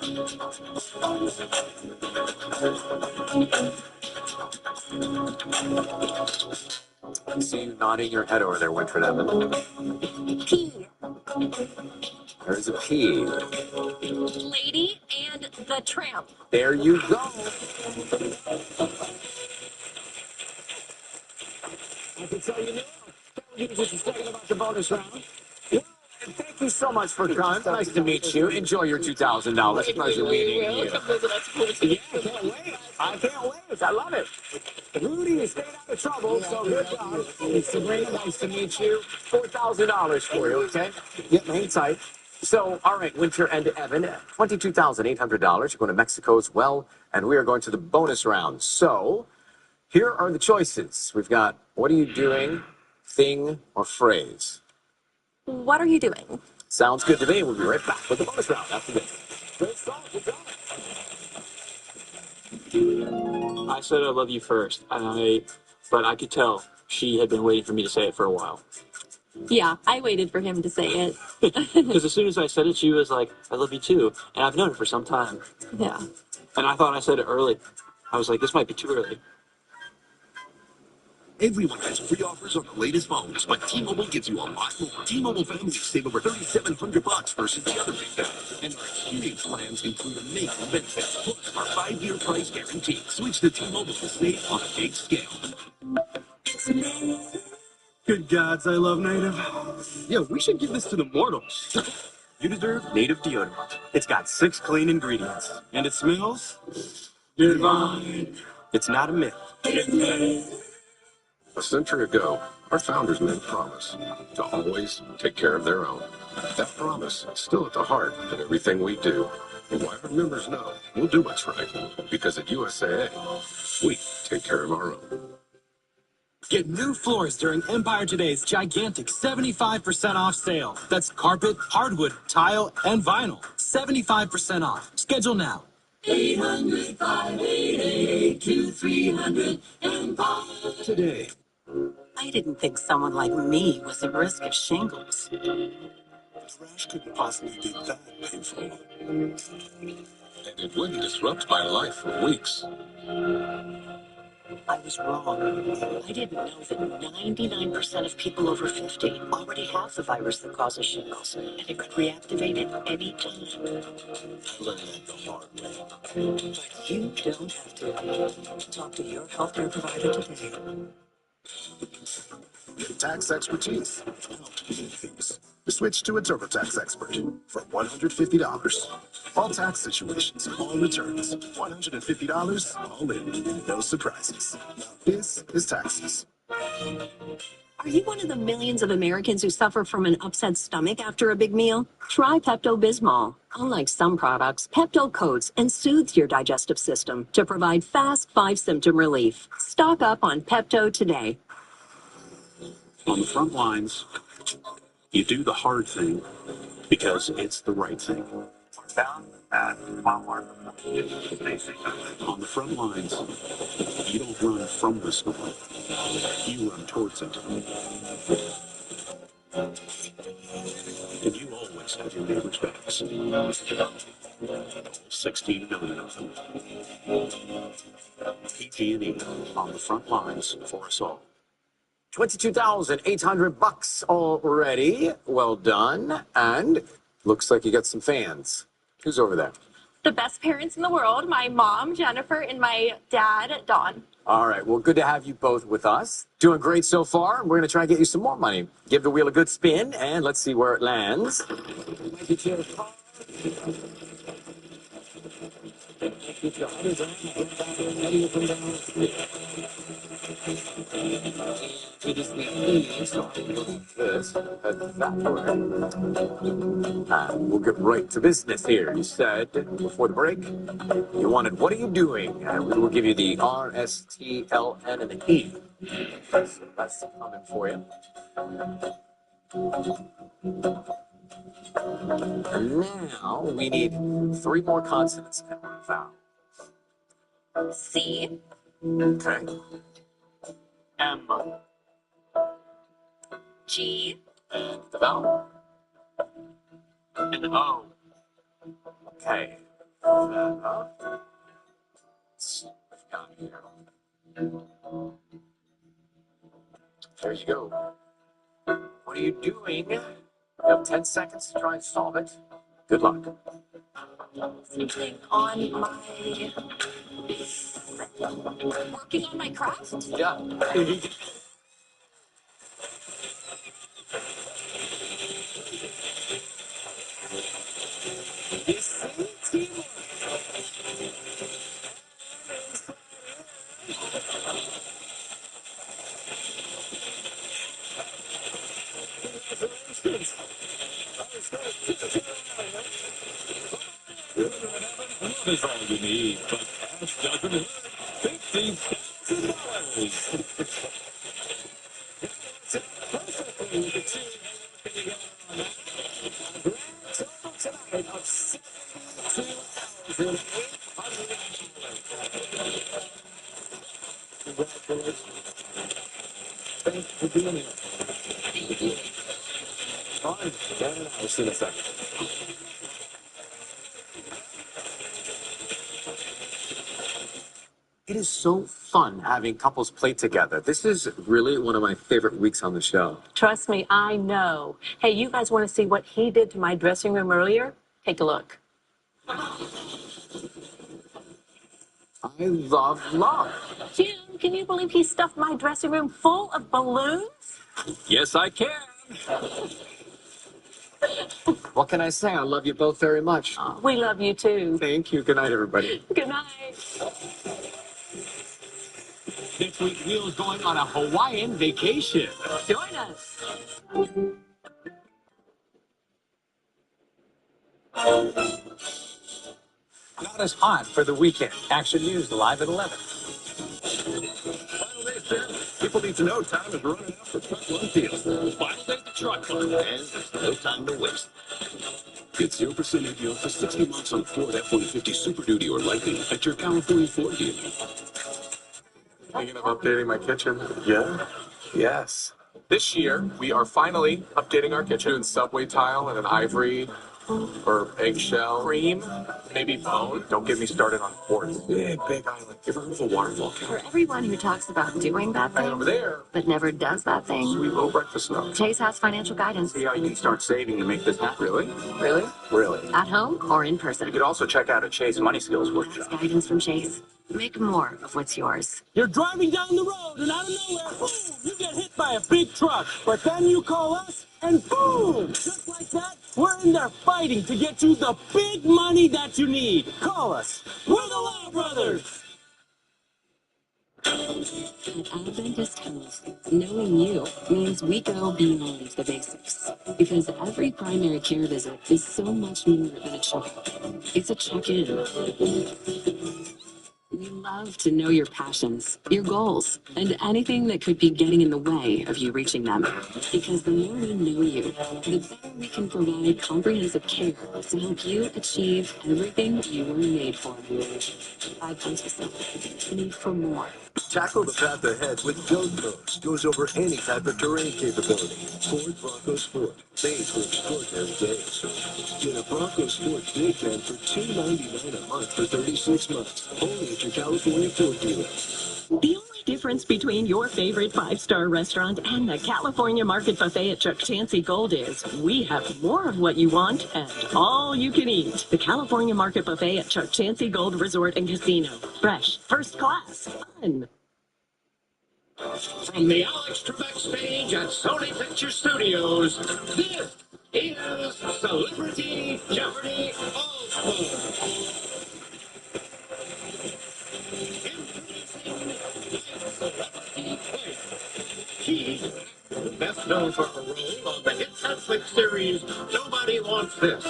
[SPEAKER 10] I see you nodding your head over there, Winter and Evan.
[SPEAKER 12] P.
[SPEAKER 10] There's a P.
[SPEAKER 12] Lady and the Tramp.
[SPEAKER 10] There you go. I can tell you now, give you just a second about the bonus round. And thank you so much for coming. Nice to meet you. Enjoy your $2,000. Pleasure meeting you. Yeah, I can't wait. I can't wait. I love it. Rudy, you stayed out of trouble, so good job. It's Sabrina, nice to meet you. $4,000 for you, okay? Yep, hang tight. So, all right, Winter and Evan, $22,800. You're going to Mexico as well, and we are going to the bonus round. So, here are the choices. We've got, what are you doing, thing, or phrase?
[SPEAKER 12] What are you doing?
[SPEAKER 10] Sounds good to me. We'll be right back with the bonus round after this. Good song, good job.
[SPEAKER 20] I said I love you first, but I could tell she had been waiting for me to say it for a while.
[SPEAKER 12] Yeah, I waited for him to say it.
[SPEAKER 20] Because as soon as I said it, she was like, I love you too. And I've known it for some time.
[SPEAKER 12] Yeah.
[SPEAKER 20] And I thought I said it early. I was like, this might be too early.
[SPEAKER 7] Everyone has free offers on the latest phones, but T-Mobile gives you a lot more. T-Mobile families save over $3,700 versus the other big guys. And our experience plans include amazing benefits, plus our 5-year price guarantee. Switch to T-Mobile to save on a big scale.
[SPEAKER 15] Good gods, I love Native. Yeah, we should give this to the mortals. You deserve Native deodorant. It's got 6 clean ingredients, and it smells divine. It's not a myth.
[SPEAKER 9] A century ago, our founders made a promise to always take care of their own. That promise is still at the heart of everything we do. And why our members know we'll do what's right. Because at USAA, we take care of our own.
[SPEAKER 5] Get new floors during Empire Today's gigantic 75% off sale. That's carpet, hardwood, tile, and vinyl. 75% off. Schedule now.
[SPEAKER 14] 800-588-2300 Empire
[SPEAKER 5] Today.
[SPEAKER 16] I didn't think someone like me was at risk of shingles.
[SPEAKER 9] The rash couldn't possibly be that painful. And it wouldn't disrupt my life for weeks.
[SPEAKER 16] I was wrong. I didn't know that 99% of people over 50 already have the virus that causes shingles, and it could reactivate at any time.
[SPEAKER 9] I learned that the hard way.
[SPEAKER 16] But you don't have to. Talk to your healthcare provider today.
[SPEAKER 19] Tax expertise. Things. Switch to a TurboTax expert for $150. All tax situations, all returns. $150, all in, no surprises. This is taxes.
[SPEAKER 22] Are you one of the millions of Americans who suffer from an upset stomach after a big meal? Try Pepto-Bismol. Unlike some products, Pepto coats and soothes your digestive system to provide fast 5-symptom relief. Stock up on Pepto today.
[SPEAKER 3] On the front lines, you do the hard thing because it's the right thing.
[SPEAKER 23] Down at Walmart.
[SPEAKER 3] On the front lines, you don't run from the storm. You run towards it. And you always have your neighbor's backs. 16 million of them. PG&E on the front lines for us all.
[SPEAKER 10] $22,800 already. Well done. And looks like you got some fans. Who's over there?
[SPEAKER 12] The best parents in the world, my mom, Jennifer, and my dad, Don.
[SPEAKER 10] All right. Well, good to have you both with us. Doing great so far. We're going to try and get you some more money. Give the wheel a good spin, and let's see where it lands. It is the easy side. This, head that way. And we'll get right to business here. You said before the break, you wanted "What are you doing?" And we will give you the R, S, T, L, N, and the E. So that's coming for you. And now we need 3 more consonants and 1 vowel.
[SPEAKER 12] C.
[SPEAKER 10] Okay.
[SPEAKER 20] M.
[SPEAKER 12] G.
[SPEAKER 10] And the vowel.
[SPEAKER 20] And O.
[SPEAKER 10] Okay. That up. Let's see what we've got here. There you go. What are you doing? You have 10 seconds to try and solve it. Good luck.
[SPEAKER 12] Thinking on my... Working on my craft?
[SPEAKER 10] Yeah.
[SPEAKER 5] Love is all you need, but cash doesn't hurt. $50,000.
[SPEAKER 10] Thanks for being here. Fine. Dan and I will see you in a second. It is so fun having couples play together. This is really one of my favorite weeks on the show.
[SPEAKER 22] Trust me, I know. Hey, you guys want to see what he did to my dressing room earlier? Take a look.
[SPEAKER 10] I love love.
[SPEAKER 22] Jim, can you believe he stuffed my dressing room full of balloons?
[SPEAKER 5] Yes, I can.
[SPEAKER 10] What can I say? I love you both very much.
[SPEAKER 22] We love you too.
[SPEAKER 10] Thank you. Good night, everybody.
[SPEAKER 22] Good night.
[SPEAKER 3] Next week, Neil's going on a Hawaiian vacation.
[SPEAKER 22] Join us.
[SPEAKER 10] Not as hot for the weekend. Action News live at 11.
[SPEAKER 7] Final day, Sam. People need to know time is running out for truck run deals. Final day at the truck run, and there's no time to waste.
[SPEAKER 3] Get 0% APR for 60 months on Ford F-150 Super Duty or Lightning at your California Ford dealer.
[SPEAKER 6] Thinking of updating my kitchen? Yeah. Yes. This year, we are finally updating our kitchen in Subway tile and an ivory or eggshell. Cream, maybe bone. Don't get me started on quartz. Big island. You ever heard of a waterfall
[SPEAKER 21] For
[SPEAKER 6] counter?
[SPEAKER 21] everyone who talks about doing that
[SPEAKER 6] Right over
[SPEAKER 21] thing,
[SPEAKER 6] there,
[SPEAKER 21] but never does that thing,
[SPEAKER 6] sweet little breakfast nook.
[SPEAKER 21] Chase has financial guidance.
[SPEAKER 3] See how you can start saving to make this happen.
[SPEAKER 6] Really? Really? Really.
[SPEAKER 21] At home or in person.
[SPEAKER 3] You could also check out a Chase Money Skills workshop.
[SPEAKER 21] Guidance from Chase. Make more of what's yours.
[SPEAKER 14] You're driving down the road and out of nowhere, boom, you get hit by a big truck. But then you call us and boom, just like that, we're in there fighting to get you the big money that you need. Call us. We're the Law Brothers.
[SPEAKER 4] At Adventist Health, knowing you means we go beyond the basics. Because every primary care visit is so much more than a checkup. It's a check-in. We love to know your passions, your goals, and anything that could be getting in the way of you reaching them. Because the more we know you, the better we can provide comprehensive care to help you achieve everything you were made for. 5 times the need for more.
[SPEAKER 7] Tackle the path ahead with Goat Modes. Goes over any type of terrain capability. Ford Bronco Sport. Made for extraordinary days. Get a Bronco Sport Day Plan for $299 a month for 36 months. Only at your California Ford dealer.
[SPEAKER 22] The only difference between your favorite 5-star restaurant and the California Market Buffet at Chuck Chansey Gold is we have more of what you want and all you can eat. The California Market Buffet at Chuck Chansey Gold Resort and Casino. Fresh, first class, fun.
[SPEAKER 13] From the Alex Trebek stage at Sony Picture Studios, this is Celebrity Jeopardy All-Stars. He's best known for a role on the hit Netflix series Nobody Wants This.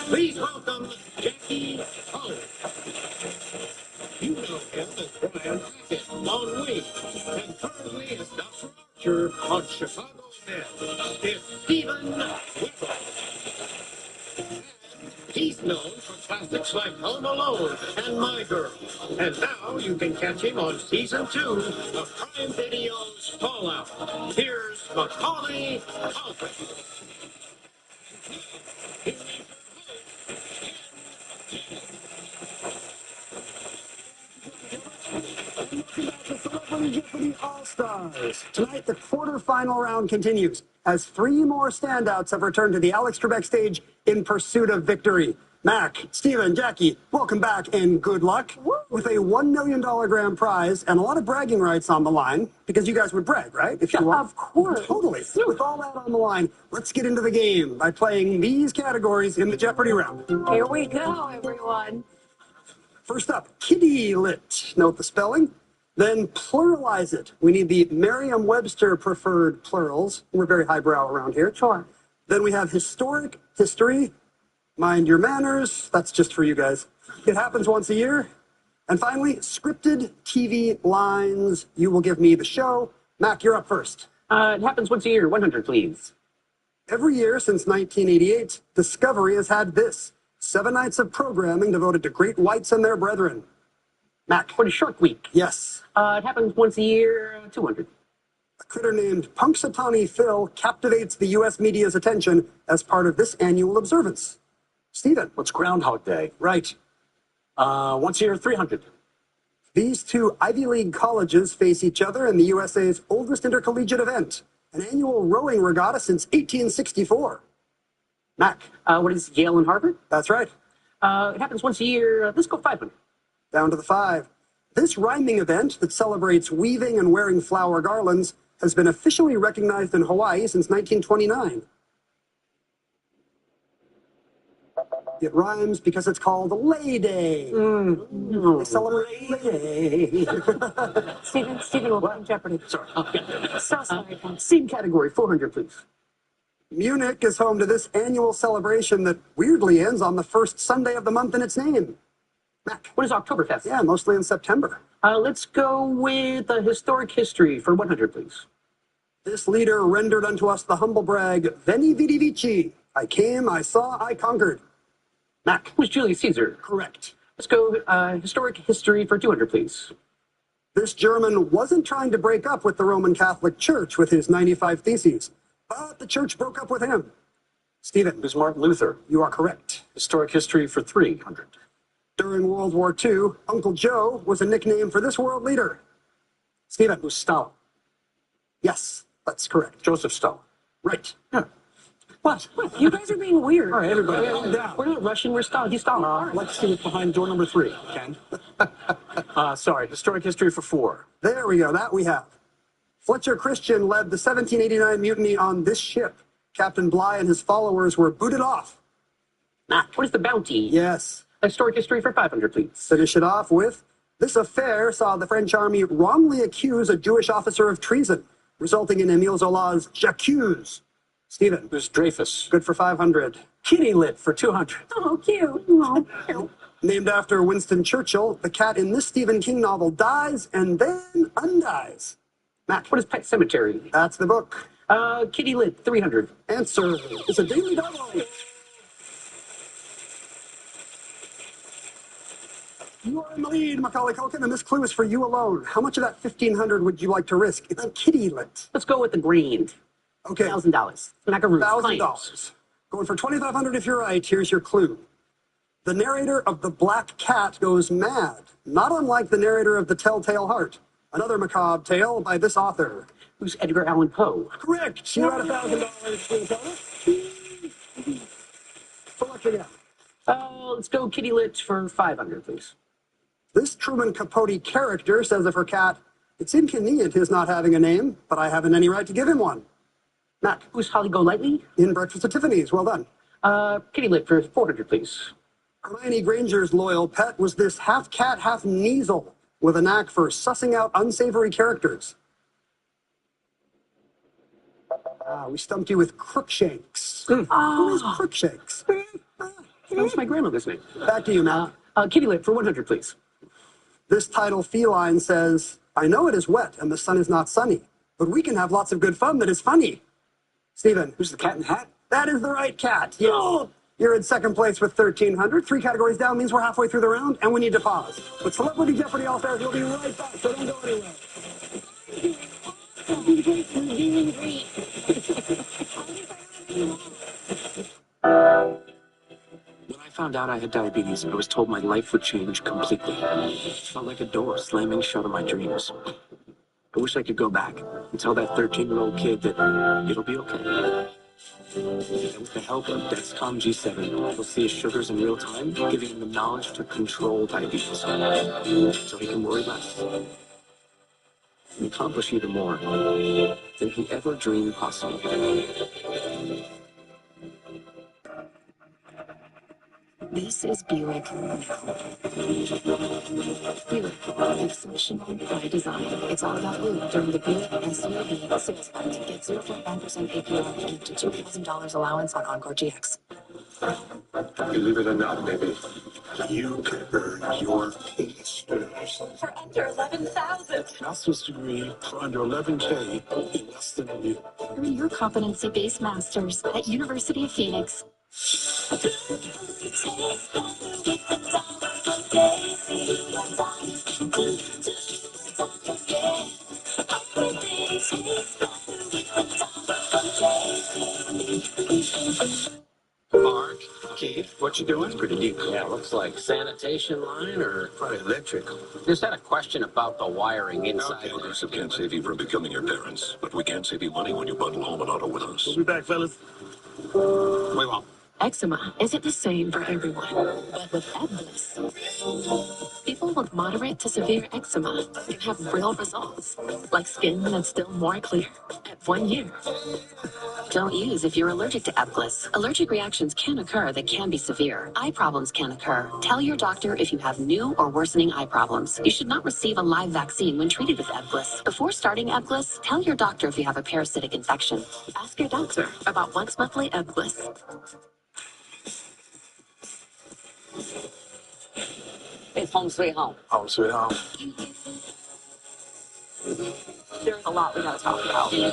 [SPEAKER 13] Please welcome Jackie Holland. You know him as Brian Hackett on Wings, and currently as Dr. Archer on Chicago Med. It's Stephen Whipple. He's known for classics like Home Alone and My Girl. And now you can catch him on season 2 of Prime Video's Fallout. Here's Macaulay Culkin.
[SPEAKER 11] Celebrity Jeopardy All-Stars. Tonight, the quarterfinal round continues as 3 more standouts have returned to the Alex Trebek stage in pursuit of victory. Mac, Steven, Jackie, welcome back and good luck. With a $1 million grand prize and a lot of bragging rights on the line, because you guys would brag, right? If you want. Of course. Totally. With all that on the line, let's get into the game by playing these categories in the Jeopardy round.
[SPEAKER 22] Here we go, everyone.
[SPEAKER 11] First up, kitty lit. Note the spelling. Then pluralize it. We need the Merriam-Webster preferred plurals. We're very highbrow around here.
[SPEAKER 22] Sure.
[SPEAKER 11] Then we have historic, history, mind your manners. That's just for you guys. It happens once a year. And finally, scripted TV lines. You will give me the show. Mac, you're up first.
[SPEAKER 10] It happens once a year. 100, please.
[SPEAKER 11] Every year since 1988, Discovery has had this. 7 nights of programming devoted to great whites and their brethren. Mac.
[SPEAKER 10] What is Shark Week?
[SPEAKER 11] Yes.
[SPEAKER 10] It happens once a year, 200.
[SPEAKER 11] A critter named Punxsutawney Phil captivates the U.S. media's attention as part of this annual observance. Stephen.
[SPEAKER 3] What's Groundhog Day?
[SPEAKER 11] Right.
[SPEAKER 3] Once a year, 300.
[SPEAKER 11] These two Ivy League colleges face each other in the USA's oldest intercollegiate event, an annual rowing regatta since 1864. Mac.
[SPEAKER 10] What is Yale and Harvard?
[SPEAKER 11] That's right.
[SPEAKER 10] It happens once a year. Let's go 500.
[SPEAKER 11] Down to the 5. This rhyming event that celebrates weaving and wearing flower garlands has been officially recognized in Hawaii since 1929. It rhymes because it's called Lay Day. They celebrate Lay Day.
[SPEAKER 8] Stephen will win Jeopardy.
[SPEAKER 10] Sorry. Okay.
[SPEAKER 8] So sorry.
[SPEAKER 10] Scene category, 400, please.
[SPEAKER 11] Munich is home to this annual celebration that weirdly ends on the first Sunday of the month in its name. Mac.
[SPEAKER 10] What is Oktoberfest?
[SPEAKER 11] Yeah, mostly in September.
[SPEAKER 10] Let's go with historic history for 100, please.
[SPEAKER 11] This leader rendered unto us the humble brag, Veni Vidi Vici. I came, I saw, I conquered. Mac.
[SPEAKER 10] Who's Julius Caesar?
[SPEAKER 11] Correct.
[SPEAKER 10] Let's go historic history for 200, please.
[SPEAKER 11] This German wasn't trying to break up with the Roman Catholic Church with his 95 Theses, but the church broke up with him. Stephen.
[SPEAKER 3] Who's Martin Luther?
[SPEAKER 11] You are correct.
[SPEAKER 3] Historic history for 300.
[SPEAKER 11] During World War II, Uncle Joe was a nickname for this world leader. Stephen.
[SPEAKER 3] Who's Stalin?
[SPEAKER 11] Yes, that's correct.
[SPEAKER 3] Joseph Stalin.
[SPEAKER 11] Right.
[SPEAKER 3] Yeah.
[SPEAKER 10] What? You guys are being weird.
[SPEAKER 3] All right, everybody, calm down.
[SPEAKER 10] We're not Russian, we're Stalin. He's Stalin.
[SPEAKER 3] Let's see what's behind door number 3, Ken. Sorry, historic history for 4.
[SPEAKER 11] There we go, that we have. Fletcher Christian led the 1789 mutiny on this ship. Captain Bligh and his followers were booted off.
[SPEAKER 10] Mac. What is the bounty?
[SPEAKER 11] Yes.
[SPEAKER 10] Historic history for 500, please.
[SPEAKER 11] Finish it off with, this affair saw the French army wrongly accuse a Jewish officer of treason, resulting in Émile Zola's J'accuse. Stephen.
[SPEAKER 3] Who's Dreyfus?
[SPEAKER 11] Good for 500.
[SPEAKER 3] Kitty lit for 200.
[SPEAKER 8] Oh, cute. Oh, cute.
[SPEAKER 11] Named after Winston Churchill, the cat in this Stephen King novel dies and then undies. Mac.
[SPEAKER 10] What is Pet Cemetery?
[SPEAKER 11] That's the book.
[SPEAKER 10] Kitty lit, 300.
[SPEAKER 11] Answer is a daily double. You are in the lead, Macaulay Culkin, and this clue is for you alone. How much of that 1,500 would you like to risk? It's kitty lit.
[SPEAKER 10] Let's go with the green.
[SPEAKER 11] Okay.
[SPEAKER 10] $1,000. Macaroons.
[SPEAKER 11] $1,000. Going for 2,500 if you're right. Here's your clue. The narrator of The Black Cat goes mad, not unlike the narrator of The Telltale Heart, another macabre tale by this author.
[SPEAKER 10] Who's Edgar Allan Poe?
[SPEAKER 11] Correct. You got $1,000. For luck again.
[SPEAKER 10] Let's go kitty lit for 500, please.
[SPEAKER 11] This Truman Capote character says of her cat, it's inconvenient his not having a name, but I haven't any right to give him one. Mac.
[SPEAKER 10] Who's Holly Golightly?
[SPEAKER 11] In Breakfast at Tiffany's. Well done.
[SPEAKER 10] Kitty lit for 400, please.
[SPEAKER 11] Hermione Granger's loyal pet was this half cat, half Kneasel, with a knack for sussing out unsavory characters. We stumped you with Crookshanks. Who is Crookshanks?
[SPEAKER 10] That was my grandmother's name.
[SPEAKER 11] Back to you, Matt.
[SPEAKER 10] Kitty lit for 100, please.
[SPEAKER 11] This title feline says, I know it is wet and the sun is not sunny, but we can have lots of good fun that is funny. Stephen.
[SPEAKER 3] Who's the cat in the hat?
[SPEAKER 11] That is the right cat. Yes. Oh. You're in second place with 1,300. 3 categories down means we're halfway through the round, and we need to pause. But Celebrity Jeopardy All-Stars will be right back, so don't go anywhere.
[SPEAKER 3] When I found out I had diabetes, I was told my life would change completely. It felt like a door slamming shut on my dreams. I wish I could go back and tell that 13-year-old kid that it'll be okay. And with the help of Dexcom G7, he'll see his sugars in real time, giving him the knowledge to control diabetes, so he can worry less and accomplish even more than he ever dreamed possible.
[SPEAKER 4] This is Buick now. Buick, exceptional by design. It's all about you during the Buick SUV sales event. Get 0.9% APR and up to $2,000 allowance on Encore GX.
[SPEAKER 19] Believe it or not, baby, you can earn your masters.
[SPEAKER 21] For under 11,000.
[SPEAKER 19] Master's degree for under 11K in less than a year.
[SPEAKER 4] Earn your competency-based masters at University of Phoenix.
[SPEAKER 10] Mark, Keith, what you doing? Pretty deep. Yeah, looks like sanitation line or probably electrical. Just had a question about the wiring inside.
[SPEAKER 7] Okay, Aggressive can't save you from becoming your parents, but we can save you money when you bundle home and auto with us.
[SPEAKER 15] We'll be back, fellas.
[SPEAKER 10] We won't.
[SPEAKER 4] Eczema isn't the same for everyone, but with Ebglyss, people with moderate to severe eczema can have real results, like skin that's still more clear at 1 year. Don't use if you're allergic to Ebglyss. Allergic reactions can occur that can be severe. Eye problems can occur. Tell your doctor if you have new or worsening eye problems. You should not receive a live vaccine when treated with Ebglyss. Before starting Ebglyss, tell your doctor if you have a parasitic infection. Ask your doctor about once monthly Ebglyss.
[SPEAKER 8] It's home sweet home.
[SPEAKER 6] Home sweet home.
[SPEAKER 12] There's a lot we gotta talk about.
[SPEAKER 8] My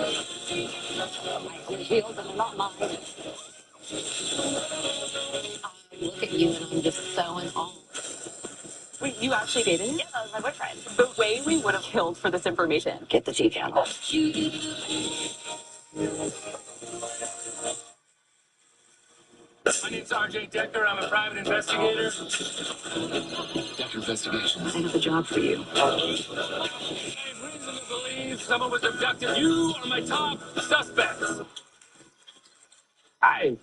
[SPEAKER 8] own field, but not mine.
[SPEAKER 4] I look at you and I'm just so in awe.
[SPEAKER 12] Wait, you actually dated him? Yeah, that was my boyfriend. The way we would have killed for this information.
[SPEAKER 8] Get the G-Cat off.
[SPEAKER 14] My name's RJ Decker. I'm a private investigator.
[SPEAKER 10] Decker Investigations.
[SPEAKER 4] I have a job for you.
[SPEAKER 14] I have reason to believe someone was abducted. You are my top suspects.
[SPEAKER 3] I'm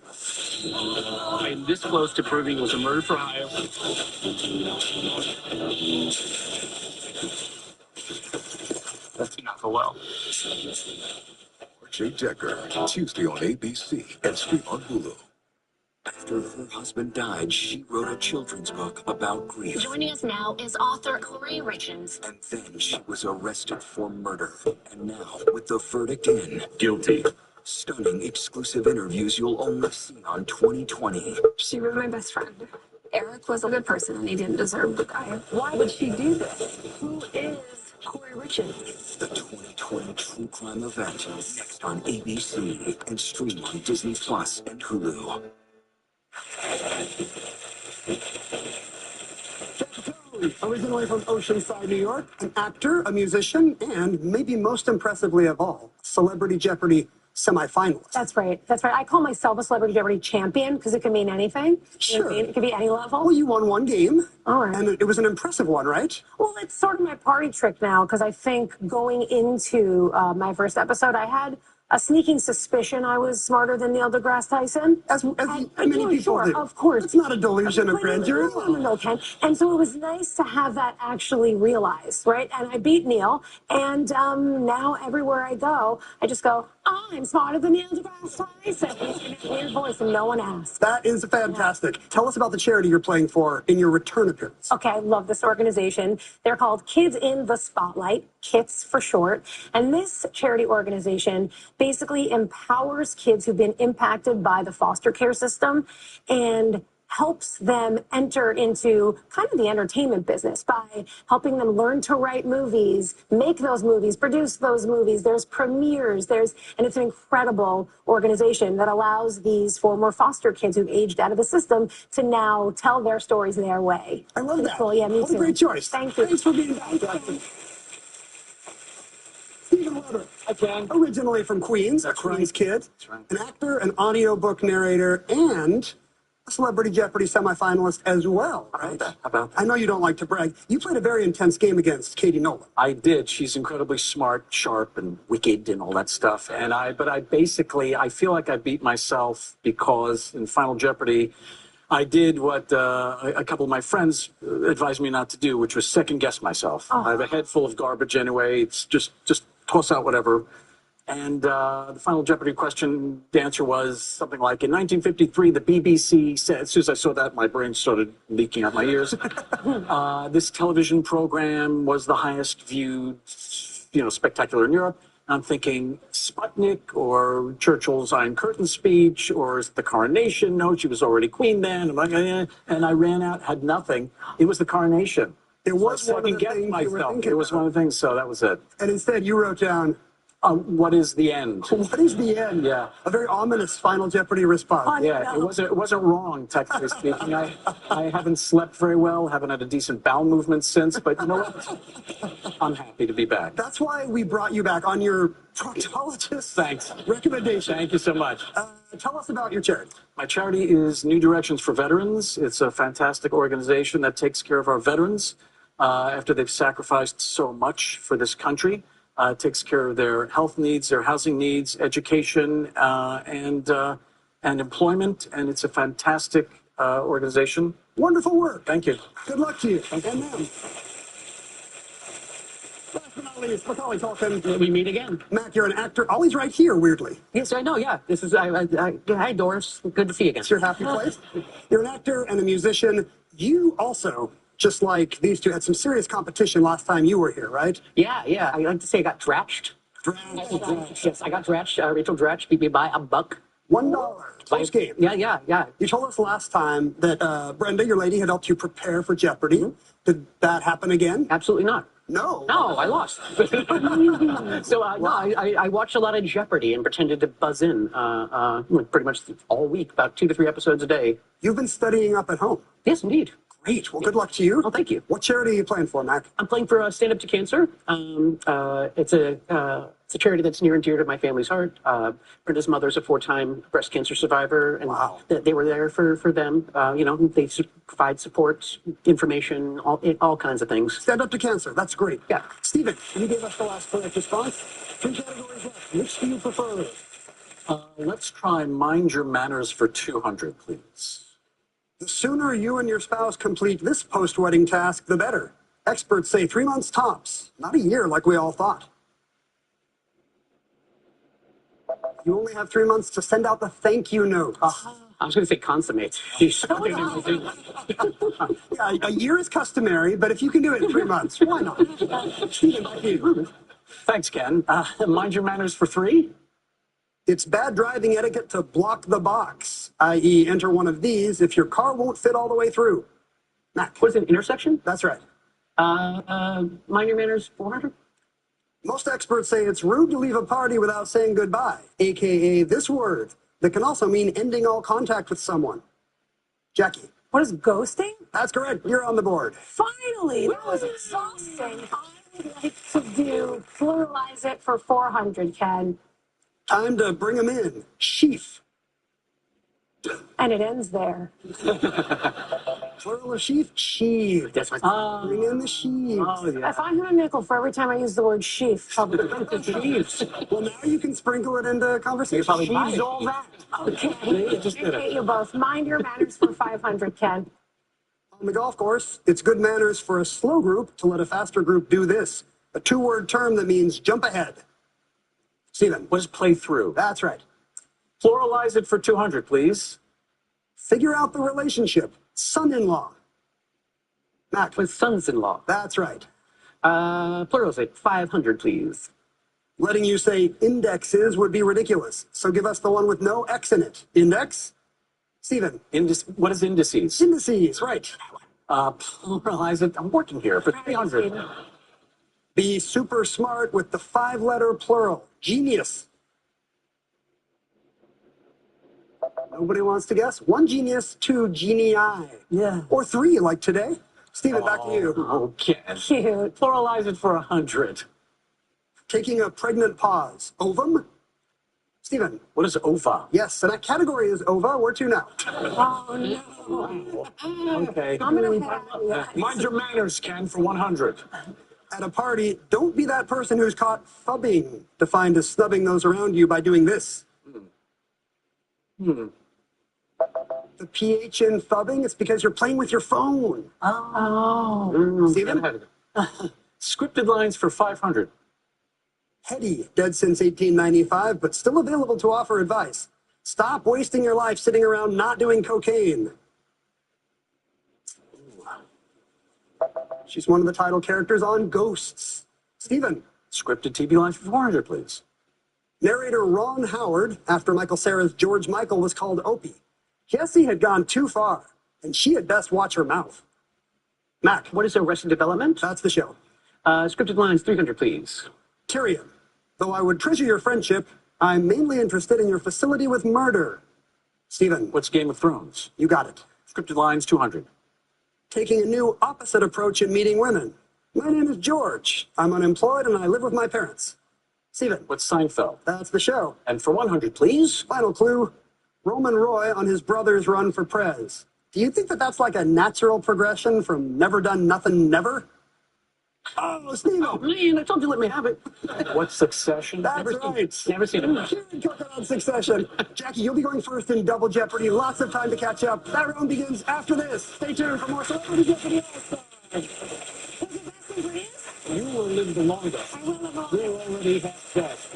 [SPEAKER 3] this close to proving it was a murder for hire. That's not go well.
[SPEAKER 2] RJ Decker, Tuesday on ABC and stream on Hulu.
[SPEAKER 7] After her husband died, she wrote a children's book about grief.
[SPEAKER 22] Joining us now is author Corey Richens.
[SPEAKER 7] And then she was arrested for murder. And now, with the verdict in,
[SPEAKER 3] Guilty.
[SPEAKER 7] stunning exclusive interviews you'll only see on 2020.
[SPEAKER 12] She was my best friend. Eric was a good person and he didn't deserve to die. Why would she do this? Who is Corey Richens?
[SPEAKER 7] The 2020 true crime event, next on ABC and stream on Disney Plus and Hulu.
[SPEAKER 11] Originally from Oceanside, New York, an actor, a musician, and maybe most impressively of all, Celebrity Jeopardy semifinalist.
[SPEAKER 21] That's right. That's right. I call myself a Celebrity Jeopardy champion because it can mean anything.
[SPEAKER 11] Sure.
[SPEAKER 21] You know what I mean? It could be any level.
[SPEAKER 11] Well, you won one game.
[SPEAKER 21] All right.
[SPEAKER 11] And it was an impressive one, right?
[SPEAKER 21] Well, it's sort of my party trick now because I think going into my first episode, I had a sneaking suspicion I was smarter than Neil deGrasse Tyson.
[SPEAKER 11] As many people
[SPEAKER 21] sure,
[SPEAKER 11] do.
[SPEAKER 21] Of course.
[SPEAKER 11] It's not a delusion of grandeur.
[SPEAKER 21] No, Ken. And so it was nice to have that actually realized, right? And I beat Neil, and now everywhere I go, I just go, oh, I'm smarter than Neil deGrasse Tyson. He's in that weird voice, and no one asks.
[SPEAKER 11] That is fantastic. Tell us about the charity you're playing for in your return appearance.
[SPEAKER 21] Okay, I love this organization. They're called Kids in the Spotlight, KITS for short. And this charity organization basically empowers kids who've been impacted by the foster care system and helps them enter into kind of the entertainment business by helping them learn to write movies, make those movies, produce those movies. There's premieres, and it's an incredible organization that allows these former foster kids who've aged out of the system to now tell their stories their way.
[SPEAKER 11] I love that.
[SPEAKER 21] Cool. Yeah, me
[SPEAKER 11] What
[SPEAKER 21] too.
[SPEAKER 11] a great choice.
[SPEAKER 21] Thank you.
[SPEAKER 11] Thanks for being back. Stephen Weber. Originally from Queens, a Queens kid, an actor, an audiobook narrator, and a Celebrity Jeopardy semifinalist as well, right?
[SPEAKER 6] How about that?
[SPEAKER 11] I know you don't like to brag. You played a very intense game against Katie Nolan.
[SPEAKER 6] I did. She's incredibly smart, sharp, and wicked, and all that stuff. But I basically, I feel like I beat myself because in Final Jeopardy, I did what a couple of my friends advised me not to do, which was second guess myself. I have a head full of garbage anyway. It's just toss out whatever. And the Final Jeopardy question, the answer was something like, in 1953, the BBC said, as soon as I saw that, my brain started leaking out my ears. This television program was the highest viewed, spectacular in Europe. I'm thinking Sputnik or Churchill's Iron Curtain speech or is it the coronation? No, she was already queen then. I'm like, and I ran out, had nothing. It was the coronation.
[SPEAKER 11] It was
[SPEAKER 6] so
[SPEAKER 11] one of the things you were thinking
[SPEAKER 6] It was one of the things, so that was it.
[SPEAKER 11] And instead, you wrote down,
[SPEAKER 6] What is the end?
[SPEAKER 11] What is the end?
[SPEAKER 6] Yeah.
[SPEAKER 11] A very ominous Final Jeopardy response.
[SPEAKER 6] Yeah, it wasn't wrong, technically speaking. I haven't slept very well, haven't had a decent bowel movement since, but you know what? I'm happy to be back.
[SPEAKER 11] That's why we brought you back on your proctologist
[SPEAKER 6] Thanks.
[SPEAKER 11] recommendation.
[SPEAKER 6] Thank you so much.
[SPEAKER 11] Tell us about your charity.
[SPEAKER 6] My charity is New Directions for Veterans. It's a fantastic organization that takes care of our veterans after they've sacrificed so much for this country. It takes care of their health needs, their housing needs, education, and employment. And it's a fantastic organization.
[SPEAKER 11] Wonderful work.
[SPEAKER 6] Thank you.
[SPEAKER 11] Good luck to you. And them. Last but not least, Macaulay Culkin.
[SPEAKER 20] We meet again.
[SPEAKER 11] Mac, you're an actor, always right here, weirdly.
[SPEAKER 20] Yes, I know. Yeah, this is. Hi, Doris. Good to see you again.
[SPEAKER 11] It's your happy place. You're an actor and a musician. You also, just like these two, had some serious competition last time you were here, right?
[SPEAKER 20] Yeah. I like to say I got dratched. Yes, I got dratched. Rachel Dratch beat me by $1.
[SPEAKER 11] $1. Close game.
[SPEAKER 20] Yeah.
[SPEAKER 11] You told us last time that Brenda, your lady, had helped you prepare for Jeopardy. Mm-hmm. Did that happen again?
[SPEAKER 20] Absolutely not.
[SPEAKER 11] No,
[SPEAKER 20] I lost. So I watched a lot of Jeopardy and pretended to buzz in pretty much all week, about 2 to 3 episodes a day.
[SPEAKER 11] You've been studying up at home.
[SPEAKER 20] Yes, indeed.
[SPEAKER 11] Great. Well, good luck to you.
[SPEAKER 20] Oh, thank you.
[SPEAKER 11] What charity are you playing for, Mac?
[SPEAKER 20] I'm playing for Stand Up to Cancer. It's a charity that's near and dear to my family's heart. Brenda's mother's a 4-time breast cancer survivor, and they were there for them. They provide support, information, all kinds of things.
[SPEAKER 11] Stand Up to Cancer. That's great.
[SPEAKER 20] Yeah.
[SPEAKER 11] Stephen, you gave us the last correct response. 3 categories left. Which do you prefer?
[SPEAKER 6] Let's try Mind Your Manners for 200, please.
[SPEAKER 11] The sooner you and your spouse complete this post-wedding task, the better. Experts say 3 months tops, not a year like we all thought. You only have 3 months to send out the thank you note.
[SPEAKER 20] I was going to say consummate.
[SPEAKER 11] Yeah, a year is customary, but if you can do it in 3 months, why not? Stephen, back to you.
[SPEAKER 6] Thanks, Ken. Mind Your Manners for 3?
[SPEAKER 11] It's bad driving etiquette to block the box, i.e. enter one of these if your car won't fit all the way through. Mac.
[SPEAKER 20] What is it, intersection?
[SPEAKER 11] That's right.
[SPEAKER 20] Mind Your Manners 400?
[SPEAKER 11] Most experts say it's rude to leave a party without saying goodbye, a.k.a. this word that can also mean ending all contact with someone. Jackie.
[SPEAKER 21] What is ghosting?
[SPEAKER 11] That's correct. You're on the board.
[SPEAKER 21] Finally, that was exhausting. I would like to pluralize it for 400, Ken.
[SPEAKER 11] Time to bring them in. Sheaf.
[SPEAKER 21] And it ends there.
[SPEAKER 11] Plural of sheaf? Sheaf.
[SPEAKER 20] That's my
[SPEAKER 11] Bring in the sheaves.
[SPEAKER 20] Oh, yeah.
[SPEAKER 21] If I had a nickel for every time I use the word sheaf,
[SPEAKER 11] Well, now you can sprinkle it into conversation.
[SPEAKER 20] Sheaves all that.
[SPEAKER 21] okay.
[SPEAKER 6] Just did
[SPEAKER 21] Okay,
[SPEAKER 6] it.
[SPEAKER 21] you both. Mind Your Manners for 500, Ken.
[SPEAKER 11] On the golf course, it's good manners for a slow group to let a faster group do this. A 2-word term that means jump ahead. Stephen.
[SPEAKER 6] What is play through?
[SPEAKER 11] That's right.
[SPEAKER 6] Pluralize it for 200, please.
[SPEAKER 11] Figure out the relationship. Son-in-law. Mac.
[SPEAKER 20] With sons-in-law.
[SPEAKER 11] That's right.
[SPEAKER 20] Pluralize it 500, please.
[SPEAKER 11] Letting you say indexes would be ridiculous, so give us the one with no X in it. Index? Stephen.
[SPEAKER 6] What is indices?
[SPEAKER 11] Indices, right.
[SPEAKER 6] Pluralize it. I'm working here for 300.
[SPEAKER 11] Be super smart with the 5-letter plural. Genius. Nobody wants to guess? 1 genius, 2 genii.
[SPEAKER 21] Yeah.
[SPEAKER 11] Or 3, like today. Stephen, back to you.
[SPEAKER 6] Okay.
[SPEAKER 21] Cute.
[SPEAKER 6] Pluralize it for 100.
[SPEAKER 11] Taking a pregnant pause. Ovum? Stephen.
[SPEAKER 6] What is ova?
[SPEAKER 11] Yes, and that category is ova. Where to now?
[SPEAKER 21] Oh, no.
[SPEAKER 6] Okay.
[SPEAKER 21] I'm going to have
[SPEAKER 6] Mind Your Manners, Ken, for 100.
[SPEAKER 11] At a party, don't be that person who's caught fubbing, defined as snubbing those around you by doing this. The PH in fubbing, it's because you're playing with your phone.
[SPEAKER 21] Oh.
[SPEAKER 11] Stephen?
[SPEAKER 6] Scripted lines for 500.
[SPEAKER 11] Heady, dead since 1895, but still available to offer advice. Stop wasting your life sitting around not doing cocaine. She's one of the title characters on Ghosts. Stephen.
[SPEAKER 6] Scripted TV lines for 400, please.
[SPEAKER 11] Narrator Ron Howard, after Michael Cera's George Michael, was called Opie. Jessie had gone too far, and she had best watch her mouth. Mac.
[SPEAKER 20] What is Arrested Development?
[SPEAKER 11] That's the show.
[SPEAKER 20] Scripted lines 300, please.
[SPEAKER 11] Tyrion. Though I would treasure your friendship, I'm mainly interested in your facility with murder. Stephen.
[SPEAKER 3] What's Game of Thrones?
[SPEAKER 11] You got it.
[SPEAKER 3] Scripted lines 200.
[SPEAKER 11] Taking a new opposite approach in meeting women. My name is George. I'm unemployed and I live with my parents. Stephen.
[SPEAKER 3] What's Seinfeld?
[SPEAKER 11] That's the show.
[SPEAKER 3] And for 100, please.
[SPEAKER 11] Final clue. Roman Roy on his brother's run for prez. Do you think that that's like a natural progression from never done nothing never? Oh, Steve!
[SPEAKER 20] Oh, man, I told you let me have it.
[SPEAKER 3] What's Succession?
[SPEAKER 11] That's right.
[SPEAKER 20] Never seen it.
[SPEAKER 11] Kieran Cooker on Succession. Jackie, you'll be going first in Double Jeopardy. Lots of time to catch up. That round begins after this. Stay tuned for more Celebrity Jeopardy All-Stars.
[SPEAKER 3] You will live the longest. You already have sex.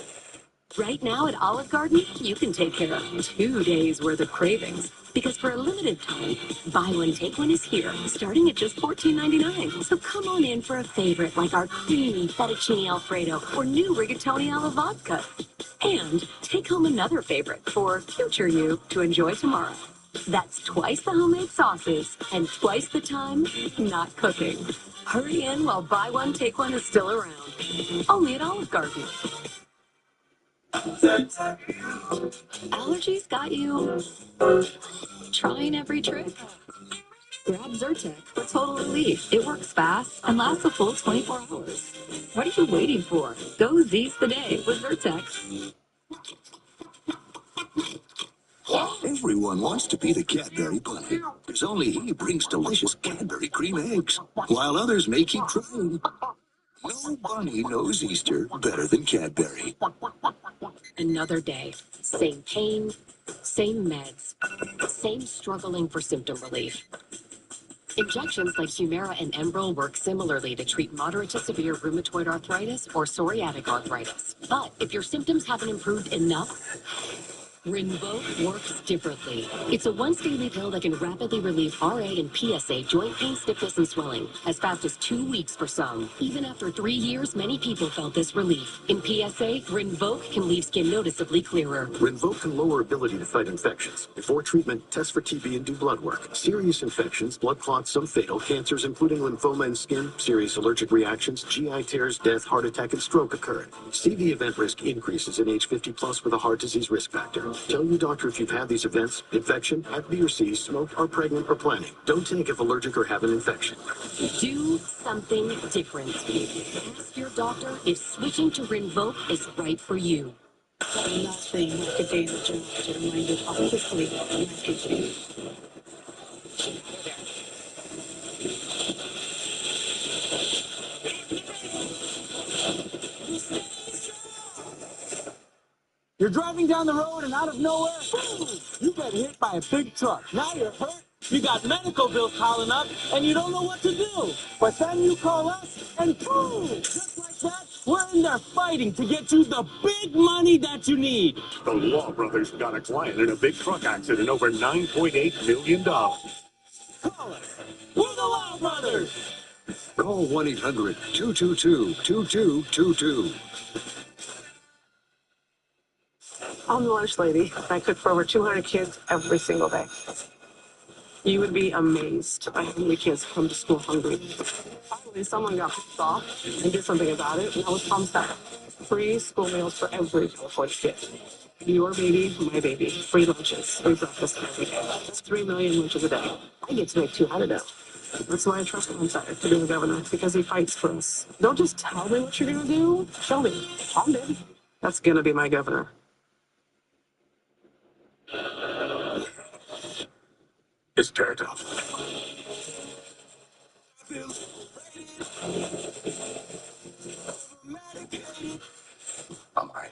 [SPEAKER 4] Right now at Olive Garden, you can take care of 2 days worth of cravings. Because for a limited time, buy one, take one is here, starting at just $14.99. So come on in for a favorite like our creamy fettuccine Alfredo or new rigatoni alla vodka. And take home another favorite for future you to enjoy tomorrow. That's twice the homemade sauces and twice the time not cooking. Hurry in while buy one, take one is still around. Only at Olive Garden. Allergies got you trying every trick? Grab Zyrtec for total relief. It works fast and lasts a full 24 hours. What are you waiting for? Go Z's the day with Zyrtec.
[SPEAKER 7] Everyone wants to be the Cadbury bunny, because only he brings delicious Cadbury cream eggs, while others may keep trying. No bunny knows Easter better than Cadbury.
[SPEAKER 4] Another day. Same pain, same meds, same struggling for symptom relief. Injections like Humira and Enbrel work similarly to treat moderate to severe rheumatoid arthritis or psoriatic arthritis. But if your symptoms haven't improved enough, Rinvoq works differently. It's a once-daily pill that can rapidly relieve RA and PSA joint pain, stiffness, and swelling as fast as 2 weeks for some. Even after 3 years, many people felt this relief. In PSA, Rinvoq can leave skin noticeably clearer.
[SPEAKER 9] Rinvoq can lower ability to fight infections. Before treatment, test for TB and do blood work. Serious infections, blood clots, some fatal, cancers including lymphoma and skin, serious allergic reactions, GI tears, death, heart attack, and stroke occurred. CV event risk increases in age 50 plus with a heart disease risk factor. Tell your doctor if you've had these events, infection, had B or C, smoked, are pregnant, or planning. Don't take if allergic or have an infection.
[SPEAKER 4] Do something different. Ask your doctor if switching to Rinvoq is right for you.
[SPEAKER 20] Nothing like a day of job to remind you how quickly life can change.
[SPEAKER 1] You're driving down the road and out of nowhere, boom, you get hit by a big truck. Now you're hurt, you got medical bills piling up, and you don't know what to do. But then you call us, and boom, just like that, we're in there fighting to get you the big money that you need.
[SPEAKER 3] The Law Brothers got a client in a big truck accident over $9.8 million.
[SPEAKER 1] Call us. We're the Law Brothers.
[SPEAKER 2] Call 1-800-222-2222.
[SPEAKER 20] I'm the lunch lady. I cook for over 200 kids every single day. You would be amazed by how many kids come to school hungry. Finally, someone got pissed off and did something about it, and that was Palm Style. Free school meals for every California kid. Your baby, my baby. Free lunches, free breakfast every day. That's 3 million lunches a day. I get to make 200 of. That's why I trust Palm Style to be the governor, because he fights for us. Don't just tell me what you're going to do. Show me. Palm did. That's going to be my governor.
[SPEAKER 3] It's turned off.
[SPEAKER 7] All right.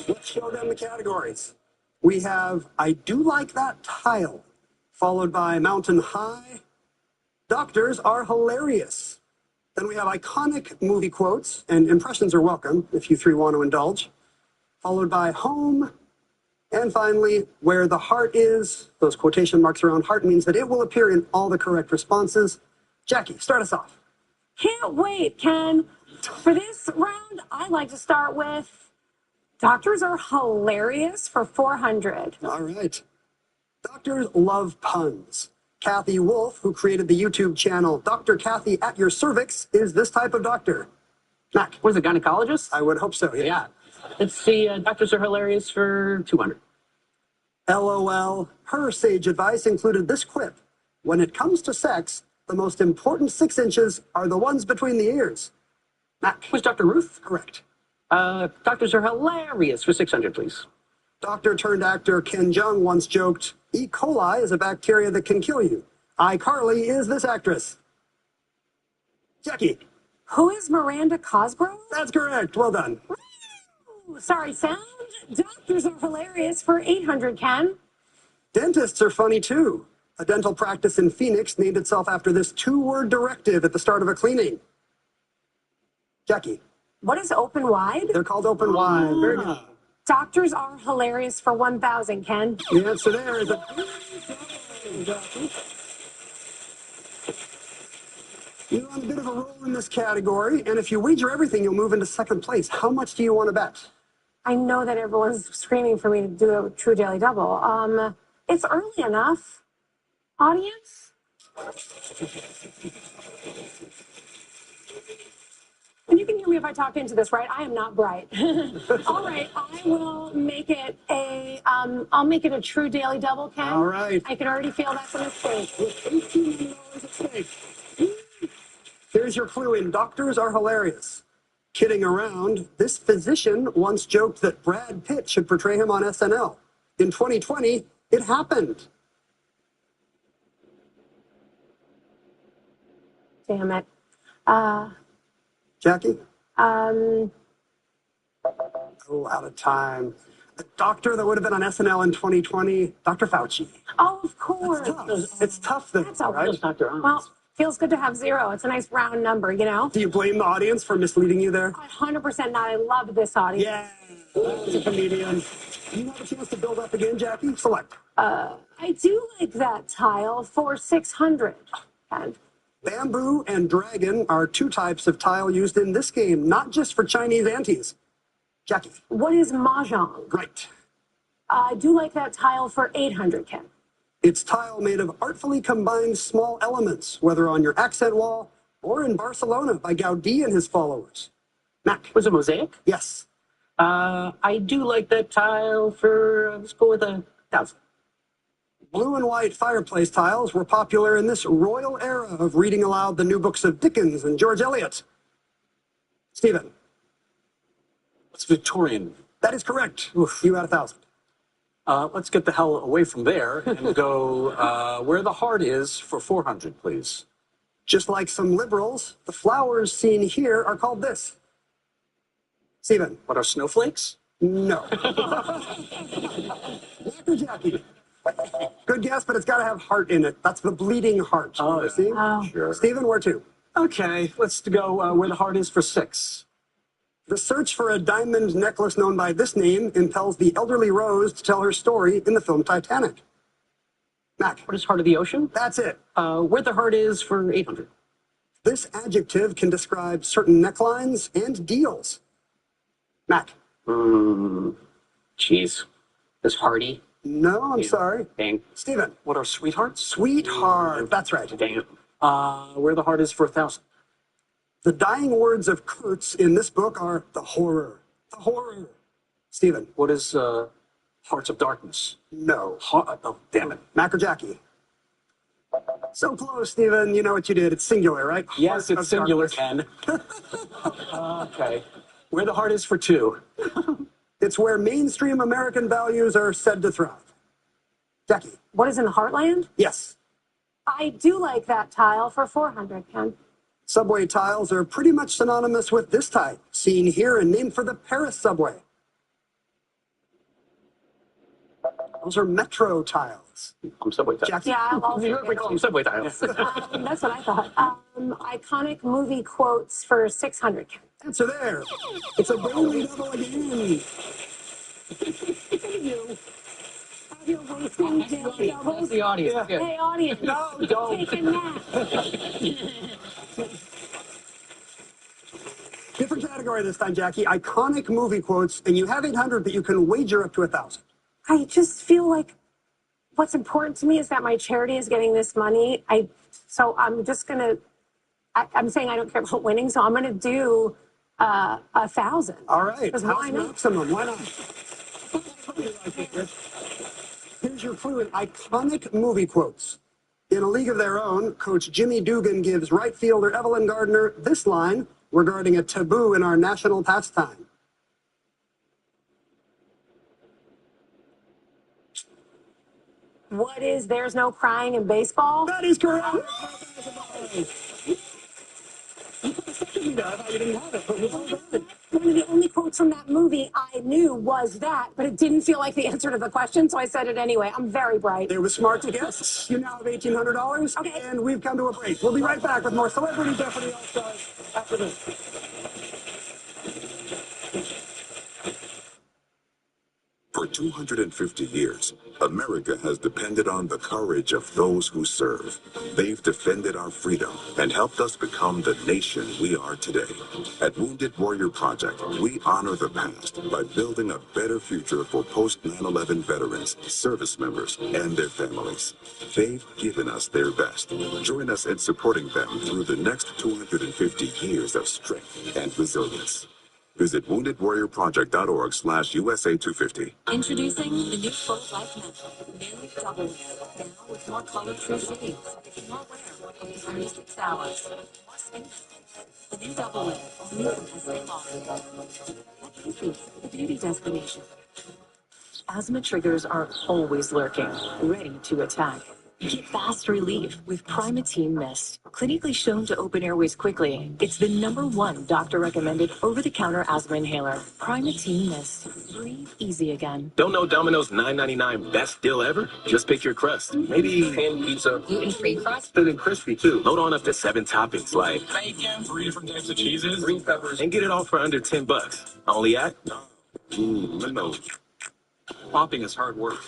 [SPEAKER 11] Let's show them the categories. We have I Do Like That Tile, followed by Mountain High. Doctors Are Hilarious. Then we have iconic movie quotes, and impressions are welcome if you three want to indulge. Followed by Home. And finally, Where the Heart Is. Those quotation marks around heart means that it will appear in all the correct responses. Jackie, start us off.
[SPEAKER 21] Can't wait, Ken. For this round, I'd like to start with Doctors Are Hilarious for 400.
[SPEAKER 11] All right. Doctors love puns. Kathy Wolf, who created the YouTube channel Dr. Kathy at Your Cervix, is this type of doctor. Mac.
[SPEAKER 20] What is it, gynecologist?
[SPEAKER 11] I would hope so,
[SPEAKER 20] Yeah. Let's see, doctors are hilarious for 200.
[SPEAKER 11] LOL. Her sage advice included this quip. When it comes to sex, the most important 6 inches are the ones between the ears. Mac.
[SPEAKER 20] Who's Dr. Ruth?
[SPEAKER 11] Correct.
[SPEAKER 20] Doctors are hilarious for 600, please.
[SPEAKER 11] Doctor turned actor Ken Jeong once joked, E. coli is a bacteria that can kill you. iCarly is this actress. Jackie.
[SPEAKER 21] Who is Miranda Cosgrove?
[SPEAKER 11] That's correct. Well done.
[SPEAKER 21] Ooh, sorry, sound. Doctors are hilarious for 800, Ken.
[SPEAKER 11] Dentists are funny too. A dental practice in Phoenix named itself after this 2-word directive at the start of a cleaning. Jackie.
[SPEAKER 21] What is open wide?
[SPEAKER 11] They're called open wide. Very good.
[SPEAKER 21] Doctors are hilarious for 1,000, Ken.
[SPEAKER 11] The answer there is a... You're on a bit of a roll in this category, and if you wager everything, you'll move into second place. How much do you want to bet?
[SPEAKER 21] I know that everyone's screaming for me to do a true daily double. It's early enough. Audience? And you can hear me if I talk into this, right? I am not bright. All right, I will make it I'll make it a true daily double, Ken.
[SPEAKER 11] All right.
[SPEAKER 21] I can already feel that's a mistake.
[SPEAKER 11] With $18 million at stake. Here's your clue in Doctors Are Hilarious. Kidding around, this physician once joked that Brad Pitt should portray him on SNL. In 2020, it happened.
[SPEAKER 21] Damn it.
[SPEAKER 11] Jackie?
[SPEAKER 21] Um,
[SPEAKER 11] Oh, out of time. A doctor that would have been on SNL in 2020, Dr. Fauci.
[SPEAKER 21] Oh, of course.
[SPEAKER 11] It's tough, though,
[SPEAKER 21] That's all
[SPEAKER 11] right?
[SPEAKER 21] Well, feels good to have 0. It's a nice round number, you know?
[SPEAKER 11] Do you blame the audience for misleading you there?
[SPEAKER 21] 100% not. I love this audience.
[SPEAKER 11] Yeah, that's a comedian. You have a chance to build up again, Jackie? Select.
[SPEAKER 21] I do like that tile for 600. Ken.
[SPEAKER 11] Bamboo and dragon are 2 types of tile used in this game, not just for Chinese aunties. Jackie.
[SPEAKER 21] What is mahjong?
[SPEAKER 11] Right.
[SPEAKER 21] I do like that tile for 800, Ken.
[SPEAKER 11] It's tile made of artfully combined small elements, whether on your accent wall or in Barcelona by Gaudí and his followers. Mac.
[SPEAKER 20] Was it mosaic?
[SPEAKER 11] Yes.
[SPEAKER 20] I do like that tile for, let's go with 1,000.
[SPEAKER 11] Blue and white fireplace tiles were popular in this royal era of reading aloud the new books of Dickens and George Eliot. Stephen.
[SPEAKER 16] It's Victorian.
[SPEAKER 11] That is correct. Oof, you had 1,000.
[SPEAKER 16] Let's get the hell away from there and go where the heart is for 400, please.
[SPEAKER 11] Just like some liberals, the flowers seen here are called this. Stephen.
[SPEAKER 16] What are snowflakes?
[SPEAKER 11] No. Dr. Jackie. Good guess, but it's got to have heart in it. That's the bleeding heart.
[SPEAKER 16] Oh,
[SPEAKER 11] see?
[SPEAKER 16] Sure.
[SPEAKER 11] Stephen, where to?
[SPEAKER 16] Okay, let's go where the heart is for 6.
[SPEAKER 11] The search for a diamond necklace known by this name impels the elderly Rose to tell her story in the film Titanic. Mac.
[SPEAKER 20] What is heart of the ocean?
[SPEAKER 11] That's it.
[SPEAKER 20] Where the heart is for 800.
[SPEAKER 11] This adjective can describe certain necklines and deals. Mac.
[SPEAKER 20] Jeez. Is hearty?
[SPEAKER 11] No, I'm sorry.
[SPEAKER 20] Dang.
[SPEAKER 11] Stephen.
[SPEAKER 16] What are sweethearts?
[SPEAKER 11] Sweetheart. That's right.
[SPEAKER 20] Dang.
[SPEAKER 16] Where the heart is for 1,000.
[SPEAKER 11] The dying words of Kurtz in this book are the horror. The horror. Stephen.
[SPEAKER 16] What is Hearts of Darkness?
[SPEAKER 11] No.
[SPEAKER 16] Oh, damn it.
[SPEAKER 11] Mac or Jackie? So close, Stephen. You know what you did. It's singular, right?
[SPEAKER 16] Yes,
[SPEAKER 11] Heart
[SPEAKER 16] it's
[SPEAKER 11] of
[SPEAKER 16] singular,
[SPEAKER 11] darkness.
[SPEAKER 16] Ken. Okay. Where the heart is for 2.
[SPEAKER 11] It's where mainstream American values are said to thrive. Jackie.
[SPEAKER 21] What is in the heartland?
[SPEAKER 11] Yes.
[SPEAKER 21] I do like that tile for 400, Ken.
[SPEAKER 11] Subway tiles are pretty much synonymous with this type, seen here and named for the Paris subway. Those are metro tiles.
[SPEAKER 20] Subway tiles.
[SPEAKER 11] Jackie?
[SPEAKER 21] Yeah, I'll also
[SPEAKER 20] We call them subway tiles.
[SPEAKER 21] that's what I thought. Iconic movie quotes for 600, Ken.
[SPEAKER 11] Answer there. It's a daily double again.
[SPEAKER 21] You're wasting daily doubles.
[SPEAKER 20] That's the audience.
[SPEAKER 21] Yeah. Hey, audience.
[SPEAKER 11] No, don't.
[SPEAKER 21] Take a nap.
[SPEAKER 11] Different category this time, Jackie. Iconic movie quotes, and you have 800, but you can wager up to 1,000.
[SPEAKER 21] I just feel like what's important to me is that my charity is getting this money. So I'm just gonna. I'm saying I don't care about winning, so I'm gonna do 1,000.
[SPEAKER 11] All right.
[SPEAKER 21] Because
[SPEAKER 11] House
[SPEAKER 21] why not?
[SPEAKER 11] maximum. Why not? Here's your clue in iconic movie quotes. In A League of Their Own, Coach Jimmy Dugan gives right fielder Evelyn Gardner this line regarding a taboo in our national pastime.
[SPEAKER 21] What is there's no crying in baseball?
[SPEAKER 11] That is correct.
[SPEAKER 21] One of the only quotes from that movie I knew was that, but it didn't feel like the answer to the question, so I said it anyway. I'm very bright.
[SPEAKER 11] It was smart to guess. You now have $1,800. Okay. And we've come to a break. We'll be right back with more Celebrity Jeopardy All-Stars after this.
[SPEAKER 2] For 250 years, America has depended on the courage of those who serve. They've defended our freedom and helped us become the nation we are today. At Wounded Warrior Project, we honor the past by building a better future for post 9/11 veterans, service members, and their families. They've given us their best. Join us in supporting them through the next 250 years of strength and resilience. Visit woundedwarriorproject.org/USA250.
[SPEAKER 4] Introducing the new Full Life Method, new double wear, now with more color-true shades, more wear up to 36 hours, more skin. The new double wear, only from Estee Lauder. At Casey's, the beauty destination. Asthma triggers are always lurking, ready to attack. Get fast relief with Primatene Mist. Clinically shown to open airways quickly, it's the #1 doctor-recommended over-the-counter asthma inhaler. Primatene Mist. Breathe easy again.
[SPEAKER 7] Don't know Domino's $9.99 best deal ever? Just pick your crust. Maybe pan pizza.
[SPEAKER 22] Gluten-free crust.
[SPEAKER 7] Thin and crispy, too. Load on up to 7 toppings like
[SPEAKER 14] Bacon, 3 different types of cheeses.
[SPEAKER 7] green peppers, and get it all for under $10. Only at Domino's.
[SPEAKER 17] Mopping is hard work.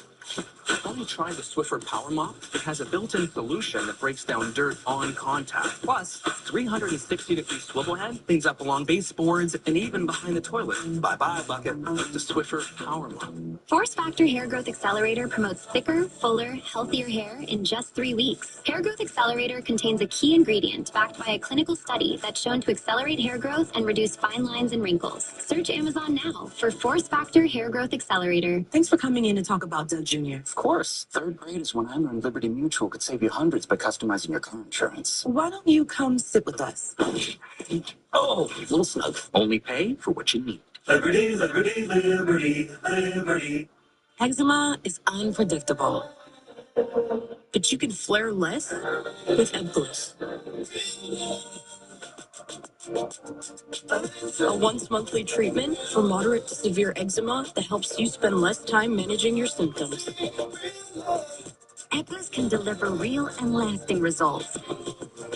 [SPEAKER 17] Have you tried the Swiffer Power Mop? It has a built-in solution that breaks down dirt on contact. Plus, 360-degree swivel head cleans up along baseboards and even behind the toilet. Bye-bye, bucket. The Swiffer Power Mop.
[SPEAKER 18] Force Factor Hair Growth Accelerator promotes thicker, fuller, healthier hair in just 3 weeks. Hair Growth Accelerator contains a key ingredient backed by a clinical study that's shown to accelerate hair growth and reduce fine lines and wrinkles. Search Amazon now for Force Factor Hair Growth Accelerator.
[SPEAKER 4] Thanks for coming in to talk about Doug Jr.
[SPEAKER 23] Of course. 3rd grade is when I learned Liberty Mutual could save you hundreds by customizing your car insurance.
[SPEAKER 4] Why don't you come sit with us?
[SPEAKER 23] Oh, a little snug. Only pay for what you need.
[SPEAKER 1] Liberty, liberty, liberty, liberty.
[SPEAKER 4] Eczema is unpredictable, but you can flare less with Ebglyss. A once-monthly treatment for moderate to severe eczema that helps you spend less time managing your symptoms.
[SPEAKER 18] Ebglyss can deliver real and lasting results,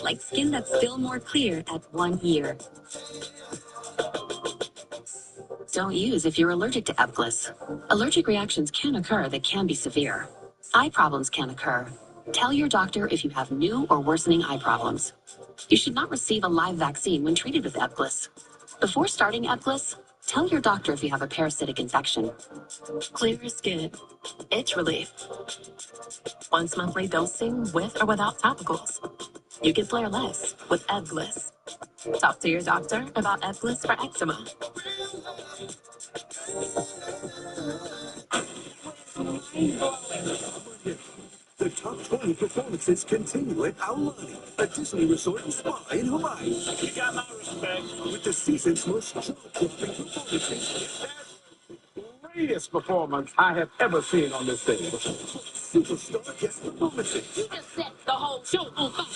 [SPEAKER 18] like skin that's still more clear at 1 year.
[SPEAKER 4] Don't use if you're allergic to Ebglyss. Allergic reactions can occur that can be severe. Eye problems can occur. Tell your doctor if you have new or worsening eye problems. You should not receive a live vaccine when treated with Ebglyss. Before starting Ebglyss, tell your doctor if you have a parasitic infection. Clear skin, itch relief. Once monthly dosing with or without topicals. You can flare less with Ebglyss. Talk to your doctor about Ebglyss for eczema.
[SPEAKER 7] The top 20 performances continue at Aulani, a Disney resort and spa in Hawaii.
[SPEAKER 14] You got my respect.
[SPEAKER 7] With the season's most jaw-dropping performances.
[SPEAKER 24] Greatest performance I have ever seen on this stage.
[SPEAKER 7] Superstar guest performances.
[SPEAKER 22] You just set the whole show on fire.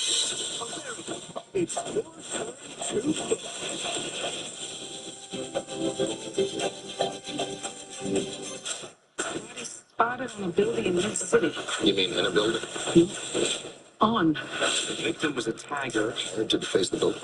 [SPEAKER 7] It's your turn
[SPEAKER 4] Spotted on a building in New City.
[SPEAKER 7] You mean in a building?
[SPEAKER 4] On.
[SPEAKER 7] The victim was a tagger. Or to deface the building.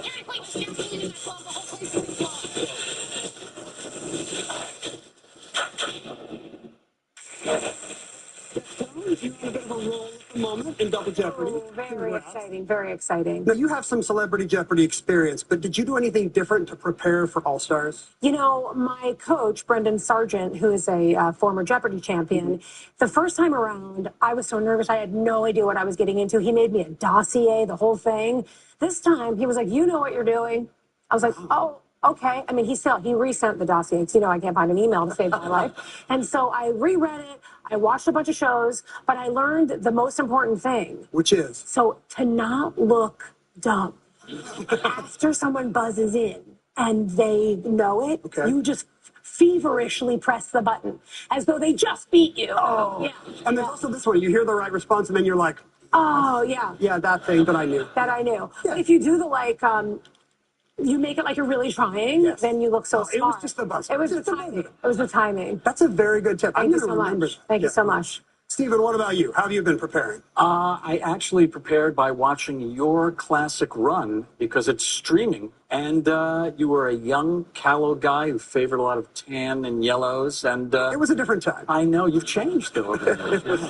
[SPEAKER 11] If you want a bit of a role moment in Double Jeopardy.
[SPEAKER 21] Oh, very exciting, very exciting.
[SPEAKER 11] Now, you have some Celebrity Jeopardy experience, but did you do anything different to prepare for All Stars?
[SPEAKER 21] You know, my coach, Brendan Sargent, who is a former Jeopardy champion, the first time around, I was so nervous. I had no idea what I was getting into. He made me a dossier, the whole thing. This time, he was like, you know what you're doing. I was like, oh, okay. I mean, he resent the dossier because, you know, I can't find an email to save my life. And so I reread it. I watched a bunch of shows, but I learned the most important thing.
[SPEAKER 11] Which is?
[SPEAKER 21] So to not look dumb. After someone buzzes in and they know it, you just feverishly press the button as though they just beat you.
[SPEAKER 11] Oh.
[SPEAKER 21] Yeah.
[SPEAKER 11] And there's also this one. You hear the right response and then you're like,
[SPEAKER 21] oh, yeah.
[SPEAKER 11] Yeah, that thing that I knew.
[SPEAKER 21] That I knew. Yeah. But if you do the you make it like you're really trying, then you look so smart.
[SPEAKER 11] It was just the buzz.
[SPEAKER 21] It was the timing. It was the timing.
[SPEAKER 11] That's a very good tip.
[SPEAKER 21] Thank you so much. Thank you so much.
[SPEAKER 11] Stephen, what about you? How have you been preparing?
[SPEAKER 16] I actually prepared by watching your classic run because it's streaming. And you were a young, callow guy who favored a lot of tan and yellows. And
[SPEAKER 11] it was a different time.
[SPEAKER 16] I know. You've changed a little bit.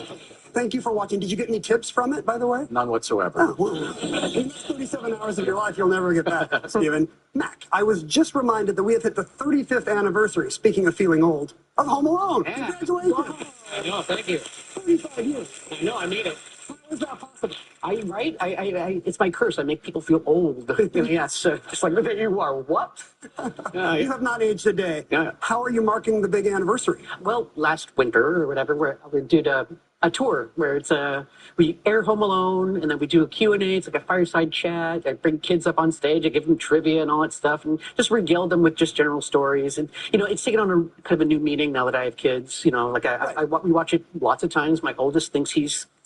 [SPEAKER 11] Thank you for watching. Did you get any tips from it, by the way?
[SPEAKER 16] None whatsoever.
[SPEAKER 11] Oh, well, in these 37 hours of your life, you'll never get back, Stephen. Mac, I was just reminded that we have hit the 35th anniversary, speaking of feeling old, of Home Alone.
[SPEAKER 20] Yeah.
[SPEAKER 11] Congratulations.
[SPEAKER 20] I know, thank you.
[SPEAKER 11] 35 years.
[SPEAKER 20] I know, I made it. How is that possible? It's my curse. I make people feel old. Yes, just like, there you are. What?
[SPEAKER 11] You have not aged a day.
[SPEAKER 20] Yeah.
[SPEAKER 11] How are you marking the big anniversary?
[SPEAKER 20] Well, last winter or whatever, we did a tour where it's we air Home Alone and then we do a Q&A. It's like a fireside chat. I bring kids up on stage. I give them trivia and all that stuff and just regale them with just general stories. And, you know, it's taken on a kind of a new meaning now that I have kids. You know, like we watch it lots of times. My oldest thinks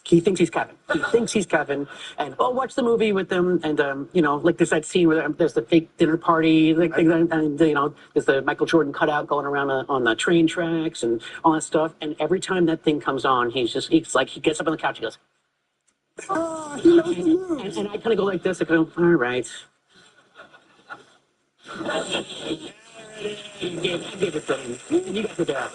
[SPEAKER 20] he thinks he's Kevin. He thinks he's Kevin. And I'll watch the movie with them. And, you know, like there's that scene where there's the fake dinner party. And, you know, there's the Michael Jordan cutout going around on the train tracks and all that stuff. And every time that thing comes on, he gets up on the couch. He goes,
[SPEAKER 11] oh, he knows the moves.
[SPEAKER 20] And I kind of go like this. I go, all right. Give it to him. You got the dad.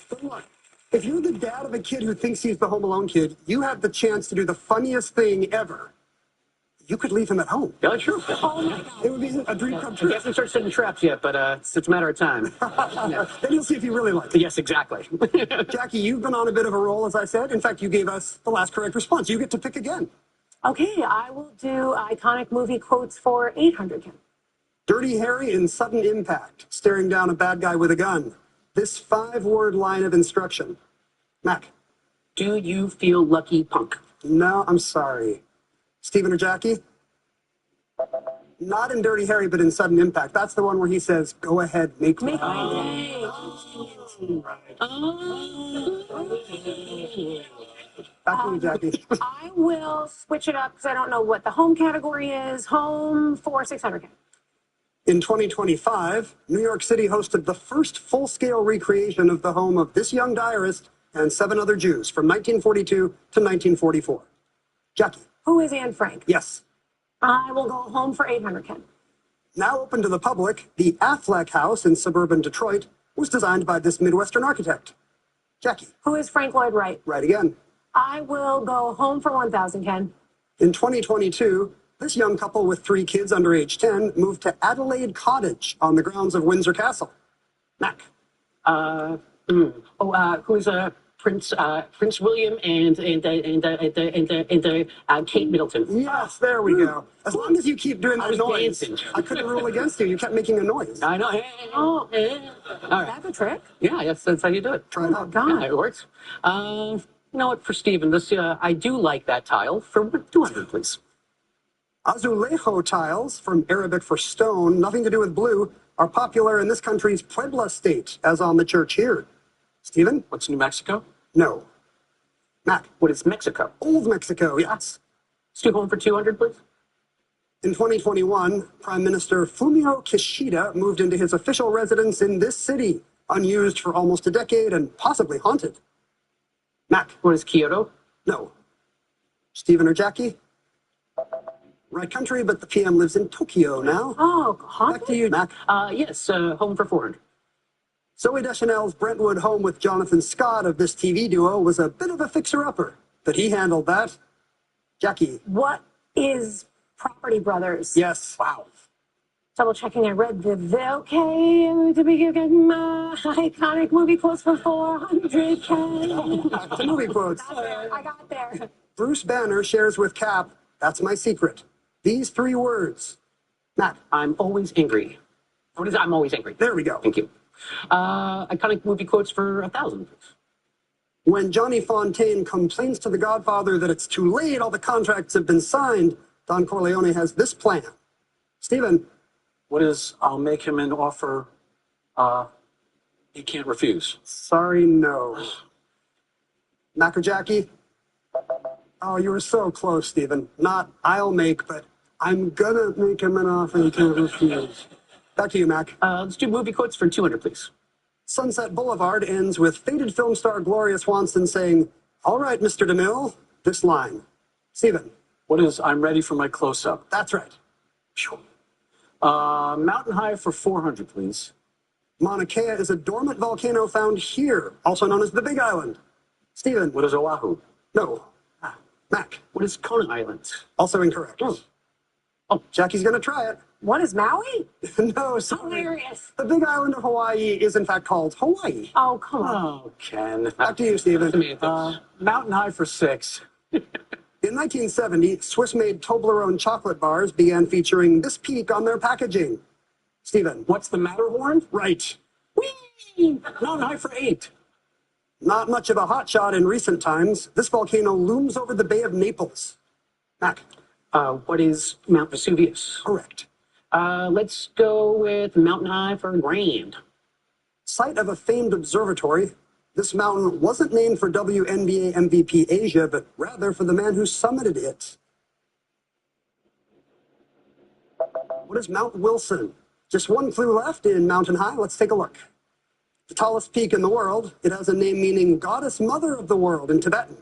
[SPEAKER 11] But look, if you're the dad of a kid who thinks he's the Home Alone kid, you have the chance to do the funniest thing ever. You could leave him at home.
[SPEAKER 20] Yeah, true.
[SPEAKER 11] Oh my God. It would be a dream come true.
[SPEAKER 20] He hasn't started setting traps yet, but it's a matter of time.
[SPEAKER 11] Yeah. Then you'll see if he really likes it.
[SPEAKER 20] Yes, exactly.
[SPEAKER 11] Jackie, you've been on a bit of a roll, as I said. In fact, you gave us the last correct response. You get to pick again.
[SPEAKER 21] Okay, I will do iconic movie quotes for 800, Ken.
[SPEAKER 11] Dirty Harry in Sudden Impact, staring down a bad guy with a gun. This 5-word line of instruction. Mac.
[SPEAKER 20] Do you feel lucky, punk?
[SPEAKER 11] No, I'm sorry. Stephen or Jackie? Not in Dirty Harry, but in Sudden Impact. That's the one where he says, go ahead, make my day. Back to you, Jackie.
[SPEAKER 21] I will switch it up because I don't know what the home category is. Home for 600, Ken.
[SPEAKER 11] In 2025, New York City hosted the first full-scale recreation of the home of this young diarist and 7 other Jews from 1942 to 1944. Jackie.
[SPEAKER 21] Who is Anne Frank?
[SPEAKER 11] Yes.
[SPEAKER 21] I will go home for 800, Ken.
[SPEAKER 11] Now open to the public, the Affleck House in suburban Detroit was designed by this Midwestern architect. Jackie.
[SPEAKER 21] Who is Frank Lloyd Wright?
[SPEAKER 11] Right again.
[SPEAKER 21] I will go home for 1,000, Ken.
[SPEAKER 11] In 2022, this young couple with 3 kids under age 10 moved to Adelaide Cottage on the grounds of Windsor Castle. Mac.
[SPEAKER 20] Who's Prince William and Kate Middleton?
[SPEAKER 11] Yes, there we go. As long as you keep doing that noise, dancing. I couldn't rule against you. You kept making a noise.
[SPEAKER 20] I know. All right.
[SPEAKER 21] That's a trick.
[SPEAKER 20] Yeah, that's how you do it.
[SPEAKER 11] Try it out.
[SPEAKER 21] God.
[SPEAKER 20] Yeah, it works. You know what? For Stephen, this I do like that tile for 200, please.
[SPEAKER 11] Azulejo tiles, from Arabic for stone, nothing to do with blue, are popular in this country's Puebla state, as on the church here. Stephen?
[SPEAKER 16] What's New Mexico?
[SPEAKER 11] No. Mac?
[SPEAKER 20] What is Mexico?
[SPEAKER 11] Old Mexico, yes.
[SPEAKER 20] Stu, home for 200, please.
[SPEAKER 11] In 2021, Prime Minister Fumio Kishida moved into his official residence in this city, unused for almost a decade and possibly haunted. Mac?
[SPEAKER 20] What is Kyoto?
[SPEAKER 11] No. Stephen or Jackie? Right country, but the PM lives in Tokyo now.
[SPEAKER 21] Oh, haunted?
[SPEAKER 11] Back to you, Mac.
[SPEAKER 20] Yes, home for 400.
[SPEAKER 11] Zoe Deschanel's Brentwood home with Jonathan Scott of this TV duo was a bit of a fixer-upper, but he handled that. Jackie.
[SPEAKER 21] What is Property Brothers?
[SPEAKER 11] Yes.
[SPEAKER 21] Wow. Double checking, I read the okay to be getting my iconic movie quotes for 400K.
[SPEAKER 11] The movie quotes.
[SPEAKER 21] I got there.
[SPEAKER 11] Bruce Banner shares with Cap, that's my secret. These 3 words. Matt.
[SPEAKER 20] I'm always angry. What is it? I'm always angry.
[SPEAKER 11] There we go.
[SPEAKER 20] Thank you. Iconic movie quotes for 1,000.
[SPEAKER 11] When Johnny Fontaine complains to the Godfather that it's too late, all the contracts have been signed, Don Corleone has this plan. Stephen.
[SPEAKER 16] What is, I'll make him an offer he can't refuse.
[SPEAKER 11] Sorry, no. Mac or Jackie? Oh, you were so close, Stephen. Not I'll make, but I'm gonna make him an offer he can't refuse. Back to you, Mac.
[SPEAKER 20] Let's do movie quotes for 200, please.
[SPEAKER 11] Sunset Boulevard ends with faded film star Gloria Swanson saying, all right, Mr. DeMille, this line. Stephen.
[SPEAKER 16] What is, I'm ready for my close-up.
[SPEAKER 11] That's right.
[SPEAKER 16] Mountain High for 400, please.
[SPEAKER 11] Mauna Kea is a dormant volcano found here, also known as the Big Island. Stephen.
[SPEAKER 16] What is Oahu?
[SPEAKER 11] No. Mac.
[SPEAKER 20] What is Kona Island?
[SPEAKER 11] Also incorrect. Oh, Jackie's going to try it.
[SPEAKER 21] What is Maui?
[SPEAKER 11] No, sorry.
[SPEAKER 21] Hilarious.
[SPEAKER 11] The Big Island of Hawaii is in fact called Hawaii.
[SPEAKER 21] Oh, come on.
[SPEAKER 16] Oh, Ken.
[SPEAKER 11] Back to you, Stephen.
[SPEAKER 16] Mountain High for 6.
[SPEAKER 11] In 1970, Swiss-made Toblerone chocolate bars began featuring this peak on their packaging. Stephen.
[SPEAKER 16] What's the Matterhorn?
[SPEAKER 11] Right.
[SPEAKER 16] Whee! Mountain High for 8.
[SPEAKER 11] Not much of a hotshot in recent times. This volcano looms over the Bay of Naples. Mac.
[SPEAKER 20] What is Mount Vesuvius?
[SPEAKER 11] Correct.
[SPEAKER 20] Let's go with Mountain High for grand.
[SPEAKER 11] Site of a famed observatory, this mountain wasn't named for WNBA MVP Asia, but rather for the man who summited it. What is Mount Wilson? Just one clue left in Mountain High. Let's take a look. The tallest peak in the world. It has a name meaning goddess mother of the world in Tibetan.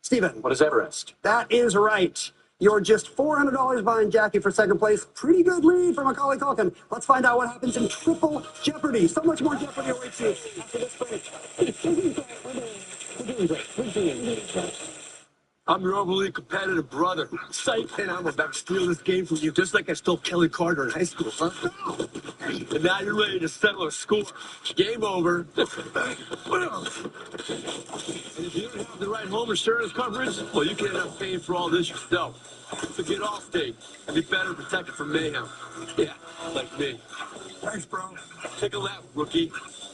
[SPEAKER 11] Stephen.
[SPEAKER 16] What is Everest?
[SPEAKER 11] That is right. You're just $400 behind Jackie for second place. Pretty good lead for Macaulay Culkin. Let's find out what happens in Triple Jeopardy. So much more Jeopardy awaits you after this break.
[SPEAKER 20] We're doing great.
[SPEAKER 5] I'm your overly competitive brother. Psych, and I'm about to steal this game from you, just like I stole Kelly Carter in high school, huh? And now you're ready to settle a score. Game over. And if you don't have the right home insurance coverage, well, you can end up paying for all this yourself. So get Allstate and be better protected from mayhem. Yeah, like me. Thanks, bro. Take a lap, rookie.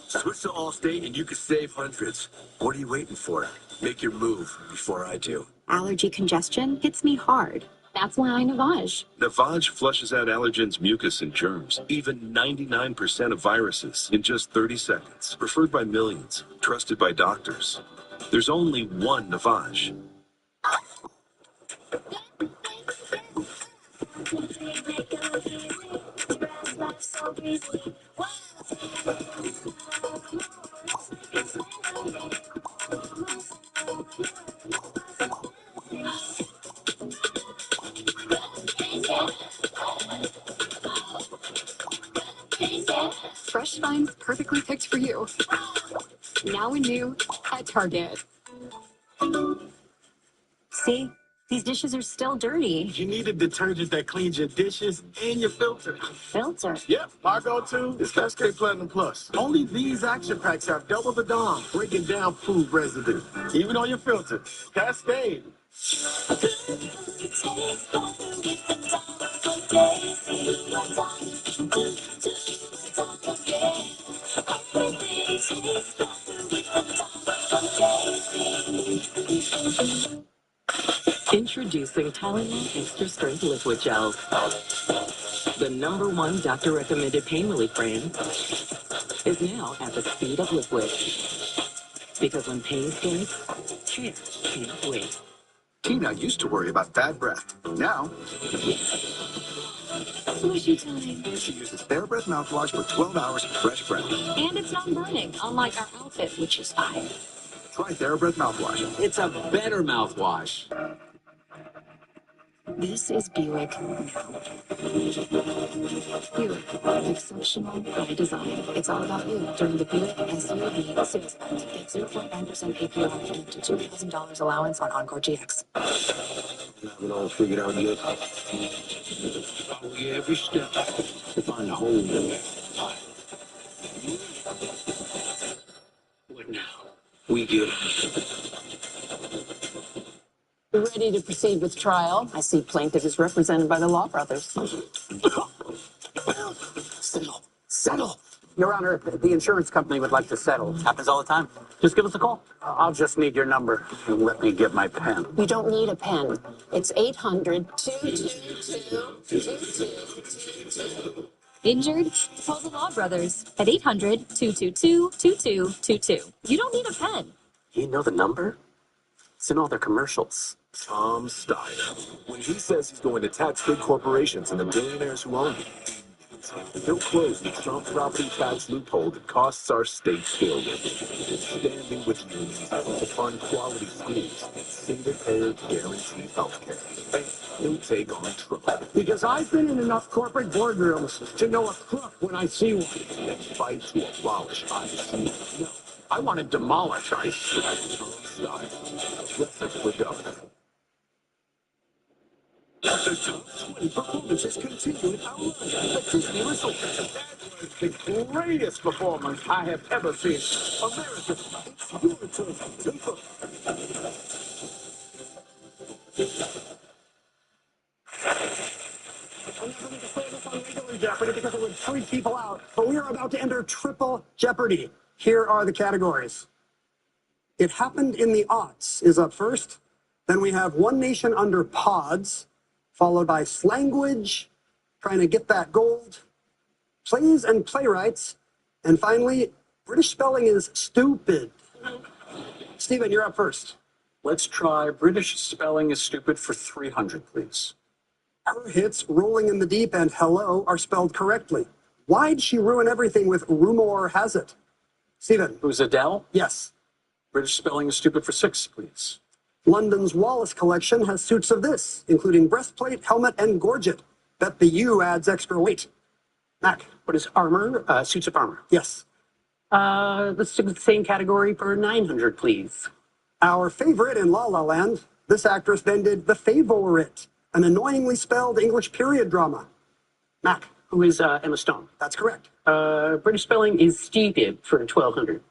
[SPEAKER 2] Switch to Allstate and you could save hundreds. What are you waiting for? Make your move before I do.
[SPEAKER 13] Allergy congestion hits me hard. That's why I Navage.
[SPEAKER 15] Navage flushes out allergens, mucus, and germs, even 99% of viruses, in just 30 seconds. Preferred by millions, trusted by doctors. There's only one Navage.
[SPEAKER 4] Fresh finds perfectly picked for you. Now and new at Target.
[SPEAKER 13] See? These dishes are still dirty.
[SPEAKER 5] You need a detergent that cleans your dishes and your filter.
[SPEAKER 13] Filter?
[SPEAKER 5] Yep, my go-to is Cascade Platinum Plus. Only these action packs have double the DOM, breaking down food residue, even on your filter. Cascade.
[SPEAKER 19] Introducing Tylenol Extra Strength Liquid Gels. The #1 doctor-recommended pain relief brand is now at the speed of liquid. Because when pain stays, care can't wait.
[SPEAKER 25] Tina used to worry about bad breath. Now,
[SPEAKER 13] Slushy time.
[SPEAKER 25] she uses TheraBreath mouthwash for 12 hours of fresh breath.
[SPEAKER 13] And it's non-burning, unlike our outfit, which is fire.
[SPEAKER 25] Try TheraBreath mouthwash.
[SPEAKER 10] It's a better mouthwash.
[SPEAKER 4] This is Buick now. Buick, exceptional by design. It's all about you during the Buick SUV sales event. Get 0.9% APR and up to $2,000 allowance on Encore GX.
[SPEAKER 5] Have it all figured out yet? Follow you every step to find a hole in there. What now? We get
[SPEAKER 21] Ready to proceed with trial. I see plaintiff is represented by the Law Brothers.
[SPEAKER 10] Settle.
[SPEAKER 20] Your Honor, the insurance company would like to settle.
[SPEAKER 10] Happens all the time.
[SPEAKER 20] Just give us a call. I'll just need your number. And let me get my pen.
[SPEAKER 21] You don't need a pen. It's 800-222-2222.
[SPEAKER 18] Injured? Call the Law Brothers at 800-222-2222. You don't need a pen.
[SPEAKER 10] You know the number? It's in all their commercials.
[SPEAKER 2] Tom Steyer. When he says he's going to tax big corporations and the billionaires who own them, he'll close the Trump property tax loophole that costs our state billions. Standing with unions to fund quality schools and single-payer guaranteed health care. And he'll take on Trump.
[SPEAKER 24] Because I've been in enough corporate boardrooms to know a crook when I see one.
[SPEAKER 2] And fight to abolish ICE.
[SPEAKER 24] No, I want to demolish ICE.
[SPEAKER 2] Tom Steyer, aggressive for governor.
[SPEAKER 5] The top 20 performances continue in our line. The Disney Resort.
[SPEAKER 24] That was the greatest performance I have ever seen.
[SPEAKER 5] America, it's your turn to vote.
[SPEAKER 11] I'm not going to play this on regular Jeopardy because it would freak people out. But we are about to enter Triple Jeopardy. Here are the categories. It Happened in the Aughts is up first. Then we have One Nation Under Pods, followed by Slangwage, Trying to Get That Gold, Plays and Playwrights, and finally, British Spelling is Stupid. Stephen, you're up first.
[SPEAKER 16] Let's try British Spelling is Stupid for 300, please.
[SPEAKER 11] Her hits, Rolling in the Deep and Hello, are spelled correctly. Why'd she ruin everything with Rumor Has It? Stephen.
[SPEAKER 16] Who's Adele?
[SPEAKER 11] Yes.
[SPEAKER 16] British Spelling is Stupid for 6, please.
[SPEAKER 11] London's Wallace collection has suits of this, including breastplate, helmet, and gorget. Bet the U adds extra weight. Mac.
[SPEAKER 20] What is armor? Suits of armor.
[SPEAKER 11] Yes.
[SPEAKER 20] Let's stick with the same category for 900, please.
[SPEAKER 11] Our favorite in La La Land, this actress then did The Favorite, an annoyingly spelled English period drama. Mac.
[SPEAKER 20] Who is Emma Stone?
[SPEAKER 11] That's correct.
[SPEAKER 20] British Spelling is Stupid for 1,200.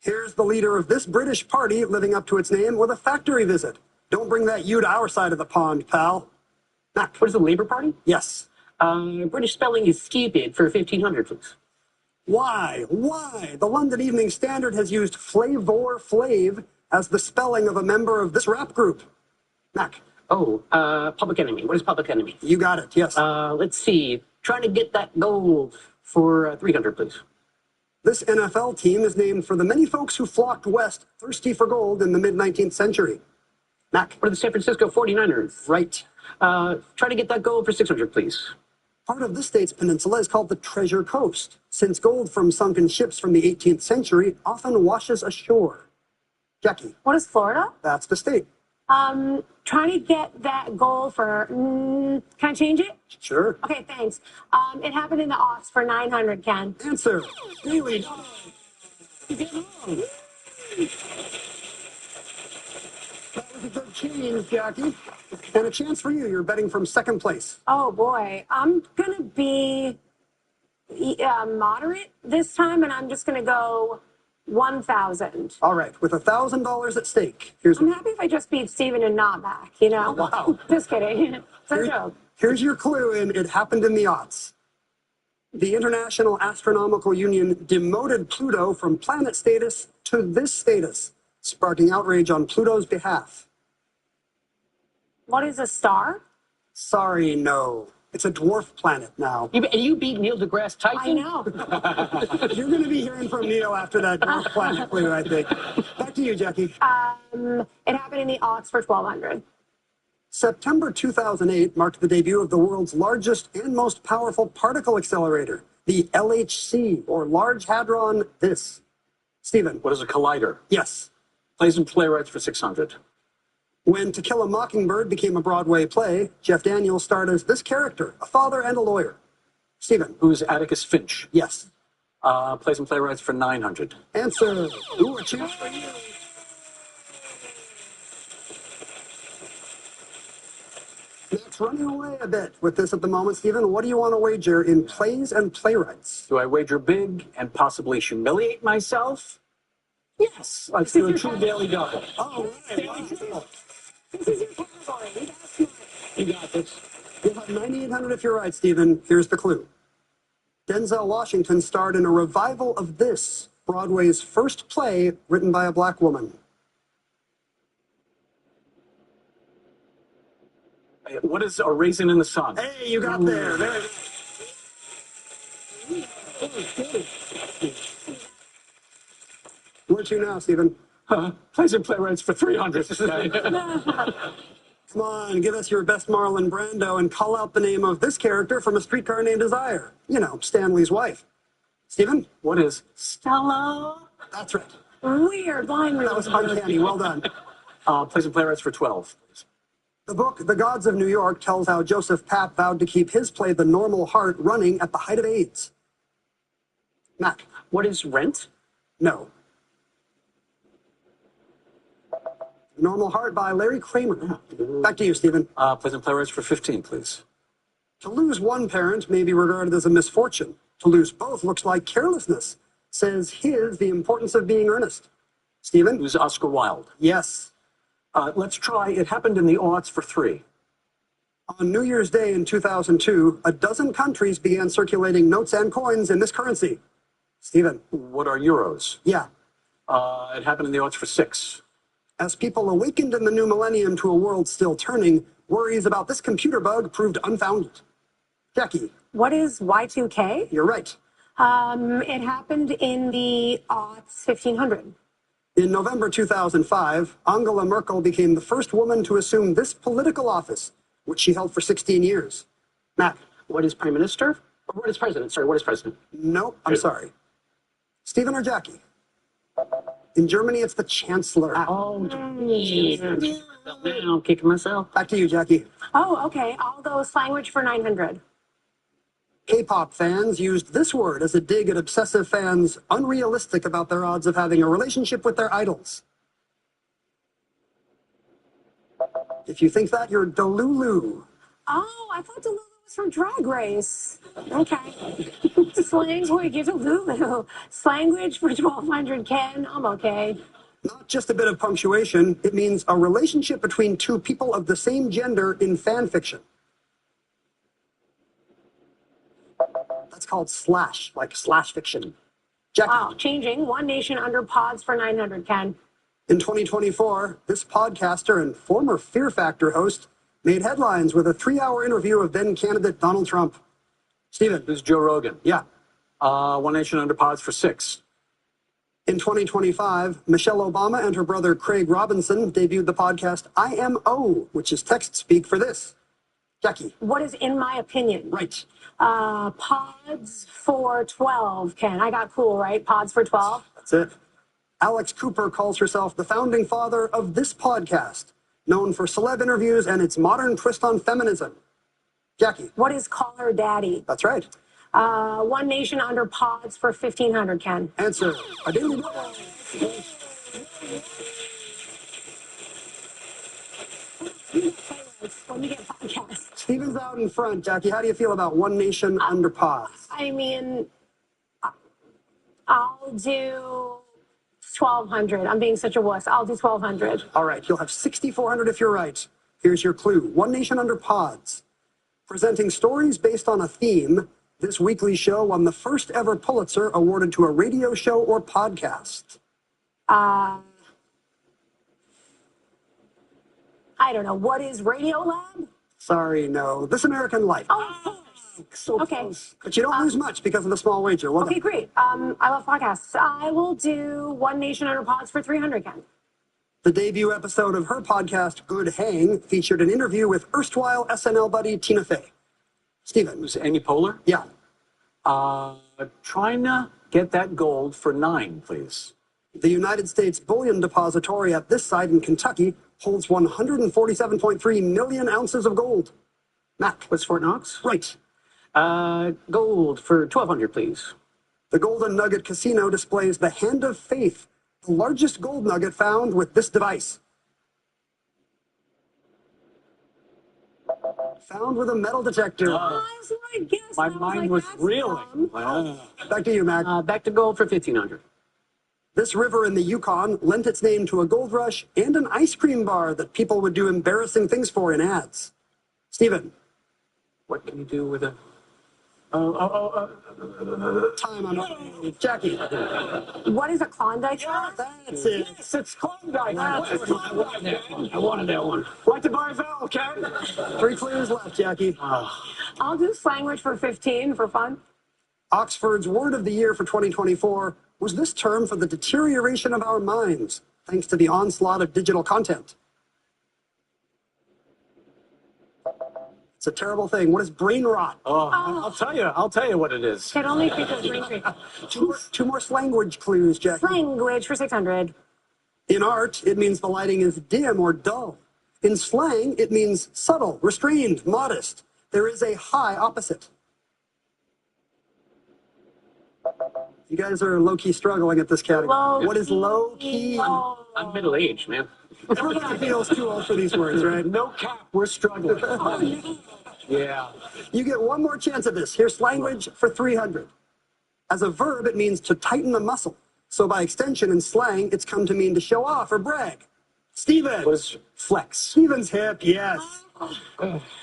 [SPEAKER 11] Here's the leader of this British party living up to its name with a factory visit. Don't bring that U to our side of the pond, pal. Mac.
[SPEAKER 20] What is the Labour Party?
[SPEAKER 11] Yes.
[SPEAKER 20] British Spelling is Stupid for 1,500, please.
[SPEAKER 11] Why? The London Evening Standard has used Flavor Flav as the spelling of a member of this rap group. Mac.
[SPEAKER 20] Oh, Public Enemy. What is Public Enemy?
[SPEAKER 11] You got it, yes.
[SPEAKER 20] Let's see. Trying to Get That Gold for 300, please.
[SPEAKER 11] This NFL team is named for the many folks who flocked west thirsty for gold in the mid-19th century. Mac.
[SPEAKER 20] What are the San Francisco 49ers?
[SPEAKER 11] Right.
[SPEAKER 20] Try to Get That Gold for 600, please.
[SPEAKER 11] Part of this state's peninsula is called the Treasure Coast, since gold from sunken ships from the 18th century often washes ashore. Jackie.
[SPEAKER 21] What is Florida?
[SPEAKER 11] That's the state.
[SPEAKER 21] Trying to get that gold for, can I change it?
[SPEAKER 11] Sure.
[SPEAKER 21] Okay, thanks. It happened in the aughts for 900, Ken.
[SPEAKER 11] Answer. Daily. That was a good change, Jackie. And a chance for you. You're betting from second place.
[SPEAKER 21] Oh, boy. I'm going to be moderate this time, and I'm just going to go 1,000.
[SPEAKER 11] All right. With $1,000 at stake.
[SPEAKER 21] I'm happy if I just beat Steven and not Mac, you know?
[SPEAKER 11] Wow.
[SPEAKER 21] Just kidding. It's a joke.
[SPEAKER 11] Here's your clue, and it happened in the aughts. The International Astronomical Union demoted Pluto from planet status to this status, sparking outrage on Pluto's behalf.
[SPEAKER 21] What is a star?
[SPEAKER 11] Sorry, no. It's a dwarf planet now.
[SPEAKER 20] You beat Neil deGrasse Tyson?
[SPEAKER 21] I know.
[SPEAKER 11] You're going to be hearing from Neil after that dwarf planet clue, I think. Back to you, Jackie.
[SPEAKER 21] It happened in the aughts for 1,200.
[SPEAKER 11] September 2008 marked the debut of the world's largest and most powerful particle accelerator, the LHC, or Large Hadron This. Stephen.
[SPEAKER 16] What is a collider?
[SPEAKER 11] Yes.
[SPEAKER 16] Plays and Playwrights for 600.
[SPEAKER 11] When To Kill a Mockingbird became a Broadway play, Jeff Daniels starred as this character, a father and a lawyer. Stephen.
[SPEAKER 16] Who's Atticus Finch?
[SPEAKER 11] Yes.
[SPEAKER 16] Plays and playwrights for 900.
[SPEAKER 11] Answer. Ooh, a chance for you. Max running away a bit with this at the moment. Stephen, what do you want to wager in plays and playwrights?
[SPEAKER 16] Do I wager big and possibly humiliate myself? Yes. Let's do a true daily double.
[SPEAKER 11] Oh, right. Wow.
[SPEAKER 21] This is your category.
[SPEAKER 16] You got this.
[SPEAKER 11] You'll have 9,800 if you're right, Stephen. Here's the clue. Denzel Washington starred in a revival of this, Broadway's first play written by a black woman.
[SPEAKER 16] What is A Raisin in the Sun?
[SPEAKER 11] Hey, you got there. Very good. Where to now, Stephen?
[SPEAKER 16] Plays and playwrights for 300.
[SPEAKER 11] Come on, give us your best Marlon Brando and call out the name of this character from A Streetcar Named Desire. You know, Stanley's wife. Stephen?
[SPEAKER 16] What is Stella?
[SPEAKER 11] That's right.
[SPEAKER 21] Weird line.
[SPEAKER 11] That was uncanny. Well done.
[SPEAKER 16] Plays and playwrights for 12.
[SPEAKER 11] The book, The Gods of New York, tells how Joseph Papp vowed to keep his play, The Normal Heart, running at the height of AIDS. Mac.
[SPEAKER 20] What is Rent?
[SPEAKER 11] No. Normal Heart by Larry Kramer. Back to you, Stephen.
[SPEAKER 16] Plays and playwrights for 15, please.
[SPEAKER 11] To lose one parent may be regarded as a misfortune. To lose both looks like carelessness. Says his The Importance of Being Earnest. Stephen?
[SPEAKER 16] Who's Oscar Wilde?
[SPEAKER 11] Yes.
[SPEAKER 16] Let's try It Happened in the Aughts for 3.
[SPEAKER 11] On New Year's Day in 2002, a dozen countries began circulating notes and coins in this currency. Stephen?
[SPEAKER 16] What are euros?
[SPEAKER 11] Yeah.
[SPEAKER 16] It Happened in the Aughts for 6.
[SPEAKER 11] As people awakened in the new millennium to a world still turning, worries about this computer bug proved unfounded. Jackie.
[SPEAKER 21] What is Y2K?
[SPEAKER 11] You're right.
[SPEAKER 21] It happened in the aughts 1500.
[SPEAKER 11] In November 2005, Angela Merkel became the first woman to assume this political office, which she held for 16 years. Matt.
[SPEAKER 20] What is Prime Minister? Or what is President? Sorry, what is President?
[SPEAKER 11] Nope, I'm sorry. Stephen or Jackie? In Germany, it's the Chancellor.
[SPEAKER 20] Oh, geez. Now I'm kicking myself.
[SPEAKER 11] Back to you, Jackie.
[SPEAKER 21] Oh, okay. I'll go Slangwich for 900.
[SPEAKER 11] K-pop fans used this word as a dig at obsessive fans unrealistic about their odds of having a relationship with their idols. If you think that, you're Delulu.
[SPEAKER 21] Oh, I thought Delulu was from Drag Race. Okay. Slangwich, you're Delulu. Slangwich for 1,200, Ken. I'm okay.
[SPEAKER 11] Not just a bit of punctuation. It means a relationship between two people of the same gender in fan fiction. That's called slash, like slash fiction. Jackie.
[SPEAKER 21] Wow, changing. One Nation Under Pods for 900, Ken.
[SPEAKER 11] In 2024, this podcaster and former Fear Factor host made headlines with a 3-hour interview of then candidate Donald Trump. Stephen.
[SPEAKER 16] This is Joe Rogan.
[SPEAKER 11] Yeah.
[SPEAKER 16] One Nation Under Pods for 6.
[SPEAKER 11] In 2025, Michelle Obama and her brother Craig Robinson debuted the podcast IMO, which is text speak for this. Jackie.
[SPEAKER 21] What is In My Opinion?
[SPEAKER 11] Right.
[SPEAKER 21] Pods for 12, Ken. I got cool, right? Pods for 12?
[SPEAKER 11] That's it. Alex Cooper calls herself the founding father of this podcast, known for celeb interviews and its modern twist on feminism. Jackie.
[SPEAKER 21] What is Call Her Daddy?
[SPEAKER 11] That's right.
[SPEAKER 21] One Nation Under Pods for 1,500, Ken.
[SPEAKER 11] Answer. A daily double.
[SPEAKER 21] When we get podcasts.
[SPEAKER 11] Stephen's out in front. Jackie, how do you feel about One Nation Under Pods?
[SPEAKER 21] I mean, I'll do 1,200. I'm being such a wuss. I'll do 1,200.
[SPEAKER 11] All right, you'll have 6,400 if you're right. Here's your clue. One Nation Under Pods. Presenting stories based on a theme, this weekly show won the first ever Pulitzer awarded to a radio show or podcast.
[SPEAKER 21] I don't know. What is Radiolab?
[SPEAKER 11] Sorry, no. This American Life.
[SPEAKER 21] Oh,
[SPEAKER 11] so
[SPEAKER 21] okay.
[SPEAKER 11] Close. But you don't lose much because of the small wager. Well
[SPEAKER 21] Okay,
[SPEAKER 11] done.
[SPEAKER 21] great. I love podcasts. I will do One Nation Under Pods for 300, Ken.
[SPEAKER 11] The debut episode of her podcast, Good Hang, featured an interview with erstwhile SNL buddy Tina Fey. Stephen.
[SPEAKER 16] Was Amy Poehler?
[SPEAKER 11] Yeah.
[SPEAKER 16] Trying to get that gold for 9, please.
[SPEAKER 11] The United States Bullion Depository at this site in Kentucky holds 147.3 million ounces of gold. Mac.
[SPEAKER 20] What's Fort Knox?
[SPEAKER 11] Right.
[SPEAKER 20] Gold for 1,200, please.
[SPEAKER 11] The Golden Nugget Casino displays the Hand of Faith, the largest gold nugget found with this device. Found with a metal detector.
[SPEAKER 20] My mind was reeling.
[SPEAKER 11] Back to you, Mac.
[SPEAKER 20] Back to gold for 1,500.
[SPEAKER 11] This river in the Yukon lent its name to a gold rush and an ice cream bar that people would do embarrassing things for in ads. Stephen.
[SPEAKER 20] What can you do with a...
[SPEAKER 11] Time on Jackie.
[SPEAKER 21] What is a Klondike?
[SPEAKER 11] That's it.
[SPEAKER 24] Yes, it's Klondike.
[SPEAKER 20] I wanted that one.
[SPEAKER 24] Like to buy a vowel, Ken?
[SPEAKER 11] 3 clues left, Jackie.
[SPEAKER 21] I'll do slanguage for 15 for fun.
[SPEAKER 11] Oxford's word of the year for 2024 was this term for the deterioration of our minds, thanks to the onslaught of digital content. It's a terrible thing. What is brain rot?
[SPEAKER 16] I'll tell you what it is.
[SPEAKER 21] Can only think of brain rot.
[SPEAKER 11] Two more language clues, Jackie.
[SPEAKER 21] Language for 600.
[SPEAKER 11] In art, it means the lighting is dim or dull. In slang, it means subtle, restrained, modest. There is a high opposite. You guys are low-key struggling at this category. What is low-key?
[SPEAKER 20] I'm middle-aged, man.
[SPEAKER 11] Everybody feels too old for these words, right?
[SPEAKER 24] No cap, we're struggling.
[SPEAKER 11] Yeah. You get one more chance at this. Here's language for 300. As a verb, it means to tighten a muscle. So by extension in slang, it's come to mean to show off or brag. Steven.
[SPEAKER 16] What is flex?
[SPEAKER 11] Steven's hip, yes.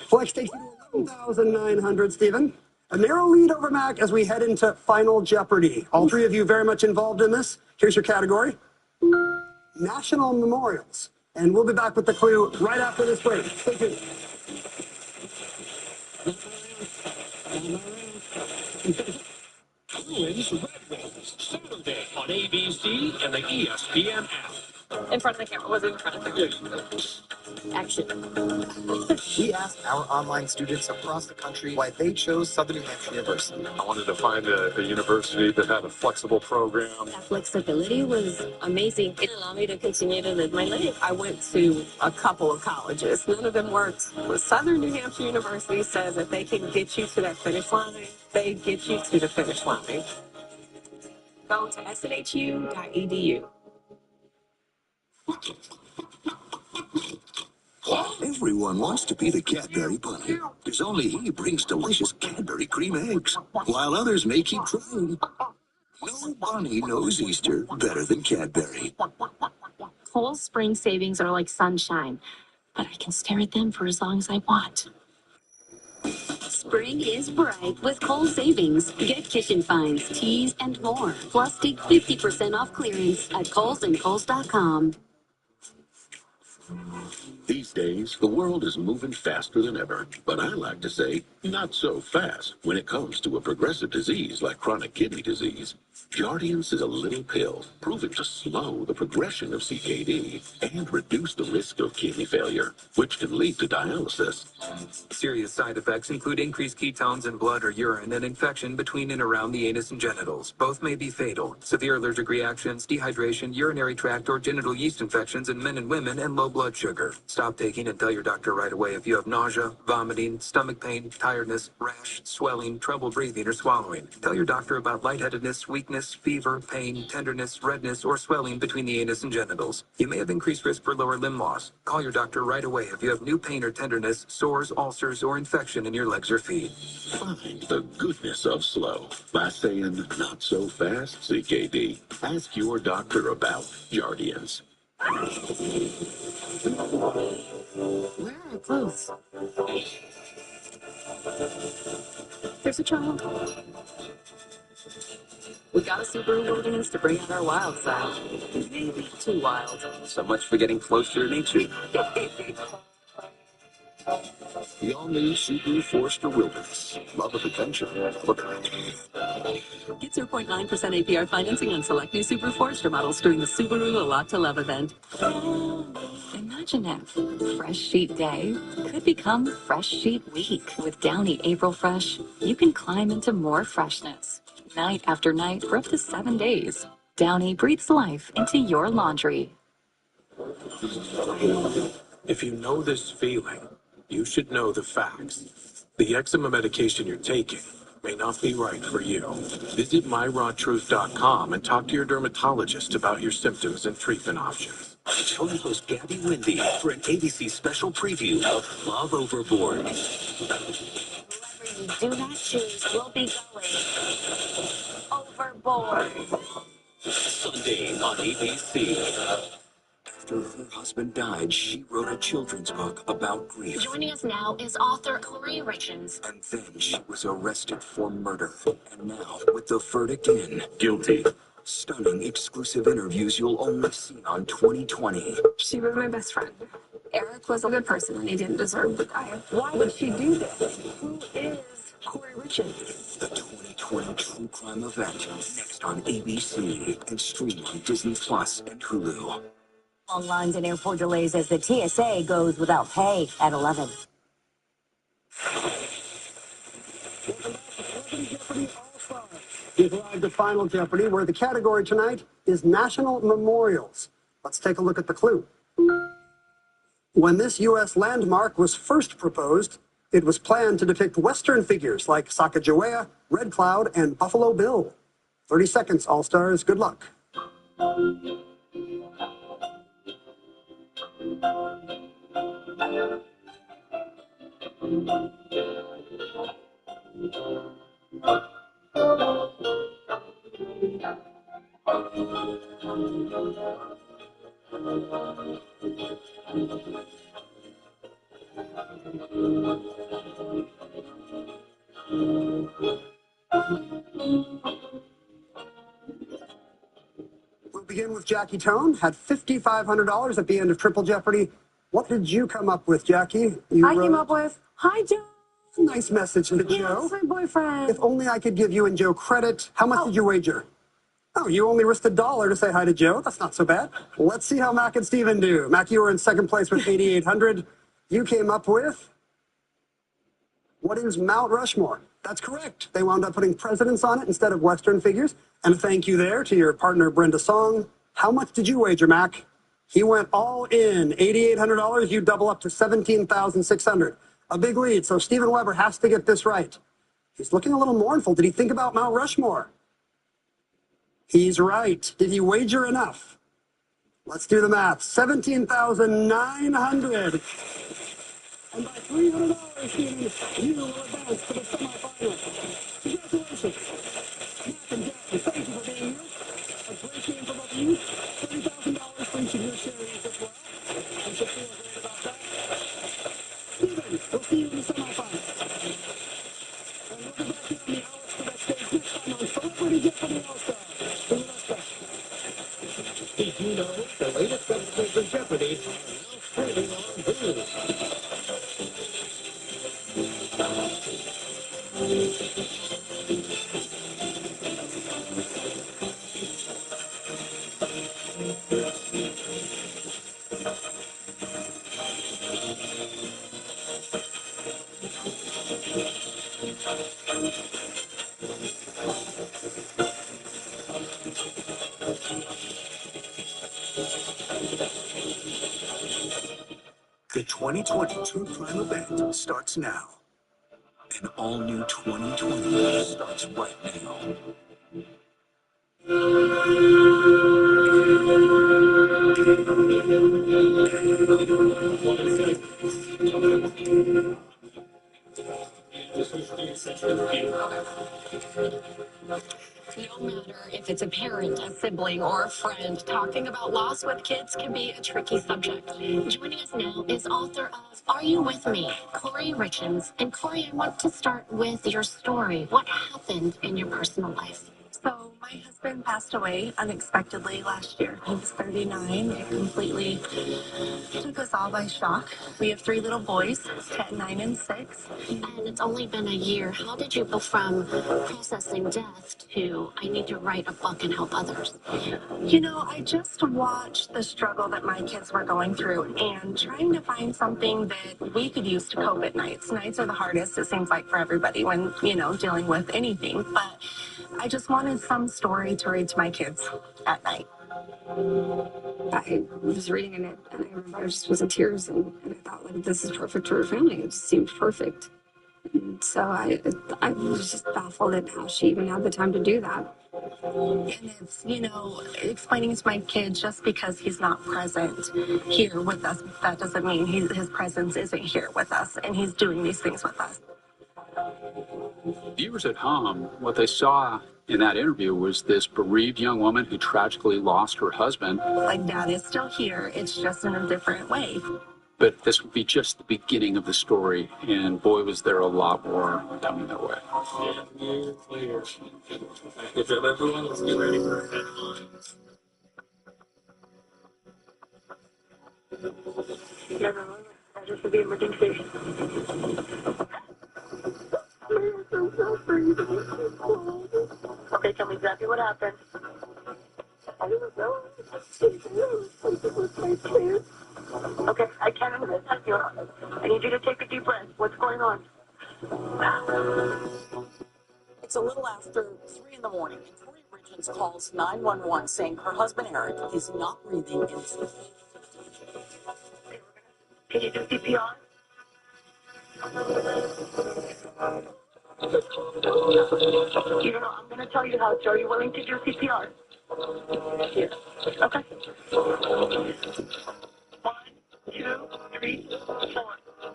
[SPEAKER 11] Flex takes you to 11,900, Steven. A narrow lead over Mac as we head into Final Jeopardy. All three of you very much involved in this. Here's your category. National Memorials. And we'll be back with the clue right after this break. Stay tuned.
[SPEAKER 14] Bruins Red Wings, Saturday on ABC and the ESPN app.
[SPEAKER 13] In front of the camera. Was it in front of the camera? Action.
[SPEAKER 25] We asked our online students across the country why they chose Southern New Hampshire University.
[SPEAKER 15] I wanted to find a university that had a flexible program.
[SPEAKER 4] That flexibility was amazing. It allowed me to continue to live my life. I went to a couple of colleges. None of them worked. But Southern New Hampshire University says if they can get you to that finish line, they get you to the finish line. Go to snhu.edu.
[SPEAKER 7] Everyone wants to be the Cadbury bunny, because only he brings delicious Cadbury cream eggs, while others may keep trying. No bunny knows Easter better than Cadbury.
[SPEAKER 13] Kohl's spring savings are like sunshine, but I can stare at them for as long as I want.
[SPEAKER 4] Spring is bright with Kohl's savings. Get kitchen finds, teas, and more. Plus, take 50% off clearance at Kohl's and Kohl's.com.
[SPEAKER 3] These days, the world is moving faster than ever, but I like to say, not so fast when it comes to a progressive disease like chronic kidney disease. Jardiance is a little pill proven to slow the progression of CKD and reduce the risk of kidney failure, which can lead to dialysis.
[SPEAKER 17] Serious side effects include increased ketones in blood or urine and infection between and around the anus and genitals. Both may be fatal. Severe allergic reactions, dehydration, urinary tract or genital yeast infections in men and women, and low blood sugar. Stop taking and tell your doctor right away if you have nausea, vomiting, stomach pain, tiredness, rash, swelling, trouble breathing or swallowing. Tell your doctor about lightheadedness, weakness, fever, pain, tenderness, redness, or swelling between the anus and genitals. You may have increased risk for lower limb loss. Call your doctor right away if you have new pain or tenderness, sores, ulcers, or infection in your legs or feet.
[SPEAKER 3] Find the goodness of slow by saying, not so fast, CKD. Ask your doctor about Jardiance.
[SPEAKER 4] Where are our clothes? There's a child. We got a Subaru Wilderness to bring out our wild side. Maybe too wild.
[SPEAKER 17] So much for getting closer to nature.
[SPEAKER 3] The all-new Subaru Forester Wilderness. Love of adventure. Look at it.
[SPEAKER 4] Get 0.9% APR financing on select new Subaru Forester models during the Subaru A Lot to Love event. Imagine if Fresh Sheet Day could become Fresh Sheet Week. With Downy April Fresh, you can climb into more freshness. Night after night for up to 7 days. Downy breathes life into your laundry.
[SPEAKER 6] If you know this feeling, you should know the facts. The eczema medication you're taking may not be right for you. Visit myrawtruth.com and talk to your dermatologist about your symptoms and treatment options.
[SPEAKER 7] Join host Gabby Wendy for an ABC special preview of Love Overboard.
[SPEAKER 13] Whoever you do not choose will be going overboard.
[SPEAKER 7] Sunday on ABC. After her husband died, she wrote a children's book about grief.
[SPEAKER 13] Joining us now is author Corey Richens.
[SPEAKER 7] And then she was arrested for murder. And now, with the verdict in,
[SPEAKER 6] guilty.
[SPEAKER 7] Stunning exclusive interviews you'll only see on 2020.
[SPEAKER 8] She was my best friend. Eric was a good person and he didn't deserve to die. Why would she do this? Who is Corey Richens?
[SPEAKER 7] The 2020 true crime event, next on ABC and stream on Disney Plus and Hulu.
[SPEAKER 9] Long lines and airport delays as the TSA goes without pay at 11.
[SPEAKER 11] We've arrived at Final Jeopardy, where the category tonight is National Memorials. Let's take a look at the clue. When this U.S. landmark was first proposed, it was planned to depict Western figures like Sacagawea, Red Cloud, and Buffalo Bill. 30 seconds, All-Stars. Good luck. We'll begin with Jackie Tone. Had $5,500 at the end of Triple Jeopardy. What did you come up with, Jackie?
[SPEAKER 21] I came up with, "Hi, Joe."
[SPEAKER 11] Nice message to Joe.
[SPEAKER 21] That's my boyfriend.
[SPEAKER 11] If only I could give you and Joe credit. How much did you wager? Oh, you only risked $1 to say hi to Joe. That's not so bad. Let's see how Mac and Steven do. Mac, you were in second place with $8,800. You came up with, what is Mount Rushmore? That's correct. They wound up putting presidents on it instead of Western figures. And a thank you there to your partner, Brenda Song. How much did you wager, Mac? He went all in. $8,800. You double up to $17,600. A big lead. So Steven Weber has to get this right. He's looking a little mournful. Did he think about Mount Rushmore? He's right. Did he wager enough? Let's do the math. $17,900. And by $300, Steven, you will advance to the semifinals. Congratulations. Mac and Jackie, thank you for being here. A great game for both of you. $30,000 for each of your charities as well. You should feel great about that. Steven, we'll see you in the semifinals. And we'll be back here on the Alex Trebek stage next time on Celebrity Jeopardy All-Stars.
[SPEAKER 14] Did you know the latest episodes of Jeopardy are now streaming on Hulu?
[SPEAKER 7] The 2020 True Crime event starts now. An all-new 2020 starts right now.
[SPEAKER 22] No matter if it's a parent, a sibling, or a friend, talking about loss with kids can be a tricky subject. Joining us now is author of Are You With Me?, Corey Richens. And Corey, I want to start with your story. What happened in your personal life?
[SPEAKER 8] So my husband passed away unexpectedly last year. He was 39. It completely took us all by shock. We have 3 little boys, 10, 9, and 6.
[SPEAKER 22] And it's only been a year. How did you go from processing death to I need to write a book and help others?
[SPEAKER 8] You know, I just watched the struggle that my kids were going through and trying to find something that we could use to cope at nights. Nights are the hardest, it seems like, for everybody when, dealing with anything. But I just wanted some story to read to my kids at night.
[SPEAKER 1] I was reading it and I remember I just was in tears and I thought, like, this is perfect for her family. It just seemed perfect. And so I was just baffled at how she even had the time to do that.
[SPEAKER 8] And it's, explaining to my kids just because he's not present here with us, that doesn't mean his presence isn't here with us and he's doing these things with us.
[SPEAKER 12] Viewers at home, what they saw in that interview was this bereaved young woman who tragically lost her husband.
[SPEAKER 8] Like, Dad is still here, it's just in a different way.
[SPEAKER 12] But this would be just the beginning of the story, and boy, was there a lot more coming their way.
[SPEAKER 6] Years later. Good job, everyone. Let's get ready for headlines.
[SPEAKER 18] Ready for the emergency. Okay, tell me exactly what happened. I don't know. Okay, I can't understand you. I need you to take a deep breath. What's going on?
[SPEAKER 19] It's a little after 3 in the morning, and Corey Richards calls 911 saying her husband Eric is not breathing and is...
[SPEAKER 18] Can you do CPR? I'm going to tell you how. Are you willing to do CPR? Yes. Okay. 1, 2, 3, 4.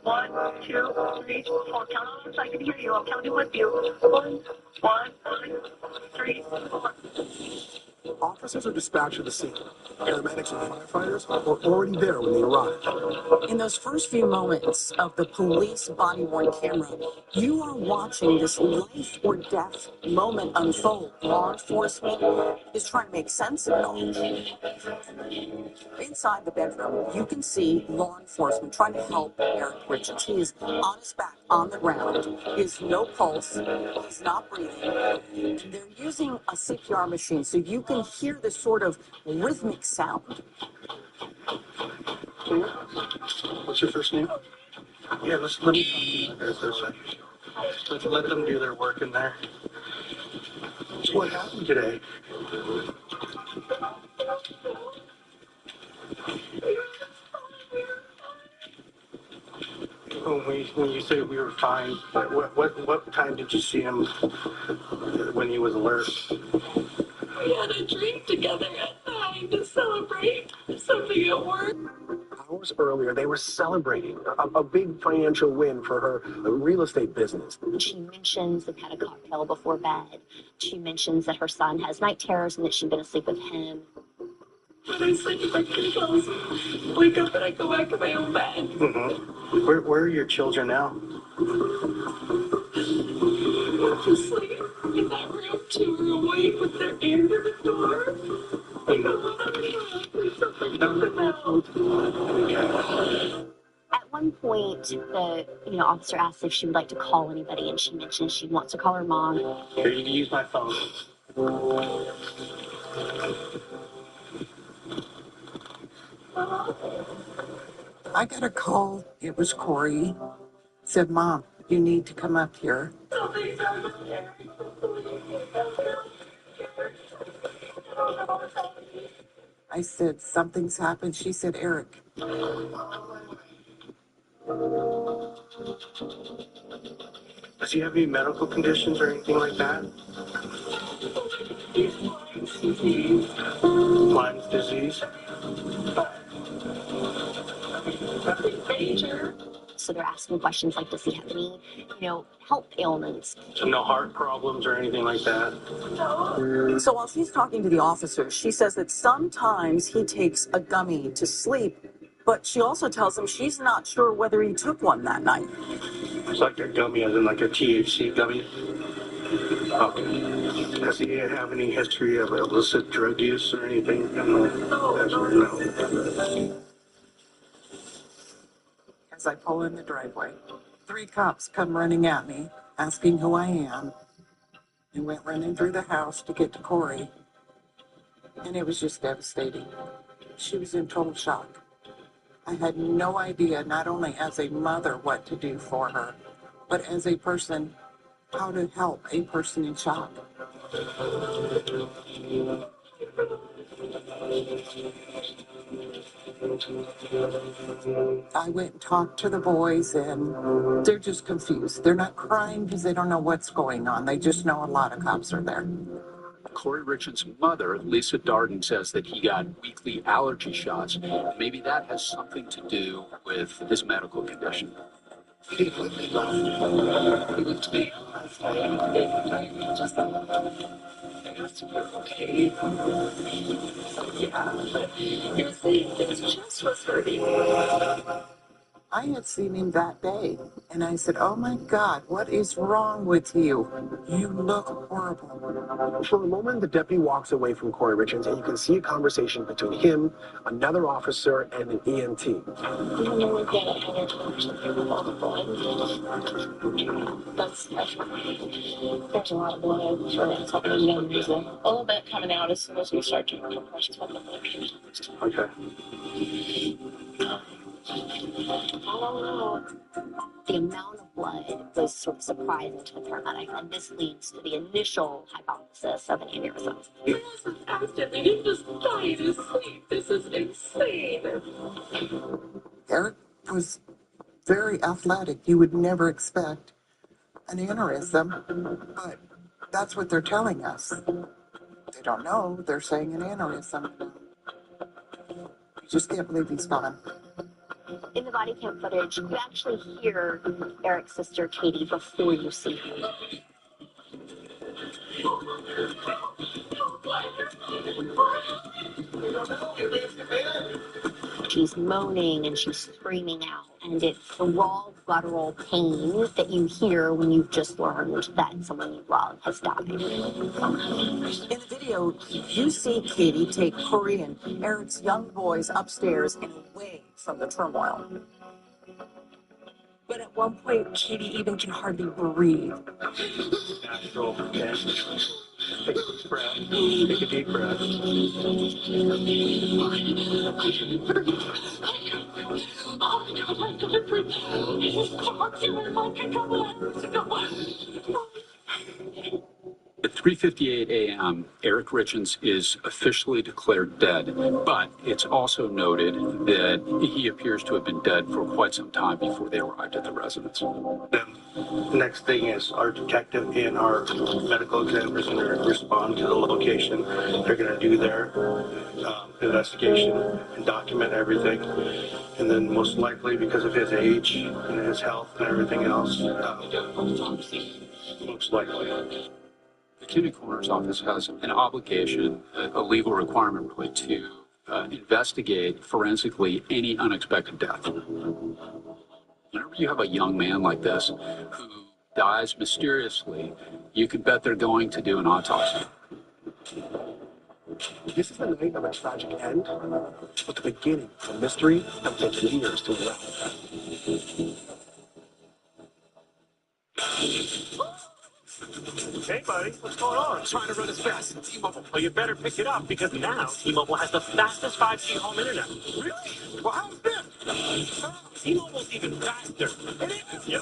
[SPEAKER 18] 1, 2, 3, 4. Count on so I can hear you. I'm counting with you. 1, 2, 3, 4.
[SPEAKER 11] Officers are dispatched to the scene. Paramedics and firefighters are already there when they arrive.
[SPEAKER 19] In those first few moments of the police body-worn camera, you are watching this life or death moment unfold. Law enforcement is trying to make sense of it all. Inside the bedroom, you can see law enforcement trying to help Eric Richards. He is on his back on the ground. He has no pulse. He's not breathing. They're using a CPR machine, so you can hear this sort of rhythmic sound.
[SPEAKER 23] What's your first name? Yeah, let me talk to you guys for a second. Let them do their work in there. So what happened today? When you say we were fine, what time did you see him when he was alert?
[SPEAKER 18] We had a drink together at night to celebrate something at work.
[SPEAKER 11] Hours earlier, they were celebrating a big financial win for her real estate business.
[SPEAKER 26] She mentions they've had a cocktail before bed. She mentions that her son has night terrors and that she'd been asleep with him.
[SPEAKER 18] When I sleep with my kids, I wake up and I go back to my own bed.
[SPEAKER 23] Mm-hmm. Where are your children now?
[SPEAKER 18] Just sleep in that room, 2 are awake with their ear to the door.
[SPEAKER 26] At one point, the officer asked if she would like to call anybody, and she mentioned she wants to call her mom.
[SPEAKER 23] Here, you can use my phone.
[SPEAKER 27] I got a call. It was Corey. Said, Mom, you need to come up here. I said, something's happened. She said, Eric.
[SPEAKER 23] Does he have any medical conditions or anything like that? Lyme's disease?
[SPEAKER 26] So they're asking questions like, does he have any, health ailments?
[SPEAKER 23] So no heart problems or anything like that?
[SPEAKER 19] So while she's talking to the officers, she says that sometimes he takes a gummy to sleep, but she also tells him she's not sure whether he took one that night.
[SPEAKER 23] It's like a gummy, as in like a THC gummy? Okay. Does he have any history of illicit drug use or anything? No.
[SPEAKER 27] As I pull in the driveway, 3 cops come running at me, asking who I am, and went running through the house to get to Corey. And it was just devastating. She was in total shock. I had no idea, not only as a mother, what to do for her, but as a person, how to help a person in shock. I went and talked to the boys, and they're just confused. They're not crying because they don't know what's going on. They just know a lot of cops are there.
[SPEAKER 12] Corey Richards' mother, Lisa Darden, says that he got weekly allergy shots. Maybe that has something to do with his medical condition.
[SPEAKER 14] He looked to me. Just okay. Yeah, but he was saying his chest was hurting.
[SPEAKER 27] I had seen him that day, and I said, "Oh my God, what is wrong with you? You look horrible."
[SPEAKER 2] For a moment, the deputy walks away from Corey Richards, and you can see a conversation between him, another officer, and an EMT.
[SPEAKER 13] You know, we've got 100 something with all the blood. That's there's a lot of blood for some unknown reason. A little bit coming out as soon as we start doing compressions with the blood.
[SPEAKER 2] Okay.
[SPEAKER 26] I don't know. The amount of blood was sort of surprising to the paramedics, and this leads to the initial hypothesis of an aneurysm.
[SPEAKER 13] He wasn't accident. He just died in his sleep. This is insane.
[SPEAKER 27] Eric was very athletic. You would never expect an aneurysm, but that's what they're telling us. They don't know. They're saying an aneurysm. You just can't believe he's gone.
[SPEAKER 26] In the body cam footage, you actually hear Eric's sister Katie before you see him. She's moaning and she's screaming out, and it's the raw guttural pain that you hear when you've just learned that someone you love has died.
[SPEAKER 19] In the video, you see Katie take Corey and Eric's young boys upstairs and away from the turmoil.
[SPEAKER 21] But at one point, Katie even can hardly breathe.
[SPEAKER 2] Natural, okay. Take a deep breath. Take a deep breath.
[SPEAKER 12] At 3:58 a.m., Eric Richards is officially declared dead, but it's also noted that he appears to have been dead for quite some time before they arrived at the residence.
[SPEAKER 23] Then the next thing is our detective and our medical examiners are going to respond to the location. They're going to do their investigation and document everything. And then most likely, because of his age and his health and everything else, most likely.
[SPEAKER 12] The county coroner's office has an obligation, a legal requirement really, to investigate forensically any unexpected death. Whenever you have a young man like this who dies mysteriously, you can bet they're going to do an autopsy.
[SPEAKER 2] This is the night of a tragic end, but the beginning of a mystery that will take years to unravel.
[SPEAKER 14] Hey, buddy, what's going on? I'm trying to run as fast as T-Mobile. Well, you better pick it up because now T-Mobile has the fastest 5G home internet. Really? Well, how's this? T-Mobile's even faster. It is? Yep.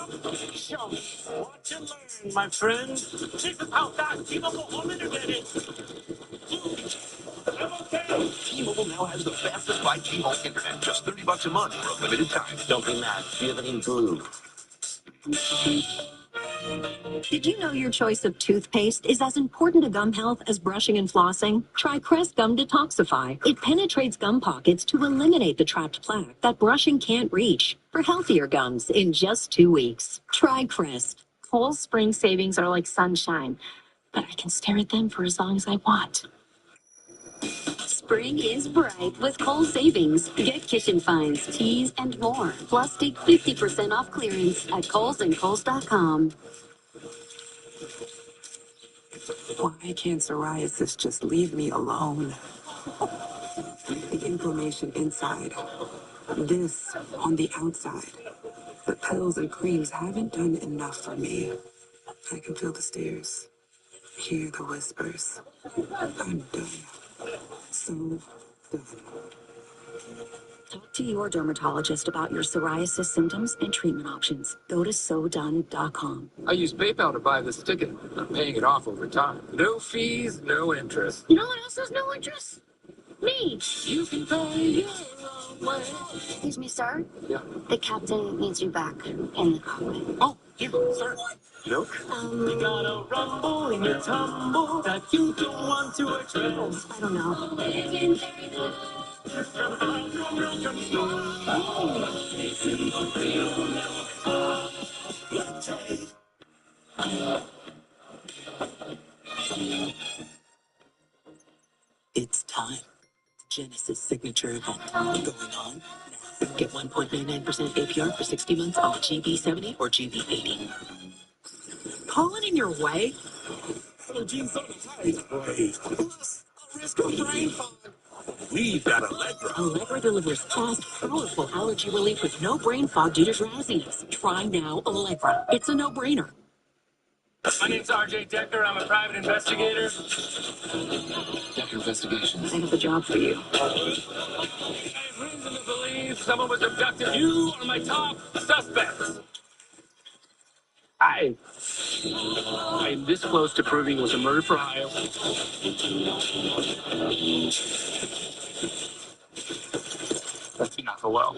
[SPEAKER 14] Show me. Watch and learn, my friend. This is how fast T-Mobile home internet is. I'm okay.
[SPEAKER 7] T-Mobile now has the fastest 5G home internet, just $30 a month for a limited time.
[SPEAKER 14] Don't be mad. Do you have any glue?
[SPEAKER 22] Did you know your choice of toothpaste is as important to gum health as brushing and flossing? Try Crest Gum Detoxify. It penetrates gum pockets to eliminate the trapped plaque that brushing can't reach for healthier gums in just 2 weeks. Try Crest.
[SPEAKER 13] Kohl's spring savings are like sunshine, but I can stare at them for as long as I want.
[SPEAKER 22] Spring is bright with Kohl's savings. Get kitchen finds, teas, and more. Plus, take 50% off clearance at KohlsandKohls.com.
[SPEAKER 5] Why can't psoriasis just leave me alone? The inflammation inside, this on the outside. The pills and creams haven't done enough for me. I can feel the stares, hear the whispers. I'm done. So done.
[SPEAKER 22] Talk to your dermatologist about your psoriasis symptoms and treatment options. Go to SoDone.com.
[SPEAKER 10] I use PayPal to buy this ticket. I'm paying it off over time. No fees, no interest.
[SPEAKER 13] You know what else has no interest?
[SPEAKER 26] Me! You can pay your own way. Excuse me, sir?
[SPEAKER 12] Yeah.
[SPEAKER 26] The captain needs you back in the cockpit.
[SPEAKER 12] Oh, here, sir. Milk?
[SPEAKER 14] You got a rumble in your tumble that you don't want to address.
[SPEAKER 26] I don't know.
[SPEAKER 5] It's time. Genesis signature event going on now. Get 1.99% APR for 60 months on the GB70 or GB80. Calling in your way?
[SPEAKER 7] Allergies on the highest grade. Plus, a risk of brain fog. We've got Allegra.
[SPEAKER 4] Allegra delivers fast, powerful allergy relief with no brain fog due to drowsiness. Try now Allegra. It's a no-brainer.
[SPEAKER 14] My name's RJ Decker. I'm a private investigator.
[SPEAKER 12] Decker Investigations.
[SPEAKER 4] I have a job for you.
[SPEAKER 14] I have reason to believe someone was abducted. You are my top suspects. I am this close to proving it was a murder for hire. That's enough. Well.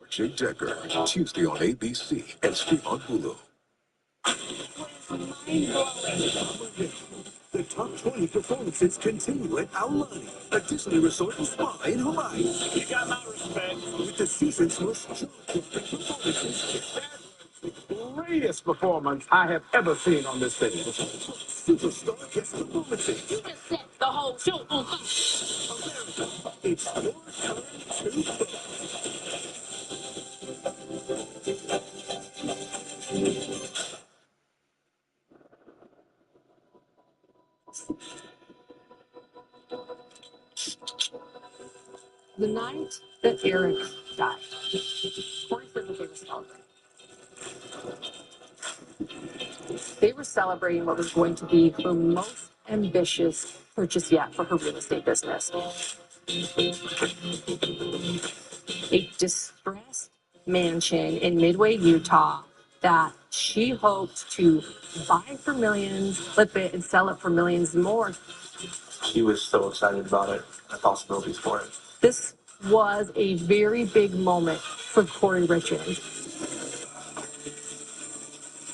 [SPEAKER 7] RJ Decker. Tuesday on ABC and stream on Hulu. The top 20 performances continue at Aulani, a Disney resort and spa in Hawaii.
[SPEAKER 14] You got my respect.
[SPEAKER 7] With the season's most jaw-dropping performances.
[SPEAKER 10] Greatest performance I have ever seen on this stage.
[SPEAKER 7] Superstar guest performances.
[SPEAKER 26] You just set the whole show on fire.
[SPEAKER 7] America, it's your time to vote.
[SPEAKER 21] The night that Eric died, Corey said that they were celebrating. They were celebrating what was going to be her most ambitious purchase yet for her real estate business. A distressed mansion in Midway, Utah that she hoped to buy for millions, flip it, and sell it for millions more.
[SPEAKER 23] He was so excited about it, the possibilities for it.
[SPEAKER 21] This was a very big moment for Corey Richards.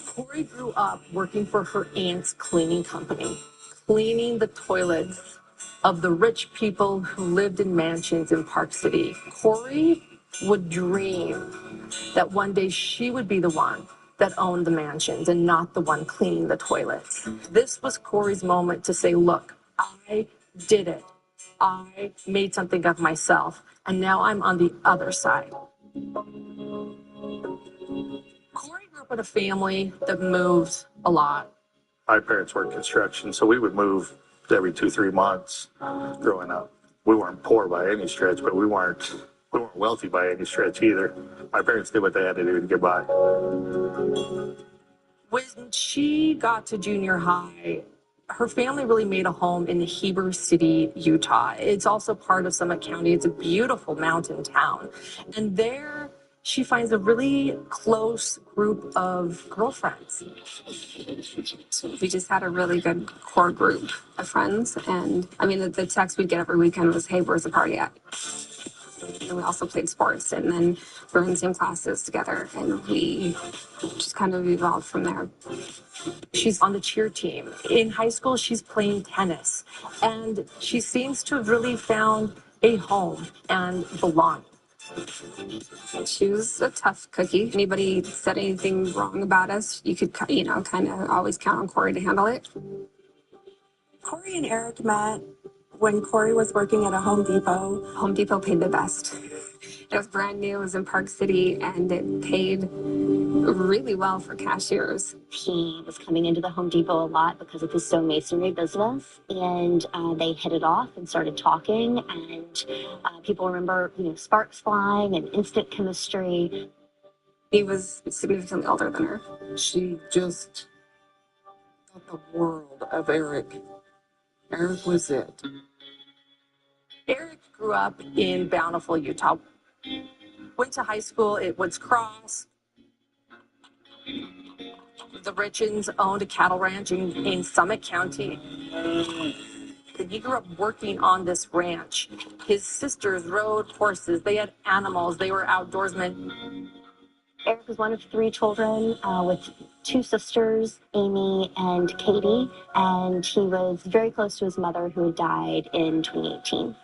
[SPEAKER 21] Corey grew up working for her aunt's cleaning company, cleaning the toilets of the rich people who lived in mansions in Park City. Corey would dream that one day she would be the one that owned the mansions and not the one cleaning the toilets. This was Corey's moment to say, look, I did it. I made something of myself, and now I'm on the other side. Corey grew up in a family that moved a lot.
[SPEAKER 23] My parents worked construction, so we would move every 2-3 months growing up. We weren't poor by any stretch, but we weren't wealthy by any stretch either. My parents did what they had to do to get by.
[SPEAKER 21] When she got to junior high, her family really made a home in Heber City, Utah. It's also part of Summit County. It's a beautiful mountain town. And there she finds a really close group of girlfriends.
[SPEAKER 1] We just had a really good core group of friends. And I mean, the text we'd get every weekend was, hey, where's the party at? And we also played sports, and then we were in the same classes together, and we just kind of evolved from there.
[SPEAKER 21] She's on the cheer team. In high school, she's playing tennis, and she seems to have really found a home and belonging.
[SPEAKER 1] She was a tough cookie. Anybody said anything wrong about us, you could, kind of always count on Corey to handle it.
[SPEAKER 3] Corey and Eric met when Corey was working at a Home Depot.
[SPEAKER 1] Home Depot paid the best. It was brand new. It was in Park City, and it paid really well for cashiers.
[SPEAKER 26] He was coming into the Home Depot a lot because of his stonemasonry business, and they hit it off and started talking, and people remember, sparks flying and instant chemistry.
[SPEAKER 1] He was significantly older than her.
[SPEAKER 27] She just got the world of Eric. Eric was it.
[SPEAKER 21] Eric grew up in Bountiful, Utah. Went to high school at Woods Cross. The Richards owned a cattle ranch in Summit County. kid. He grew up working on this ranch. His sisters rode horses. They had animals. They were outdoorsmen.
[SPEAKER 26] Eric was one of 3 children with 2 sisters, Amy and Katie, and he was very close to his mother who had died in 2018.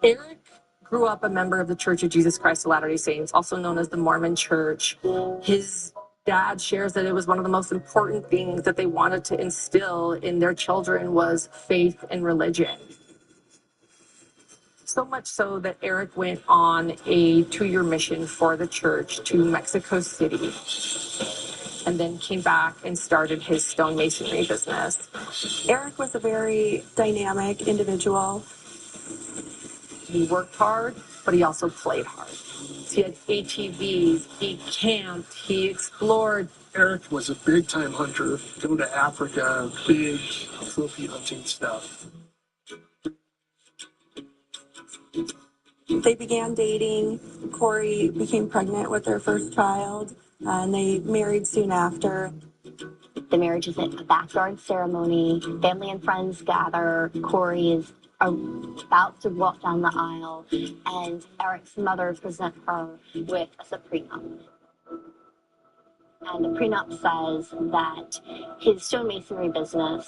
[SPEAKER 21] Eric grew up a member of the Church of Jesus Christ of Latter-day Saints, also known as the Mormon Church. His dad shares that it was one of the most important things that they wanted to instill in their children was faith and religion. So much so that Eric went on a 2-year mission for the church to Mexico City and then came back and started his stonemasonry business.
[SPEAKER 3] Eric was a very dynamic individual.
[SPEAKER 21] He worked hard, but he also played hard. He had ATVs, he camped, he explored.
[SPEAKER 2] Eric was a big-time hunter, go to Africa, big trophy hunting stuff.
[SPEAKER 3] They began dating. Corey became pregnant with their first child, and they married soon after.
[SPEAKER 26] The marriage is at a backyard ceremony. Family and friends gather. Corey is about to walk down the aisle, and Eric's mother presents her with a prenup. And the prenup says that his stonemasonry business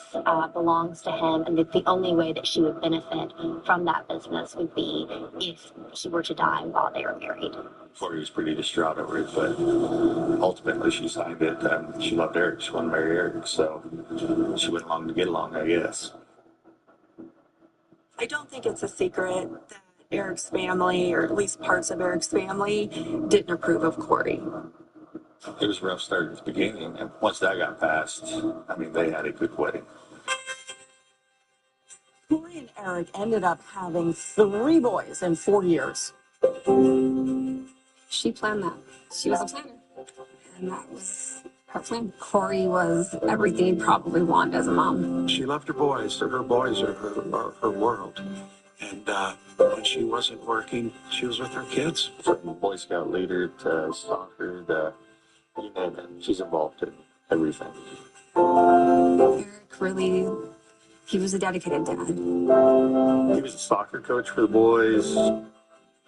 [SPEAKER 26] belongs to him, and that the only way that she would benefit from that business would be if she were to die while they were married.
[SPEAKER 9] Corey was pretty distraught over it, but ultimately she signed it. She loved Eric. She wanted to marry Eric, so she went along to get along, I guess.
[SPEAKER 3] I don't think it's a secret that Eric's family, or at least parts of Eric's family, didn't approve of Corey.
[SPEAKER 9] It was a rough start at the beginning, and once that got passed, I mean, they had a good wedding.
[SPEAKER 19] Corey and Eric ended up having 3 boys in 4 years.
[SPEAKER 1] She planned that. She was a planner. And that was her plan. Corey was everything you probably want as a mom.
[SPEAKER 6] She loved her boys. Her boys are her world. And when she wasn't working, she was with her kids.
[SPEAKER 9] From Boy Scout leader to soccer to you name it. She's involved in everything.
[SPEAKER 1] Eric really, he was a dedicated dad.
[SPEAKER 9] He was a soccer coach for the boys.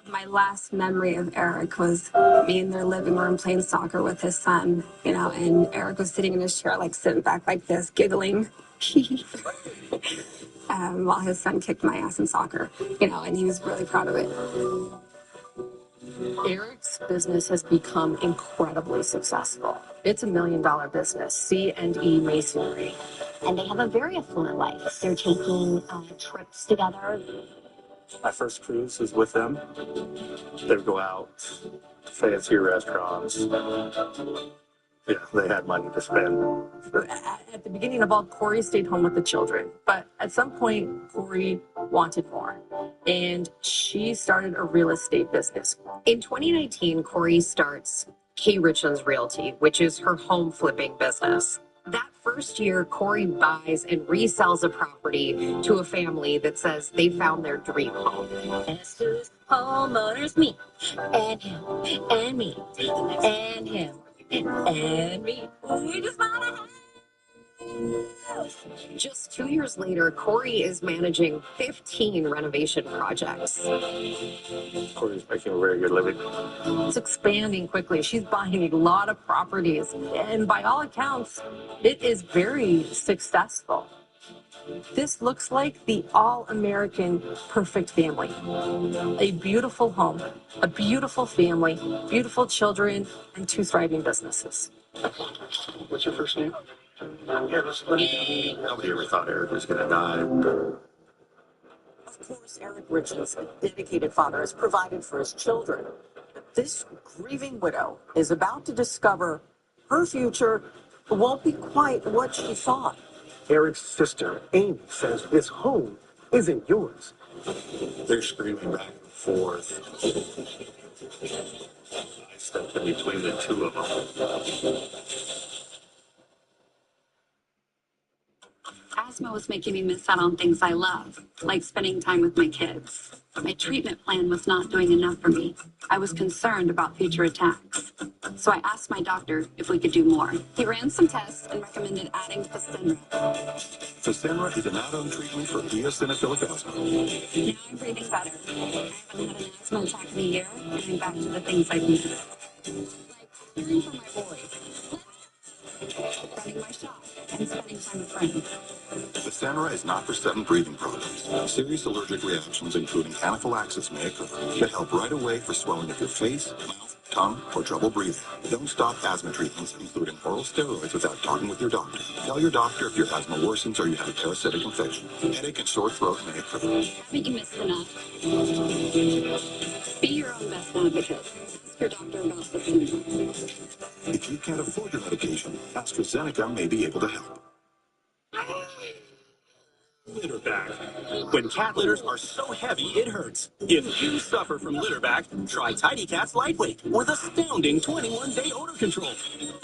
[SPEAKER 1] My last memory of Eric was me in their living room playing soccer with his son, you know, and Eric was sitting in his chair, like sitting back like this, giggling. While his son kicked my ass in soccer, you know, and he was really proud of it.
[SPEAKER 21] Eric's business has become incredibly successful. It's $1 million business, C&E Masonry.
[SPEAKER 26] And they have a very affluent life. They're taking trips together.
[SPEAKER 9] My first cruise was with them. They would go out to fancier restaurants. Yeah, they had money to spend.
[SPEAKER 21] At the beginning of all, Corey stayed home with the children. But at some point, Corey wanted more. And she started a real estate business.
[SPEAKER 15] In 2019, Corey starts K. Richlands Realty, which is her home flipping business. That first year, Corey buys and resells a property to a family that says they found their dream home.
[SPEAKER 22] Esther's homeowners, me, and him, and me, and him, and me. We just bought a house.
[SPEAKER 15] Just 2 years later, Corey is managing 15 renovation projects.
[SPEAKER 9] Corey's making a very good living.
[SPEAKER 21] It's expanding quickly. She's buying a lot of properties. And by all accounts, it is very successful. This looks like the all-American perfect family. A beautiful home, a beautiful family, beautiful children, and 2 thriving businesses.
[SPEAKER 9] What's your first name? Nobody ever thought Eric was going to die.
[SPEAKER 19] Of course, Eric Richlands, a dedicated father, has provided for his children. But this grieving widow is about to discover her future won't be quite what she thought.
[SPEAKER 2] Eric's sister, Amy, says this home isn't yours.
[SPEAKER 9] They're screaming back and forth. I stepped in between the 2 of them.
[SPEAKER 1] asthma was making me miss out on things I love, like spending time with my kids. My treatment plan was not doing enough for me. I was concerned about future attacks. So I asked my doctor if we could do more. He ran some tests and recommended adding Fasenra.
[SPEAKER 7] Fasenra is an add-on treatment for eosinophilic asthma.
[SPEAKER 1] Now I'm breathing better. I haven't had an asthma attack in a year, and I'm back to the things I've missed. Like caring for my boys, running my shop, and spending time with friends.
[SPEAKER 7] Fasenra is not for sudden breathing problems. Serious allergic reactions, including anaphylaxis, may occur. Get help right away for swelling of your face, mouth, tongue, or trouble breathing. Don't stop asthma treatments, including oral steroids, without talking with your doctor. Tell your doctor if your asthma worsens or you have a parasitic infection. Headache and sore throat may occur.
[SPEAKER 1] Haven't you missed enough? Be your own best advocate. Ask your doctor about Fasenra.
[SPEAKER 7] If you can't afford your medication, AstraZeneca may be able to help.
[SPEAKER 14] Litter back. When cat litters are so heavy, it hurts. If you suffer from litter back, try Tidy Cats Lightweight with astounding 21-day odor control.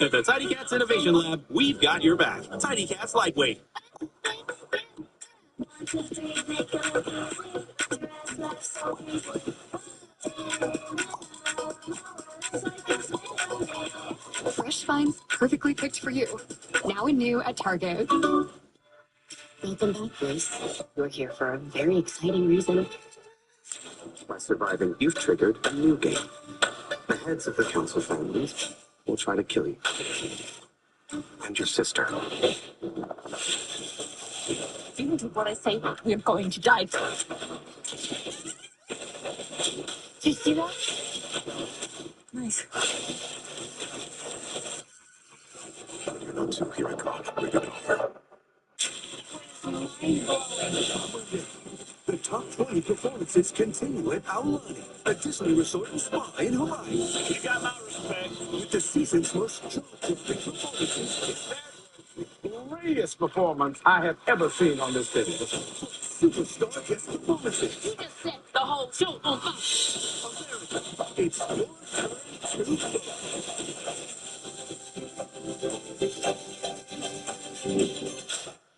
[SPEAKER 14] At the Tidy Cats Innovation Lab, we've got your back. Tidy Cats Lightweight.
[SPEAKER 1] Fresh finds perfectly picked for you. Now and new at Target.
[SPEAKER 4] Welcome back, Bruce. You're here for a very exciting reason.
[SPEAKER 2] By surviving, you've triggered a new game. The heads of the council families will try to kill you. And your sister.
[SPEAKER 26] If you do what I say, we are going to die. Do you see that?
[SPEAKER 27] Nice.
[SPEAKER 7] You're not too here at college. We're good over. The top 20 performances continue at Aulani, a Disney resort and spa in Hawaii.
[SPEAKER 14] You got my respect.
[SPEAKER 7] With the season's most jaw-dropping performances.
[SPEAKER 10] Greatest performance I have ever seen on this stage.
[SPEAKER 7] Superstar guest performances.
[SPEAKER 26] You just set the whole show on fire.
[SPEAKER 7] It's your turn to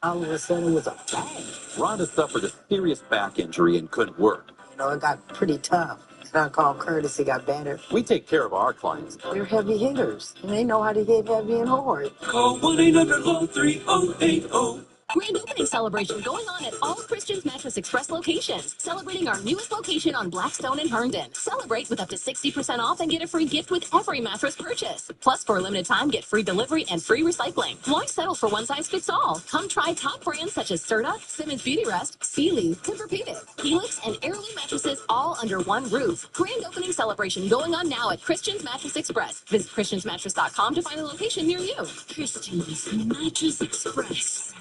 [SPEAKER 8] All of a sudden, it was a bang.
[SPEAKER 11] Rhonda suffered a serious back injury and couldn't work.
[SPEAKER 8] You know, it got pretty tough. And I called Curtis, he got better.
[SPEAKER 11] We take care of our clients.
[SPEAKER 8] They're heavy hitters, and they know how to hit heavy and hard.
[SPEAKER 14] Call 1-800-LOVE-3080.
[SPEAKER 22] Grand opening celebration going on at all Christian's Mattress Express locations. Celebrating our newest location on Blackstone and Herndon. Celebrate with up to 60% off and get a free gift with every mattress purchase. Plus, for a limited time, get free delivery and free recycling. Why settle for one size fits all? Come try top brands such as Serta, Simmons Beauty Rest, Sealy, Tempur-Pedic, Helix, and Heirloom mattresses all under one roof. Grand opening celebration going on now at Christian's Mattress Express. Visit christiansmattress.com to find a location near you. Christian's Mattress Express.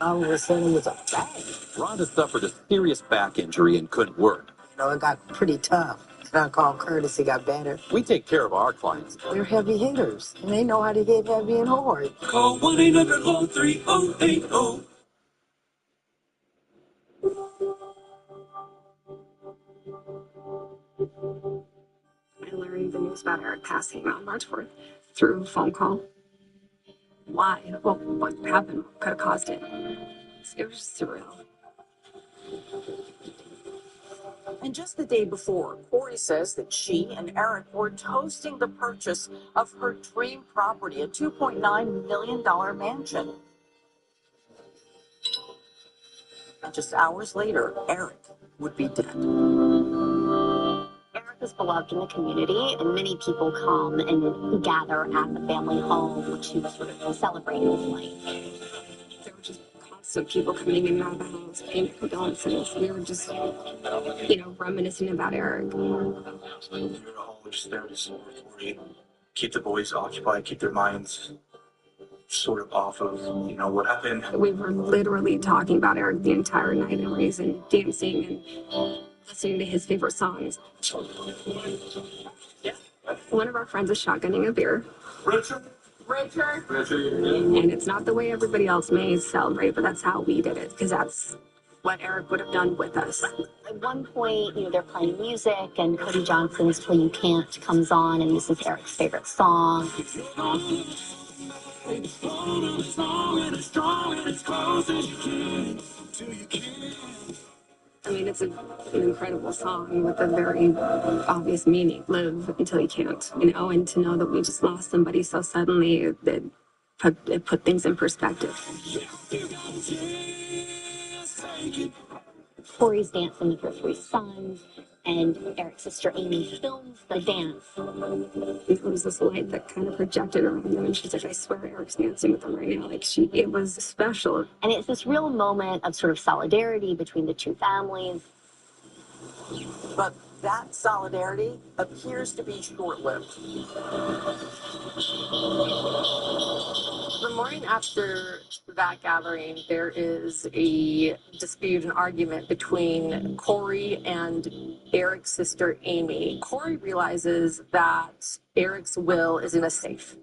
[SPEAKER 8] All of a sudden, it was a bang.
[SPEAKER 11] Rhonda suffered a serious back injury and couldn't work.
[SPEAKER 8] You know, it got pretty tough. And I called Curtis, he got better.
[SPEAKER 11] We take care of our clients.
[SPEAKER 8] They're heavy hitters, and they know how to hit heavy and hard.
[SPEAKER 14] Call 1-800-LOVE-3080.
[SPEAKER 1] I learned the news about Eric passing on March 4th through a phone call. Why? Well, what happened? What could have caused it? It was just surreal.
[SPEAKER 19] And just the day before, Corey says that she and Eric were toasting the purchase of her dream property, a $2.9 million mansion. And just hours later, Eric would be dead.
[SPEAKER 26] Eric is beloved in the community, and many people come and gather at the family home to sort of celebrate his life.
[SPEAKER 1] There were just constant people coming in and out of the house, paying condolences. We were just, reminiscing about Eric.
[SPEAKER 23] We're at home, just there to support Corey, keep the boys occupied, keep their minds sort of off of, what happened.
[SPEAKER 1] We were literally talking about Eric the entire night and raising, dancing, and listening to his favorite songs. One of our friends is shotgunning a beer.
[SPEAKER 23] Richard.
[SPEAKER 1] And it's not the way everybody else may celebrate, but that's how we did it, because that's what Eric would have done with us.
[SPEAKER 26] At one point, they're playing music, and Cody Johnson's "Till You Can't" comes on, and this is Eric's favorite song.
[SPEAKER 6] right. Hold on as long and as strong and as close as you can. Till you can.
[SPEAKER 1] I mean, it's an incredible song with a very obvious meaning. Live until you can't, you know, and to know that we just lost somebody so suddenly, it put things in perspective.
[SPEAKER 26] Corey's dancing with her 3 sons, and Eric's sister Amy films the dance.
[SPEAKER 1] There was this light that kind of projected around them, and she's like, I swear Eric's dancing with them right now. Like, it was special.
[SPEAKER 26] And it's this real moment of sort of solidarity between the 2 families.
[SPEAKER 19] But that solidarity appears to be short-lived.
[SPEAKER 13] The morning after that gathering, there is a dispute, an argument between Corey and Eric's sister, Amy. Corey realizes that Eric's will is in a safe.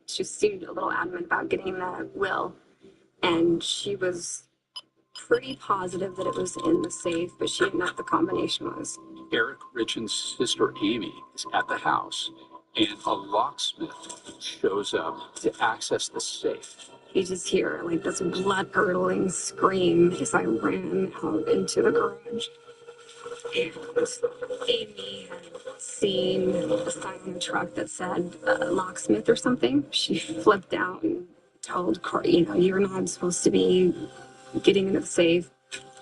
[SPEAKER 1] She seemed a little adamant about getting that will, and she was pretty positive that it was in the safe, but she didn't know what the combination was.
[SPEAKER 12] Eric Richens' sister Amy is at the house, and a locksmith shows up to access the safe.
[SPEAKER 1] You just hear like this blood-curdling scream as I ran out into the garage. And Amy had seen a sign on the truck that said locksmith or something. She flipped out and told Corey, you know, you're not supposed to be getting into the safe.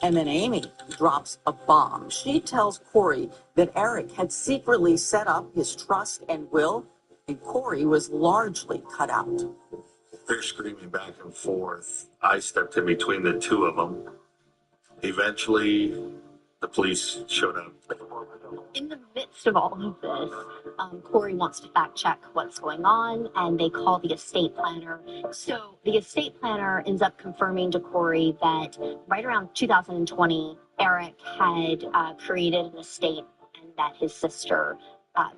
[SPEAKER 19] And then Amy drops a bomb. She tells Corey that Eric had secretly set up his trust and will, and Corey was largely cut out.
[SPEAKER 9] They're screaming back and forth. I stepped in between the 2 of them. Eventually, the police showed up.
[SPEAKER 26] In the midst of all of this, Corey wants to fact check what's going on, and they call the estate planner. So the estate planner ends up confirming to Corey that right around 2020, Eric had created an estate, and that his sister,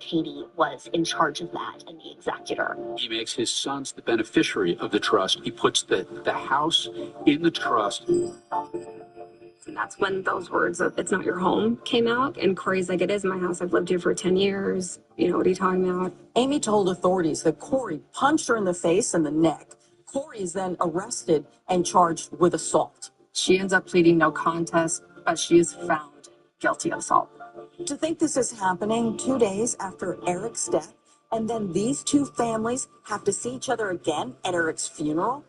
[SPEAKER 26] Katie, was in charge of that and the executor.
[SPEAKER 12] He makes his sons the beneficiary of the trust. He puts the house in the trust.
[SPEAKER 1] And that's when those words of "it's not your home" came out. And Corey's like, it is my house. I've lived here for 10 years. You know, what are you talking about?
[SPEAKER 19] Amy told authorities that Corey punched her in the face and the neck. Corey is then arrested and charged with assault.
[SPEAKER 13] She ends up pleading no contest, but she is found guilty of assault.
[SPEAKER 19] To think this is happening 2 days after Eric's death, and then these 2 families have to see each other again at Eric's funeral?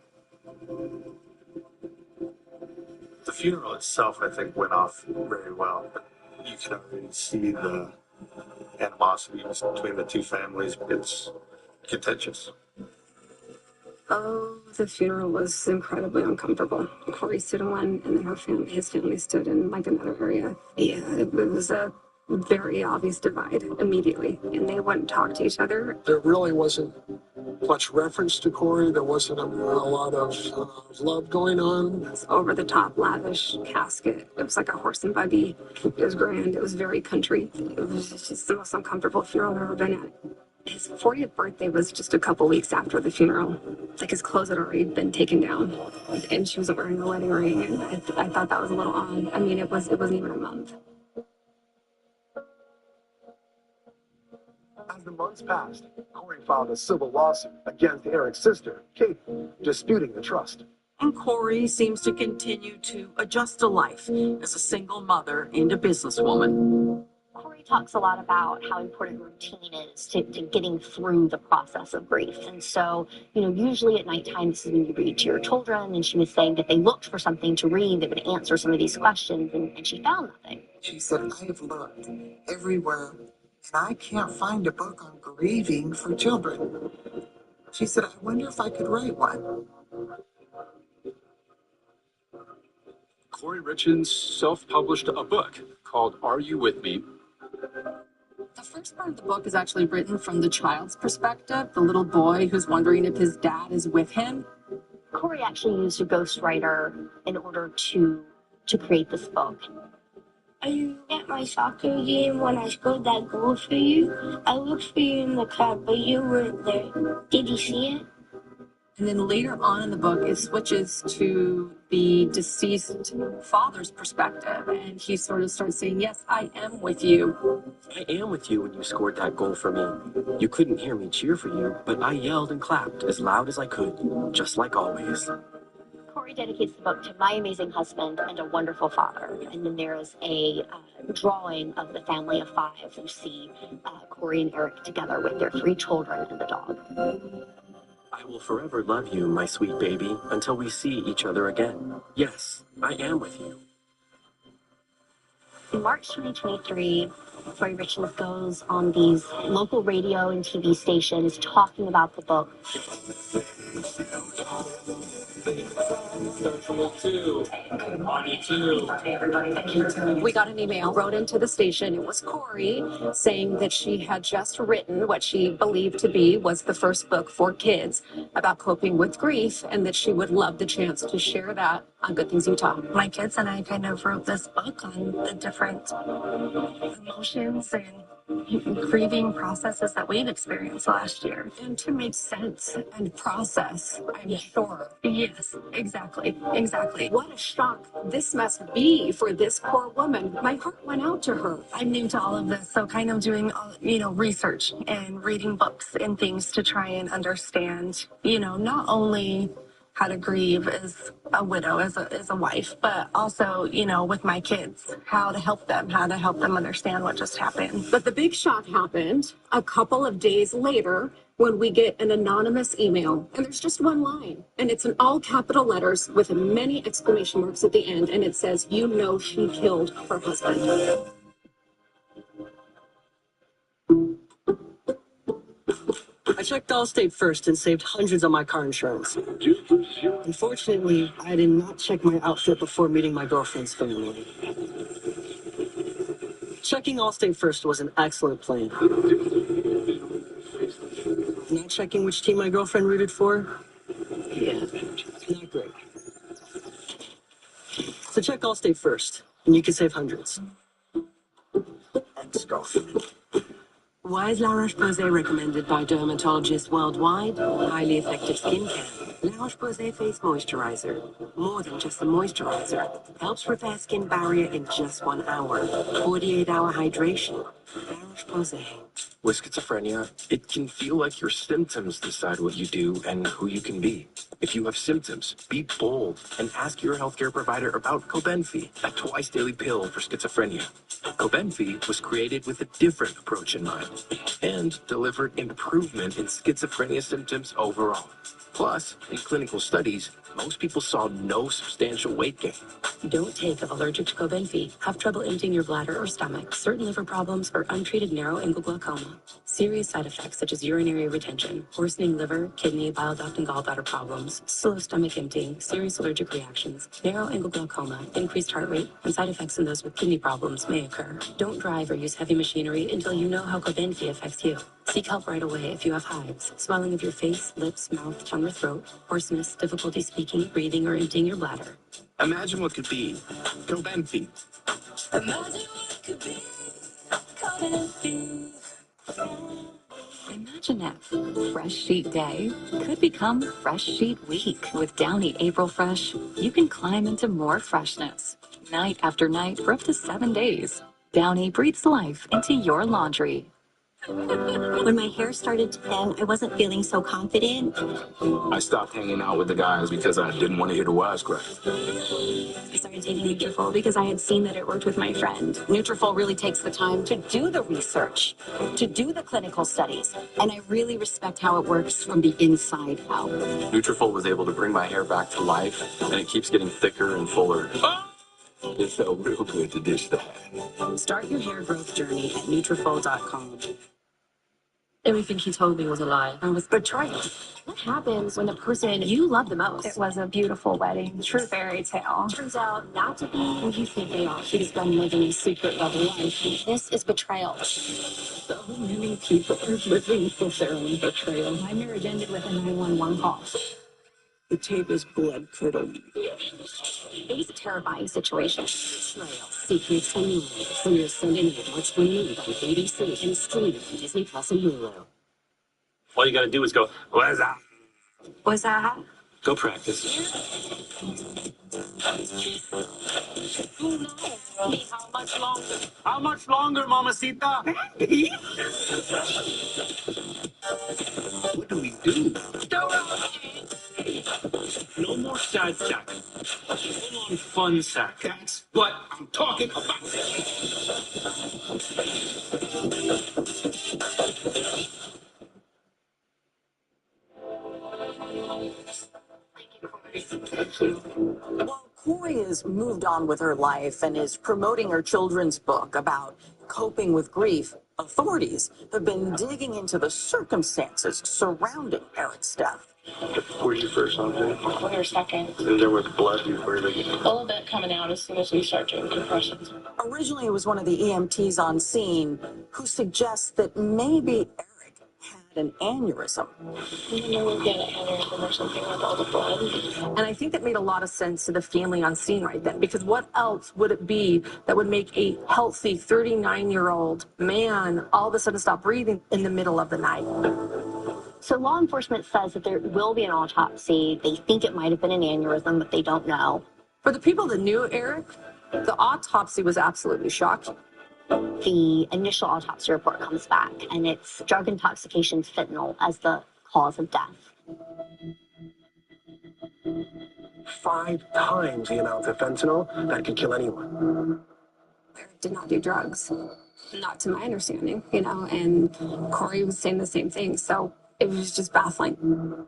[SPEAKER 9] The funeral itself, I think, went off very well. But you can already see the animosity between the 2 families. It's contentious.
[SPEAKER 1] Oh, the funeral was incredibly uncomfortable. Corey stood in one, and then his family stood in like another area. Yeah, it was a very obvious divide immediately, and they wouldn't talk to each other.
[SPEAKER 6] There really wasn't much reference to Corey. There wasn't a lot of love going on.
[SPEAKER 1] It was over-the-top, lavish casket. It was like a horse and buggy. It was grand. It was very country. It was just the most uncomfortable funeral I've ever been at. His 40th birthday was just a couple weeks after the funeral. Like, his clothes had already been taken down, and she wasn't wearing a wedding ring, and I thought that was a little odd. I mean, it wasn't even a month.
[SPEAKER 10] As the months passed, Corey filed a civil lawsuit against Eric's sister, Katie, disputing the trust.
[SPEAKER 19] And Corey seems to continue to adjust to life as a single mother and a businesswoman.
[SPEAKER 26] Corey talks a lot about how important routine is to getting through the process of grief. And so, you know, usually at nighttime, this is when you read to your children, and she was saying that they looked for something to read that would answer some of these questions, and she found nothing.
[SPEAKER 27] She said, I have looked everywhere, and I can't find a book on grieving for children. She said, I wonder if I could write one.
[SPEAKER 12] Corey Richens self-published a book called Are You With Me?
[SPEAKER 13] The first part of the book is actually written from the child's perspective, the little boy who's wondering if his dad is with him.
[SPEAKER 26] Corey actually used a ghostwriter in order to create this book.
[SPEAKER 16] Are you at my soccer game when I scored that goal for you? I looked for you in the crowd, but you weren't there. Did you see it?
[SPEAKER 13] And then later on in the book, it switches to the deceased father's perspective. And he sort of starts saying, yes, I am with you.
[SPEAKER 2] I am with you when you scored that goal for me. You couldn't hear me cheer for you, but I yelled and clapped as loud as I could, just like always.
[SPEAKER 26] Corey dedicates the book to my amazing husband and a wonderful father. And then there is a drawing of the family of 5. You see Corey and Eric together with their 3 children and the dog.
[SPEAKER 2] I will forever love you, my sweet baby, until we see each other again. Yes, I am with you.
[SPEAKER 26] In March 2023, Corey Richards goes on these local radio and TV stations talking about the book.
[SPEAKER 1] We got an email, wrote into the station. It was Corey saying that she had just written what she believed to be was the first book for kids about coping with grief, and that she would love the chance to share that on Good Things Utah.
[SPEAKER 3] My kids and I kind of wrote this book on the different emotions and grieving processes that we've experienced last year.
[SPEAKER 1] And to make sense and process, I'm sure.
[SPEAKER 3] Yes, exactly. Exactly.
[SPEAKER 1] What a shock this must be for this poor woman. My heart went out to her.
[SPEAKER 3] I'm new to all of this, so kind of doing, research and reading books and things to try and understand, not only how to grieve as a widow, as a wife, but also, with my kids, how to help them understand what just happened.
[SPEAKER 1] But the big shock happened a couple of days later when we get an anonymous email, and there's just one line, and it's in all capital letters with many exclamation marks at the end, and it says, she killed her husband.
[SPEAKER 5] I checked Allstate first and saved hundreds on my car insurance. Unfortunately, I did not check my outfit before meeting my girlfriend's family. Checking Allstate first was an excellent plan. Not checking which team my girlfriend rooted for? Yeah, not great. So check Allstate first, and you can save hundreds.
[SPEAKER 2] Ex-girlfriend.
[SPEAKER 4] Why is La Roche-Posay recommended by dermatologists worldwide? Highly effective skincare. La Roche-Posay Face Moisturizer. More than just a moisturizer. Helps repair skin barrier in just 1 hour. 48-hour hydration. La Roche-Posay.
[SPEAKER 2] With schizophrenia, it can feel like your symptoms decide what you do and who you can be. If you have symptoms, be bold and ask your healthcare provider about Cobenfy, a twice-daily pill for schizophrenia. Cobenfy was created with a different approach in mind and delivered improvement in schizophrenia symptoms overall. Plus, in clinical studies, most people saw no substantial weight gain.
[SPEAKER 4] Don't take if allergic to Cobenfy, have trouble emptying your bladder or stomach, certain liver problems, or untreated narrow angle glaucoma. Serious side effects such as urinary retention, worsening liver, kidney, bile duct, and gallbladder problems, slow stomach emptying, serious allergic reactions, narrow angle glaucoma, increased heart rate, and side effects in those with kidney problems may occur. Don't drive or use heavy machinery until you know how Cobenfy affects you. Seek help right away if you have hives, swelling of your face, lips, mouth, tongue, or throat, hoarseness, difficulty speaking, breathing, or emptying your bladder.
[SPEAKER 2] Imagine what could be. Cobenfy.
[SPEAKER 4] Imagine what could be. Cobenfy. Imagine that Fresh Sheet Day could become Fresh Sheet Week. With Downy April Fresh, you can climb into more freshness. Night after night for up to 7 days. Downy breathes life into your laundry.
[SPEAKER 26] When my hair started to thin, I wasn't feeling so confident.
[SPEAKER 17] I stopped hanging out with the guys because I didn't want to hear the wisecrack.
[SPEAKER 1] I started taking Nutrafol because I had seen that it worked with my friend.
[SPEAKER 19] Nutrafol really takes the time to do the research, to do the clinical studies, and I really respect how it works from the inside out.
[SPEAKER 17] Nutrafol was able to bring my hair back to life, and it keeps getting thicker and fuller. It felt real good to dish that.
[SPEAKER 4] Start your hair growth journey at Nutrafol.com.
[SPEAKER 1] Everything he told me was a lie. I was betrayed. What happens when the person you love the most?
[SPEAKER 3] It was a beautiful wedding, true fairy tale.
[SPEAKER 1] Turns out not to be who you think they are. She's been living a secret level life. This is betrayal.
[SPEAKER 4] So many people are living with their own betrayal.
[SPEAKER 1] My marriage ended with a 911 call.
[SPEAKER 4] The tape is blood-curdling.
[SPEAKER 1] It was a terrifying situation.
[SPEAKER 4] Betrayal, Secrets and Lies. Premieres Sunday night, March 29th on ABC and streaming on Disney Plus and Hulu.
[SPEAKER 18] All you gotta do is go, "What's up?"
[SPEAKER 1] Was that?
[SPEAKER 2] Go practice.
[SPEAKER 14] Who knows? How much longer? How much longer, mamacita?
[SPEAKER 2] What do we do?
[SPEAKER 14] No more side sack. Full on fun sack. That's what I'm talking about.
[SPEAKER 19] Well, Corey has moved on with her life and is promoting her children's book about coping with grief. Authorities have been digging into the circumstances surrounding Eric's death.
[SPEAKER 23] Were you first on there?
[SPEAKER 3] We were second.
[SPEAKER 23] And there was blood before they
[SPEAKER 3] A little bit coming out as soon as we start doing compressions.
[SPEAKER 19] Originally, it was one of the EMTs on scene who suggests that maybe Eric had an aneurysm.
[SPEAKER 3] We'll get an aneurysm or something with all the blood.
[SPEAKER 13] And I think that made a lot of sense to the family on scene right then, because what else would it be that would make a healthy 39-year-old man all of a sudden stop breathing in the middle of the night?
[SPEAKER 26] So law enforcement says that there will be an autopsy. They think it might have been an aneurysm, but they don't know.
[SPEAKER 13] For the people that knew Eric, the autopsy was absolutely shocking.
[SPEAKER 26] The initial autopsy report comes back, and it's drug intoxication fentanyl as the cause of death.
[SPEAKER 10] 5 times the amount of fentanyl that could kill anyone.
[SPEAKER 1] Eric did not do drugs, not to my understanding, and Corey was saying the same thing. So it was just baffling.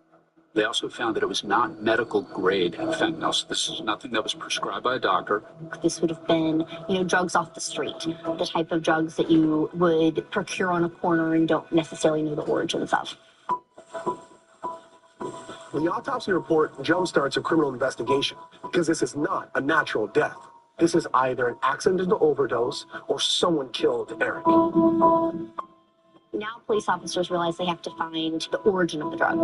[SPEAKER 12] They also found that it was not medical grade fentanyl. So this is nothing that was prescribed by a doctor.
[SPEAKER 26] This would have been, drugs off the street, the type of drugs that you would procure on a corner and don't necessarily know the origins of.
[SPEAKER 10] The autopsy report jumpstarts a criminal investigation because this is not a natural death. This is either an accidental overdose or someone killed Eric.
[SPEAKER 26] Now police officers realize they have to find the origin of the drug.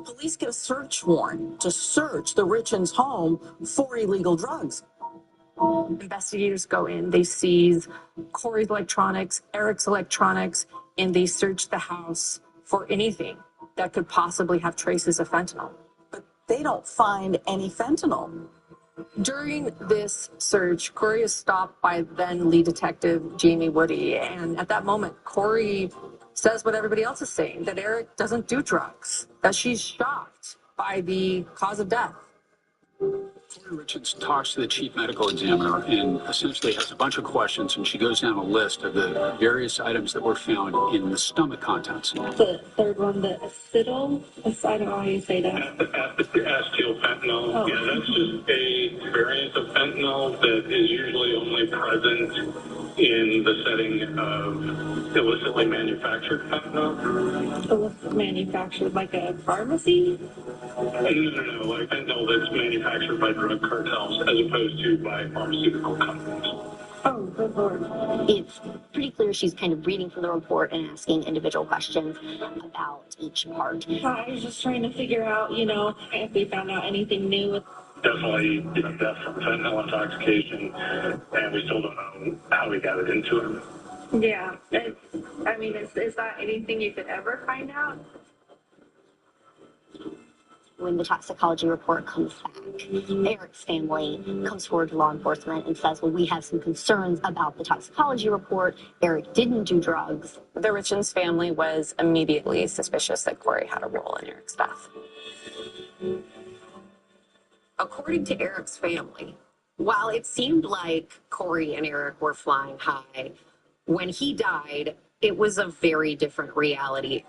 [SPEAKER 19] Police get a search warrant to search the Richens' home for illegal drugs.
[SPEAKER 13] Investigators go in, they seize Corey's electronics, Eric's electronics, and they search the house for anything that could possibly have traces of fentanyl.
[SPEAKER 19] But they don't find any fentanyl.
[SPEAKER 13] During this search, Corey is stopped by then lead detective Jamie Woody, and at that moment, Corey says what everybody else is saying, that Eric doesn't do drugs, that she's shocked by the cause of death.
[SPEAKER 12] Corey Richens talks to the chief medical examiner and essentially has a bunch of questions, and she goes down a list of the various items that were found in the stomach contents.
[SPEAKER 3] The third one, the acetyl, I don't know how you say that.
[SPEAKER 23] Acetylfentanyl.
[SPEAKER 3] Oh.
[SPEAKER 23] Yeah, that's just a variant of fentanyl that is usually only present in the setting of illicitly manufactured fentanyl.
[SPEAKER 3] Illicit manufactured, like a pharmacy?
[SPEAKER 23] No, like fentanyl that's manufactured by drug cartels as opposed to by pharmaceutical companies.
[SPEAKER 3] Oh, good Lord.
[SPEAKER 26] It's pretty clear she's kind of reading from the report and asking individual questions about each part.
[SPEAKER 3] I was just trying to figure out, if we found out anything new with
[SPEAKER 23] Definitely, death from fentanyl intoxication, and we still don't know how we got it into him.
[SPEAKER 3] Yeah, is that anything you could ever find out?
[SPEAKER 26] When the toxicology report comes back, Eric's family comes forward to law enforcement and says, well, we have some concerns about the toxicology report. Eric didn't do drugs.
[SPEAKER 7] The Richens family was immediately suspicious that Corey had a role in Eric's death.
[SPEAKER 15] According to Eric's family, while it seemed like Corey and Eric were flying high, when he died, it was a very different reality.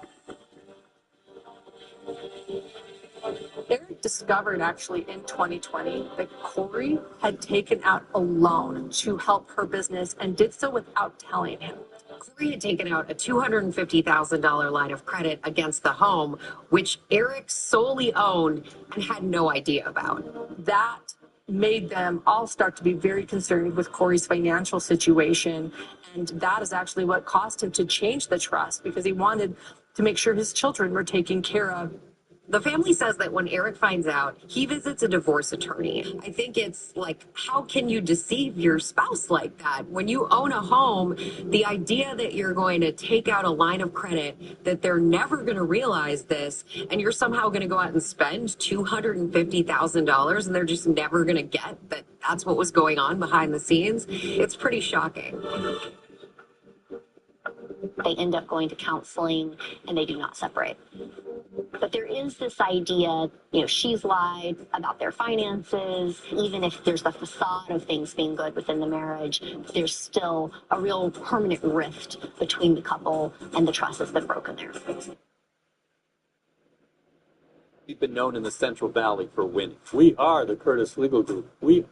[SPEAKER 13] Eric discovered actually in 2020 that Corey had taken out a loan to help her business and did so without telling him.
[SPEAKER 15] Corey had taken out a $250,000 line of credit against the home, which Eric solely owned and had no idea about.
[SPEAKER 13] That made them all start to be very concerned with Corey's financial situation. And that is actually what caused him to change the trust, because he wanted to make sure his children were taken care of.
[SPEAKER 15] The family says that when Eric finds out, he visits a divorce attorney. I think it's like, how can you deceive your spouse like that? When you own a home, the idea that you're going to take out a line of credit, that they're never going to realize this, and you're somehow going to go out and spend $250,000 and they're just never going to get that that's what was going on behind the scenes, it's pretty shocking.
[SPEAKER 26] They end up going to counseling and they do not separate. But there is this idea, she's lied about their finances. Even if there's the facade of things being good within the marriage, there's still a real permanent rift between the couple and the trust has been broken there.
[SPEAKER 11] We've been known in the Central Valley for winning. We are the Curtis Legal Group. We